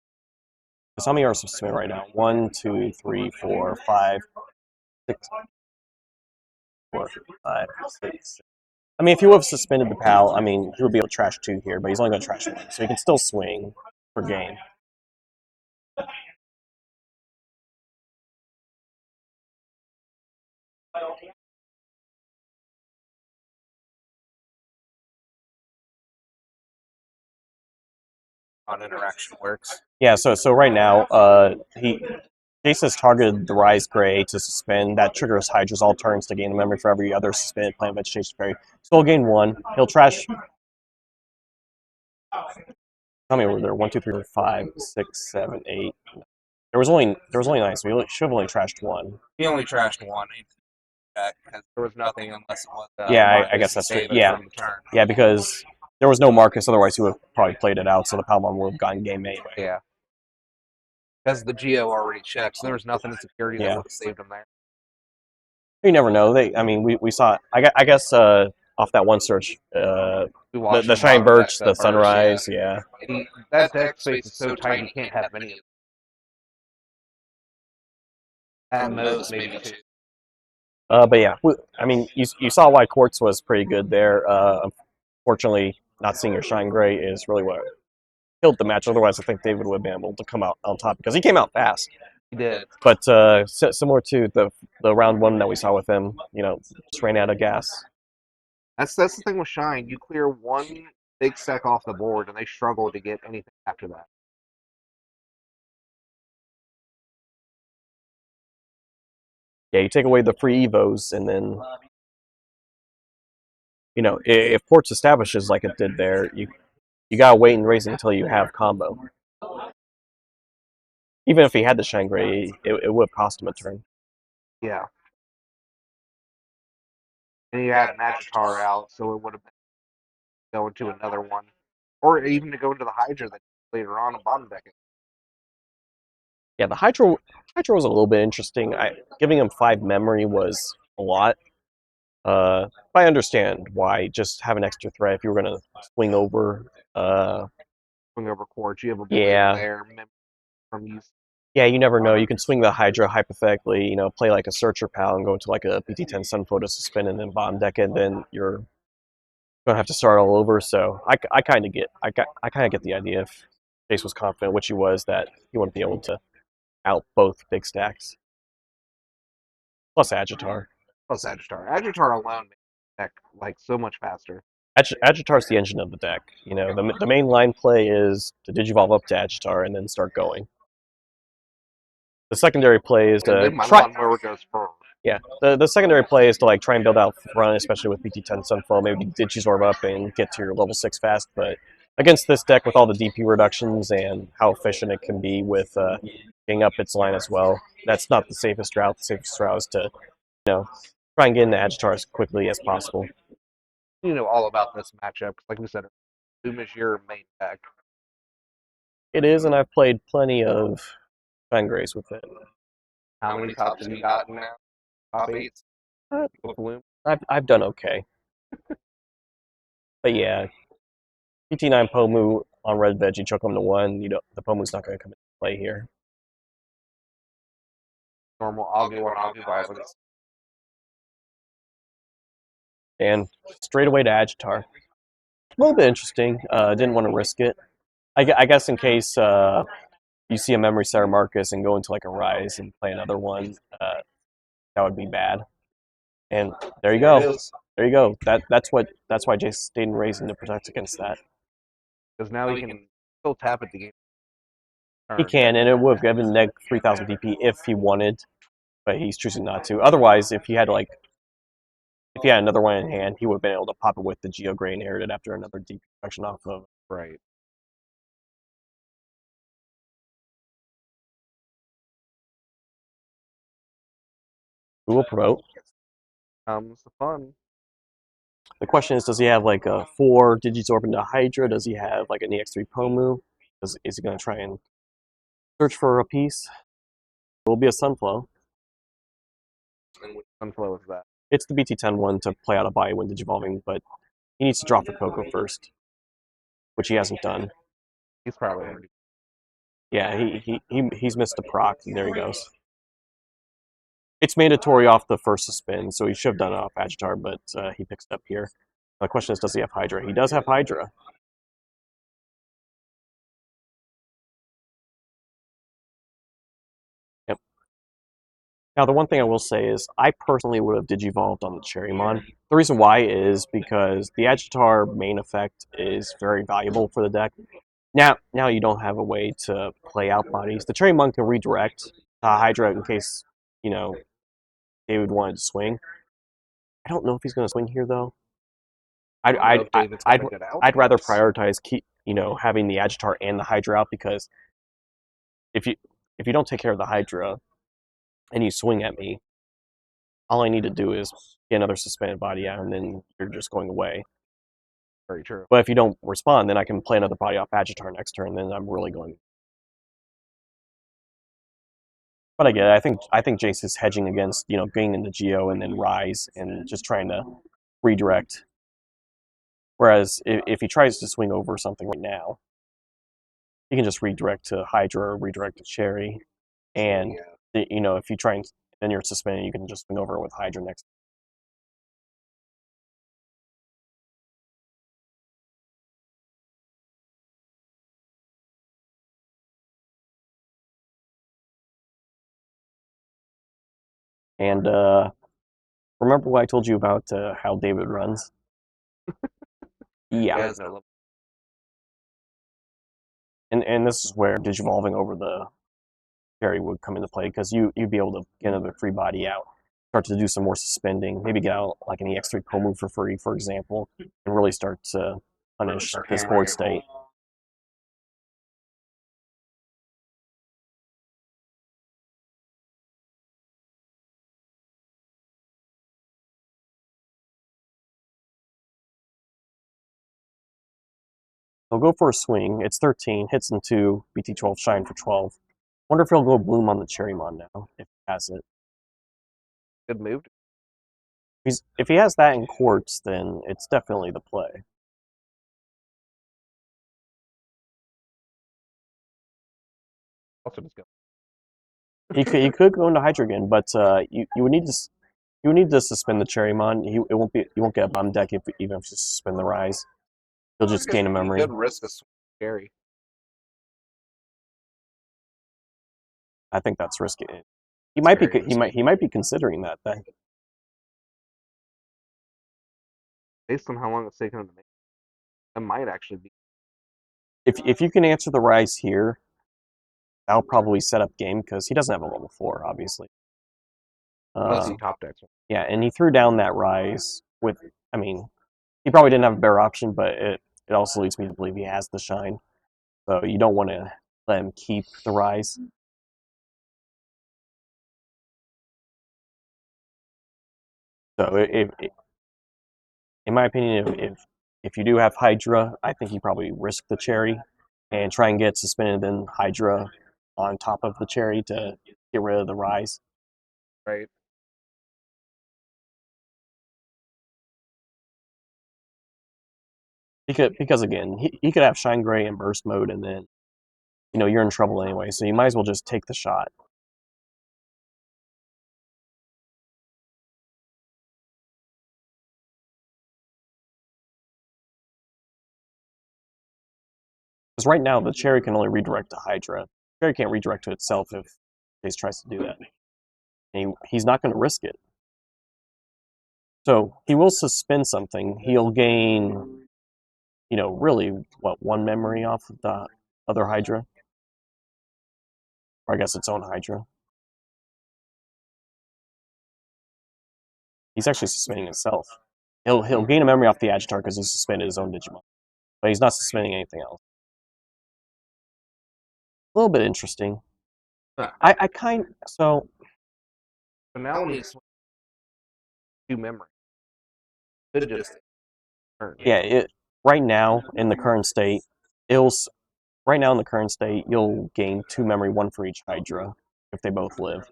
So how many are suspended right now? 1, 2, 3, 4, 5, 6, 4, 5, 6. I mean, if he would have suspended the PAL, I mean, he would be able to trash 2 here, but he's only going to trash 1, so he can still swing for game. On interaction works. Yeah, so right now, Jace has targeted the Rise Gray to suspend. That triggers Hydra's all turns to gain a memory for every other suspended plant vegetation fairy. So he'll gain 1. He'll trash. How many were there? 1, 2, 3, 4, 5, 6, 7, 8. There was only 9, so we should have only trashed one. He only trashed one because there was nothing unless it was. Yeah, I Marcus guess that's true. David Yeah. from the turn. Yeah, because there was no Marcus, otherwise he would have probably played it out, so the Palmon would have gotten game anyway. Yeah. Because the Geo already checked, so there was nothing in security that Yeah. would have saved him there. You never know. We saw. I guess off that one search, We watched the him Shine bottom deck Birch, that the first, Sunrise, yeah. That deck space is so tight, he can't have many. At most, maybe 2. But yeah, you saw why Quartz was pretty good there. Unfortunately, not seeing your Shine Gray is really what killed the match. Otherwise, I think David would have been able to come out on top because he came out fast. He did. But similar to the round 1 that we saw with him, just ran out of gas. That's the thing with Shine. You clear one big stack off the board, and they struggle to get anything after that. Yeah, you take away the free evos, and then if Quartz establishes like it did there, you gotta wait and raise it until you have combo. Even if he had the Shine Gray, it would have cost him a turn. Yeah. And you had Magitar out, so it would have been going to another one. Or even to go into the Hydra that later on bottom decking. Yeah, the Hydra was a little bit interesting. Giving him 5 memory was a lot. But I understand why. Just have an extra threat if you were going to swing over. Swing over Quartz, you have a blue Yeah. there from use. Yeah, you never know. You can swing the Hydra hypothetically, play like a Searcher Pal and go into like a BT10 Sunflow to suspend and then bottom deck it, and then you're going to have to start all over. So I kind of get the idea if Chase was confident, which he was, that he wouldn't be able to out both big stacks. Plus Agitar. Plus Agitar. Agitar alone makes the deck like so much faster. Agitar's the engine of the deck. The main line play is to Digivolve up to Agitar and then start going. The secondary play is to try. Where it goes first. Yeah, the secondary play is to like try and build out front, especially with BT10 Sunflow. Maybe Digizorb up and get to your level 6 fast. But against this deck with all the DP reductions and how efficient it can be with getting up its line as well, that's not the safest route. The safest route is to try and get into Agitar as quickly as possible. You know all about this matchup. Like we said, Doom is your main deck. It is, and I've played plenty of Shine Grays with it. How many tops have you gotten now? Top 8s? I've done okay. But yeah, PT9 Pomu on red veg, you chuck them to 1. The Pomu's not going to come into play here. Normal Augu violence. And straight away to Agitar. A little bit interesting. Didn't want to risk it. I guess in case you see a Memory Center Marcus and go into like a Rise and play another one, that would be bad. And there you go. There you go. That's why Jason stayed in Raising to protect against that. Because now he can still tap at the game. He can, and it would have given neg 3,000 DP if he wanted, but he's choosing not to. Otherwise, if he had another one in hand, he would have been able to pop it with the Geo Gray inherited after another DP protection off of. Right. Who will promote? Comes the fun. The question is, does he have like a 4 Digizorb into Hydra? Does he have like an EX3 Pomu? Is he going to try and search for a piece? It will be a Sunflow. And which Sunflow is that? It's the BT10 one to play out a buy when Digivolving, but he needs to draw for Coco first, which he hasn't done. He's probably already. Yeah, he's missed a proc, and there he goes. It's mandatory off the first spin, so he should have done it off Agitar, but he picks it up here. The question is, does he have Hydra? He does have Hydra. Yep. Now, the one thing I will say is, I personally would have Digivolved on the Cherrymon. The reason why is because the Agitar main effect is very valuable for the deck. Now you don't have a way to play out bodies. The Cherrymon can redirect Hydra in case, David wanted to swing. I don't know if he's going to swing here, though. I'd rather prioritize having the Agitar and the Hydra out, because if you don't take care of the Hydra and you swing at me, all I need to do is get another suspended body out, and then you're just going away. Very true. But if you don't respond, then I can play another body off Agitar next turn, then I'm really going. But I get it. I think Jace is hedging against, getting into Geo and then Rise and just trying to redirect. Whereas if he tries to swing over something right now, he can just redirect to Hydra or redirect to Cherry. And, if you try and then you're suspended, you can just swing over with Hydra next. And remember what I told you about how David runs? Yeah. He has no level. And this is where digivolving over the Cherry would come into play, because you'd be able to get another free body out, start to do some more suspending, maybe get out like an EX3 co-move for free, for example, and really start to punish his board state. He'll go for a swing. It's 13, hits into BT12, shine for 12. Wonder if he'll go Bloom on the Cherrymon now, if he has it. Good move. If he has that in Quartz, then it's definitely the play. Also just go. He could go into Hydra again, but you would need to suspend the Cherrymon. You won't get a bomb deck even if you suspend the Rise. You'll just gain a memory. Good risk of scary. I think that's risky. He might be considering that thing. Based on how long it's taken him to make, that might actually be. If you can answer the Rise here, that'll probably set up game, because he doesn't have a level 4, obviously. Unless he top decks. Yeah, and he threw down that Rise with. I mean, he probably didn't have a better option, but it also leads me to believe he has the Shine. So you don't want to let him keep the Rise. So in my opinion, if you do have Hydra, I think you probably risk the Cherry and try and get suspended, then Hydra on top of the Cherry to get rid of the Rise. Right. Because again, he could have Shine Gray and Burst Mode, and then you're in trouble anyway. So you might as well just take the shot. Because right now, the Cherry can only redirect to Hydra. The Cherry can't redirect to itself if Chase tries to do that. And he's not going to risk it. So he will suspend something. He'll gain, really, one memory off of the other Hydra? Or I guess its own Hydra. He's actually suspending himself. He'll gain a memory off the Agitar because he suspended his own Digimon. But he's not suspending anything else. A little bit interesting. Huh. So now when he's two memory, could just turn. Yeah, right now in the current state, you'll gain 2 memory, 1 for each Hydra, if they both live.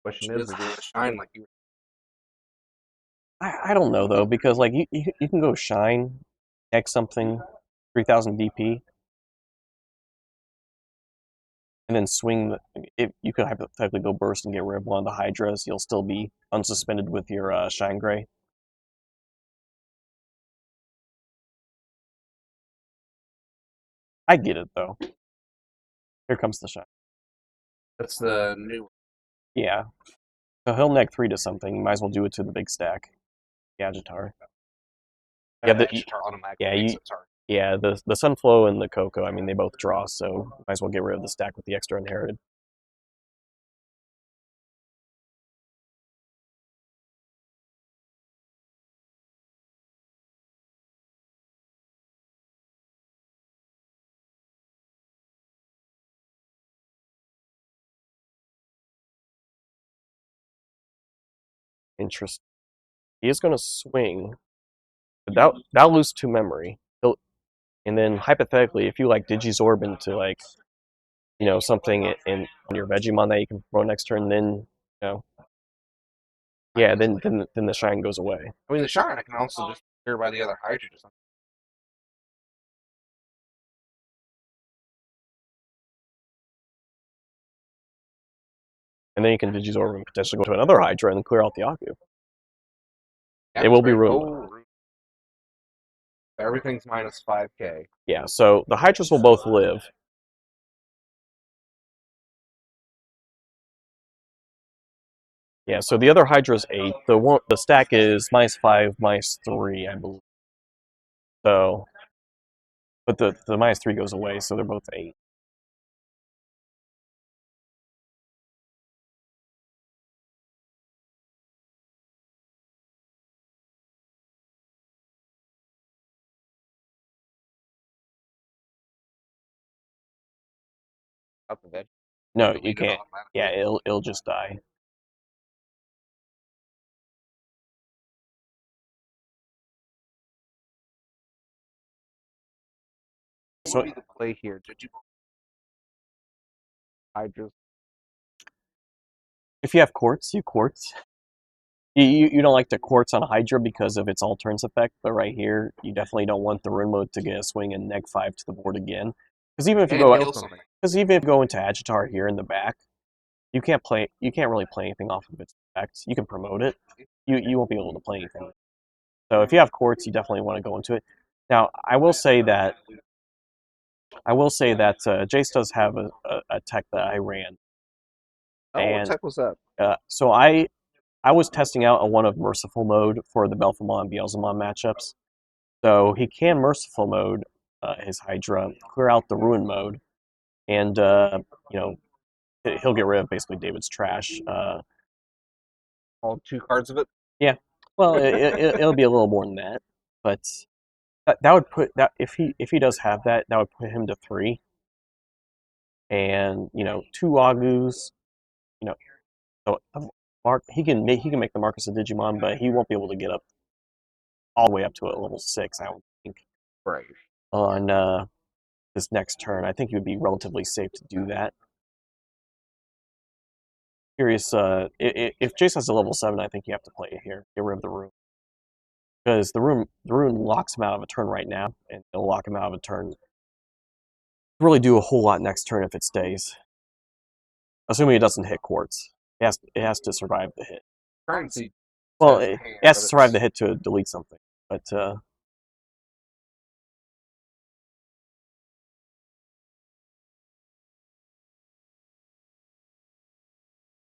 Question is it shine like you? I don't know though, because like you can go Shine, X something, 3000 DP, and then swing. If you could hypothetically go Burst and get rid of one of the Hydras, you'll still be unsuspended with your Shine Gray. I get it though. Here comes the Shine. That's the new. Yeah. So he'll neg 3 to something. You might as well do it to the big stack. The Agitar. Yeah, the Sunflow and the Coco, I mean, they both draw, so might as well get rid of the stack with the extra inherited. Interesting. He is going to swing. But that'll lose 2 memory. And then hypothetically, if you like Digizorb into like, something on your Vegemon that you can throw next turn, then yeah, then the shine goes away. I mean, the shine I can also just clear by the other Hydra. And then you can Digizorb and potentially go to another Hydra and clear out the Aku. Yeah, It will be right. ruined. Oh, everything's minus 5k. Yeah, so the Hydras will both live. Yeah, so the other Hydra's 8. The stack is -5, -3, I believe. So, but the -3 goes away, so they're both 8. Up the bed. No, you can't. Yeah, it'll just die. So the play here. Hydras. If you have Quartz, you Quartz. You don't like the Quartz on Hydra because of its all turns effect, but right here, you definitely don't want the Rune Mode to get a swing and -5 to the board again. Because even if you go into Agitar here in the back, you can't really play anything off of its effects. You can promote it. You won't be able to play anything. So if you have Quartz, you definitely want to go into it. Now, I will say that Jace does have a tech that I ran. Oh, what tech was that? So I was testing out a one of Merciful mode for the Belphegor and Beelzemon matchups. So he can Merciful mode his Hydra, clear out the Ruin mode, and he'll get rid of basically David's trash. All 2 cards of it? Yeah. Well, it'll be a little more than that, but that would put that if he does have that, that would put him to 3, and 2 Agus. So he can make the Marcus a Digimon, but he won't be able to get up all the way up to a level 6. I don't think. Right. On this next turn, I think he would be relatively safe to do that. Curious, if Jace has a level 7, I think you have to play it here. Get rid of the Rune. Because the Rune locks him out of a turn right now, and it'll lock him out of a turn. Really do a whole lot next turn if it stays. Assuming it doesn't hit Quartz. It has to survive the hit. Currency. Well, it has to survive the hit to delete something. But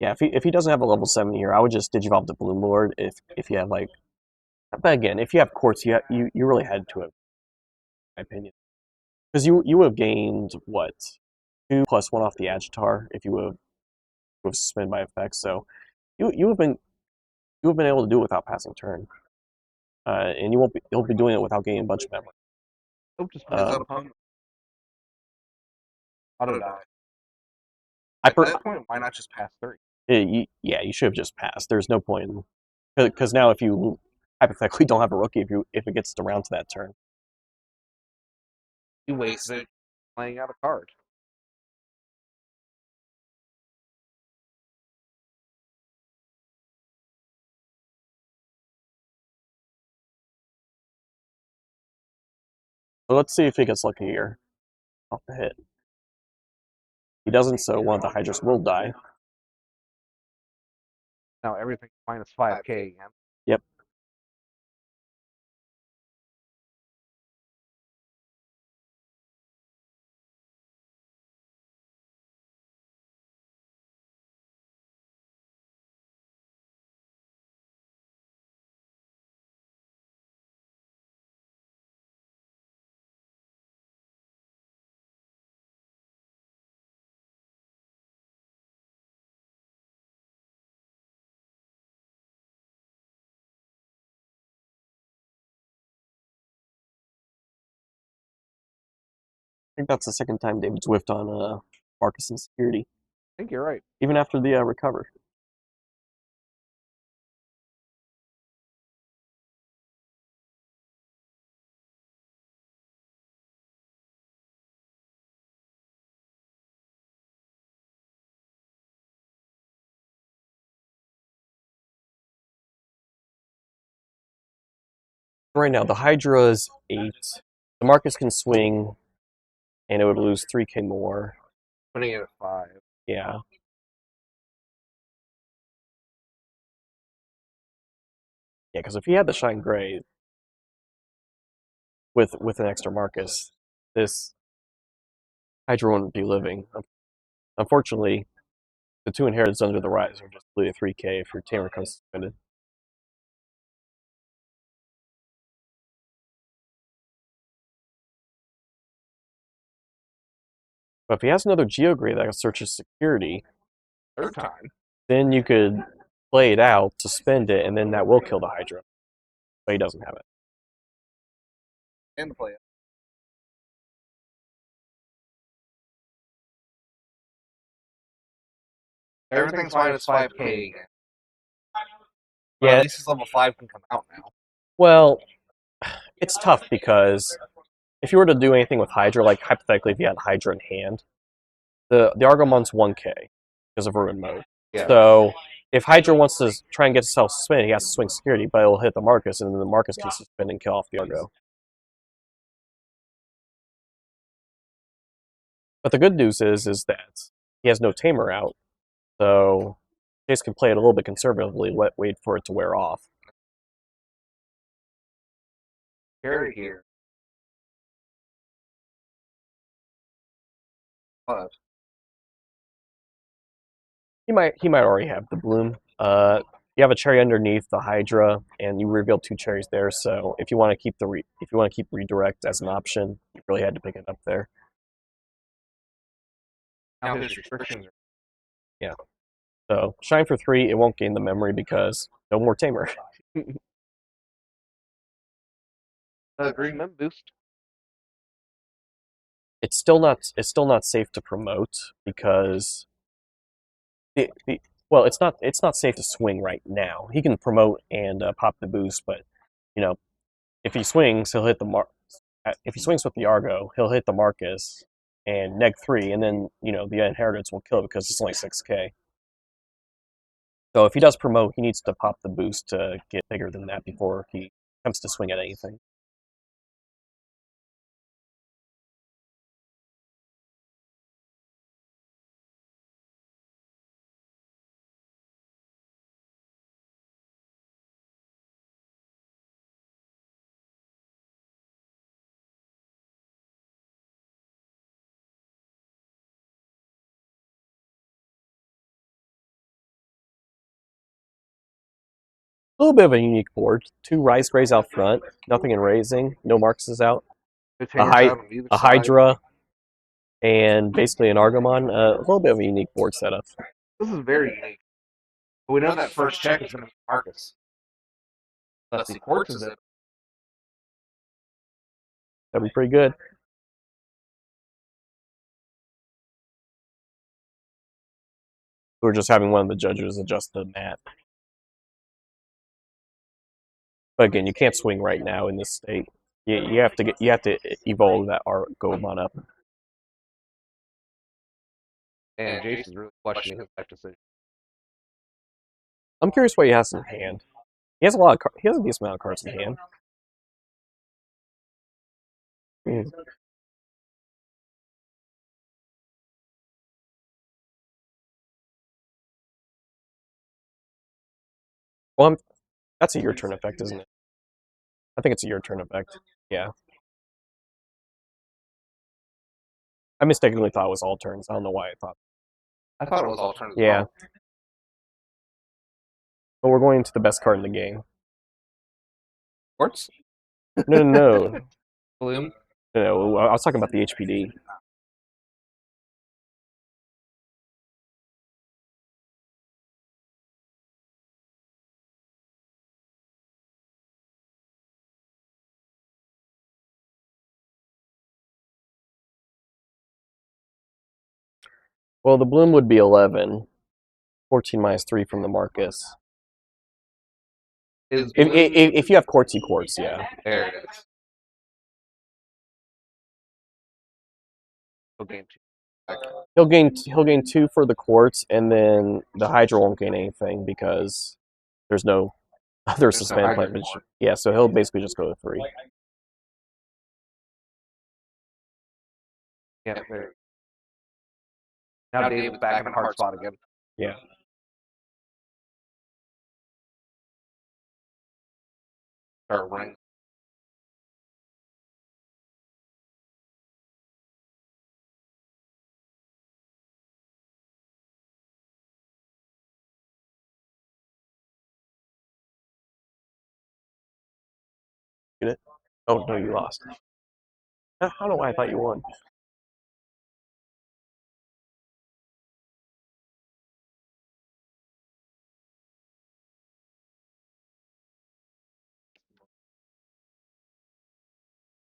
yeah, if he doesn't have a level 7 here, I would just Digivolve the Bloom Lord if you have like. But again, if you have Quartz, you really had to have, in my opinion, because you would have gained what 2 + 1 off the Agitar if you would have suspended by effect. So you have been able to do it without passing turn, and you'll be doing it without gaining a bunch of memory. Hope just plays out opponent. Auto die. At that point, why not just pass 3? You should have just passed. There's no point because now if you hypothetically don't have a rookie, if it gets around to that turn, You wasted playing out a card. so let's see if he gets lucky here off the hit. He doesn't, so one of the Hydras will die. Now everything's minus 5k again. Yep. I think that's the second time David's whiffed on Marcus and Security, I think you're right. even after the recover. So right now, the Hydra is 8. The Marcus can swing, and it would lose 3k more. Putting it at 5. Yeah. Yeah, because if he had the Shine Gray with an extra Marcus, this Hydra wouldn't be living. Unfortunately, the 2 inheriteds under the rise are just literally 3k if your tamer comes suspended. But if he has another Geogray that searches security, 3rd time. then you could play it out, suspend it, and then that will kill the Hydra. But he doesn't have it. And play it. Everything's minus 5k again. But at least his level 5 can come out now. Well, it's tough because if you were to do anything with Hydra, like hypothetically if you had Hydra in hand, the Argomon's 1k because of Ruin mode. Yeah. So if Hydra wants to try and get himself suspended, he has to swing security, but it'll hit the Marcus, and then the Marcus can suspend and kill off the Argo. But the good news is that he has no tamer out, so Chase can play it a little bit conservatively, wait for it to wear off. Carry here. But He might already have the bloom. You have a cherry underneath the Hydra, and you reveal 2 cherries there. So if you want to keep redirect as an option, you really had to pick it up there. now his restrictions are. Yeah. So shine for 3, it won't gain the memory because no more tamer. Green Mem boost. It's still not safe to promote because well, it's not safe to swing right now. He can promote and pop the boost, but if he swings, he'll hit the if he swings with the Argo, he'll hit the Marcus and neg 3, and then the inheritance will kill it because it's only 6k. So if he does promote, he needs to pop the boost to get bigger than that before he attempts to swing at anything. A little bit of a unique board. 2 Rise Grays out front, nothing in raising, no Marcuses out, a Hydra, and basically an Argomon. A little bit of a unique board setup. This is very unique. But we know that first check is going to be Marcus. Let's see, Quartz is it. That'd be pretty good. We're just having one of the judges adjust the mat. But again, you can't swing right now in this state. You have to evolve that Argomon up. And Jason's really questioning his life decision. I'm curious what he has in hand. He has he has a decent amount of cards in hand. Well, that's a your turn effect, isn't it? I think it's a your turn effect. Yeah. I mistakenly thought it was all turns. I don't know why I thought. I thought it was all turns. Yeah. But we're going to the best card in the game. Quartz? No. Bloom? No, I was talking about the HPD. Well, the bloom would be 11. 14 minus 3 from the Marcus. If you have Quartzy Quartz, yeah. There it is. He'll gain 2. He'll gain 2 for the Quartz, and then the Hydra won't gain anything because there's no other There's no suspended player. hybrid But one. yeah, so he'll basically just go to 3. Yeah, there. Now David's back in a hard spot again. Yeah. Start running. Get it? Oh, no, you lost. I don't know why I thought you won.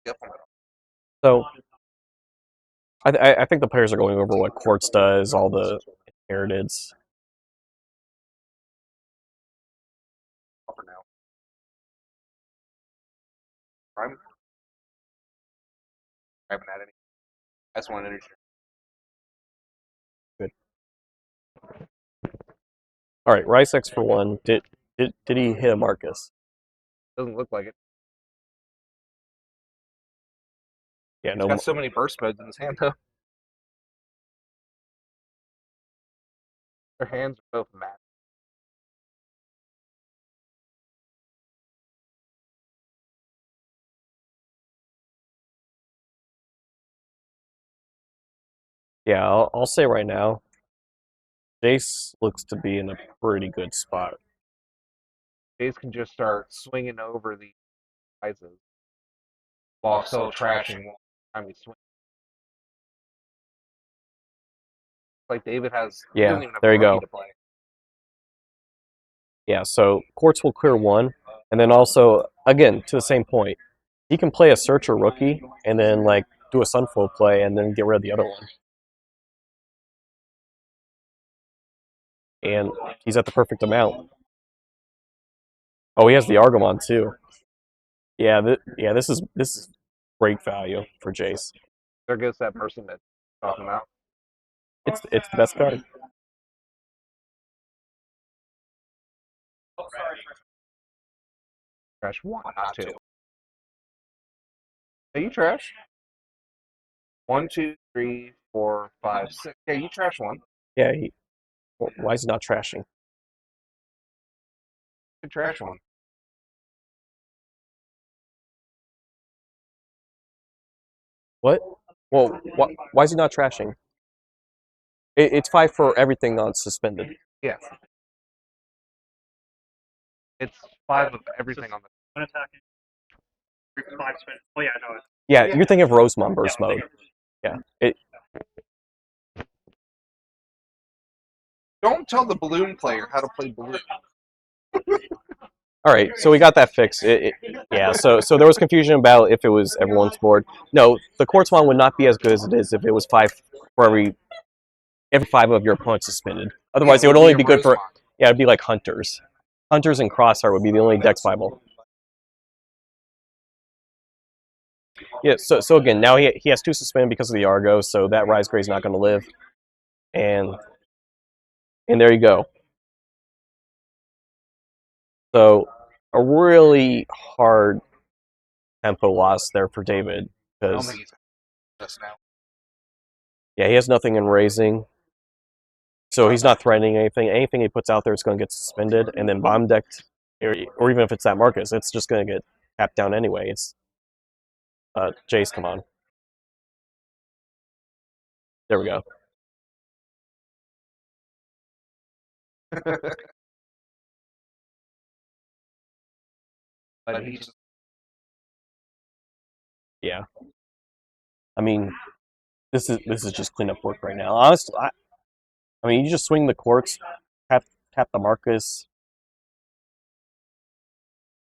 Yep. So I think the players are going over what Quartz does, all the inheriteds. For now. Prime. I haven't had any. That's one energy. Good. All right, Rice X for 1. Did he hit a Marcus? Doesn't look like it. Yeah, He's no. got so many burst modes in his hand though. Their hands are both matte. Yeah, I'll say right now, Jace looks to be in a pretty good spot. Jace can just start swinging over the prizes while still trashing one time he swings. Like David has. He Yeah, doesn't even have there a you rookie go. to play. Yeah, so Quartz will clear 1, and then also, again, to the same point, he can play a Searcher rookie, and then like do a Sunflow play, and then get rid of the other one. And he's at the perfect amount. Oh, he has the Argomon too. Yeah, this is great value for Jace. There goes that person that's talking about. It's the best card. Trash 1, not 2. Hey, you trash. 1, 2, 3, 4, 5, 6. Yeah, you trash 1. Yeah, why is he not trashing? You trash 1. What? Well, why is he not trashing? It's 5 for everything on suspended. Yeah. It's 5 of everything on the. Unattacking. 5 spin. Oh yeah, no. Yeah, you're thinking of Rosemon burst mode. Yeah. Don't tell the balloon player how to play balloon. All right, so we got that fixed. Yeah, so there was confusion about if it was everyone's board. No, the Quartzmon would not be as good as it is if it was 5 for every 5 of your opponents suspended. Otherwise, it would only be good for it'd be like Hunters. Hunters and Crosshair would be the only deck Bible. Yeah, so again, now he has 2 suspended because of the Argo, so that Rise Gray's not going to live, and there you go. So a really hard tempo loss there for David because yeah, he has nothing in raising, so he's not threatening anything. Anything he puts out there is going to get suspended, and then bomb decked, or even if it's that Marcus, it's just going to get tapped down anyway. It's Jace, come on. There we go. But he's Yeah, I mean, this is just cleanup work right now. Honestly, I mean, you just swing the Quartz, tap the Marcus,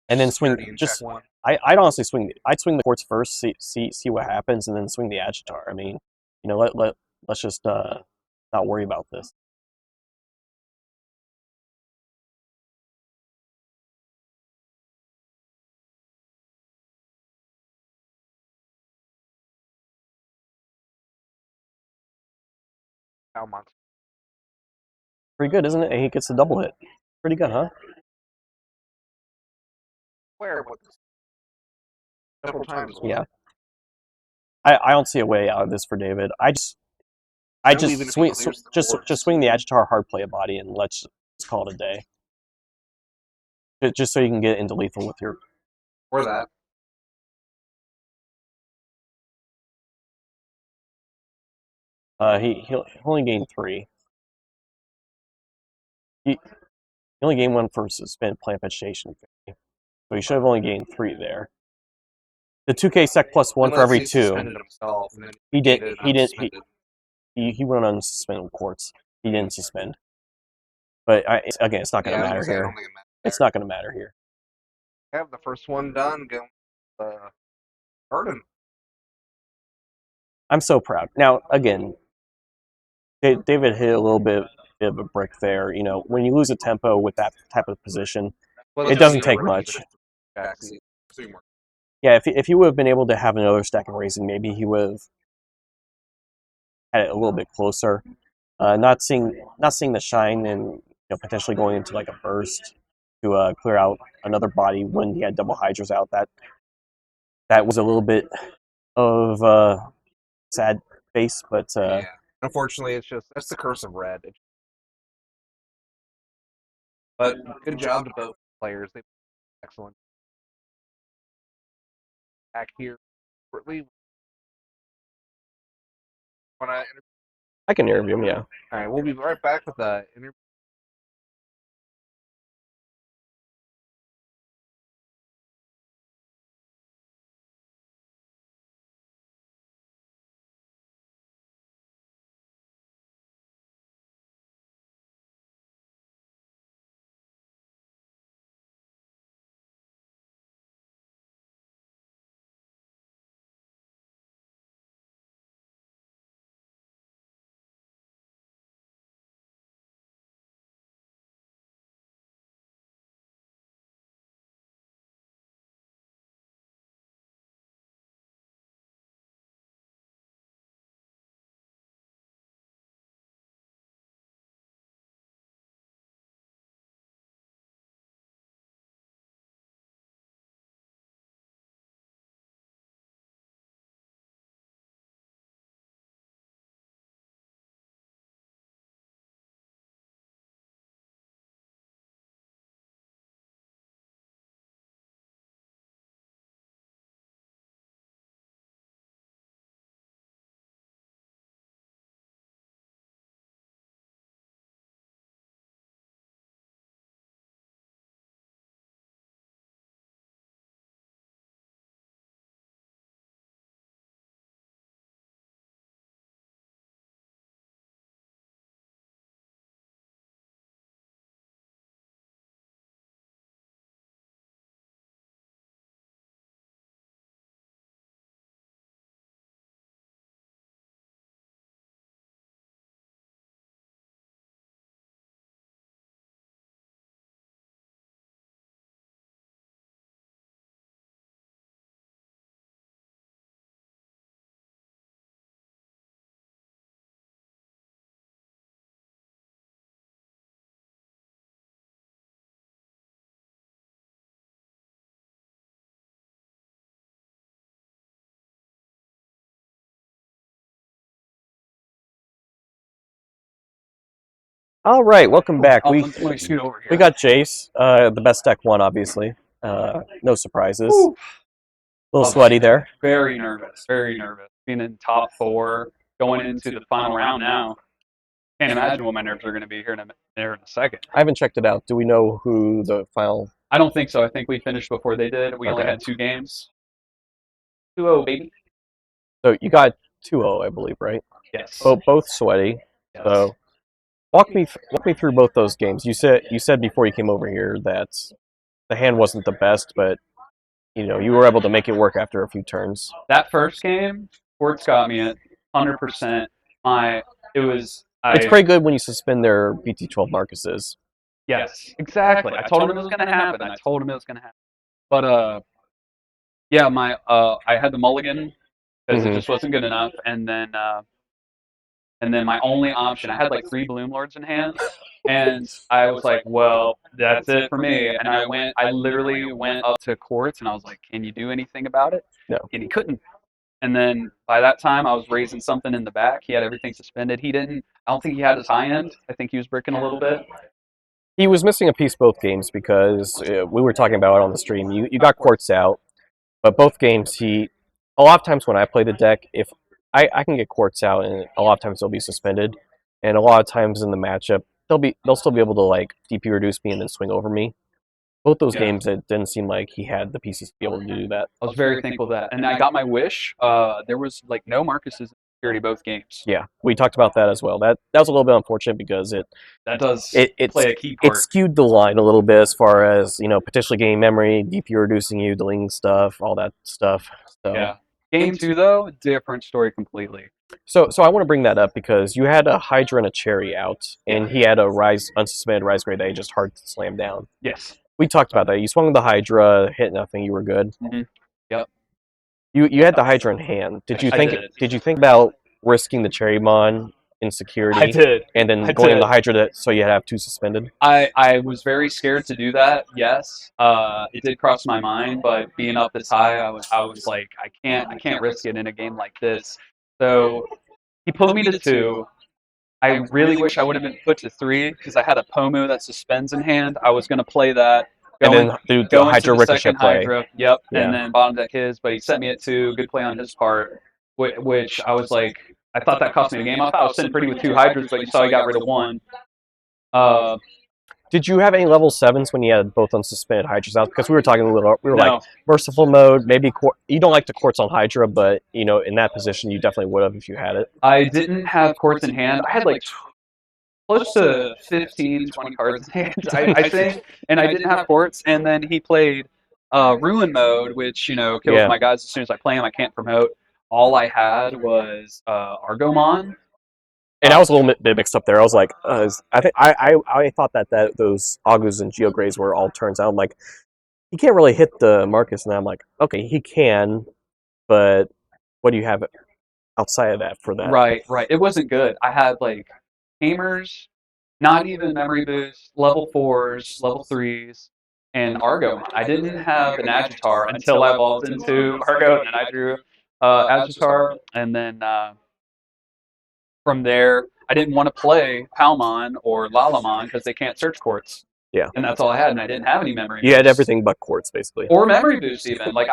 and then swing. Just I'd honestly swing. I'd swing the Quartz first, see what happens, and then swing the Agitar. I mean, let's just not worry about this. Pretty good, isn't it? And he gets a double hit. Pretty good, huh? Where? What? Several times. Yeah. I don't see a way out of this for David. I No, just even if he swing clears the just course. swing the Agitar hard play a body and let's call it a day. Just so you can get into lethal with your. Or that. He'll only gain 3. He only gained 1 for suspend plant vegetation. So he should have only gained 3 there. The 2K sec plus 1 for Unless every he 2. suspended himself and then He did. gained it He did. unsuspended. He went on suspended quartz. He didn't suspend. But again, it's not going to Yeah, I was matter gonna say, I here. don't think it matters. It's not going to matter here. Have the first one done. Go. Burden. I'm so proud. Now, again, David hit a little bit of a brick there. You know, when you lose a tempo with that type of position, Well, it doesn't take much. Yeah, if he would have been able to have another stack of raising, maybe he would have had it a little bit closer. Not seeing the shine and potentially going into like a burst to clear out another body when he had double hydras out. That was a little bit of sad face, but yeah. Unfortunately, that's the curse of red. But good job to both players. They excellent. Back here shortly. I can interview him. Yeah. All right, we'll be right back with the interview. All right, welcome back. Let me scoot over here. We got Jace, the best deck one, obviously. No surprises. Woo. A little sweaty there. Very nervous. Very nervous. Being in top 4, going into the final round now. Can't imagine what my nerves are going to be here in a second. I haven't checked it out. Do we know who the final? I don't think so. I think we finished before they did. We only Okay. had 2 games. 2-0, baby. So you got 2-0, I believe, right? Yes. Both sweaty. Yes. So walk me through both those games. You said before you came over here that the hand wasn't the best, but you were able to make it work after a few turns. That first game, Quartz got me at 100%. It's pretty good when you suspend their BT12 Marcuses. Yes, exactly. I told him it was going to happen. But yeah, I had the mulligan because it just wasn't good enough, and then my only option, I had like 3 Bloom Lords in hand, And I was like, well, that's it for me. And I literally went up to Quartz and I was like, can you do anything about it? No. And he couldn't. And then by that time, I was raising something in the back. He had everything suspended. I don't think he had his high end. I think he was bricking a little bit. He was missing a piece both games because we were talking about it on the stream. You got Quartz out, but both games a lot of times when I play the deck, if I can get Quartz out, and a lot of times they'll be suspended, and a lot of times in the matchup they'll still be able to like DP reduce me and then swing over me. Both those games, it didn't seem like he had the pieces to be able to do that. I was very thankful for that, and I got my wish. There was like no Marcus's security both games. Yeah, we talked about that as well. That was a little bit unfortunate because it play a key part. It skewed the line a little bit as far as potentially gaining memory, DP reducing you, deleting stuff, all that stuff. So. Yeah. Game 2 though, different story completely. So I want to bring that up because you had a Hydra and a Cherry out, and he had a unsuspended Rise Grade that he just hard slammed down. Yes. We talked about that. You swung the Hydra, hit nothing, you were good. Mm-hmm. Yep. You had the Hydra in hand. Did you think about risking the Cherrymon in security? I did. And then going in the Hydra so you had to have 2 suspended? I was very scared to do that, yes. It did cross my mind, but being up this high, I was like, I can't risk it in a game like this. So he put me to 2. I really wish I would have been put to 3 because I had a Pomu that suspends in hand. I was going to play that. And then do the Hydra ricochet play. Hydra, yep, yeah. And then bottom deck his, but he set me at 2. Good play on his part, which I was like, I thought that cost me the game. I thought I was sitting pretty with 2 Hydras, but you saw he got rid of 1. Did you have any level 7s when you had both unsuspended Hydras out? Because we were talking a little, we were No. like, merciful mode, maybe you don't like to Quartz on Hydra, but in that position you definitely would have if you had it. I didn't have Quartz in hand. I had like close to 15, 20 cards in hand, I think, and I didn't have Quartz. And then he played Ruin mode, which kills my guys as soon as I play him. I can't promote. All I had was Argomon. And I was a little bit mixed up there. I was like, I think I thought that those Agus and Geograys were all turns out. I'm like, he can't really hit the Marcus, and I'm like, okay, he can, but what do you have outside of that for that? Right. It wasn't good. I had like Hamers, not even memory boost, level 4s, level 3s, and Argo. I didn't have an Agitar until I evolved into Argo, and then I drew Agitar, and then from there, I didn't want to play Palmon or Lalamon because they can't search Quartz. Yeah. And that's all I had, and I didn't have any memory. You had everything but Quartz, basically. Or memory boost, even. Like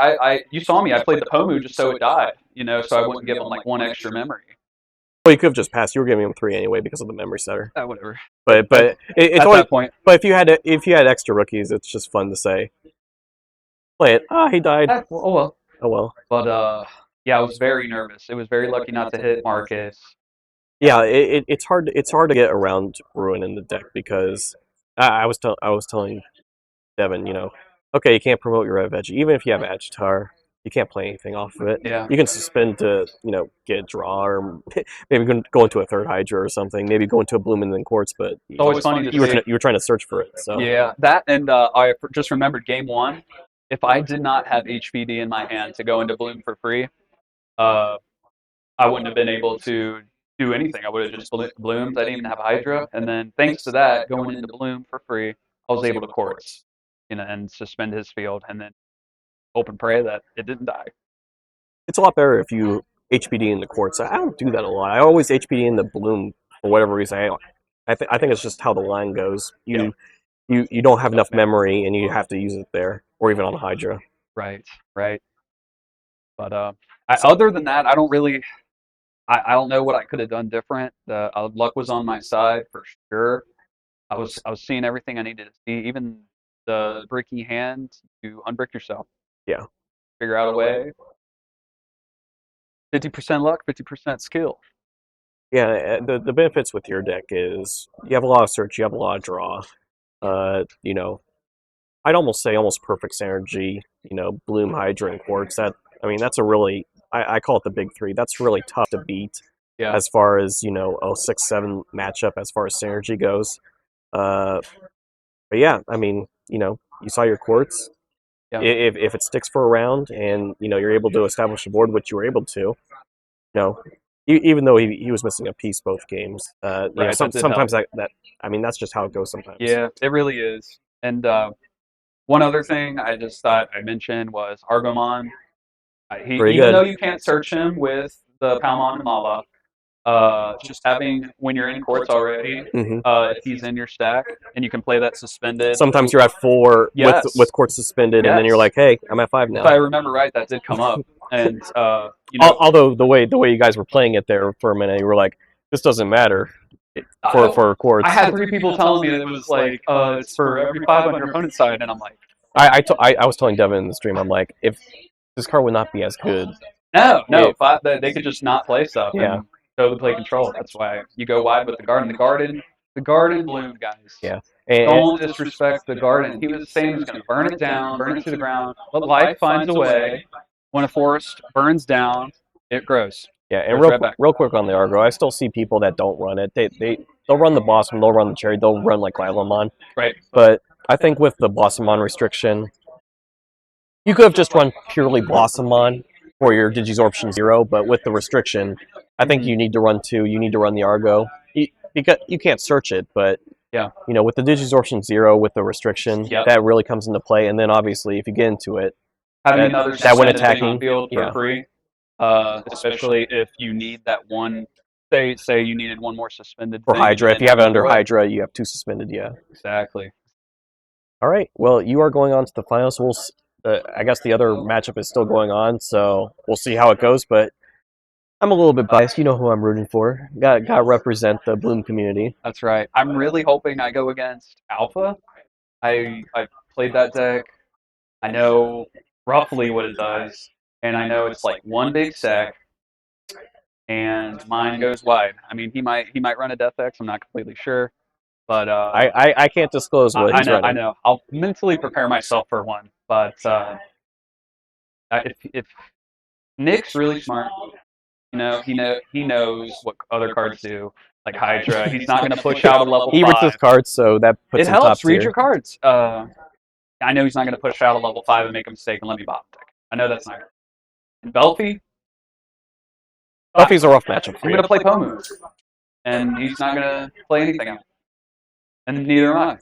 you saw me. I played the Pomu just so it died, so I wouldn't give him like 1 extra memory. Well, you could have just passed. You were giving him 3 anyway because of the memory setter. Whatever. But it's at always, that point. But if you had extra rookies, it's just fun to say. Play it. He died. Oh well. Oh well. But yeah, I was very nervous. It was very lucky not to hit Marcus. Yeah, it's hard. It's hard to get around Ruin in the deck because I was telling Devin, okay, you can't promote your Red Veggie. Even if you have Agitar, you can't play anything off of it. Yeah. You can suspend to, get a draw, or maybe go into a 3rd Hydra or something. Maybe go into a Bloom and then Quartz, but it's always funny you were trying to search for it. So yeah, that and I just remembered game 1. If I did not have HPD in my hand to go into Bloom for free, I wouldn't have been able to do anything. I would have just bloomed. I didn't even have Hydra, and then thanks to that, going into Bloom for free, I was able to Quartz, and suspend his field, and then hope and pray that it didn't die. It's a lot better if you HPD in the Quartz. I don't do that a lot. I always HPD in the Bloom for whatever reason. I think it's just how the line goes. You don't have enough memory, and you have to use it there, or even on Hydra. Right. But other than that, I don't really. I don't know what I could have done different. Luck was on my side for sure. I was seeing everything I needed to see, even the bricky hand. You unbrick yourself. Yeah. Figure out a way. 50% luck, 50% skill. Yeah, the benefits with your deck is you have a lot of search, you have a lot of draw. I'd almost say almost perfect synergy. Bloom, Hydra, and Quartz. That's a really I call it the big 3. That's really tough to beat. Yeah. As far as a 6-7 matchup as far as synergy goes. But yeah, you saw your Quartz. Yeah. If it sticks for a round and you're able to establish a board, which you were able to, even though he was missing a piece both games. Right, Yeah, that did sometimes that I mean that's just how it goes sometimes. Yeah, it really is. And one other thing I just thought I mentioned was Argomon. Pretty Even good. though you can't search him with the Palmon and Mala, just having when you're in courts already, Mhm. if he's in your stack and you can play that suspended. Sometimes you're at 4 Yes. with court suspended, and then you're Yes. like, hey, I'm at 5 If now. I remember right, that did come up, and you know, Although the way you guys were playing it there for a minute, you were like, this doesn't matter for courts. I had 3 people telling me that it was like, it's for every 5 on your opponent's side, and I'm like, I was telling Devin in the stream, I'm like, if this card would not be as good. no, If- they could just not play stuff Yeah. and totally play control. That's why you go wide with the garden. The garden bloom, guys. Yeah. And, Don't disrespect the garden. He was saying he was going to burn it down, burn it to the ground. But life finds a way. When a forest burns down, it grows. yeah, and Goes right back. real quick on the Argo, I still see people that don't run it. They'll run the Blossom, they'll run the Cherry, they'll run like Glylamon. Right. But I think with the Blossomon restriction, you could have just run purely Blossomon for your Digisorption 0, but with the restriction, I think you need to run 2. You need to run the Argo. Because you can't search it, but yeah, with the Digisorption 0 with the restriction, that really comes into play. And then obviously, if you get into it, having another that when suspended thing attacking on field for free, especially if you need that one. Say you needed one more suspended for thing, Hydra, if you have it under Roy. Hydra, you have 2 suspended. Yeah. Exactly. All right. Well, you are going on to the finals. I guess the other matchup is still going on, so we'll see how it goes. But I'm a little bit biased. You know who I'm rooting for. Got to represent the Bloom community. That's right. I'm really hoping I go against Alpha. I played that deck. I know roughly what it does, and I know it's like one big stack, and mine goes wide. I mean, he might run a Death X. I'm not completely sure, but I can't disclose what he's running. I know. I'll mentally prepare myself for one, but if Nick's really smart, he knows what other cards do, like Hydra. He's not going to push out a level 5. He reads his cards, so that puts It him top helps. tier. Read your cards. I know he's not going to push out a level 5 and make a mistake and let me bottom deck. I know that's not. And Belfie, Buffy's a rough matchup I'm for going you. to play Pomu, and he's not going to play anything else. And neither am I.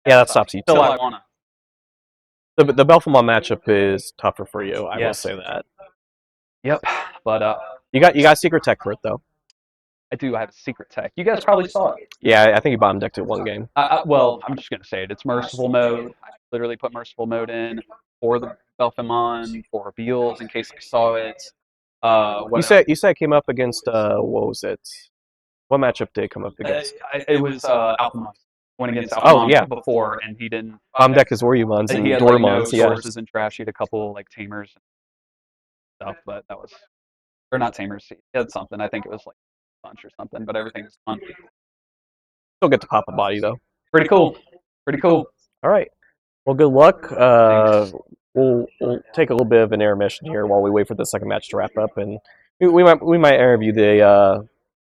Yeah, that stops you. Still, I want to. The Belfamon matchup is tougher for you. I will Yes. say that. Yep. But You got secret tech for it though. I do. I have a secret tech. You guys probably saw it. Yeah, I think you bottom decked it one game. Well, I'm just going to say it. It's Merciful Mode. I literally put Merciful Mode in for the Belfamon, for Beals, in case I saw it. You said it came up against what was it? What matchup did it come up against? It was Alphamon. Went against Alphamon before, and he didn't. Bottom deck is Warumons and He had like, no Dormons. Yeah. sources and trash. He had a couple like Tamers and stuff, but that was, or not Tamers. He had something. I think it was like Punch or something, but everything's fun. Still get to pop a body though. Pretty cool. Pretty cool. All right. Well, good luck. We'll take a little bit of an intermission here while we wait for the second match to wrap up, and we might interview the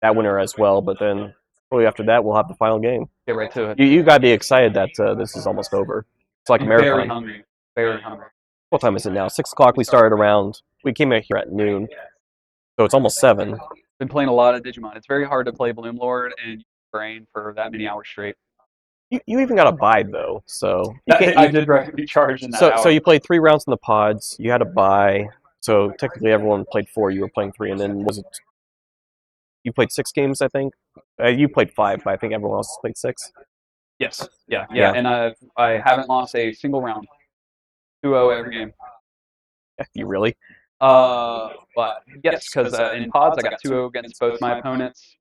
that winner as well. But then shortly after that, we'll have the final game. Get right to it. You gotta be excited that this is almost over. It's like a marathon. Very hungry. Very hungry. What time is it now? 6 o'clock. We started around. We came out here at noon, so it's almost 7. Been playing a lot of Digimon. It's very hard to play Bloom Lord and use your brain for that many hours straight. You even got a bide though, so I did recharge in that hour. So you played 3 rounds in the pods. You had a bye, so technically everyone played 4. You were playing 3, and then was it? You played 6 games, I think. You played 5, but I think everyone else played 6. Yes. Yeah. And I haven't lost a single round. 2-0 every game. You really? But yes, because in pods I got 2-0 against both my opponents.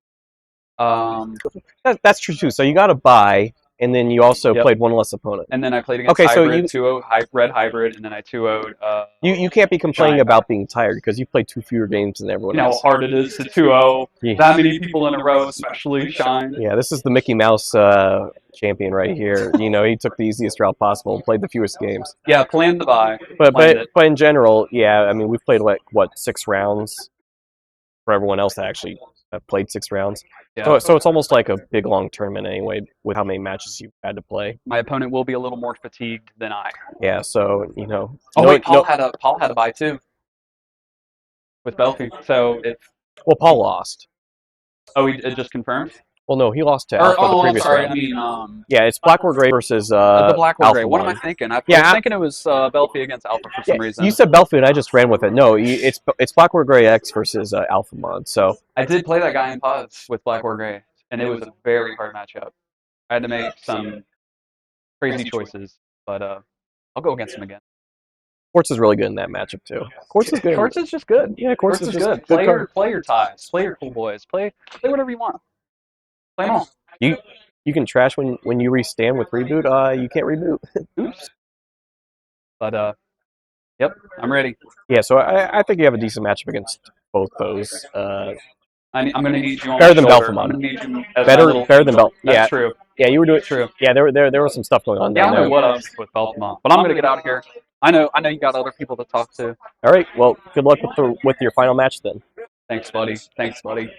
That's true too. So you got a bye, and then you also played one less opponent. And then I played against Hybrid, 2-0 Red Hybrid, and then I 2-0'd. You can't be complaining about being tired because you played 2 fewer games than everyone else. How hard it is to 2-0 that many people in a row, especially Shine. Yeah, this is the Mickey Mouse champion right here. He took the easiest route possible and played the fewest games. Yeah, planned the bye. But in general, yeah, I mean, we've played 6 rounds for everyone else that actually have played 6 rounds. Yeah. So it's almost like a big long tournament anyway, with how many matches you've had to play. My opponent will be a little more fatigued than I. Yeah, so Paul had a bye too with Belfie. So Well, Paul lost. Oh, it just confirmed. Well, no, he lost to Or Alpha the I'm previous sorry. round. I mean, Yeah, it's Blackboard Gray versus the Blackboard Gray. What am I Alphamon. thinking? I Yeah, was thinking it was Belfi against Alpha for some reason. you said Belfi, and I just ran with it. No, it's Blackboard Gray X versus Alphamon. So I did play that guy in pods with Blackboard Gray, and it was a very hard matchup. I had to make some crazy choices, but I'll go against him again. Quartz is really good in that matchup too. Quartz is good. Quartz is just good. Yeah, Quartz is just good. good card. Play your ties. Play your cool boys. Play whatever you want. Play them all. You can trash when you restand with reboot. You can't reboot. Oops. But yep, I'm ready. Yeah, so I think you have a decent matchup against both those. I'm gonna need you on Better my than shoulder. Belfamon. I'm gonna need you as Better my little better than angel. Bel. That's Yeah, true. yeah, you were doing. True. Yeah, there was some stuff going on Yeah, down I know there. what up with Belfamon, but I'm gonna get out of here. I know you got other people to talk to. All right, well, good luck with your final match then. Thanks, buddy.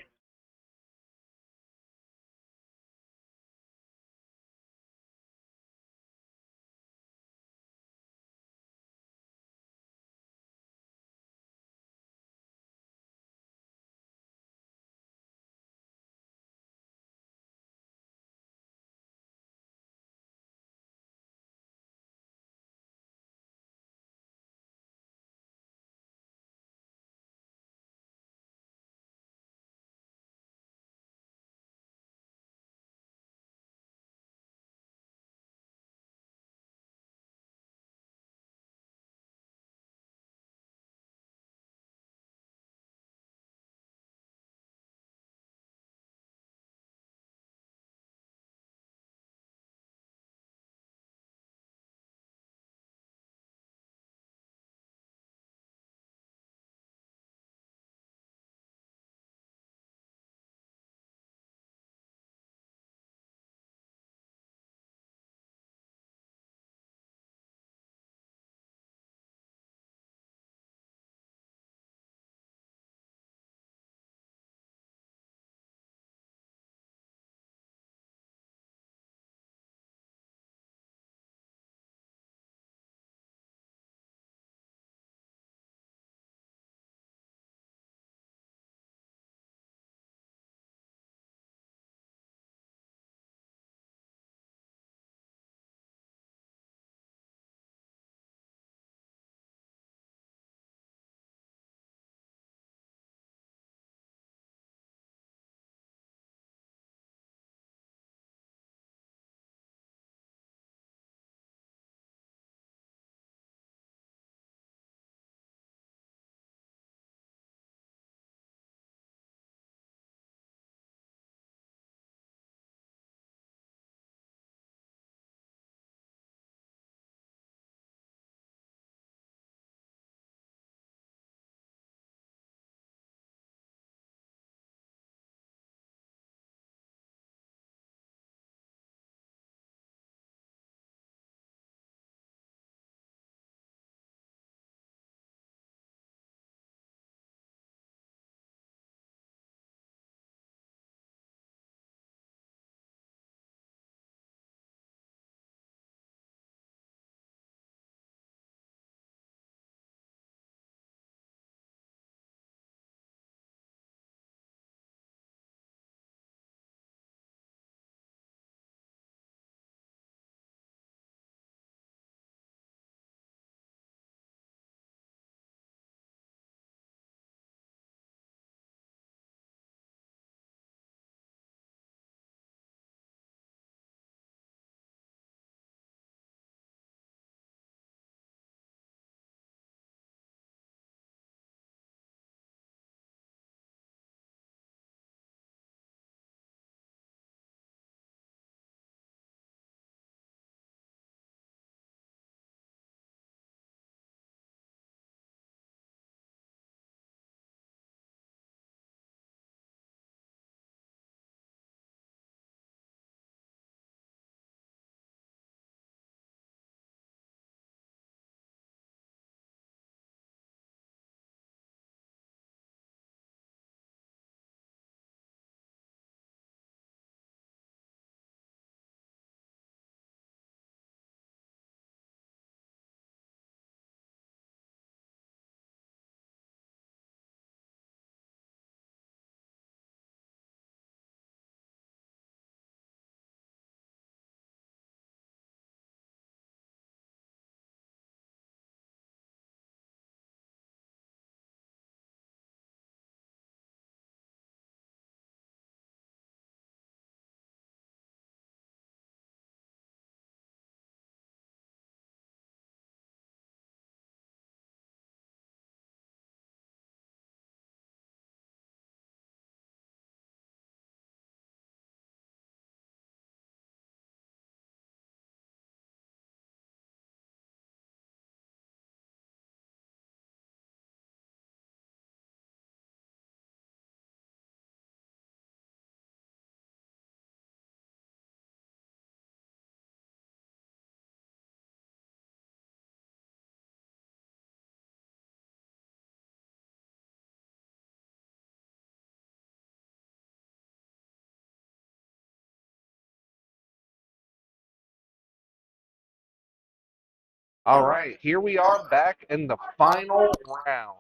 All right, here we are back in the final round.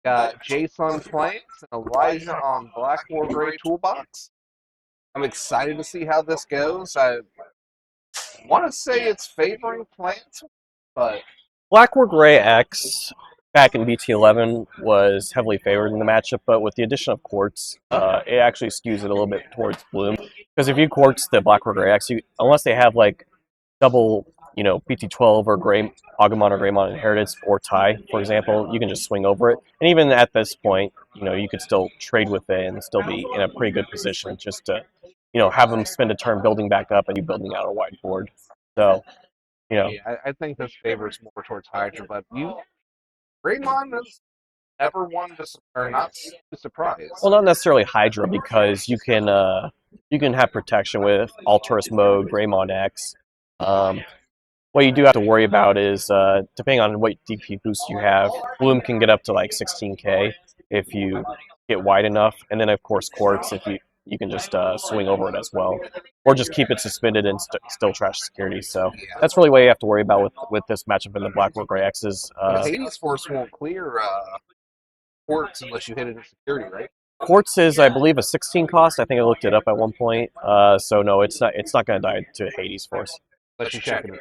Got Jason Plants and Elijah on Black War Gray Toolbox. I'm excited to see how this goes. I want to say it's favoring Plants, but Black War Gray X back in BT11 was heavily favored in the matchup, but with the addition of Quartz, it actually skews it a little bit towards Bloom. Because if you Quartz the Black War Gray X, unless they have like double, BT12 or Gray Agumon or Greymon Inheritance or tie, for example, you can just swing over it. And even at this point, you could still trade with it and still be in a pretty good position just to, have them spend a turn building back up and you building out a wide board. So, yeah, I think this favors more towards Hydra. But Greymon has never won this, or not surprised. Well, not necessarily Hydra because you can have protection with Alterous Mode, Greymon X. What you do have to worry about is, depending on what DP boost you have, Bloom can get up to like 16k if you get wide enough, and then of course Quartz if you can just swing over it as well, or just keep it suspended and still trash security. So that's really what you have to worry about with this matchup in the Black War Gray X's. Hades Force won't clear Quartz unless you hit it in security, right? Quartz is, I believe, a 16 cost. I think I looked it up at one point. So no, it's not. It's not going to die to Hades Force. Unless you check it.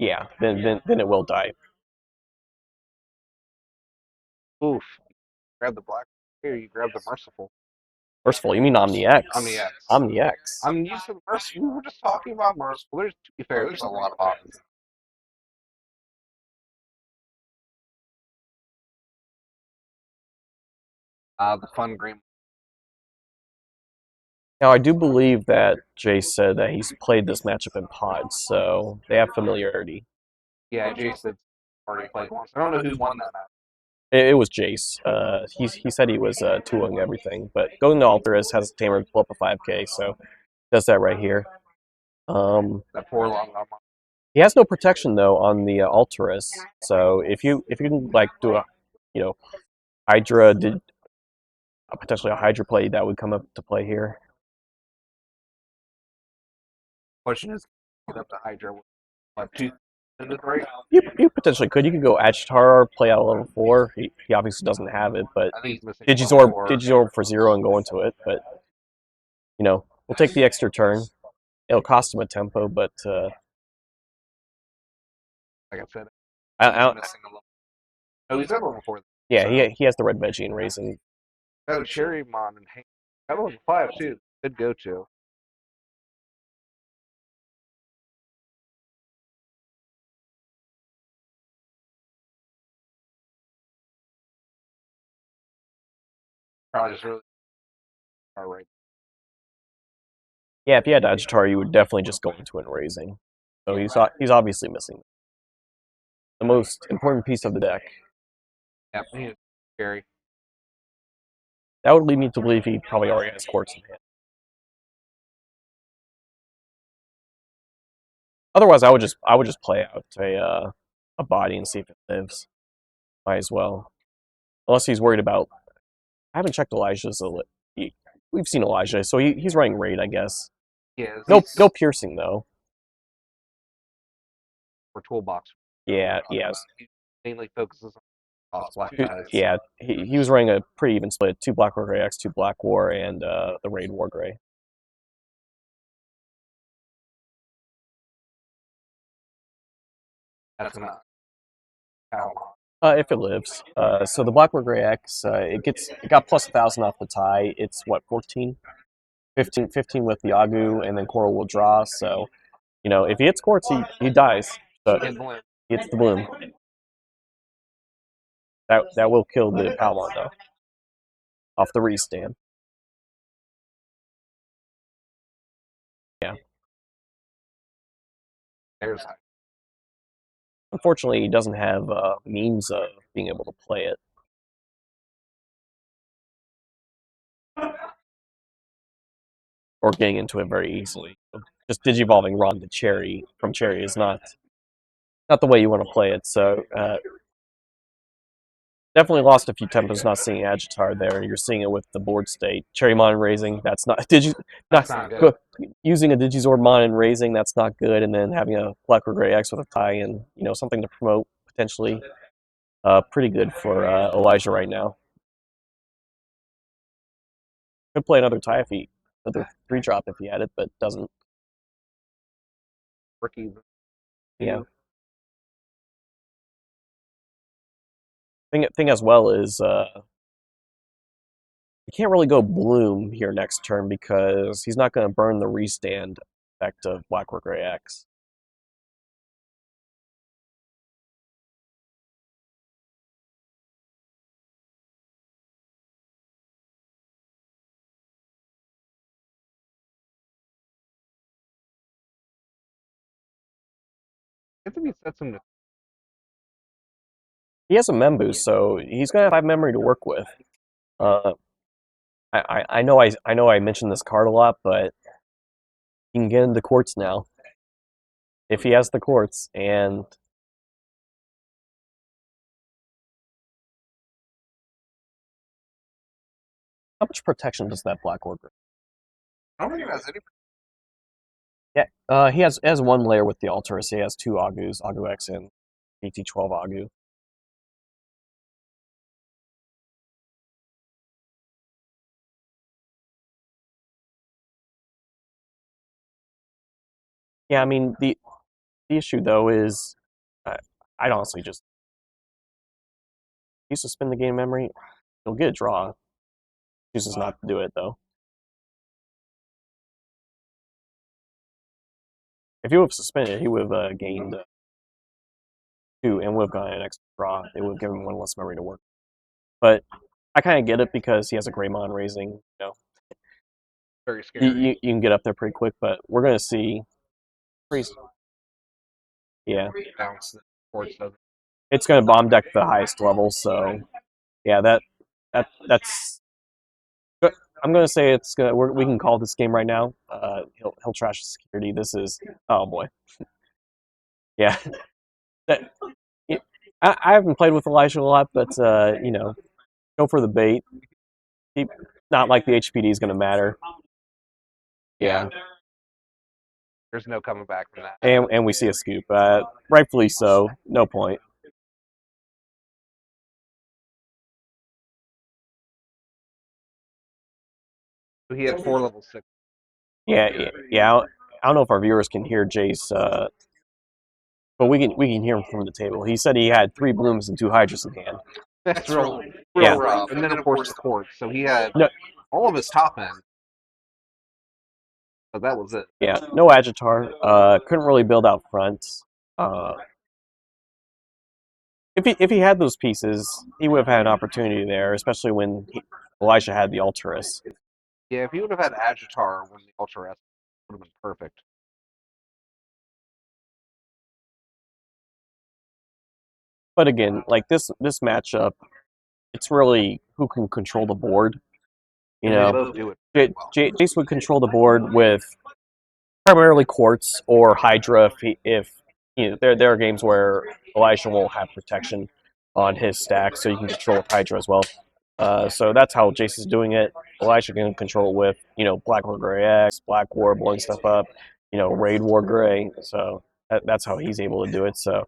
Yeah, then it will die. Oof. Grab the black here, you grab the merciful. Merciful, you mean Omni X? Omni X. Omni X. I'm used to the merciful. We were just talking about merciful. To be fair, there's a lot of options. The fun green. Now, I do believe that Jay said that he's played this matchup in pods, so they have familiarity. Yeah, Jason already played once. I don't know who won that match. It was Jace. He said he was tooling everything, but going to Alterous has a tamer pull up a 5k, so does that right here. That poor long arm. He has no protection though on the Alterous, so if you can like do a Hydra did potentially a Hydra play that would come up to play here. Question is, get up to Hydra with what, 2 right? You potentially could. You could go Agitar, play out a level 4. He obviously doesn't have it, but I think he's missing Digizorb for 0 and go into it. But we'll take the extra turn. It'll cost him a tempo, but like I said, I missing a level. Oh, he's at level 4. Yeah, he has the red veggie and raisin. Oh, Cherrymon and Hank. That level 5 too. Good go to. Probably just really alright. Yeah, if you had Agitar, you would definitely just go into it and raising. So he's obviously missing the most important piece of the deck. Yeah, he's scary. That would lead me to believe he probably already has Quartz in hand. Otherwise, I would just play out a body and see if it lives. Might as well, unless he's worried about. I haven't checked Elijah's. We've seen Elijah, so he's running raid, I guess. Yeah. No piercing though. For toolbox. Yeah. Yes. He mainly focuses on black guys. Yeah. He was running a pretty even split: 2 Black War Gray X, 2 Black War, and the raid War Gray. That's enough. If it lives. So the Black War Gray X, it got plus 1,000 off the tie. It's what, 14? 15 with the Agu, and then Coral will draw. So, if he hits Quartz, he dies. So he hits the Bloom. That will kill the Palmon though. Off the restand. Yeah. There's Unfortunately, he doesn't have means of being able to play it. Or getting into it very easily. Just digivolving Ron to Cherry from Cherry is not the way you want to play it. So definitely lost a few tempos not seeing Agitar there. You're seeing it with the board state. Cherrymon raising, that's not That's not good. using a Digizordmon and raising, that's not good, and then having a Black or Gray X with a tie and something to promote potentially pretty good for Elijah right now. Could play another tie if another 3-drop if he had it, but doesn't. Rookie. Yeah. Thing as well is you can't really go Bloom here next turn because he's not going to burn the restand effect of Black or Gray X. I think he sets him to. He has a Membu, so he's going to have memory to work with. I know I mentioned this card a lot, but he can get into quartz now if he has the quartz. And how much protection does that Black Orc? I don't think it has any. Yeah, he has one layer with the Alterus. He has 2 Agus, Agu X and BT12 Agu. Yeah, I mean the issue though is I'd honestly just used to spend the game memory. He'll get a draw. Chooses not to do it though. If he would have suspended, he would have gained 2 and would have gotten an extra draw. It would have given him 1 less memory to work. But I kind of get it because he has a Greymon raising. Very scary. You can get up there pretty quick, but we're gonna see. Yeah, Bounce the quartz doesn't. it's gonna bomb deck the highest level. So yeah, that's. I'm gonna say it's gonna. We can call this game right now. He'll trash the security. This is oh boy. Yeah, that, I haven't played with Elijah a lot, but go for the bait. Not like the HPD is gonna matter. Yeah. There's no coming back from that. And we see a scoop. Rightfully so. No point. So he had 4 level 6. Yeah. I don't know if our viewers can hear Jace, but we can hear him from the table. He said he had 3 blooms and 2 hydras in hand. That's real Yeah. rough. And then of course the quartz. So he had No, all of his top end. But that was it. yeah, no Agitar. Couldn't really build out front. If he had those pieces, he would have had an opportunity there, especially when Elijah had the Alterus. Yeah, if he would have had Agitar when the Ultra S would have been perfect. But again, like this matchup, it's really who can control the board. You And they know, both do it. Jace would control the board with primarily quartz or Hydra if there are games where Elijah won't have protection on his stack, so you can control with Hydra as well. So that's how Jace is doing it. Elijah can control with Black War Gray X, Black War blowing stuff up, Raid War Gray. So that's how he's able to do it. So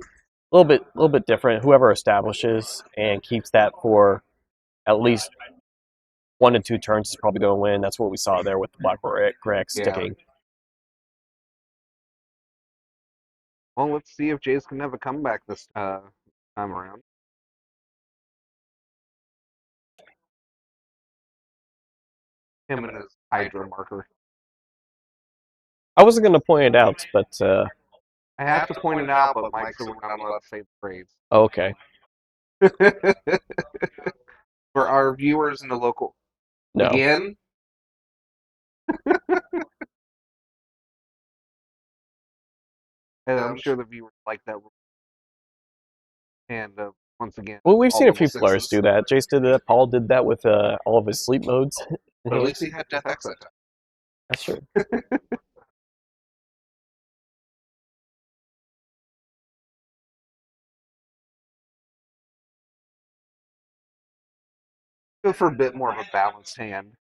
a little bit different. Whoever establishes and keeps that for at least 1 to 2 turns is probably going to win. That's what we saw there with the Black War Gray X sticking. Well, let's see if Jace can have a comeback this time around. Him and his Hydra marker. I wasn't going to point it out, but I have to point it out, but Mike said we're not allowed to say the phrase. oh, okay. For our viewers in the local. No. Again? And I'm sure the viewers like that. And once again, Well, we've seen a few level players 6s. do that. Jace did that. Paul did that with all of his sleep modes. But at least he had Death X that time. That's true. Go for a bit more of a balanced hand.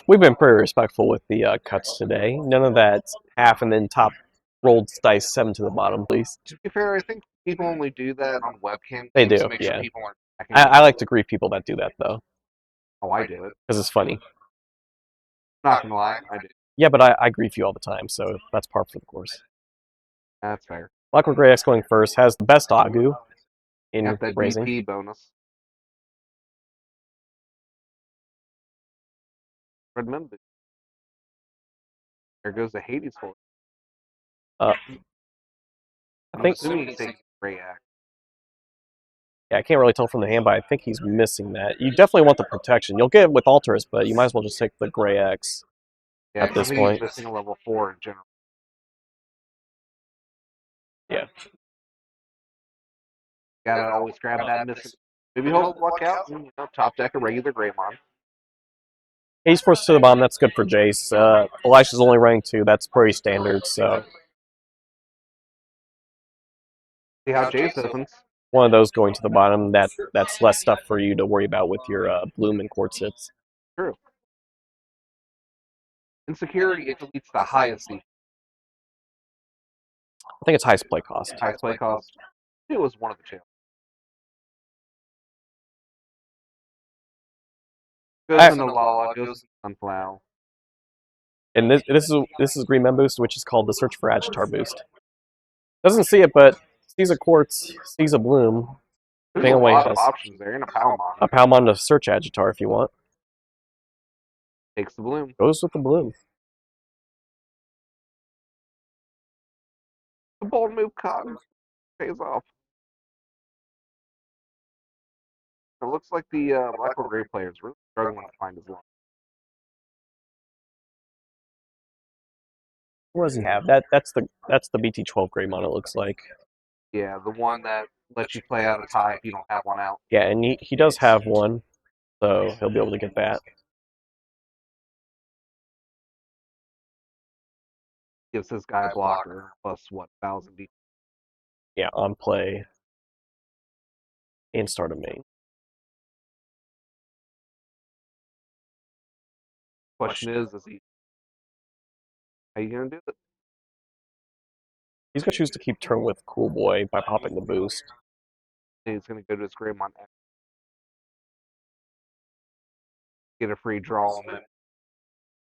We've been pretty respectful with the cuts today. None of that half and then top rolled dice 7 to the bottom, please. To be fair, I think people only do that on webcam They games do, to make yeah. sure people aren't tracking I it. like to grief people that do that, though, Oh, I do it. because it's funny. Not gonna lie, I do. Yeah, but I grief you all the time, so that's par for the course. That's fair. Blackwood Grey X going first has the best Agu in Got that raising. DP bonus. Remember, there goes the Hades for it. I I'm think. assuming he's taking Grey Axe. Yeah, I can't really tell from the hand, but I think he's missing that. You definitely want the protection. You'll get it with Altars, but you might as well just take the Grey X Yeah, at this I think point. he's missing a level 4 in general. Yeah. Gotta always grab that missing. Maybe he'll luck out and top deck a regular Greymon. Ace Force to the bomb, that's good for Jace. Elisha's only rank 2, that's pretty standard, so See how Jace opens. one of those going to the bottom, that's less stuff for you to worry about with your Bloom and Quartz hits. True. In security, it deletes the highest defense. I think it's highest play cost. Highest play cost. It was one of the two. Goes into Lala, goes into Sunplow. And this is Green Men boost, which is called the Search for Agitar boost. Doesn't see it, but sees a Quartz, sees a Bloom. There's a lot of options there, and a Palmon. A Palmon to search Agitar if you want. Takes the Bloom. Goes with the Bloom. The bold move cotton pays off. It looks like the Black or Gray player is really struggling to find his line. What does he have? That's the BT12 Greymon, it looks like. Yeah, the one that lets you play out a tie if you don't have one out. Yeah, and he does have one, so he'll be able to get that. Gives this guy a blocker plus what, 1,000 defense. Yeah, on play and start a main. Question is he? How you gonna do it? He's gonna choose to keep turn with Cool Boy by popping the boost. He's gonna go to his Greymon X. Get a free draw, and then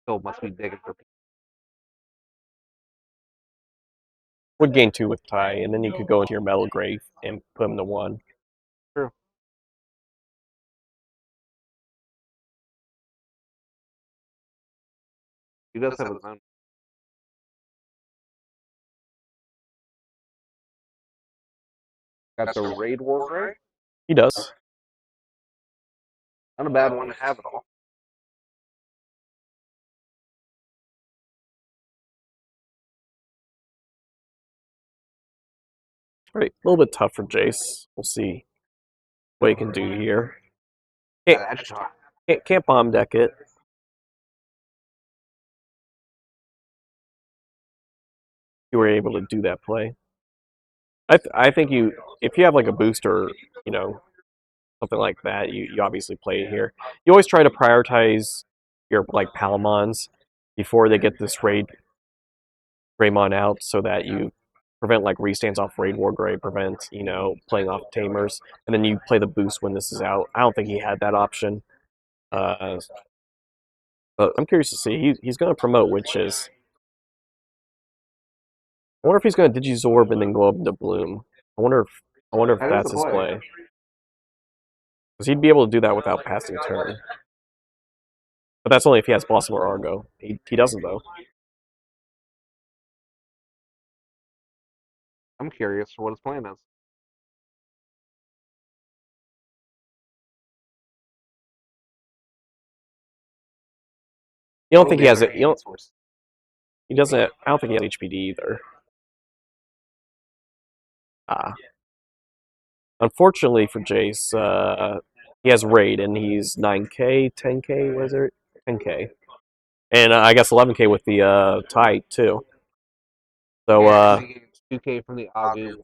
still must be digging for people. Would gain 2 with tie, and then you could go into your Metal Grave and put him to 1. True. He does have his own. Got the Raid War Grey. He does. Not a bad one to have at all. Right, a little bit tough for Jace. We'll see what he can do here. Can't bomb deck it. You were able to do that play. I think if you have like a booster, something like that, you obviously play it here. You always try to prioritize your like Palmons before they get this Greymon out, so that you prevent like restands off Raid War Grey, prevent playing off Tamers, and then you play the boost when this is out. I don't think he had that option, but I'm curious to see. He's going to promote Witches. I wonder if he's going to Digizorb and then go up into Bloom. I wonder if that's his play. Because he'd be able to do that without passing turn. But that's only if he has Blossom or Argo. He doesn't, though. I'm curious for what his plan is. You don't think he has it? He doesn't. I don't think he has HPD either. Unfortunately for Jace, he has Raid and he's 9K, 10K, what is it? 10K. And I guess 11K with the tie, too. So, 2K from the Agu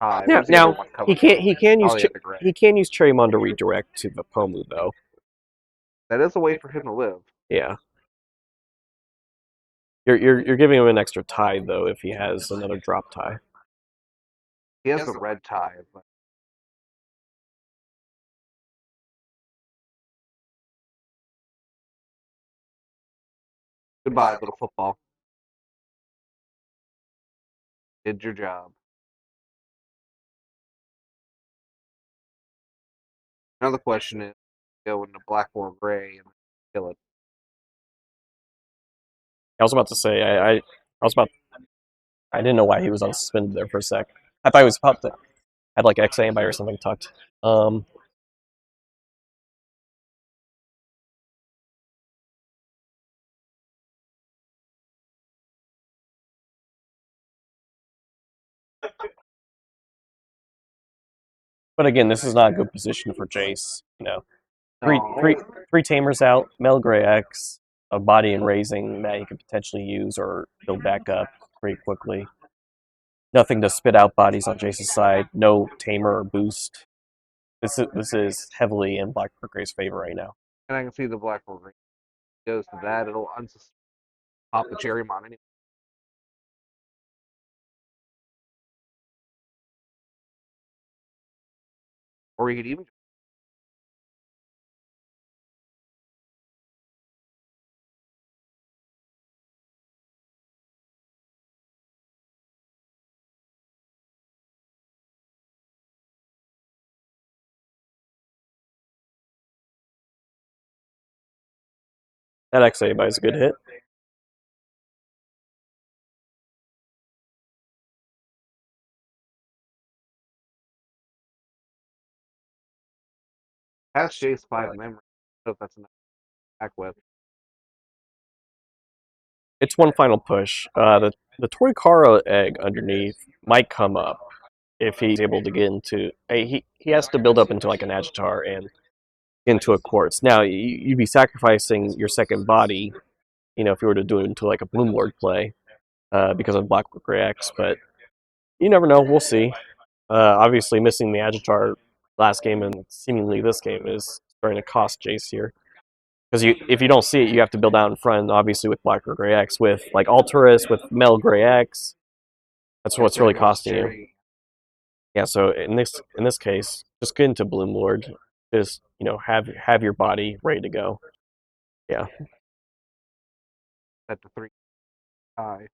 tie. Now, Where's the other one he coming can't from? he can use Oh, yeah, the gray. he can use Cherrymon to redirect to the Pomu though. That is a way for him to live. Yeah. You're giving him an extra tie though if he has another drop tie. He has the red tie, but goodbye, little football. Did your job. Now the question is, go into black or gray and kill it. I was about to say I was about I didn't know why he was unsuspended there for a sec. I thought he was about to had like X anybody or something tucked. But again, this is not a good position for Jace. You know, three tamers out, Melgray X, a body and raising that he could potentially use or build back up pretty quickly. Nothing to spit out bodies on Jace's side. No tamer or boost. This is heavily in Black Gray's favor right now. And I can see the black or green goes to that. It'll pop the Cherrymon anyway. Or you could even That X anybody is a good hit. pass Jace 5 memory. I don't know if that's enough to attack with. It's one final push. The Torikara egg underneath might come up if he's able to get into. He has to build up into like an Agitar and into a Quartz. Now you'd be sacrificing your second body, you know, if you were to do it into like a Bloom Lord play, because of Black Gray X. But you never know. We'll see. Obviously, missing the Agitar last game and seemingly this game is starting to cost Jace here. Because if you don't see it, you have to build out in front. Obviously, with Black or Gray X, with like Alterus, with Mel Gray X, that's what's really costing you. Yeah. So in this case, just get into Bloom Lord. Just have your body ready to go. Yeah. Set to 3 tie.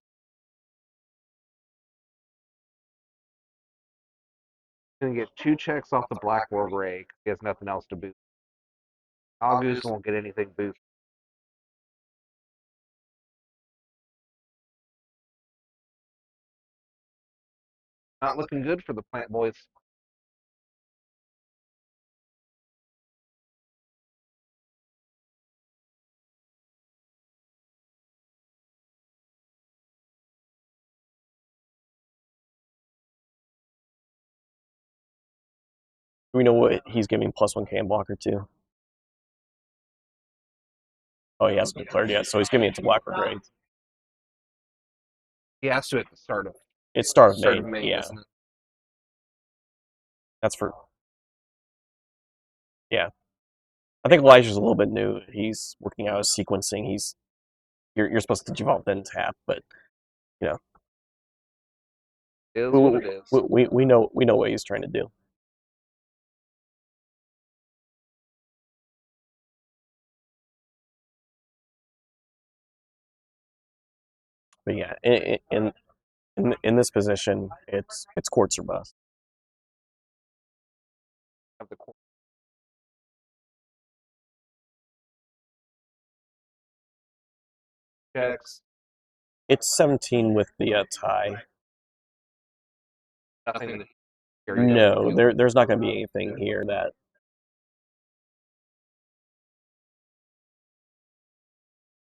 Gonna get 2 checks off the black or gray. He has nothing else to boost. August won't get anything boosted. Not looking good for the Plant Boys. Do we know what he's giving +1 cam blocker to? Oh, he hasn't declared yet, so he's giving it to Black or Gray. He has to at the start of It's start of May, yeah. isn't it? That's for. Yeah. I think Elijah's a little bit new. He's working out his sequencing. You're supposed to default then tap, but you know. It is what it is. We know what he's trying to do. But yeah, in this position, it's Quartz or bust. Of the checks. It's 17 with the tie. Nothing. No, there's not going to be anything here that.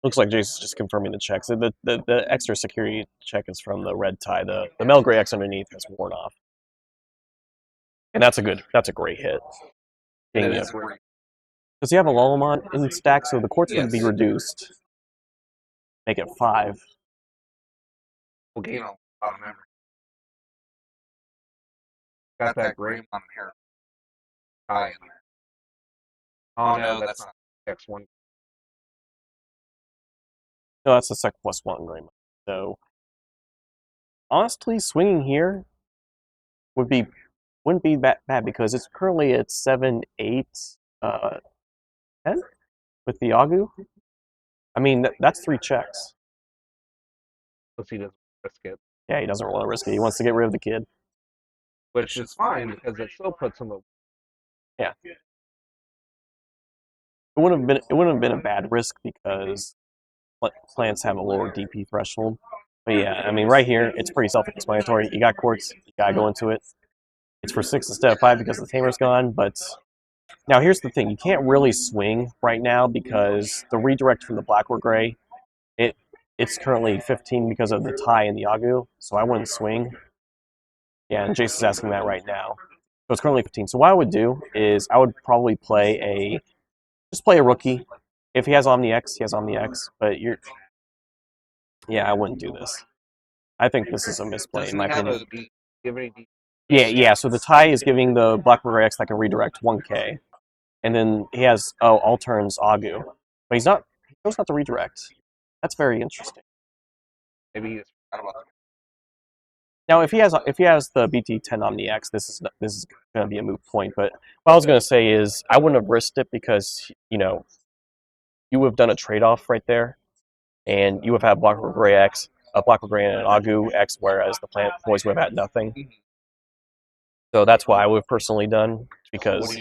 Looks like Jason's just confirming the checks. The extra security check is from the red tie. The Mel Gray X underneath has worn off. And that's a great hit. Does he have a Lolomon in stack, so the Quartz would be reduced. Make it 5. We'll gain a lot of memory. got that Greymon hair tie in there. Oh no, that's not X1. No, that's the second +1 Greymon. So honestly, swinging here wouldn't be that bad because it's currently at 7, 8, 10 with the Agu. I mean, that's 3 checks. Let's see, doesn't risk it. Yeah, he doesn't want to risk it. He wants to get rid of the kid. Which is fine because it still puts him. Yeah. It wouldn't have been a bad risk because plants have a lower DP threshold. But yeah, I mean, right here, it's pretty self-explanatory. You got quartz, you gotta go into it. It's for 6 instead of 5 because the tamer's gone, but now here's the thing. You can't really swing right now because the redirect from the black or gray, it's currently 15 because of the tie and the Agu, so I wouldn't swing. Yeah, and Jason's asking that right now. So it's currently 15. So what I would do is I would probably just play a rookie. If he has Omni X, he has Omni X, but yeah, I wouldn't do this. I think this is a misplay in my opinion. Yeah, so the tie is giving the black or gray X that can redirect 1k. And then he has, all turns Agu. But he knows not to redirect. That's very interesting. Maybe he's forgot about that. Now, if he has the BT10 Omni X, this is going to be a moot point. But what I was going to say is I wouldn't have risked it because you would have done a trade-off right there, and you would have had black or gray X, a black or gray and an Agu X, whereas the Plant Boys would have had nothing. So that's what I would have personally done because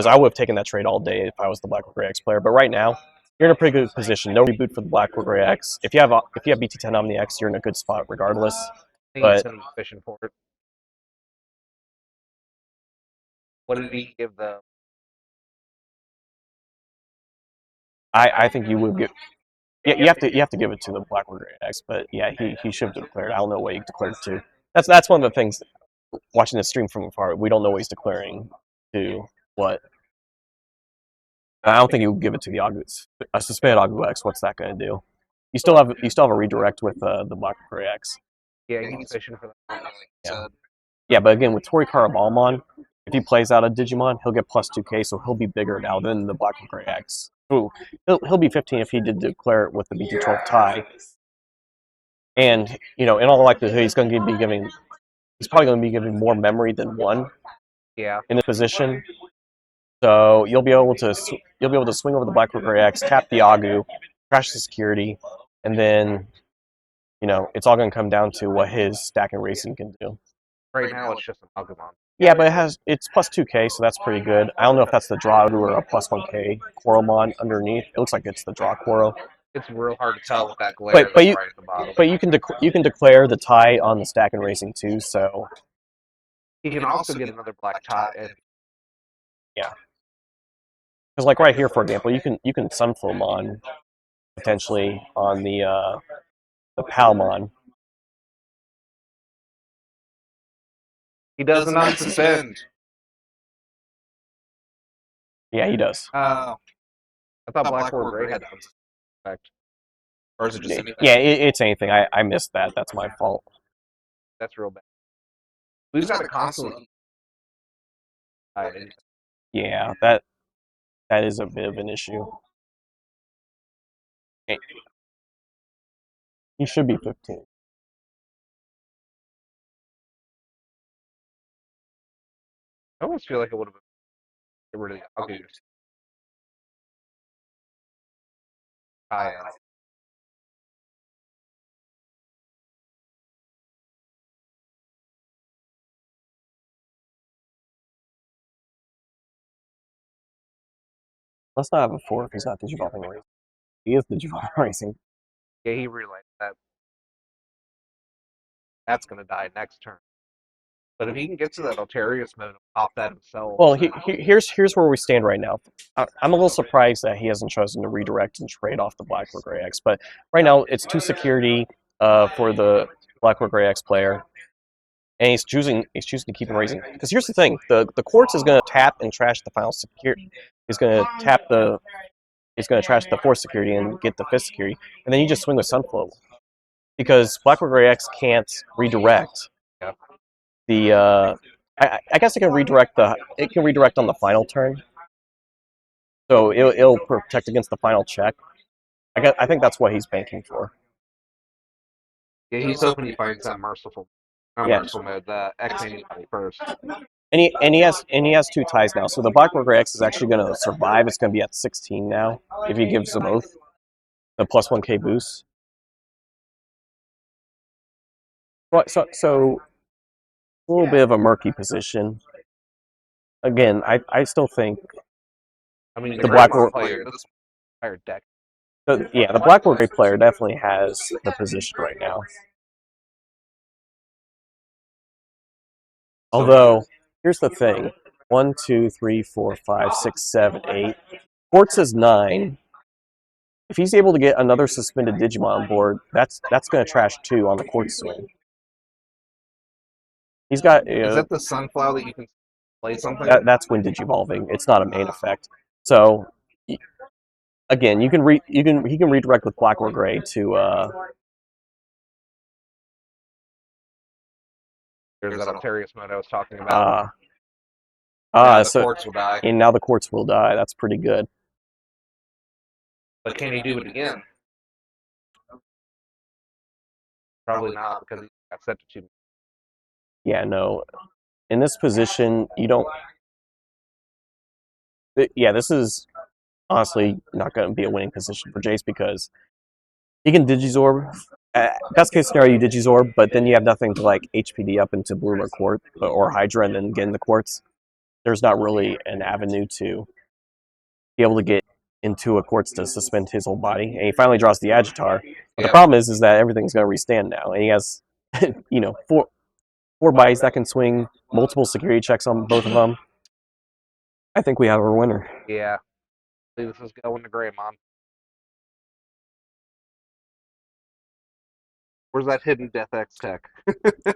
I would have taken that trade all day if I was the black or gray X player. But right now, you're in a pretty good position. No reboot for the black or gray X. If you have BT10 Omni X, you're in a good spot regardless. But fishing for it. What did he give the? I think you would give. Yeah, you have to give it to the black or gray X. But yeah, he should have declared. I don't know what he declared to. That's one of the things. Watching this stream from afar, we don't know what he's declaring to what. I don't think he would give it to the Agu. A suspended Agu X. What's that going to do? You still have a redirect with the black or gray X. Yeah, he's fishing for that. Yeah. Yeah, but again, with Torikara Balmon, if he plays out a Digimon, he'll get plus 2k, so he'll be bigger now than the black or gray X. Ooh, he'll be 15 if he did declare it with the BT12 tie. And in all likelihood, he's probably going to be giving more memory than 1. Yeah. In this position. So you'll be able to swing over the black or gray X, tap the Agu, crash the security, and then it's all going to come down to what his stack and racing can do. Right now, it's just an Agumon. Yeah, but it's plus 2k, so that's pretty good. I don't know if that's the draw or a plus 1k Coromon underneath. It looks like it's the draw Quoro. It's real hard to tell with that glare right at the bottom. But you can declare the tie on the stack and racing too. So he can also get another black tie. Yeah. Because like right here, for example, you can Sunflowmon potentially on the Palmon. He doesn't unsuspend. Yeah, he does. I thought black or gray had to unsuspend. Or is it just anything? Yeah, it's anything. I missed that. That's my fault. That's real bad. We've got to constantly. Yeah, that is a bit of an issue. He should be 15. I almost feel like it would have been rid of the Agu. Let's not have a 4 if he's not Digivolving Racing. He is Digivolving Racing. Yeah, he realized that. That's going to die next turn. But if he can get to that Altarius mode and pop that himself. Well, here's where we stand right now. I'm a little surprised that he hasn't chosen to redirect and trade off the Black or Gray X. But right now, it's 2 security for the Black or Gray X player. And he's choosing to keep him raising. Because here's the thing. The Quartz is going to tap and trash the final security. He's going to trash the 4th security and get the 5th security. And then you just swing with Sunflow. Because Black or Gray X can't redirect the I guess it can redirect on the final turn, so it'll protect against the final check. I think that's what he's banking for. Yeah, he's hoping he finds that merciful, not Yeah. merciful mode, the X anybody first. And he has 2 ties now, so the Black Warrior X is actually going to survive. It's going to be at 16 now if he gives them both the plus 1k boost. So a little bit of a murky position. Again, I still think I mean, the Black Greymon Warrior player, this entire deck. the Black Warrior player definitely has the position right now. Although, here's the thing: 1, 2, 3, 4, 5, 6, 7, 8. Quartz is 9. If he's able to get another suspended Digimon on board, that's going to trash 2 on the Quartz swing. He's got. Is that the Sunflower that you can play something? That's when Digivolving. It's not a main effect. So, again, he can redirect with Black or Gray to. There's that Octarius mode I was talking about. The so, Quartz will die. And now the Quartz will die. That's pretty good. But can he do it again? Probably not, because he got set to 2. Yeah, no. In this position, you don't. Yeah, this is honestly not going to be a winning position for Jace because he can Digizorb. Best case scenario, you Digizorb, but then you have nothing to like HPD up into Bloom or Quartz or Hydra and then get in the Quartz. There's not really an avenue to be able to get into a Quartz to suspend his whole body. And he finally draws the Agitar. But the problem is that everything's going to restand now. And he has, four bodies that can swing, multiple security checks on both of them. I think we have our winner. Yeah. See, this is going to Greymon. Where's that hidden Death X tech?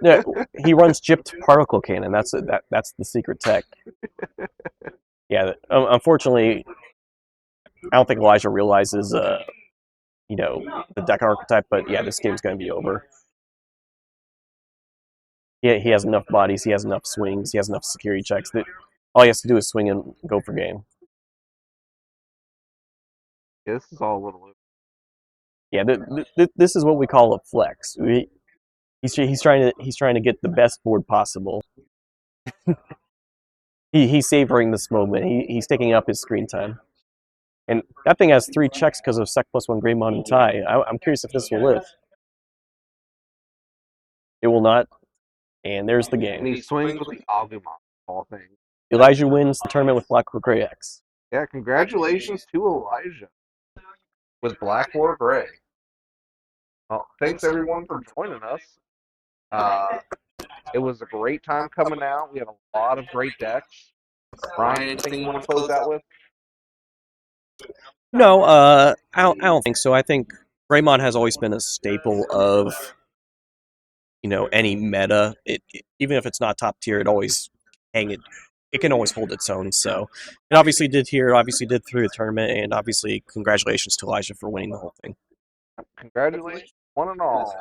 Yeah, he runs gypped particle cannon. That's the secret tech. Yeah, unfortunately, I don't think Elijah realizes, the deck archetype. But yeah, this game's going to be over. Yeah, he has enough bodies. He has enough swings. He has enough security checks. That all he has to do is swing and go for game. Yeah, this is all a little. Yeah, this is what we call a flex. He's trying to get the best board possible. He's savoring this moment. He's taking up his screen time, and that thing has 3 checks because of Sec +1 Greymon and tie. I'm curious if this will live. It will not, and there's the game. And he swings with the Agumon, all things. Elijah wins the tournament with Black or Gray X. Yeah, congratulations to Elijah with Black or Gray. Well, thanks everyone for joining us. It was a great time coming out. We had a lot of great decks. Ryan, anything you want to close out with? No, I don't think so. I think Greymon has always been a staple of any meta. Even if it's not top tier, it can always hold its own. So it obviously did here. It obviously did through the tournament, and obviously congratulations to Elijah for winning the whole thing. Congratulations, one and all.